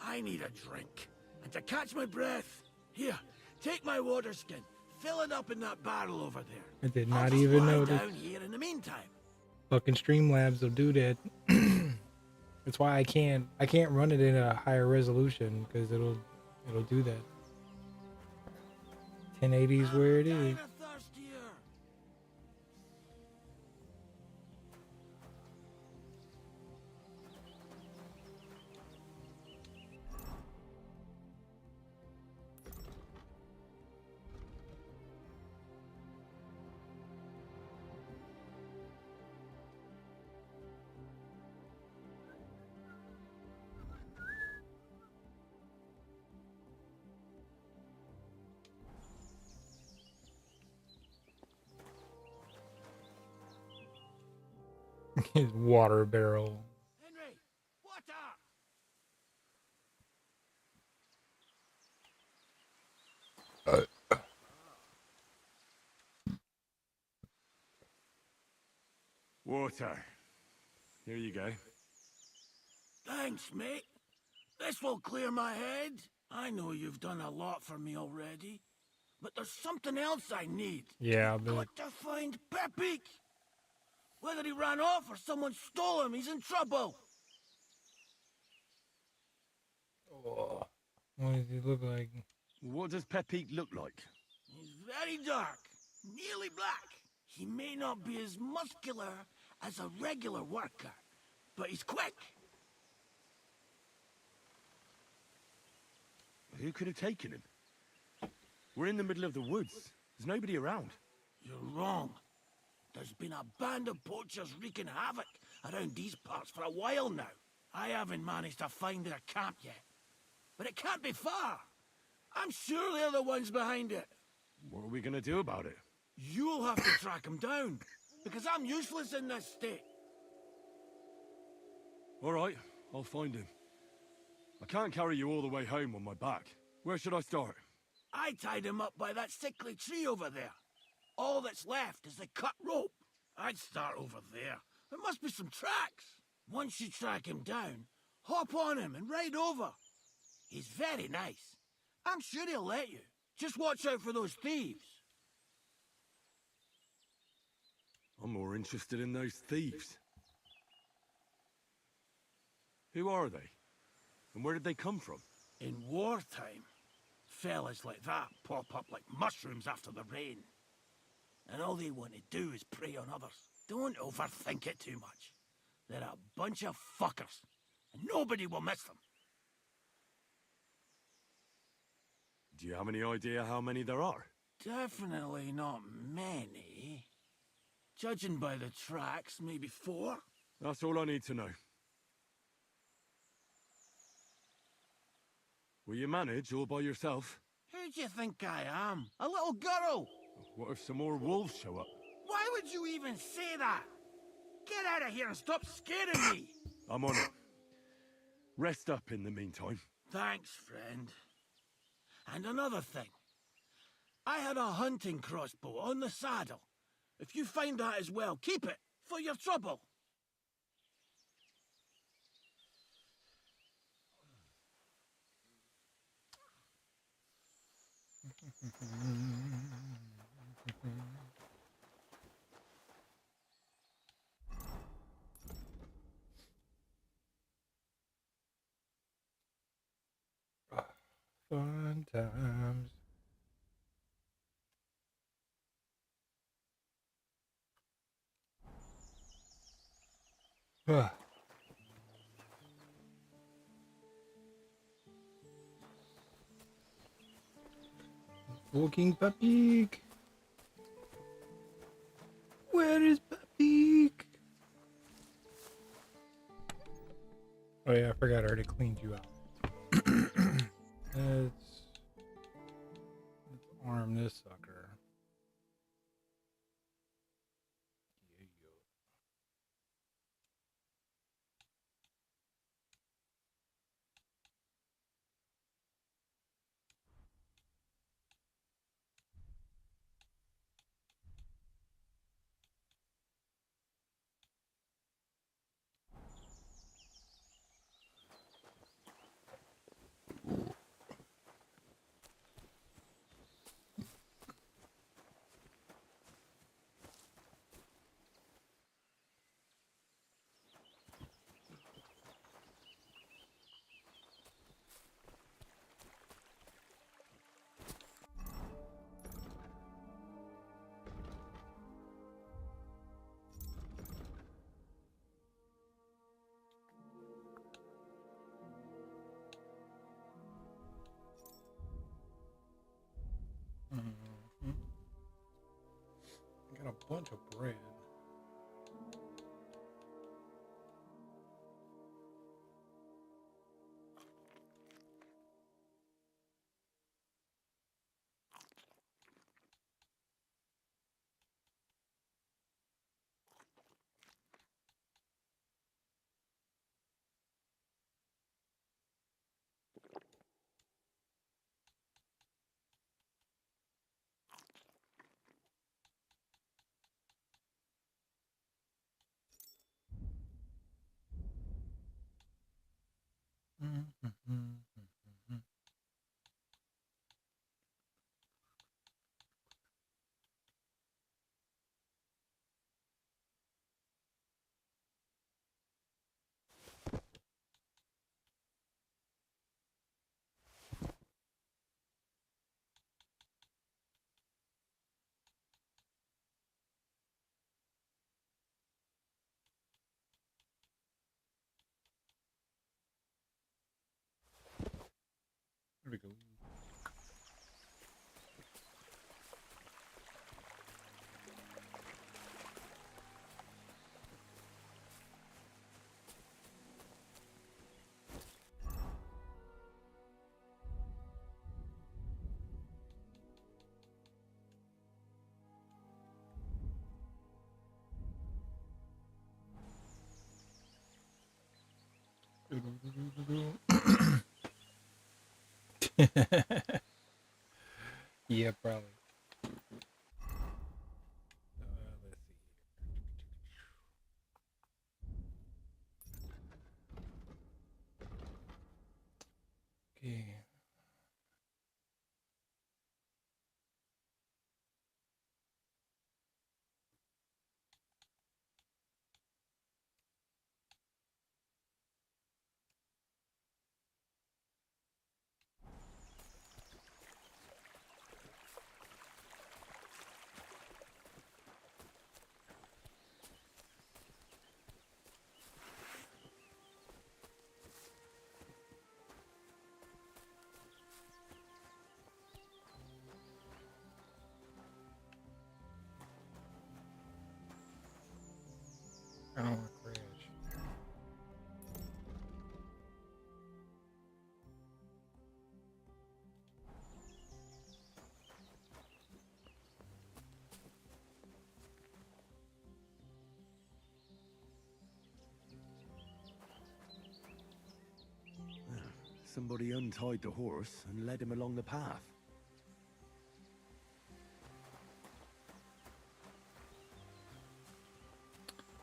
I need a drink. And to catch my breath, here, take my water skin. Fill it up in that barrel over there. I did I'll not just even lie notice. down here in the meantime. Fucking Streamlabs will do that. That's why I can't run it in a higher resolution because it'll do that. 1080 is where it is. His water barrel. Henry, water! Water. Here you go. Thanks, mate. This will clear my head. I know you've done a lot for me already, but there's something else I need. Yeah, I've got to find Pepik. Whether he ran off or someone stole him, he's in trouble. Oh, what does he look like? What does Pepik look like? He's very dark, nearly black. He may not be as muscular as a regular worker, but he's quick. Who could have taken him? We're in the middle of the woods. There's nobody around. You're wrong. There's been a band of poachers wreaking havoc around these parts for a while now. I haven't managed to find their camp yet. But it can't be far. I'm sure they're the ones behind it. What are we gonna do about it? You'll have to track them down, because I'm useless in this state. All right, I'll find him. I can't carry you all the way home on my back. Where should I start? I tied him up by that sickly tree over there. All that's left is the cut rope. I'd start over there. There must be some tracks. Once you track him down, hop on him and ride over. He's very nice. I'm sure he'll let you. Just watch out for those thieves. I'm more interested in those thieves. Who are they? And where did they come from? In wartime, fellas like that pop up like mushrooms after the rain. And all they want to do is prey on others. Don't overthink it too much. They're a bunch of fuckers, and nobody will miss them. Do you have any idea how many there are? Definitely not many. Judging by the tracks, maybe 4? That's all I need to know. Will you manage all by yourself? Who do you think I am? A little girl? What if some more wolves show up? Why would you even say that? Get out of here and stop scaring me! I'm on it. Rest up in the meantime. Thanks, friend. And another thing. I had a hunting crossbow on the saddle. If you find that as well, keep it, for your trouble. Fun times. Walking Papik. Where is Papik? Oh yeah, I forgot I already cleaned you out. let's arm this sucker. Got a bunch of bread. There we go. Yeah, probably. Let's see. Okay. I don't want to crash. Somebody untied the horse and led him along the path.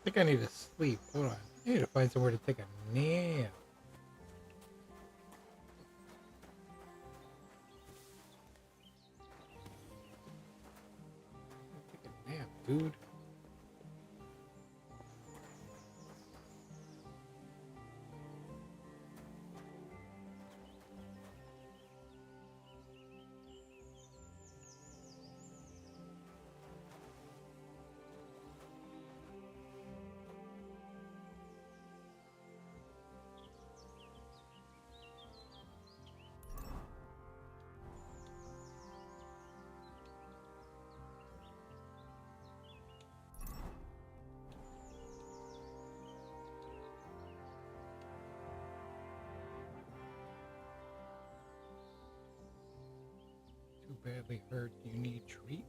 I think I need to sleep. Hold on. I need to find somewhere to take a nap. Take a nap, dude. Too badly hurt. You need treatment.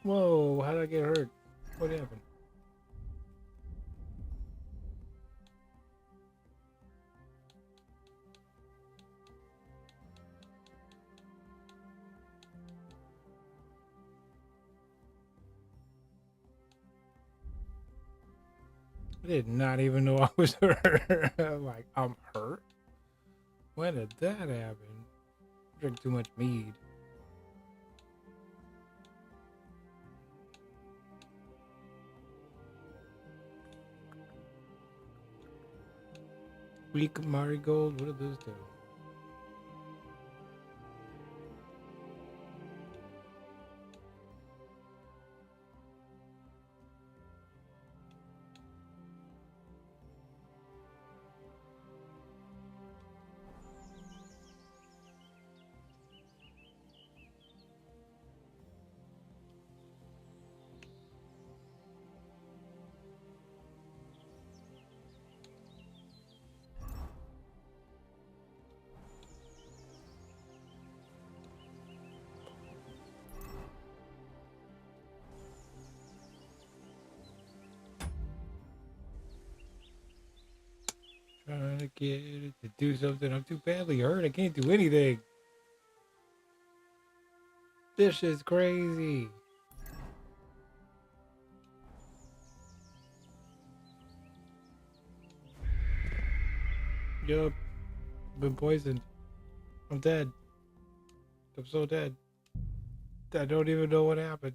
Whoa, how did I get hurt? What happened? I did not even know I was hurt. Like, I'm hurt? When did that happen? Drink too much mead. Weak marigold? What do those do? Trying to get it to do something. I'm too badly hurt. I can't do anything. This is crazy. Yup. Been poisoned. I'm dead. I'm so dead. I don't even know what happened.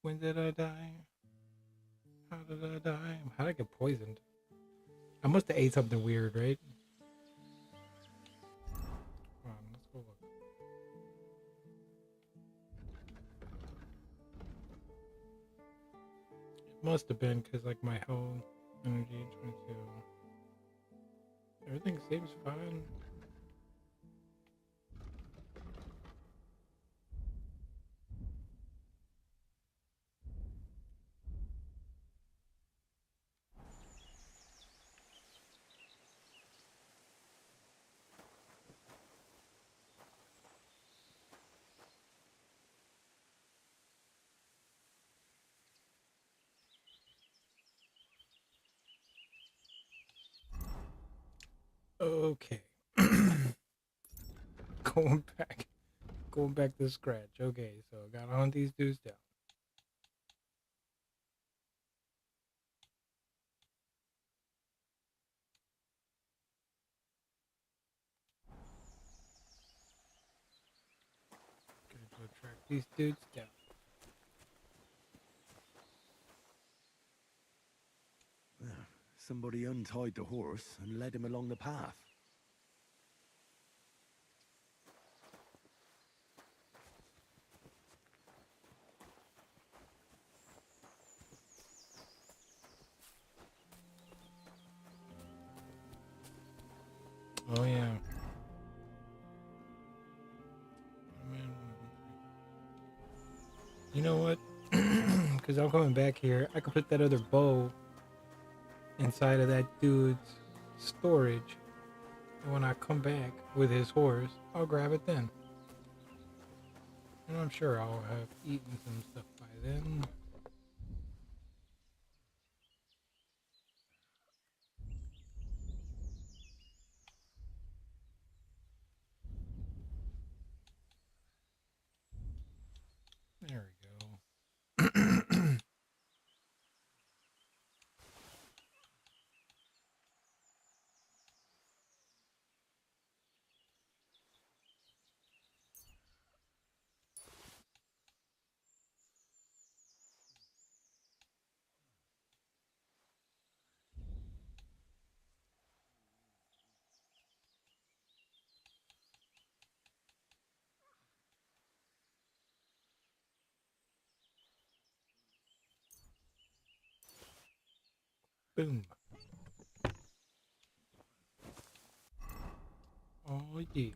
When did I die? How did I die? How did I get poisoned? I must have ate something weird, right? Come on, let's go look. It must have been because, like, my whole energy 22. Everything seems fine. Okay. Going back to scratch. Okay, so I gotta hunt these dudes down. Gotta go track these dudes down. Somebody untied the horse and led him along the path. Oh yeah. You know what? Because I'm coming back here, I could put that other bow inside of that dude's storage. And when I come back with his horse, I'll grab it then. And I'm sure I'll have eaten some stuff by then. There we go. Boom. Oh yeah.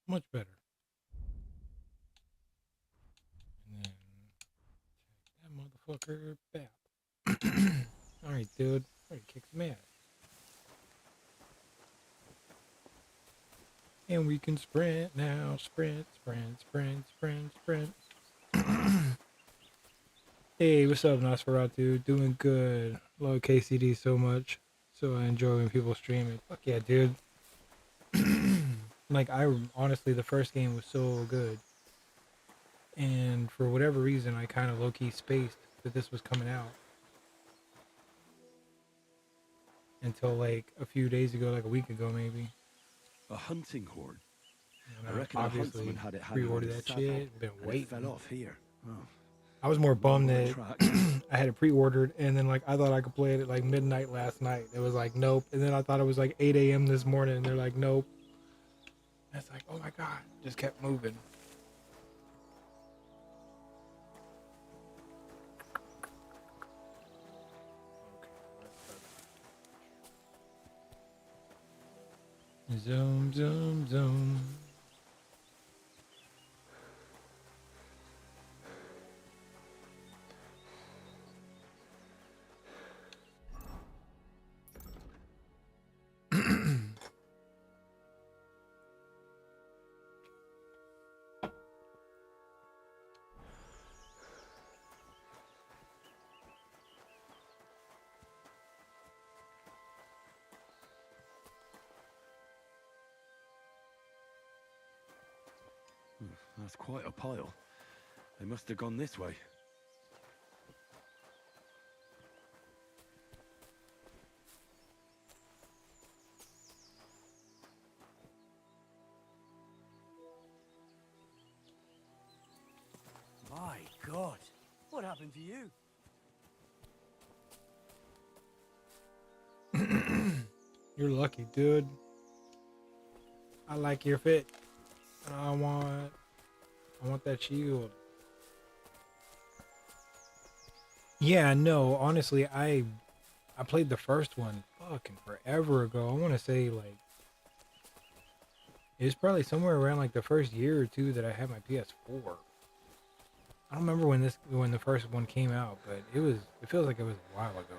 Much better. And then that motherfucker back. Alright, dude. Already kick some ass. And we can sprint now. Sprint, sprint, sprint, sprint, sprint. Hey, what's up, Nosferatu? Doing good. Love KCD so much. So I enjoy when people stream it. Fuck yeah, dude. Like, honestly, the first game was so good. And for whatever reason, I kind of low-key spaced that this was coming out. Until like a few days ago, like a week ago maybe. A hunting horn. And I reckon a obviously huntsman had it hanging on pre-ordered his that saddle, shit. Been and waiting. it fell off here. Oh. I was more bummed Right that track. I had it pre-ordered, and then like I thought I could play it at like midnight last night. It was like nope, and then I thought it was like 8 a.m. this morning, and they're like nope. And it's like, oh my god, just kept moving. Zoom, zoom, zoom. That's quite a pile. They must have gone this way. My God, what happened to you? You're lucky, dude. I like your fit. I want that shield. Yeah, no, honestly, I played the first one fucking forever ago. I want to say like it was probably somewhere around like the first year or two that I had my PS4. I don't remember when the first one came out, but it feels like it was a while ago.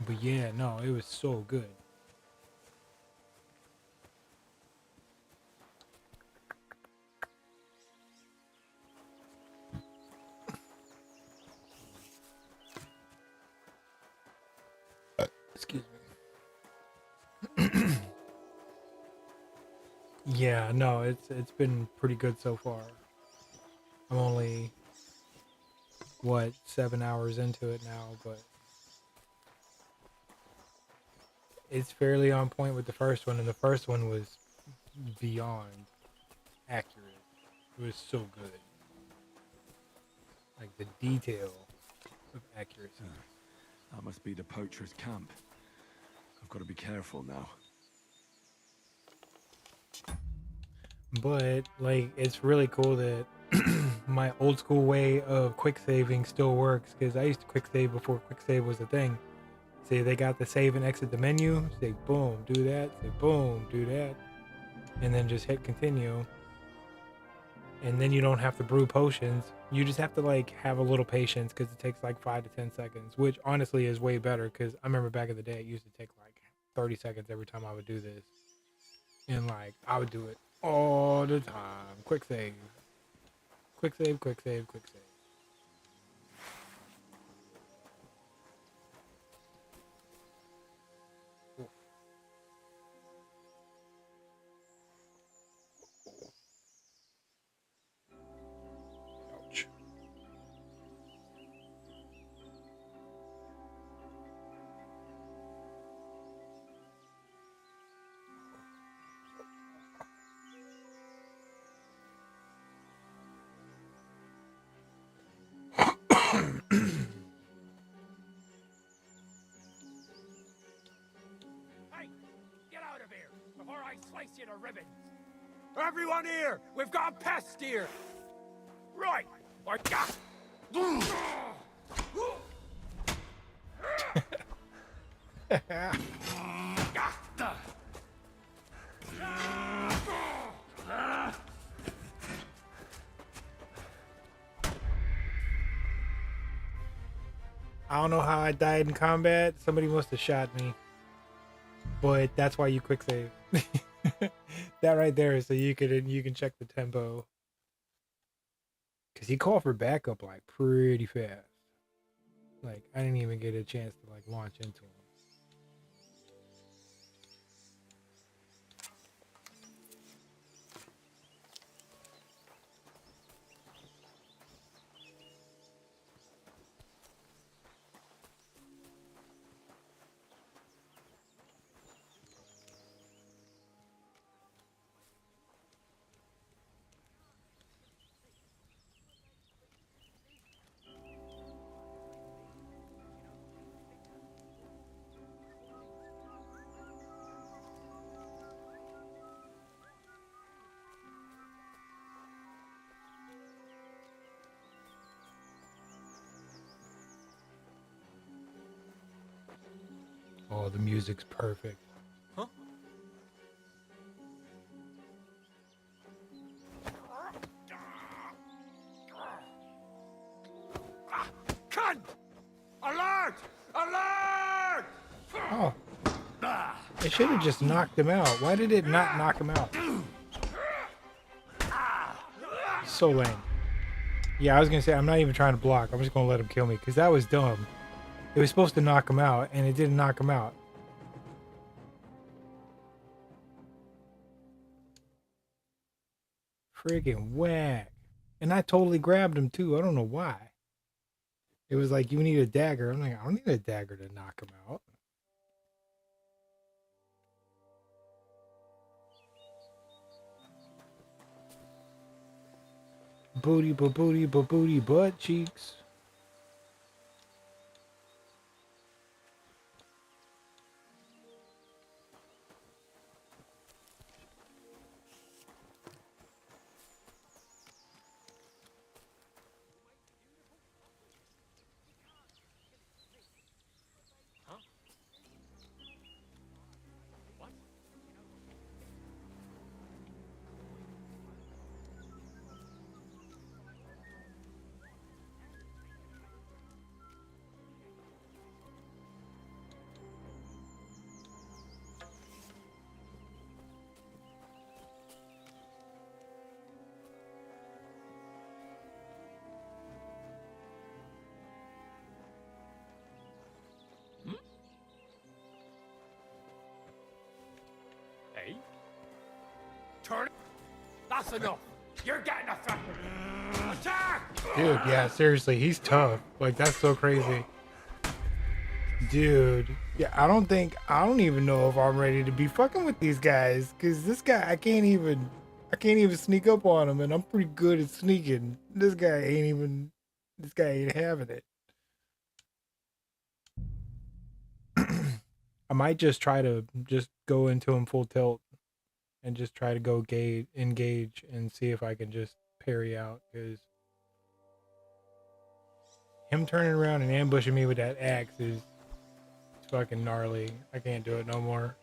But yeah, no, it was so good. Excuse me. Yeah, no, it's been pretty good so far. I'm only what 7 hours into it now, but it's fairly on point with the first one, and the first one was beyond accurate. It was so good, like the detail of accuracy. That must be the poacher's camp. I've got to be careful now. But like, it's really cool that my old school way of quick saving still works, because I used to quick save before quick save was a thing. Say they got the save and exit the menu, say boom, do that, say boom, do that, and then just hit continue. And then you don't have to brew potions. You just have to like have a little patience, because it takes like 5 to 10 seconds, which honestly is way better, because I remember back in the day it used to take like 30 seconds every time I would do this. And like I would do it all the time. Quick save. Quick save, quick save, quick save. Ouch. Hey, get out of here before I slice you to ribbons. Everyone here, we've got pests here. Right, I got. I don't know how I died in combat. Somebody must have shot me. But that's why you quick save. That right there, so you can check the tempo. Cause he called for backup like pretty fast. Like I didn't even get a chance to like launch into him. Oh, the music's perfect. Huh? Cunt! Alert! Alert! Oh. It should have just knocked him out. Why did it not knock him out? So lame. Yeah, I was gonna say I'm not even trying to block. I'm just gonna let him kill me, because that was dumb. It was supposed to knock him out, and it didn't knock him out. Friggin' whack. And I totally grabbed him too. I don't know why. It was like, you need a dagger. I'm like, I don't need a dagger to knock him out. Booty, ba-booty, ba-booty, butt cheeks. That's enough. You're getting a threat. Attack! Dude, yeah, seriously, he's tough. Like, that's so crazy. Dude, yeah, I don't even know if I'm ready to be fucking with these guys, because this guy, I can't even sneak up on him, and I'm pretty good at sneaking. This guy ain't having it. I might just try to just go into him full tilt and just try to go engage and see if I can just parry out, because him turning around and ambushing me with that axe is fucking gnarly. I can't do it no more.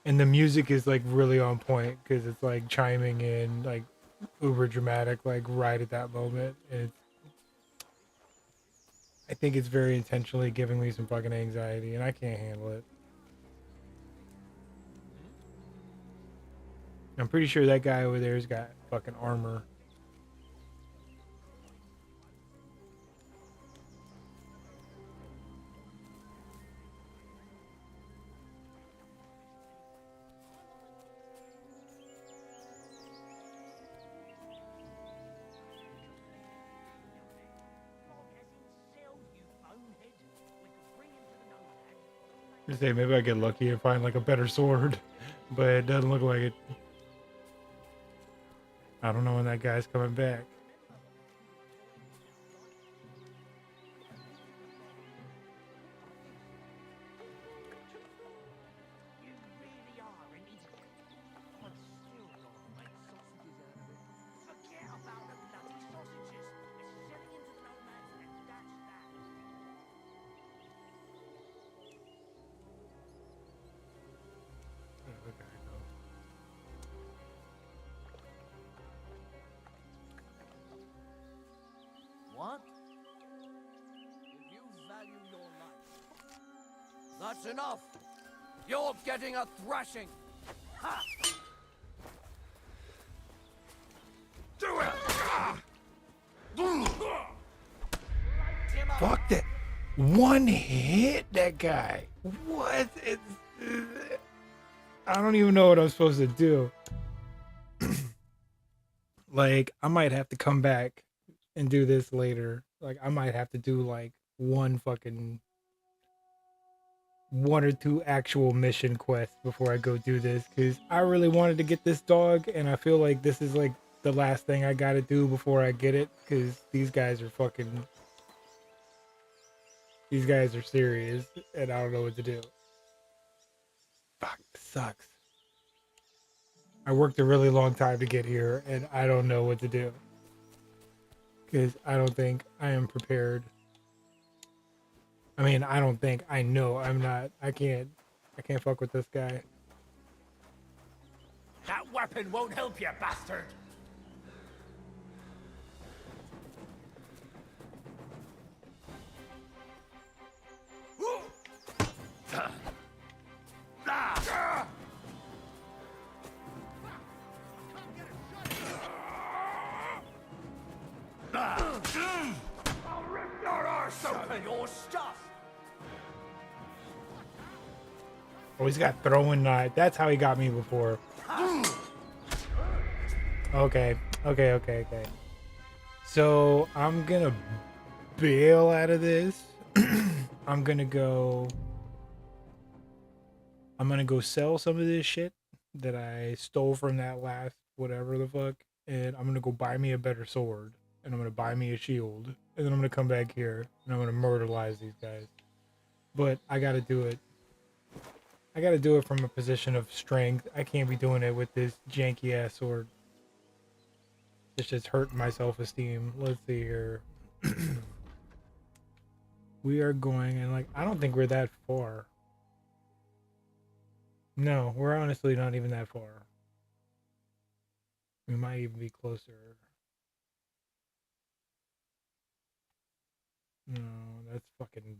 And the music is like really on point because it's like chiming in like uber dramatic, like right at that moment. And I think it's very intentionally giving me some fucking anxiety, and I can't handle it. I'm pretty sure that guy over there's got fucking armor. I say maybe I get lucky and find like a better sword, but it doesn't look like it. I don't know when that guy's coming back. What? If you value your life, that's enough. You're getting a thrashing. Ha! Do it! Fuck that. One hit that guy. What? I don't even know what I'm supposed to do. Like, I might have to come back and do this later. Like, I might have to do like one or two actual mission quests before I go do this, because I really wanted to get this dog, and I feel like this is like the last thing I gotta do before I get it, because these guys are serious, and I don't know what to do. Fuck, sucks. I worked a really long time to get here, and I don't know what to do, because I don't think I am prepared. I mean, I don't think, I know I'm not. I can't fuck with this guy. That weapon won't help you, bastard! I'll rip your arse open, your stuff. Oh, he's got throwing knife. That's how he got me before. Okay. So I'm gonna bail out of this. I'm gonna go sell some of this shit that I stole from that last whatever the fuck, and I'm gonna go buy me a better sword, and I'm gonna buy me a shield, and then I'm gonna come back here and I'm gonna murderize these guys. But I gotta do it. I gotta do it from a position of strength. I can't be doing it with this janky ass sword. It's just hurting my self-esteem. Let's see here. We are going, and like, I don't think we're that far. No, we're honestly not even that far. We might even be closer. No, that's fucking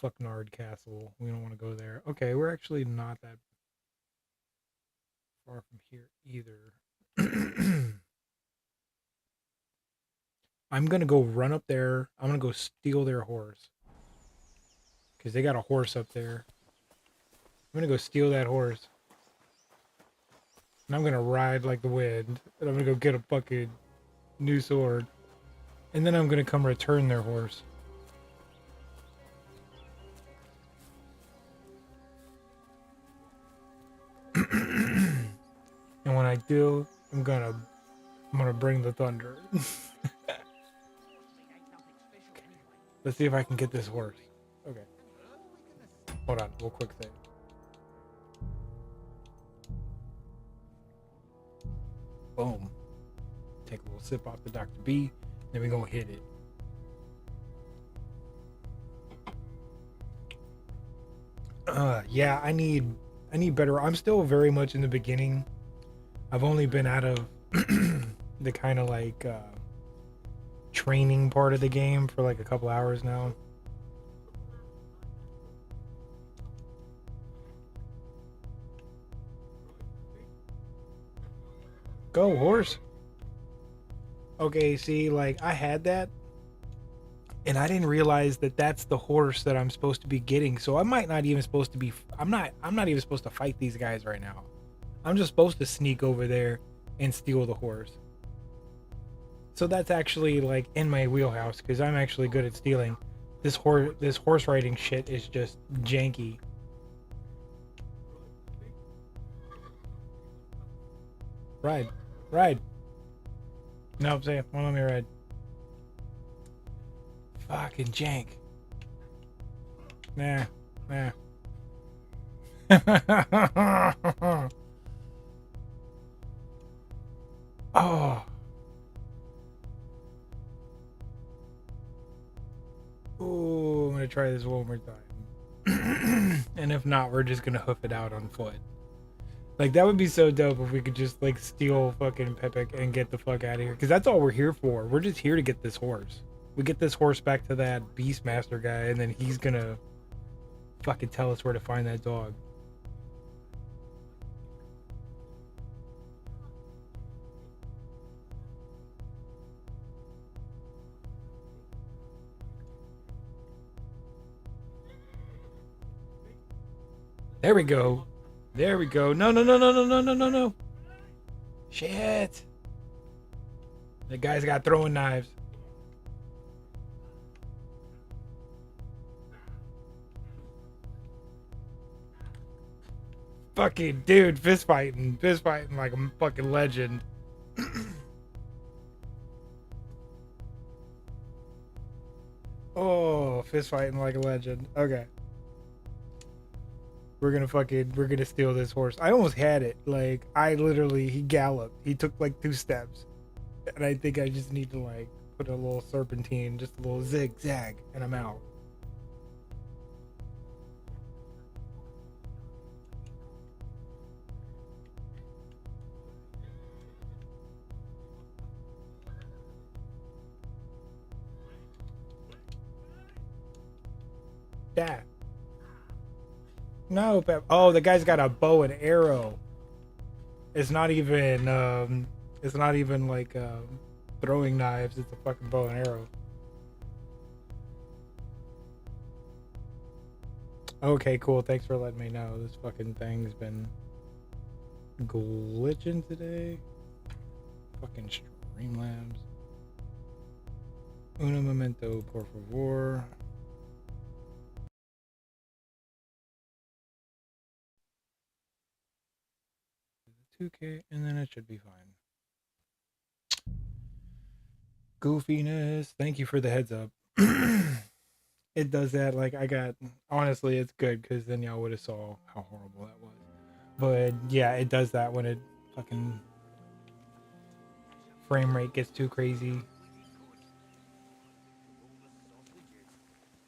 Fucknard Castle. We don't want to go there. Okay, we're actually not that far from here either. I'm gonna go run up there. I'm gonna go steal their horse, because they got a horse up there. I'm gonna go steal that horse. And I'm gonna ride like the wind. And I'm gonna go get a fucking new sword. And then I'm gonna come return their horse. And when I do, I'm gonna bring the thunder. Let's see if I can get this horse. Okay. Hold on, real quick thing. Boom. Take a little sip off the Dr. B. Then we gonna hit it. Yeah, I need better. I'm still very much in the beginning. I've only been out of the kind of like training part of the game for like a couple hours now. Go, horse. Okay, see, like I had that and I didn't realize that that's the horse that I'm supposed to be getting. So I might not even supposed to be I'm not even supposed to fight these guys right now. I'm just supposed to sneak over there and steal the horse. So that's actually like in my wheelhouse because I'm actually good at stealing. This horse riding shit is just janky. Ride. Nope, say won't let me ride. Fucking jank. Nah. Oh. Ooh, I'm gonna try this one more time. And if not, we're just gonna hoof it out on foot. Like that would be so dope if we could just like steal fucking Pepik and get the fuck out of here. Because that's all we're here for. We're just here to get this horse. We get this horse back to that Beastmaster guy, and then he's gonna fucking tell us where to find that dog. There we go. No. Shit. The guy's got throwing knives. Fucking dude, fist fighting like a fucking legend. Oh, fist fighting like a legend. Okay. We're gonna steal this horse. I almost had it. Like, he galloped. He took like 2 steps. And I think I just need to like put a little serpentine, just a little zigzag, and I'm out. Yeah. No, oh, the guy's got a bow and arrow. It's not even like throwing knives. It's a fucking bow and arrow. Okay, cool. Thanks for letting me know. This fucking thing's been glitching today. Fucking Streamlabs. Uno momento, por favor. 2K, and then it should be fine. Goofiness. Thank you for the heads up. It does that. Like, honestly, it's good because then y'all would have saw how horrible that was. But yeah, it does that when it fucking frame rate gets too crazy.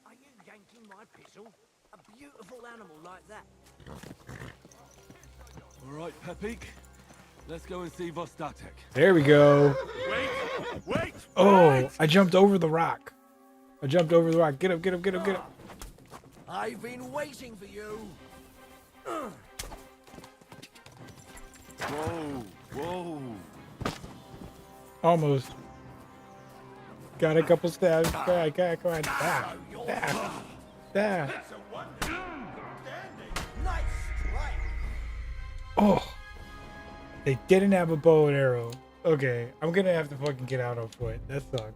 Are you yanking my pistol? A beautiful animal like that. All right, Pepik. Let's go and see Vostatek. There we go. Wait! Oh, I jumped over the rock. Get up. I've been waiting for you. Whoa! Almost. Got a couple stabs. Come on. Oh, they didn't have a bow and arrow. Okay, I'm gonna have to fucking get out on foot. That sucks.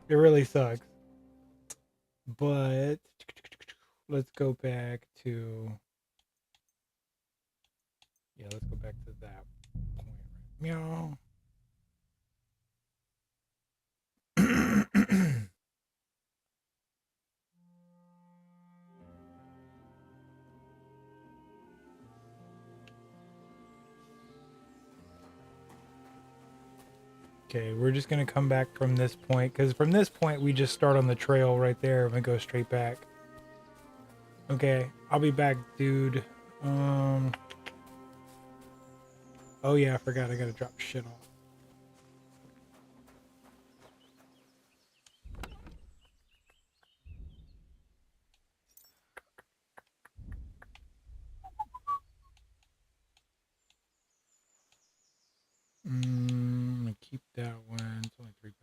It really sucks. But let's go back to let's go back to that point. Meow. Okay, we're just gonna come back from this point because from this point we just start on the trail right there and we go straight back. Okay, I'll be back, dude. Oh yeah, I forgot I gotta drop shit off. I'm gonna keep that one. It's only 3 pounds.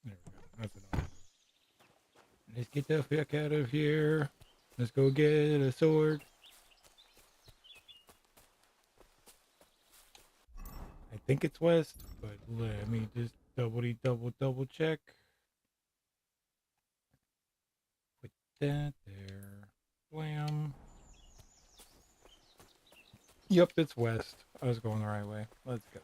There we go. That's enough. Let's get the fuck out of here. Let's go get a sword. I think it's west, but let me just double check. Put that there. Wham. Yep, it's west. I was going the right way. Let's go.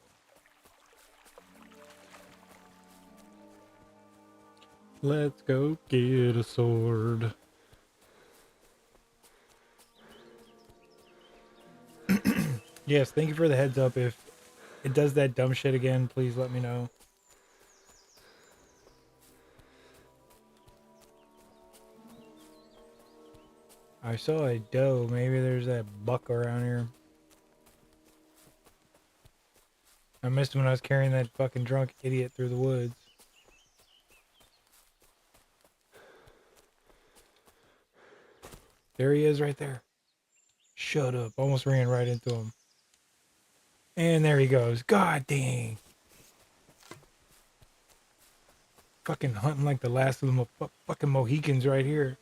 Let's go get a sword. Yes, thank you for the heads up. If it does that dumb shit again, please let me know. I saw a doe. Maybe there's that buck around here. I missed when I was carrying that fucking drunk idiot through the woods. There he is right there. Shut up. Almost ran right into him. And there he goes. God dang. Fucking hunting like the last of the fucking Mohicans right here.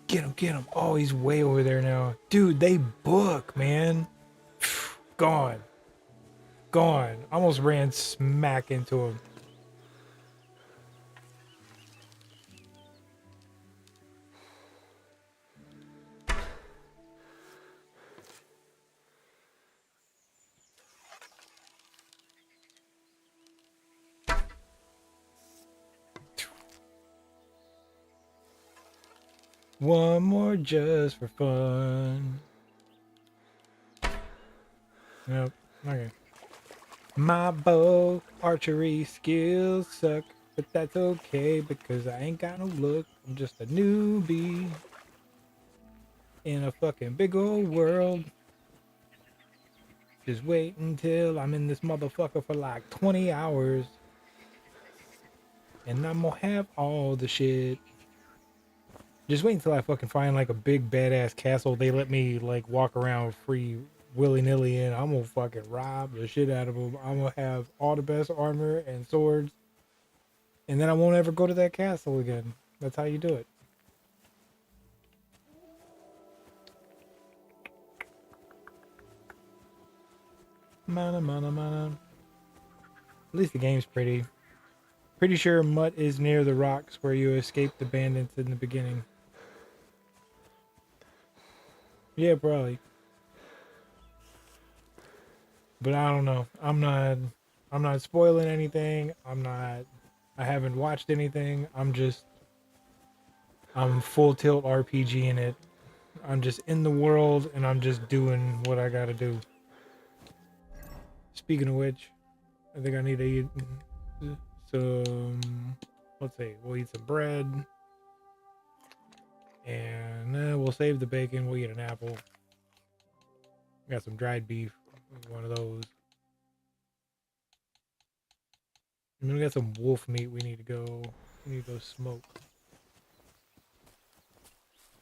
Get him, get him. Oh, he's way over there now. Dude, they book, man. Gone. Gone. Almost ran smack into him. One more just for fun. Nope. Okay. My bow archery skills suck, but that's okay because I ain't got no luck. I'm just a newbie in a fucking big old world. Just wait until I'm in this motherfucker for like 20 hours. And I'm gonna have all the shit. Just wait until I fucking find like a big badass castle they let me like walk around free willy-nilly in. I'm gonna fucking rob the shit out of them. I'm gonna have all the best armor and swords. And then I won't ever go to that castle again. That's how you do it. Mana, mana, mana. At least the game's pretty. Pretty sure Mutt is near the rocks where you escaped the bandits in the beginning. Yeah, probably. But I don't know. I'm not spoiling anything. I haven't watched anything. I'm full tilt RPG in it. I'm just in the world and I'm just doing what I gotta do. Speaking of which, I think I need to eat some, let's see, we'll eat some bread. And we'll save the bacon. We'll eat an apple. Got some dried beef. One of those. And then we got some wolf meat we need to go We need to go smoke.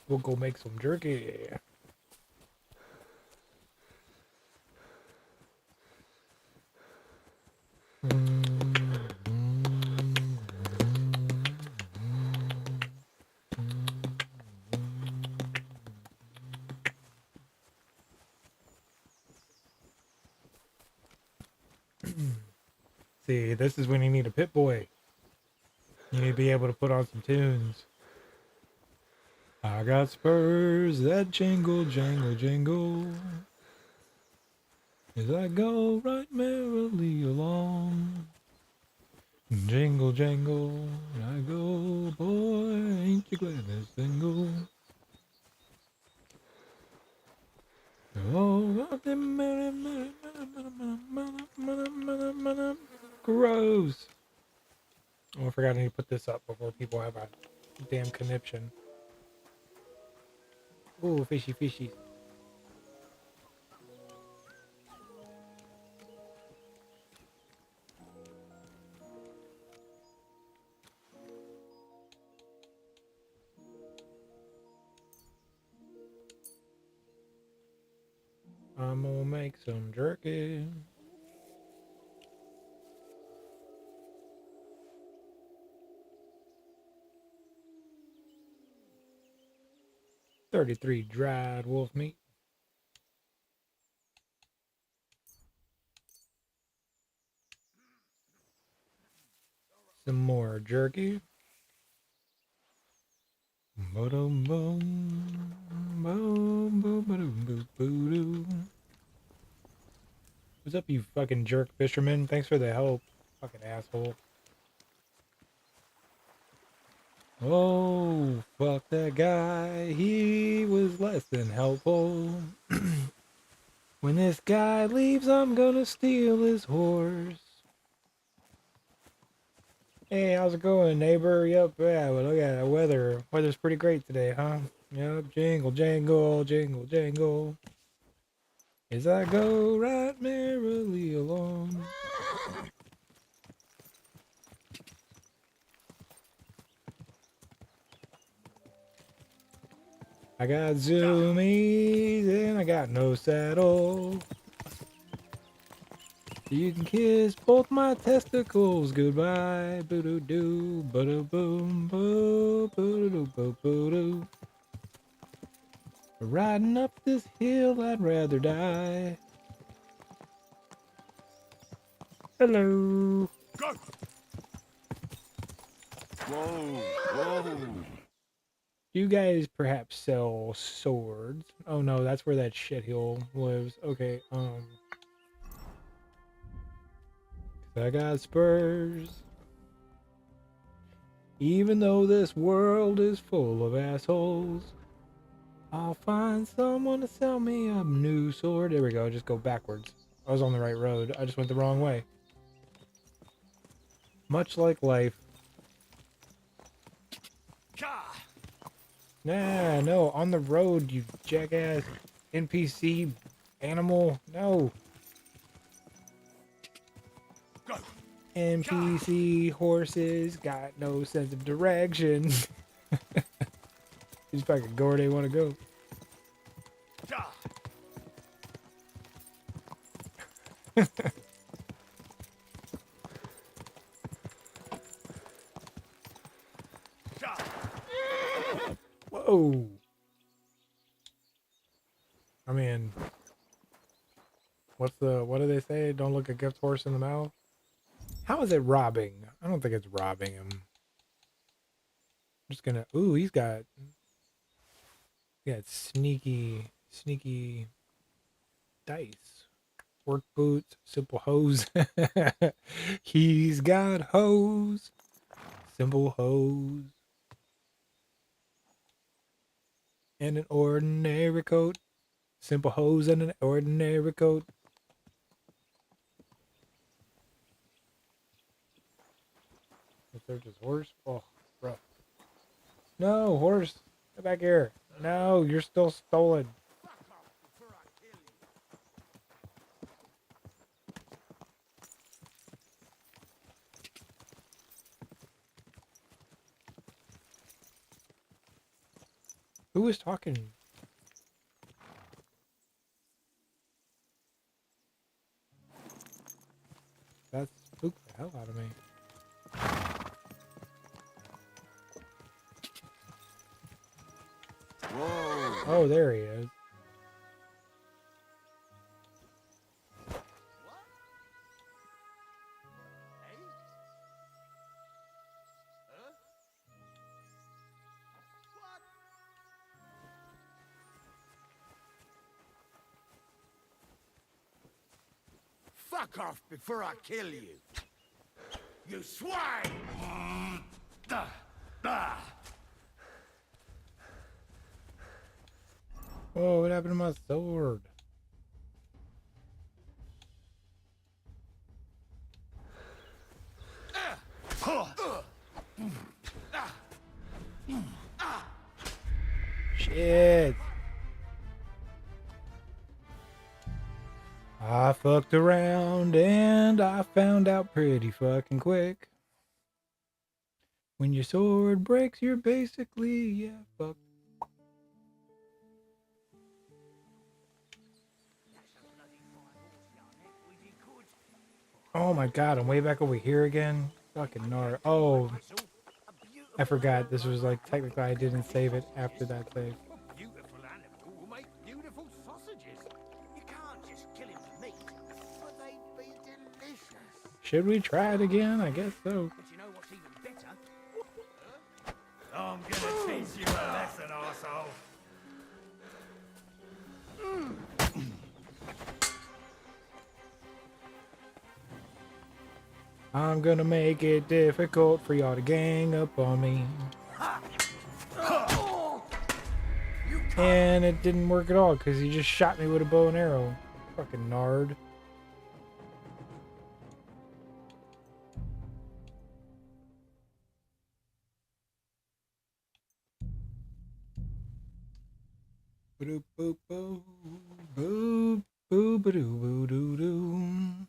We'll go make some jerky. See, this is when you need a pit boy. You need to be able to put on some tunes. I got spurs that jingle, jangle, jingle, as I go right merrily along. Jingle, jangle, I go, boy, ain't you glad it's single? Oh, gross. Oh, I forgot I need to put this up before people have a damn conniption. Ooh, fishy, fishy. I'm gonna make some jerky. $33 dried wolf meat. Some more jerky. Boom, boom, boom, boom, boom, boom. What's up, you fucking jerk fisherman? Thanks for the help, fucking asshole. Oh, fuck that guy. He was less than helpful. When this guy leaves, I'm gonna steal his horse. Hey, how's it going, neighbor? Yep, yeah, well, look at that weather. Weather's pretty great today, huh? Yep, jingle, jangle, jingle, jangle. As I go right merrily along. I got zoomies and I got no saddle. You can kiss both my testicles goodbye. Boo-doo-doo, ba-da-boom, boo, boo-doo-doo, boo-doo-doo. Riding up this hill, I'd rather die. Hello. Go! Whoa, whoa. You guys perhaps sell swords? Oh no, that's where that shitheel lives. Okay, I got spurs. Even though this world is full of assholes, I'll find someone to sell me a new sword. There we go, just go backwards. I was on the right road. I just went the wrong way. Much like life. Nah, no, on the road, you jackass NPC animal. No. NPC horses got no sense of direction. Just fucking go where they want to go. Whoa. I mean, what do they say? Don't look a gift horse in the mouth. How is it robbing? I don't think it's robbing him. I'm just gonna, ooh, he's got sneaky dice. Work boots, simple hose. He's got hose. Simple hose. And an ordinary coat. Simple hose and an ordinary coat. If they're just horse, oh, rough. No, horse, get back here. No, you're still stolen. Who was talking? That spooked the hell out of me. Whoa. Oh, there he is. Fuck off before I kill you. You swine! Whoa, what happened to my sword? Shit. I fucked around and I found out pretty fucking quick. When your sword breaks, you're basically, yeah, fucked. Oh my god, I'm way back over here again. Fucking gnarly. Oh, I forgot. This was like, technically I didn't save it after that save. Beautiful animal will make beautiful sausages. You can't just kill him for meat, but they'd be delicious. Should we try it again? I guess so. But you know what's even better? I'm gonna teach you a lesson, arsehole. I'm gonna make it difficult for y'all to gang up on me. And it didn't work at all because he just shot me with a bow and arrow. Fucking nard. Boop boop boop boop boop doo boo doo doo.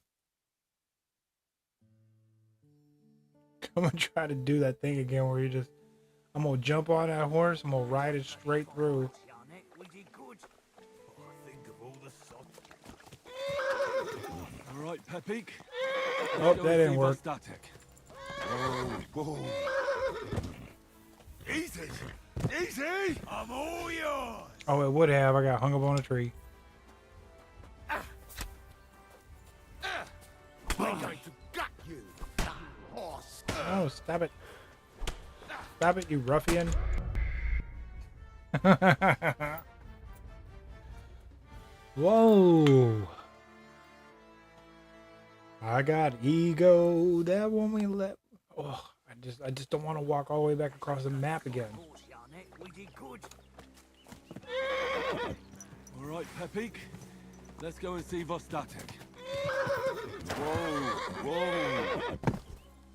I'm gonna try to do that thing again where you just, I'm gonna jump on that horse, I'm gonna ride it straight through. All right, Pepik. Oh, that didn't work. Whoa. Easy, easy. I'm all yours. Oh, it would have. I got hung up on a tree. I'm going to gut you, horse. Oh, stop it. Stop it, you ruffian. Whoa. I got ego. That one we let. Oh, I just don't want to walk all the way back across the map again. All right, Pepik. Let's go and see Vostatek. Whoa.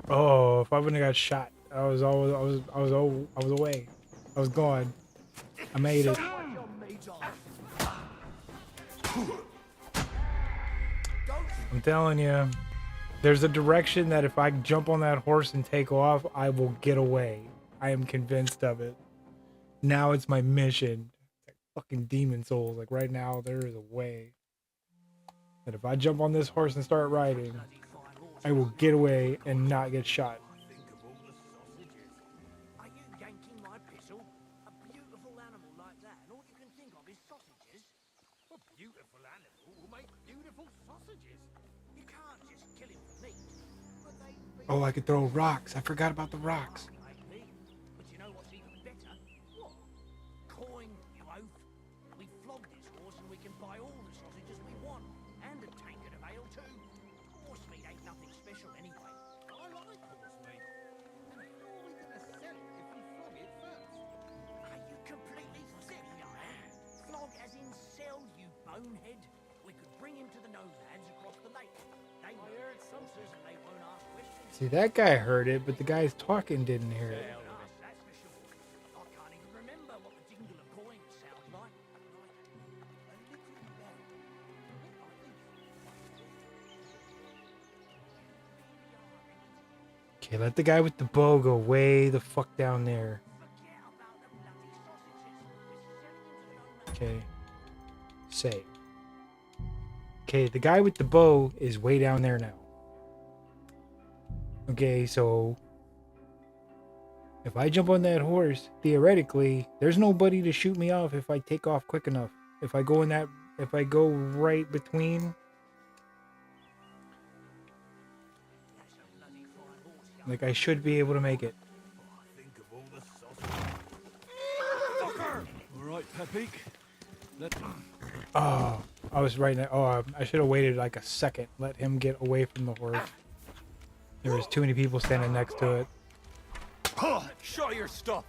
Oh, if I wouldn't have got shot, I was away. I was gone. I made it. I'm telling you, there's a direction that if I jump on that horse and take off, I will get away. I am convinced of it. Now it's my mission. It's like fucking demon souls. Like right now, there is a way that if I jump on this horse and start riding, I will get away and not get shot. Are you yanking my pistol? A beautiful animal like that, and all you can think of is sausages? A beautiful animal will make beautiful sausages. You can't just kill him for meat, but they'd be... Oh, I could throw rocks. I forgot about the rocks. Maybe, but you know what's even better? What? Coin, you oaf. We flog this horse and we can buy all the sausages we want, and a tankard of ale too. Horse meat ain't nothing special anyway. I like horse meat. And how are we gonna sell it if we flog it first? Are you completely sick, young? Flog as in sell, you bonehead. We could bring him to the nomads across the lake. They know heard sausages and they won't ask questions. See, that guy heard it, but the guys talking didn't hear it. That's for sure. I can't even remember what the jingle of coins sounds like. Okay, let the guy with the bow go way the fuck down there. Okay. Save. Okay, the guy with the bow is way down there now. Okay, so if I jump on that horse, theoretically, there's nobody to shoot me off if I take off quick enough. If I go right between, like, I should be able to make it. Alright, Pepik. Oh, I was right now. Oh, I should have waited like a second. Let him get away from the horse. There was too many people standing next to it. Show your stuff.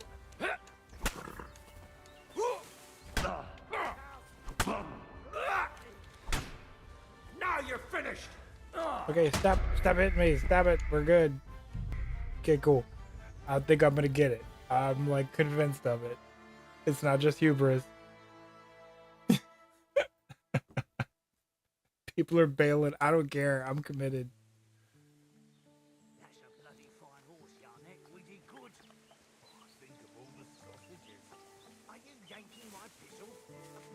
Now you're finished. Okay, stop hitting me. Stop it. We're good. Okay, cool. I think I'm gonna get it. I'm like convinced of it. It's not just hubris. People are bailing. I don't care. I'm committed. That's a bloody fine horse, Yarnek. We did good. Think of all the sausages. Are you yanking my pistol?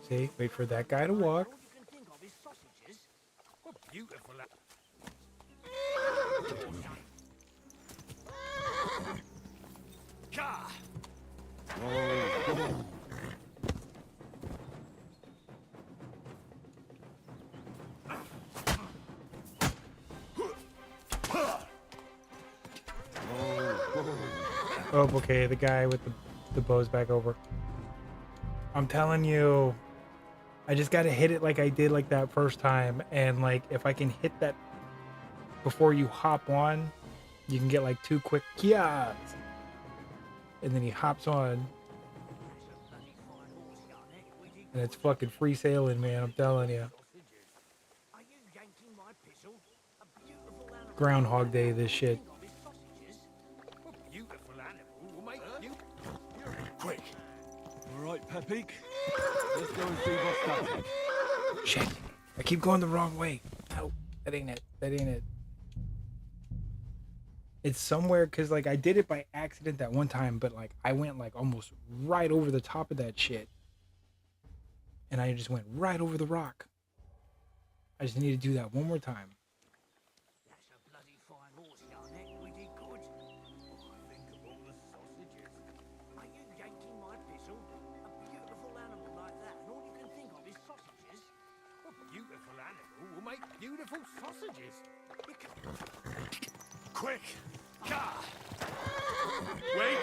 See, wait for that guy to walk. All you can think of is sausages. What beautiful. Ka! Oh, okay. The guy with the bow's back over. I'm telling you, I just gotta hit it like I did like that first time, and like if I can hit that before you hop on, you can get like 2 quick kias, and then he hops on, and it's fucking free sailing, man. I'm telling you. Are you yanking my pistol? A beautiful animal. Groundhog Day, this shit. What beautiful animal will make you. Quick. Alright, Pepik. Let's go and see what's happening. Shit. I keep going the wrong way. No, that ain't it. That ain't it. It's somewhere, because like I did it by accident that one time, but like I went like almost right over the top of that shit. And I just went right over the rock. I just need to do that one more time. That's a bloody fine horse, Yarnek. We did good. Think of all the sausages. Are you yanking my pistol? A beautiful animal like that, and all you can think of is sausages. What beautiful animal will make beautiful sausages. Quick! Ka! Wait!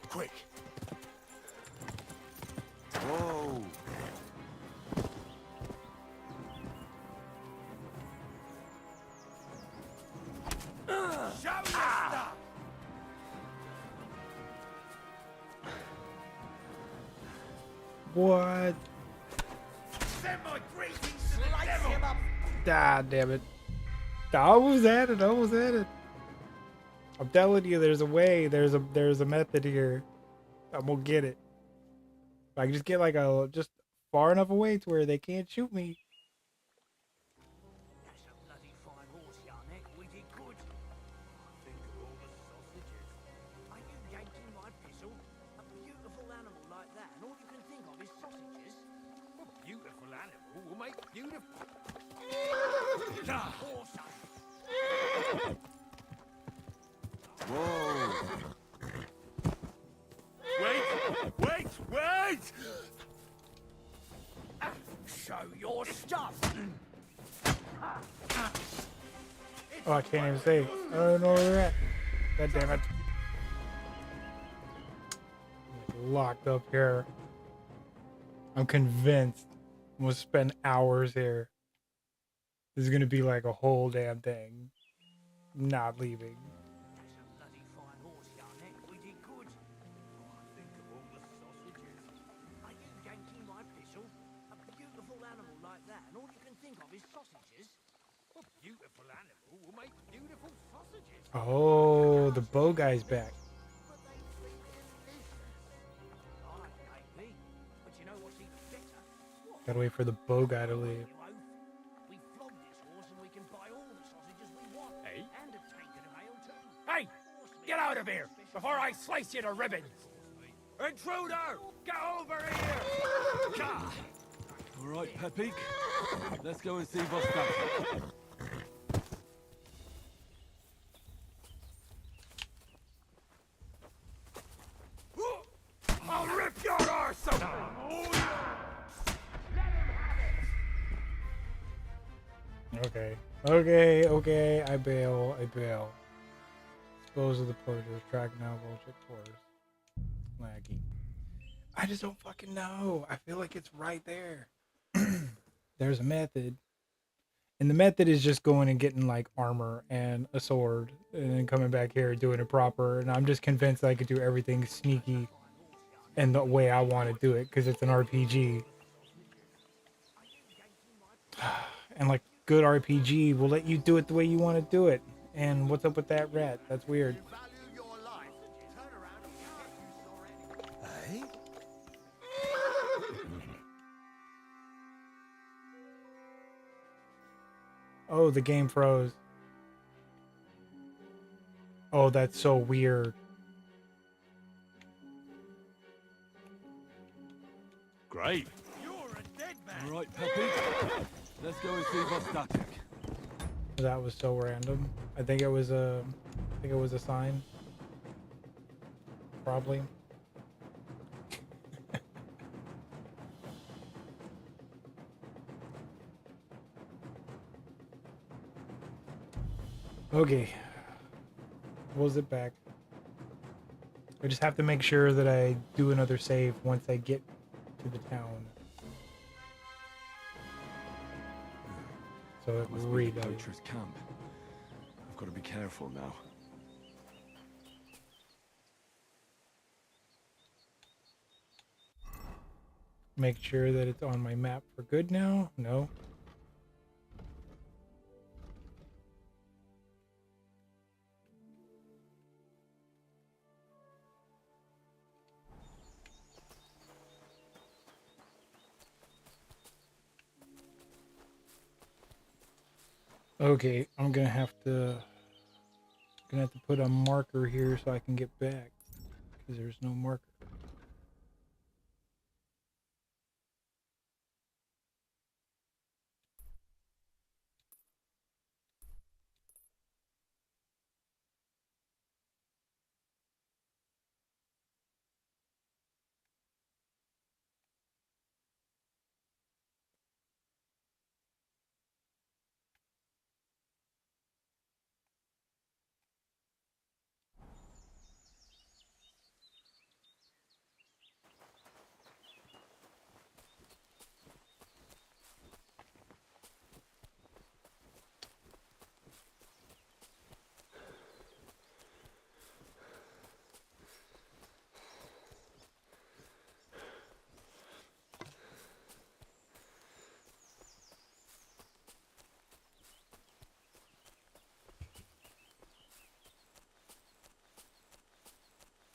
Quick! Whoa! Show your stuff! What? Send my greetings to the devil! Ah, damn it. I almost had it. I'm telling you, there's a way. There's a method here. I'm gonna get it. If I can just get like just far enough away to where they can't shoot me. That's a bloody fine horse, Yarnek. We did good. Think of all the sausages. Are you yanking my pistol? A beautiful animal like that, and all you can think of is sausages. What beautiful animal will make beautiful. Horse. Whoa! Wait! Show your stuff. Oh, I can't even see. I don't know where they're at. God damn it. I'm locked up here. I'm convinced I'm gonna spend hours here. This is gonna be like a whole damn thing. I'm not leaving. That's a bloody fine horse, Yarnek. We did good. Think of all the sausages. Are you yanking my pistol? A beautiful animal like that, and all you can think of is sausages. What beautiful animal will make beautiful sausages. Oh, the bow guy's back. Maybe. But you know what's even better? Gotta wait for the bow guy to leave. We flogged this horse and we can Get out of here before I slice you to ribbons! Intruder! Get over here! Gah! All right, Pepik. Let's go and see Vostok. I'll rip your arse open! Okay, I bail. Dispose of the purges, track now, bullshit force. Laggy. I just don't fucking know. I feel like it's right there. There's a method. And the method is just going and getting like armor and a sword and then coming back here and doing it proper. And I'm just convinced I could do everything sneaky and the way I want to do it because it's an RPG. And like good RPG will let you do it the way you want to do it. And what's up with that rat? That's weird. Eh? Oh, the game froze. Oh, that's so weird. Great. All right, Pepik. Let's go and see Vostok. That was so random. I think it was a sign. Probably. Okay. Was it back? I just have to make sure that I do another save once I get to the town. So it Must will be read the out. poacher's camp. I've got to be careful now. Make sure that it's on my map for good now. No. Okay, I'm gonna have to put a marker here so I can get back because there's no marker.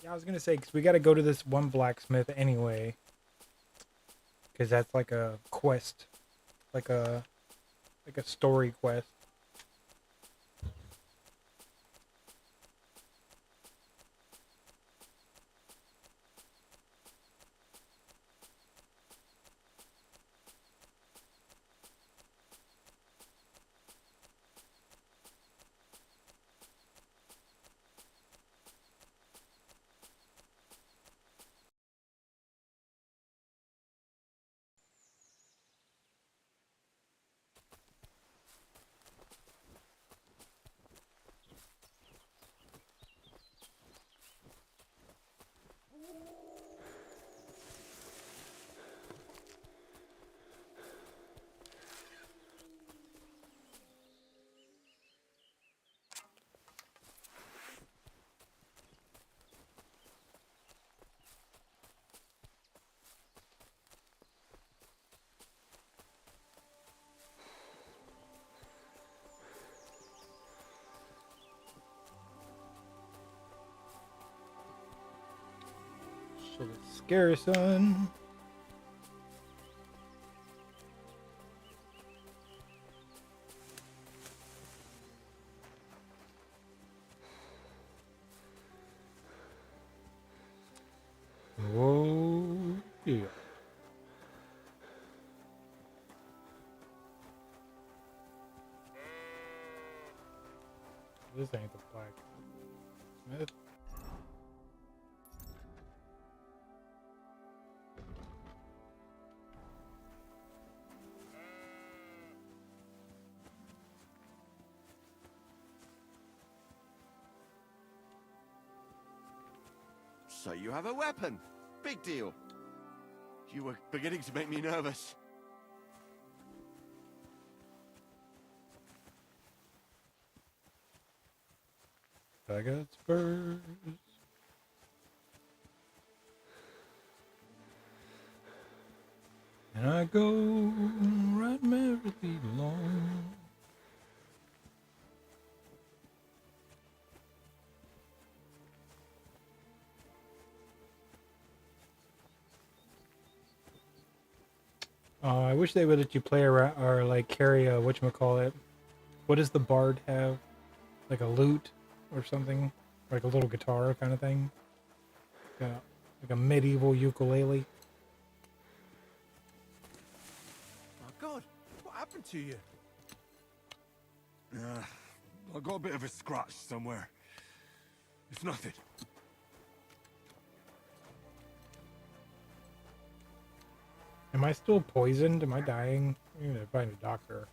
Yeah, I was gonna say because we got to go to this one blacksmith anyway, because that's like a quest, like a story quest. So the Scarison. Yeah. This ain't the blacksmith. So you have a weapon. Big deal. You were beginning to make me nervous. I got spurs. And I go right merrily along. I wish they would let you play around or like carry a whatchamacallit. What does the bard have? Like a lute or something? Like a little guitar kind of thing? Like a medieval ukulele? My God, what happened to you? I got a bit of a scratch somewhere. It's nothing. Am I still poisoned? Am I dying? I need to find a doctor.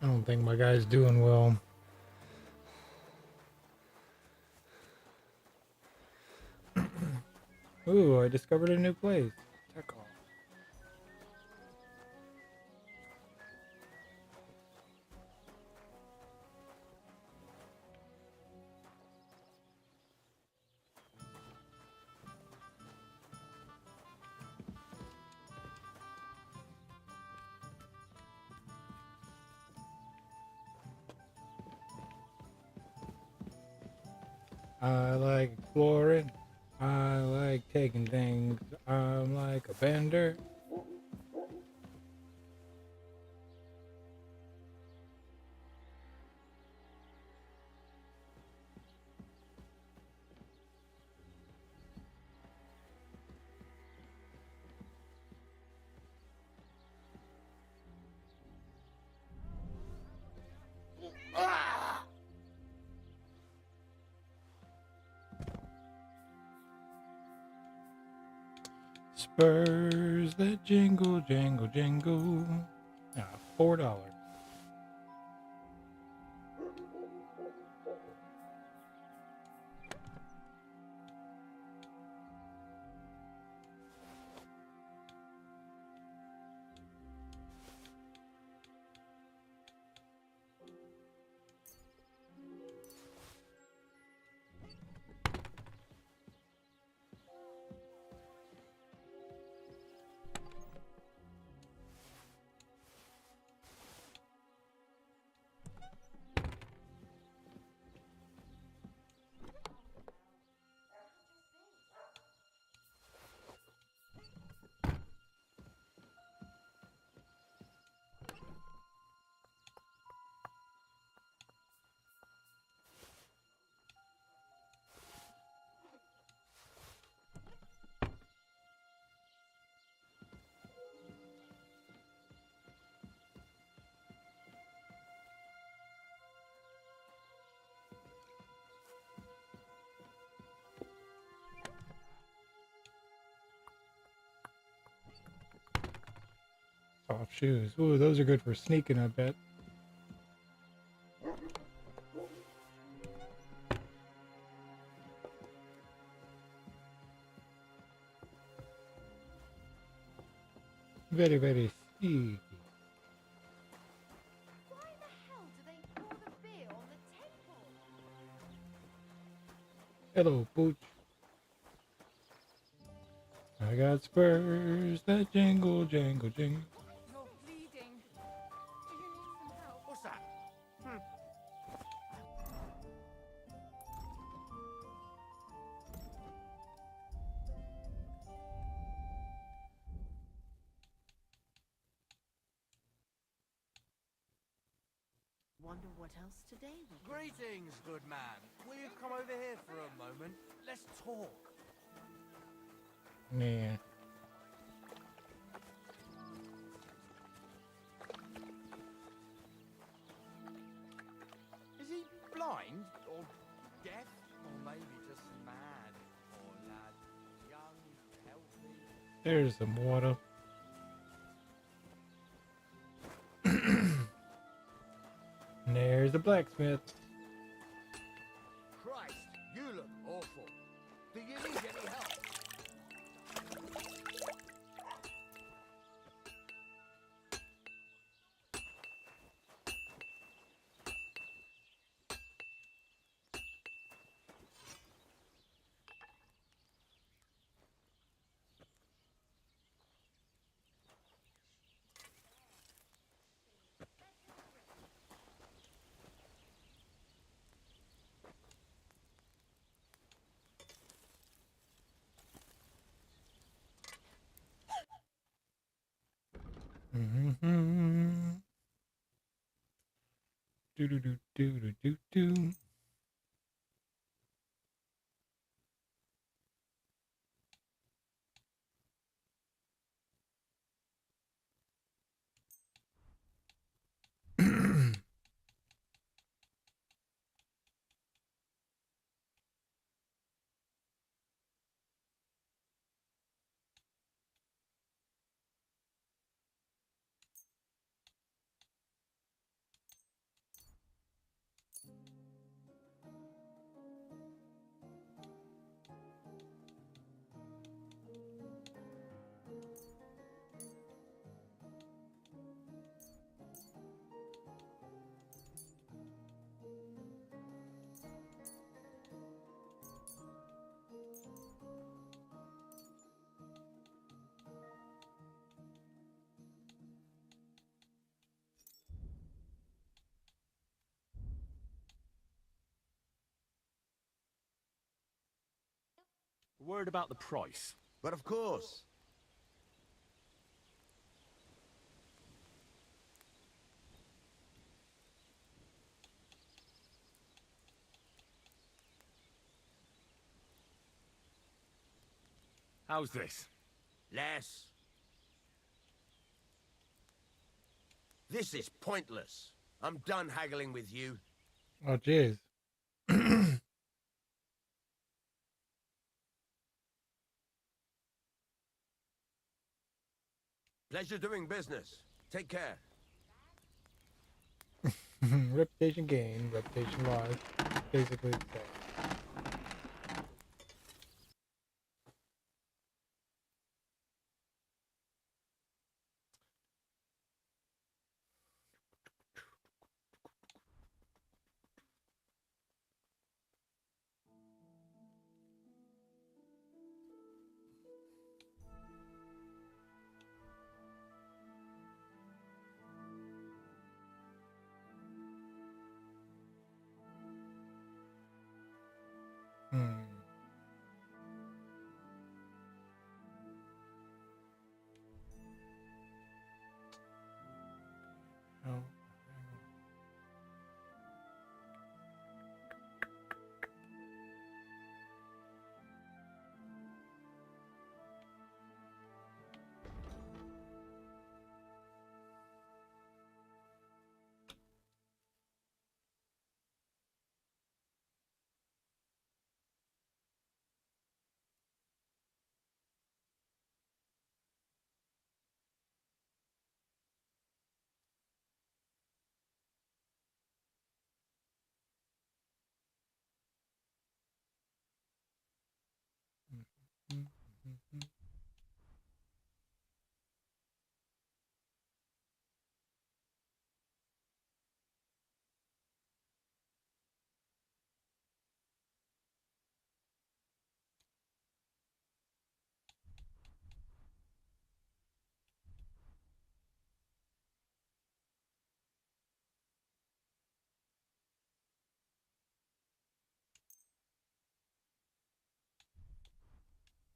I don't think my guy's doing well. Ooh, I discovered a new place. Tech off. I like exploring. I like taking things. I'm like a bender. Spurs that jingle, jangle, jingle. $4. Soft shoes. Ooh, those are good for sneaking, I bet. Very, very sneaky. Why the hell do they pour the beer on the table? Hello, Pooch. I got spurs that jingle, jangle, jingle. You're bleeding. Do you need some help? What's that? wonder what else today we can... Greetings, good man. Will you come over here for a moment? Let's talk. Yeah. Is he blind or deaf or maybe just mad? Poor lad, young, healthy. There's some water. And there's the blacksmith. Christ, you look awful. Do you need any help? Mm-hmm. Do do do do do do do. Word about the price. But of course. How's this? Less. This is pointless. I'm done haggling with you. Oh, jeez. Pleasure doing business. Take care. Reputation gain, reputation loss. Basically the same. Hmm. Oh.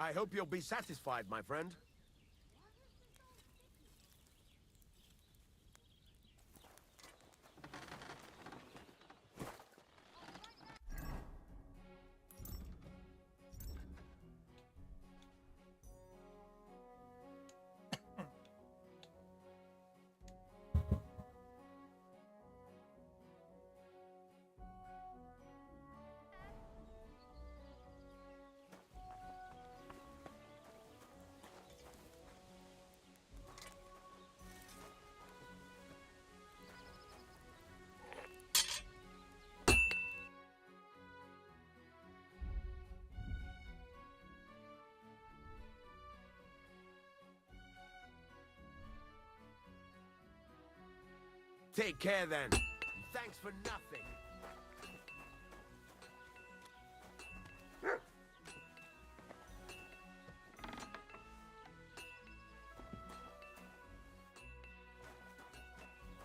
I hope you'll be satisfied, my friend. Take care then. Thanks for nothing.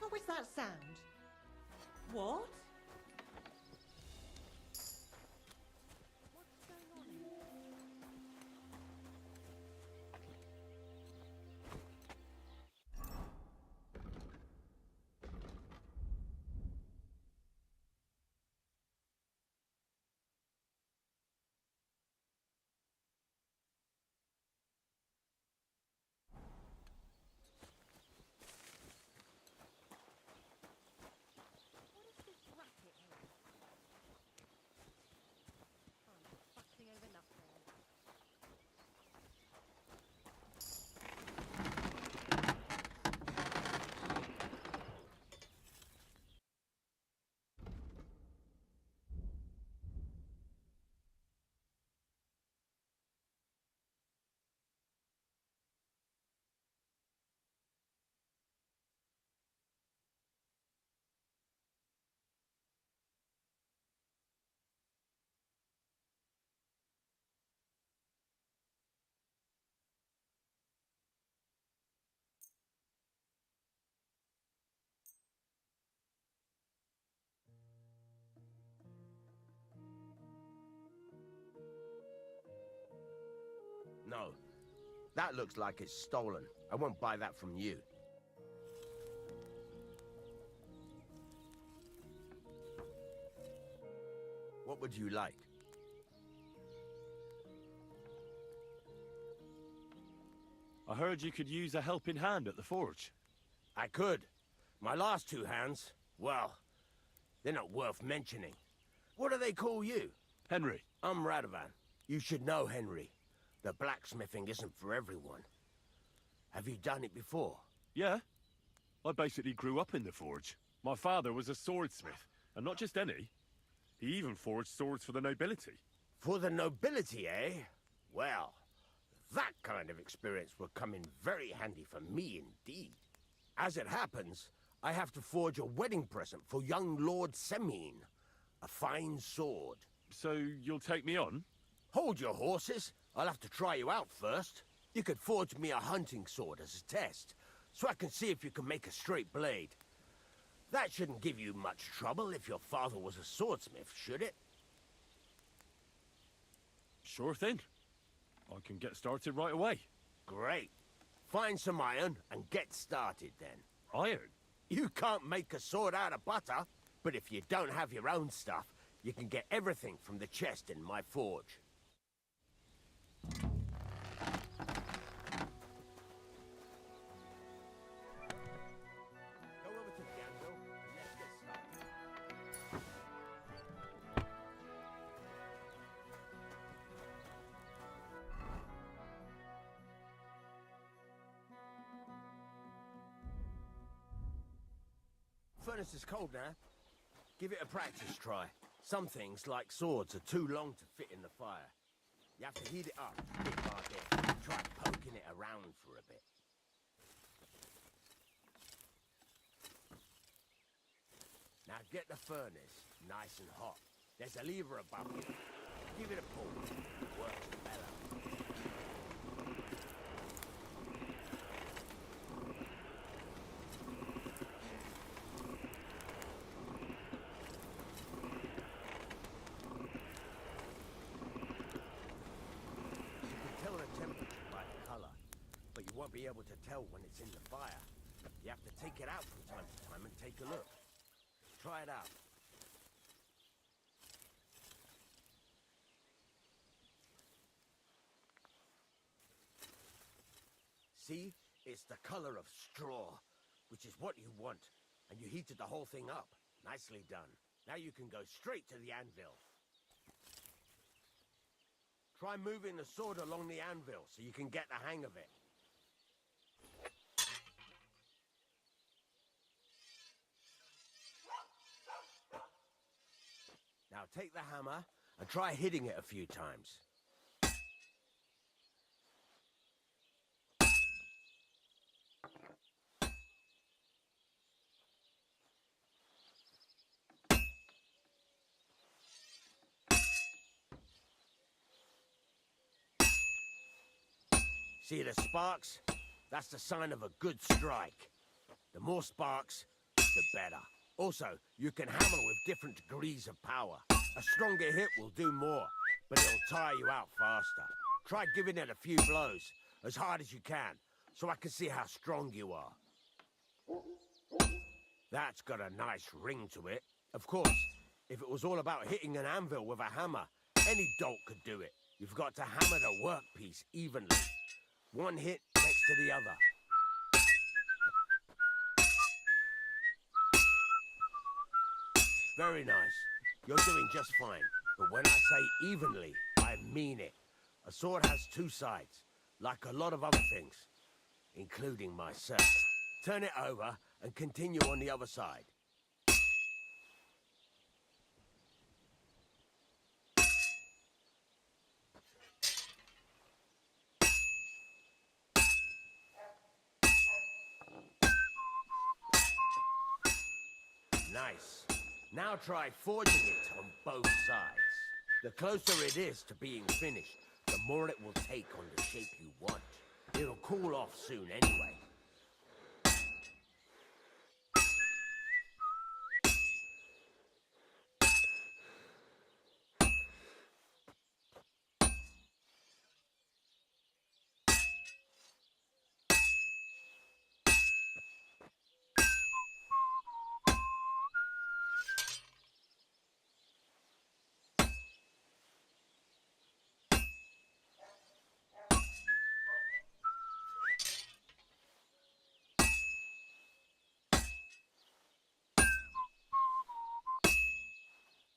What was that sound? What? No. That looks like it's stolen. I won't buy that from you. What would you like? I heard you could use a helping hand at the forge. I could. My last two hands, well, they're not worth mentioning. What do they call you? Henry. I'm Radovan. You should know, Henry. The blacksmithing isn't for everyone. Have you done it before? Yeah. I basically grew up in the forge. My father was a swordsmith, and not just any. He even forged swords for the nobility. For the nobility, eh? Well, that kind of experience will come in very handy for me indeed. As it happens, I have to forge a wedding present for young Lord Semine. A fine sword. So you'll take me on? Hold your horses. I'll have to try you out first. You could forge me a hunting sword as a test, so I can see if you can make a straight blade. That shouldn't give you much trouble if your father was a swordsmith, should it? Sure thing. I can get started right away. Great. Find some iron and get started then. Iron? You can't make a sword out of butter, but if you don't have your own stuff, you can get everything from the chest in my forge. Go over to the anvil and let's get started. Furnace is cold now. Give it a practice try. Some things, like swords, are too long to fit in the fire. You have to heat it up, bit by bit. Try poking it around for a bit. Now get the furnace nice and hot. There's a lever above you. Give it a pull. Works better. Won't be able to tell when it's in the fire. You have to take it out from time to time and take a look. Try it out. See? It's the color of straw, which is what you want. And you heated the whole thing up. Nicely done. Now you can go straight to the anvil. Try moving the sword along the anvil so you can get the hang of it. Now take the hammer and try hitting it a few times. See the sparks? That's the sign of a good strike. The more sparks, the better. Also, you can hammer with different degrees of power. A stronger hit will do more, but it'll tire you out faster. Try giving it a few blows, as hard as you can, so I can see how strong you are. That's got a nice ring to it. Of course, if it was all about hitting an anvil with a hammer, any dolt could do it. You've got to hammer the workpiece evenly. One hit next to the other. Very nice. You're doing just fine. But when I say evenly, I mean it. A sword has two sides, like a lot of other things, including myself. Turn it over and continue on the other side. Nice. Now try forging it on both sides. The closer it is to being finished, the more it will take on the shape you want. It'll cool off soon anyway.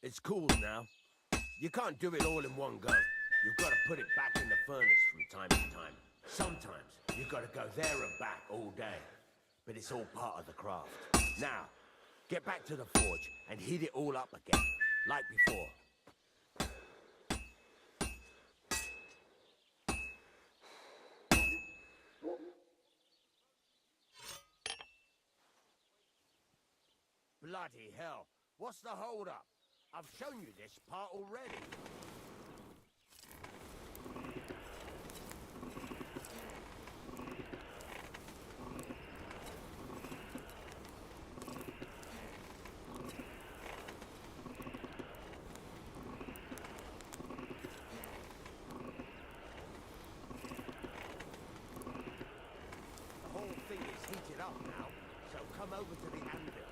It's cool now. You can't do it all in one go. You've got to put it back in the furnace from time to time. Sometimes you've got to go there and back all day. But it's all part of the craft. Now, get back to the forge and heat it all up again, like before. Bloody hell. What's the hold-up? I've shown you this part already. The whole thing is heated up now, so come over to the anvil.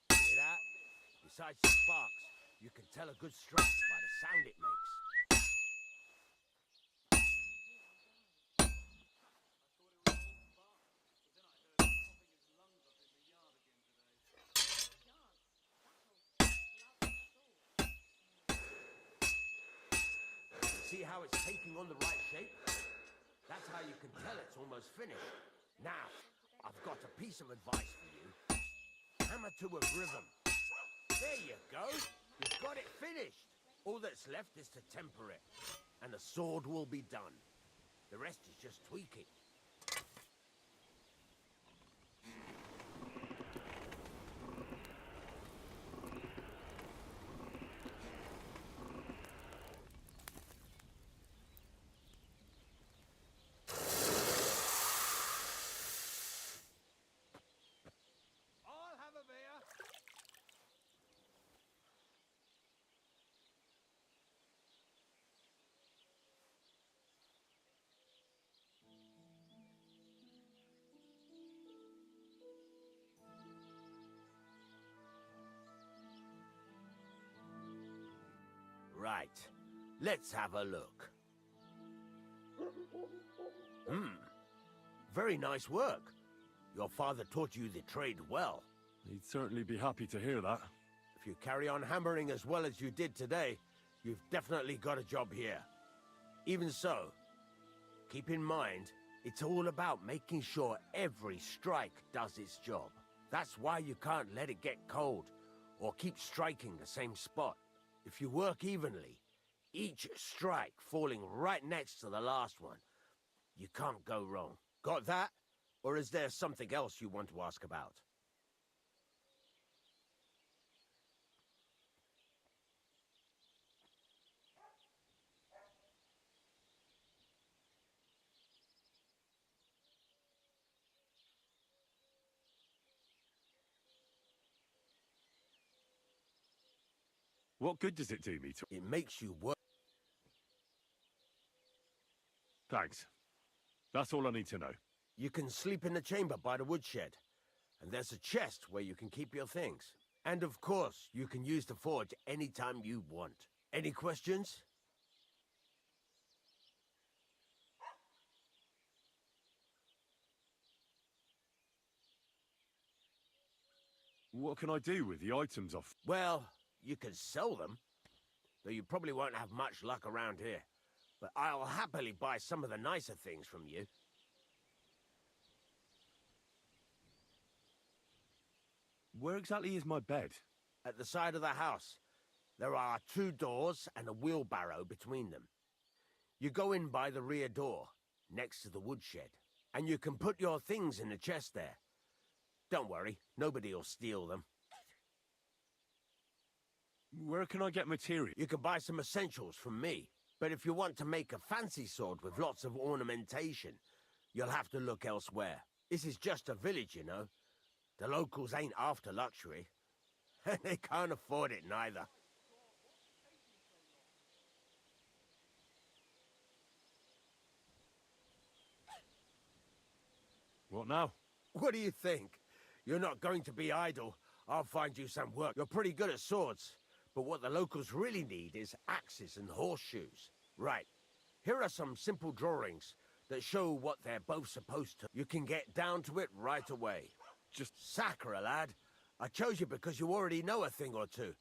Hear that? Besides the sparks, you can tell a good strike by the sound it makes. See how it's taking on the right shape? That's how you can tell it's almost finished. Now, I've got a piece of advice for you. Hammer to a rhythm. There you go. You've got it finished. All that's left is to temper it, and the sword will be done. The rest is just tweaking. I'll have a beer. Right. Let's have a look. Very nice work. Your father taught you the trade well. He'd certainly be happy to hear that. If you carry on hammering as well as you did today, you've definitely got a job here. Even so, keep in mind, it's all about making sure every strike does its job. That's why you can't let it get cold, or keep striking the same spot. If you work evenly, each strike falling right next to the last one, you can't go wrong. Got that? Or is there something else you want to ask about? What good does it do me to... It makes you work. Thanks. That's all I need to know. You can sleep in the chamber by the woodshed. And there's a chest where you can keep your things. And of course, you can use the forge anytime you want. Any questions? What can I do with the items off? Well, you can sell them. Though you probably won't have much luck around here. But I'll happily buy some of the nicer things from you. Where exactly is my bed? At the side of the house. There are 2 doors and a wheelbarrow between them. You go in by the rear door, next to the woodshed. And you can put your things in the chest there. Don't worry, nobody'll steal them. Where can I get material? You can buy some essentials from me. But if you want to make a fancy sword with lots of ornamentation, you'll have to look elsewhere. This is just a village, you know. The locals ain't after luxury. And they can't afford it neither. What now? What do you think? You're not going to be idle. I'll find you some work. You're pretty good at swords. But what the locals really need is axes and horseshoes. Right. Here are some simple drawings that show what they're both supposed to. You can get down to it right away. Just sacre, lad. I chose you because you already know a thing or two.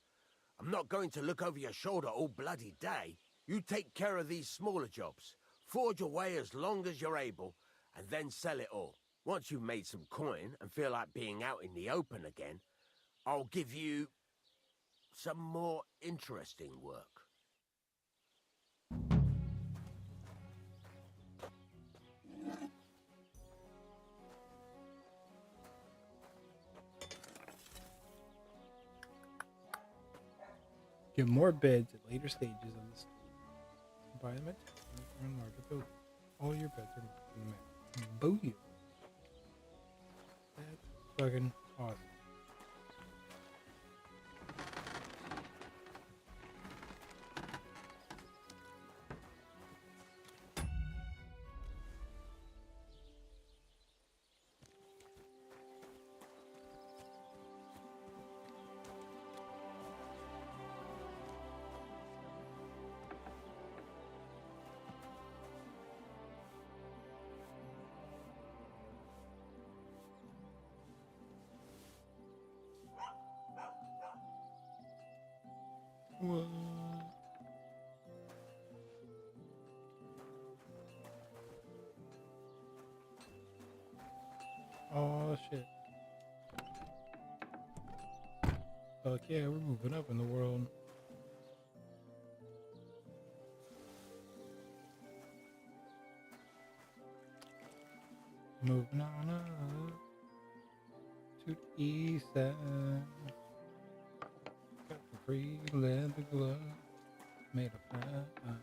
I'm not going to look over your shoulder all bloody day. You take care of these smaller jobs. Forge away as long as you're able, and then sell it all. Once you've made some coin and feel like being out in the open again, I'll give you some more interesting work. Get more beds at later stages of this. Buy them at or in larger buildings. All your beds are marked in the map. Booyah! That's fucking awesome. What? Oh shit. Fuck yeah, we're moving up in the world. Moving on up to the east side. Got the free leather glove made of fine.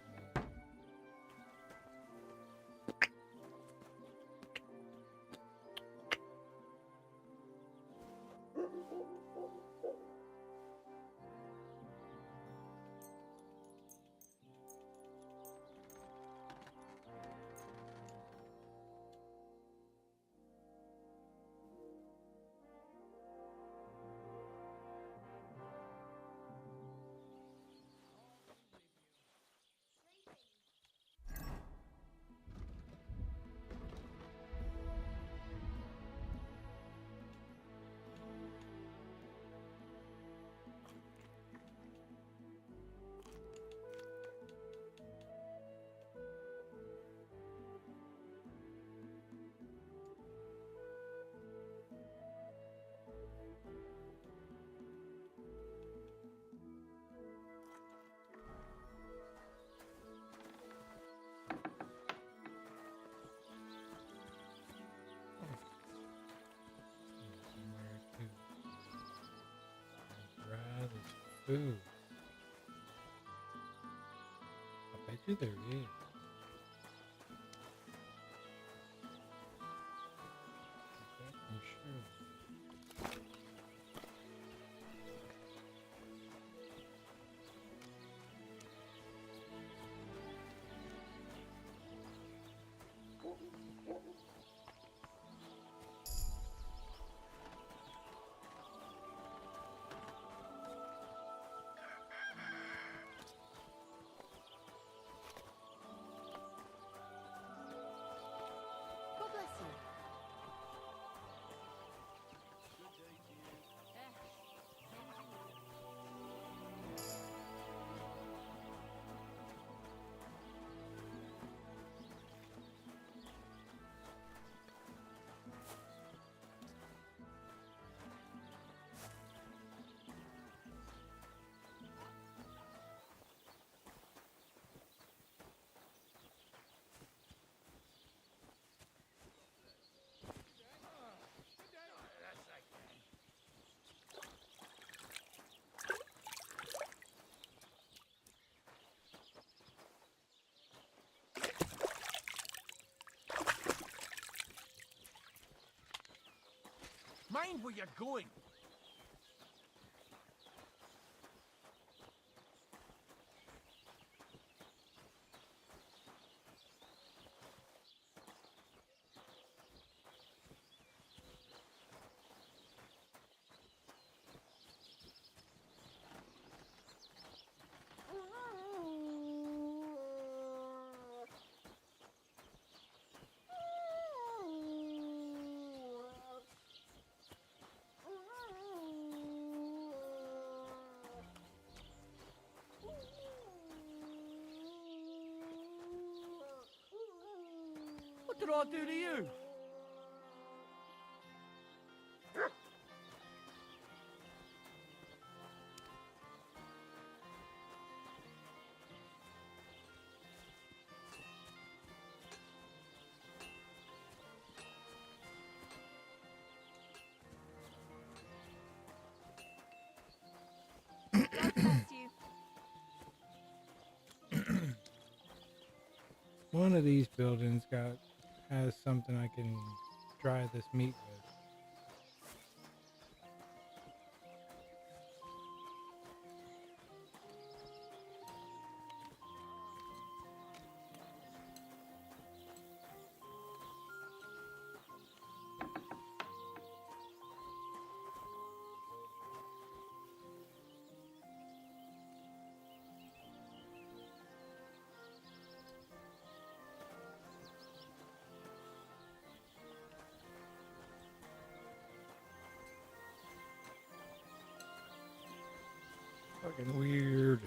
Ooh. I bet you there is. I'm sure. God bless you. Mind where you're going. What did I do to you? God bless you. One of these buildings has something I can dry this meat with. Fucking weird.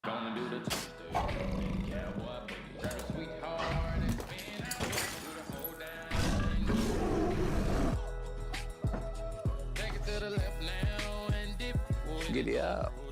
Gonna do the twister, cowboy boogie, grab a sweetheart and spin out, do the whole down. Take it to the left now and dip. Giddy up.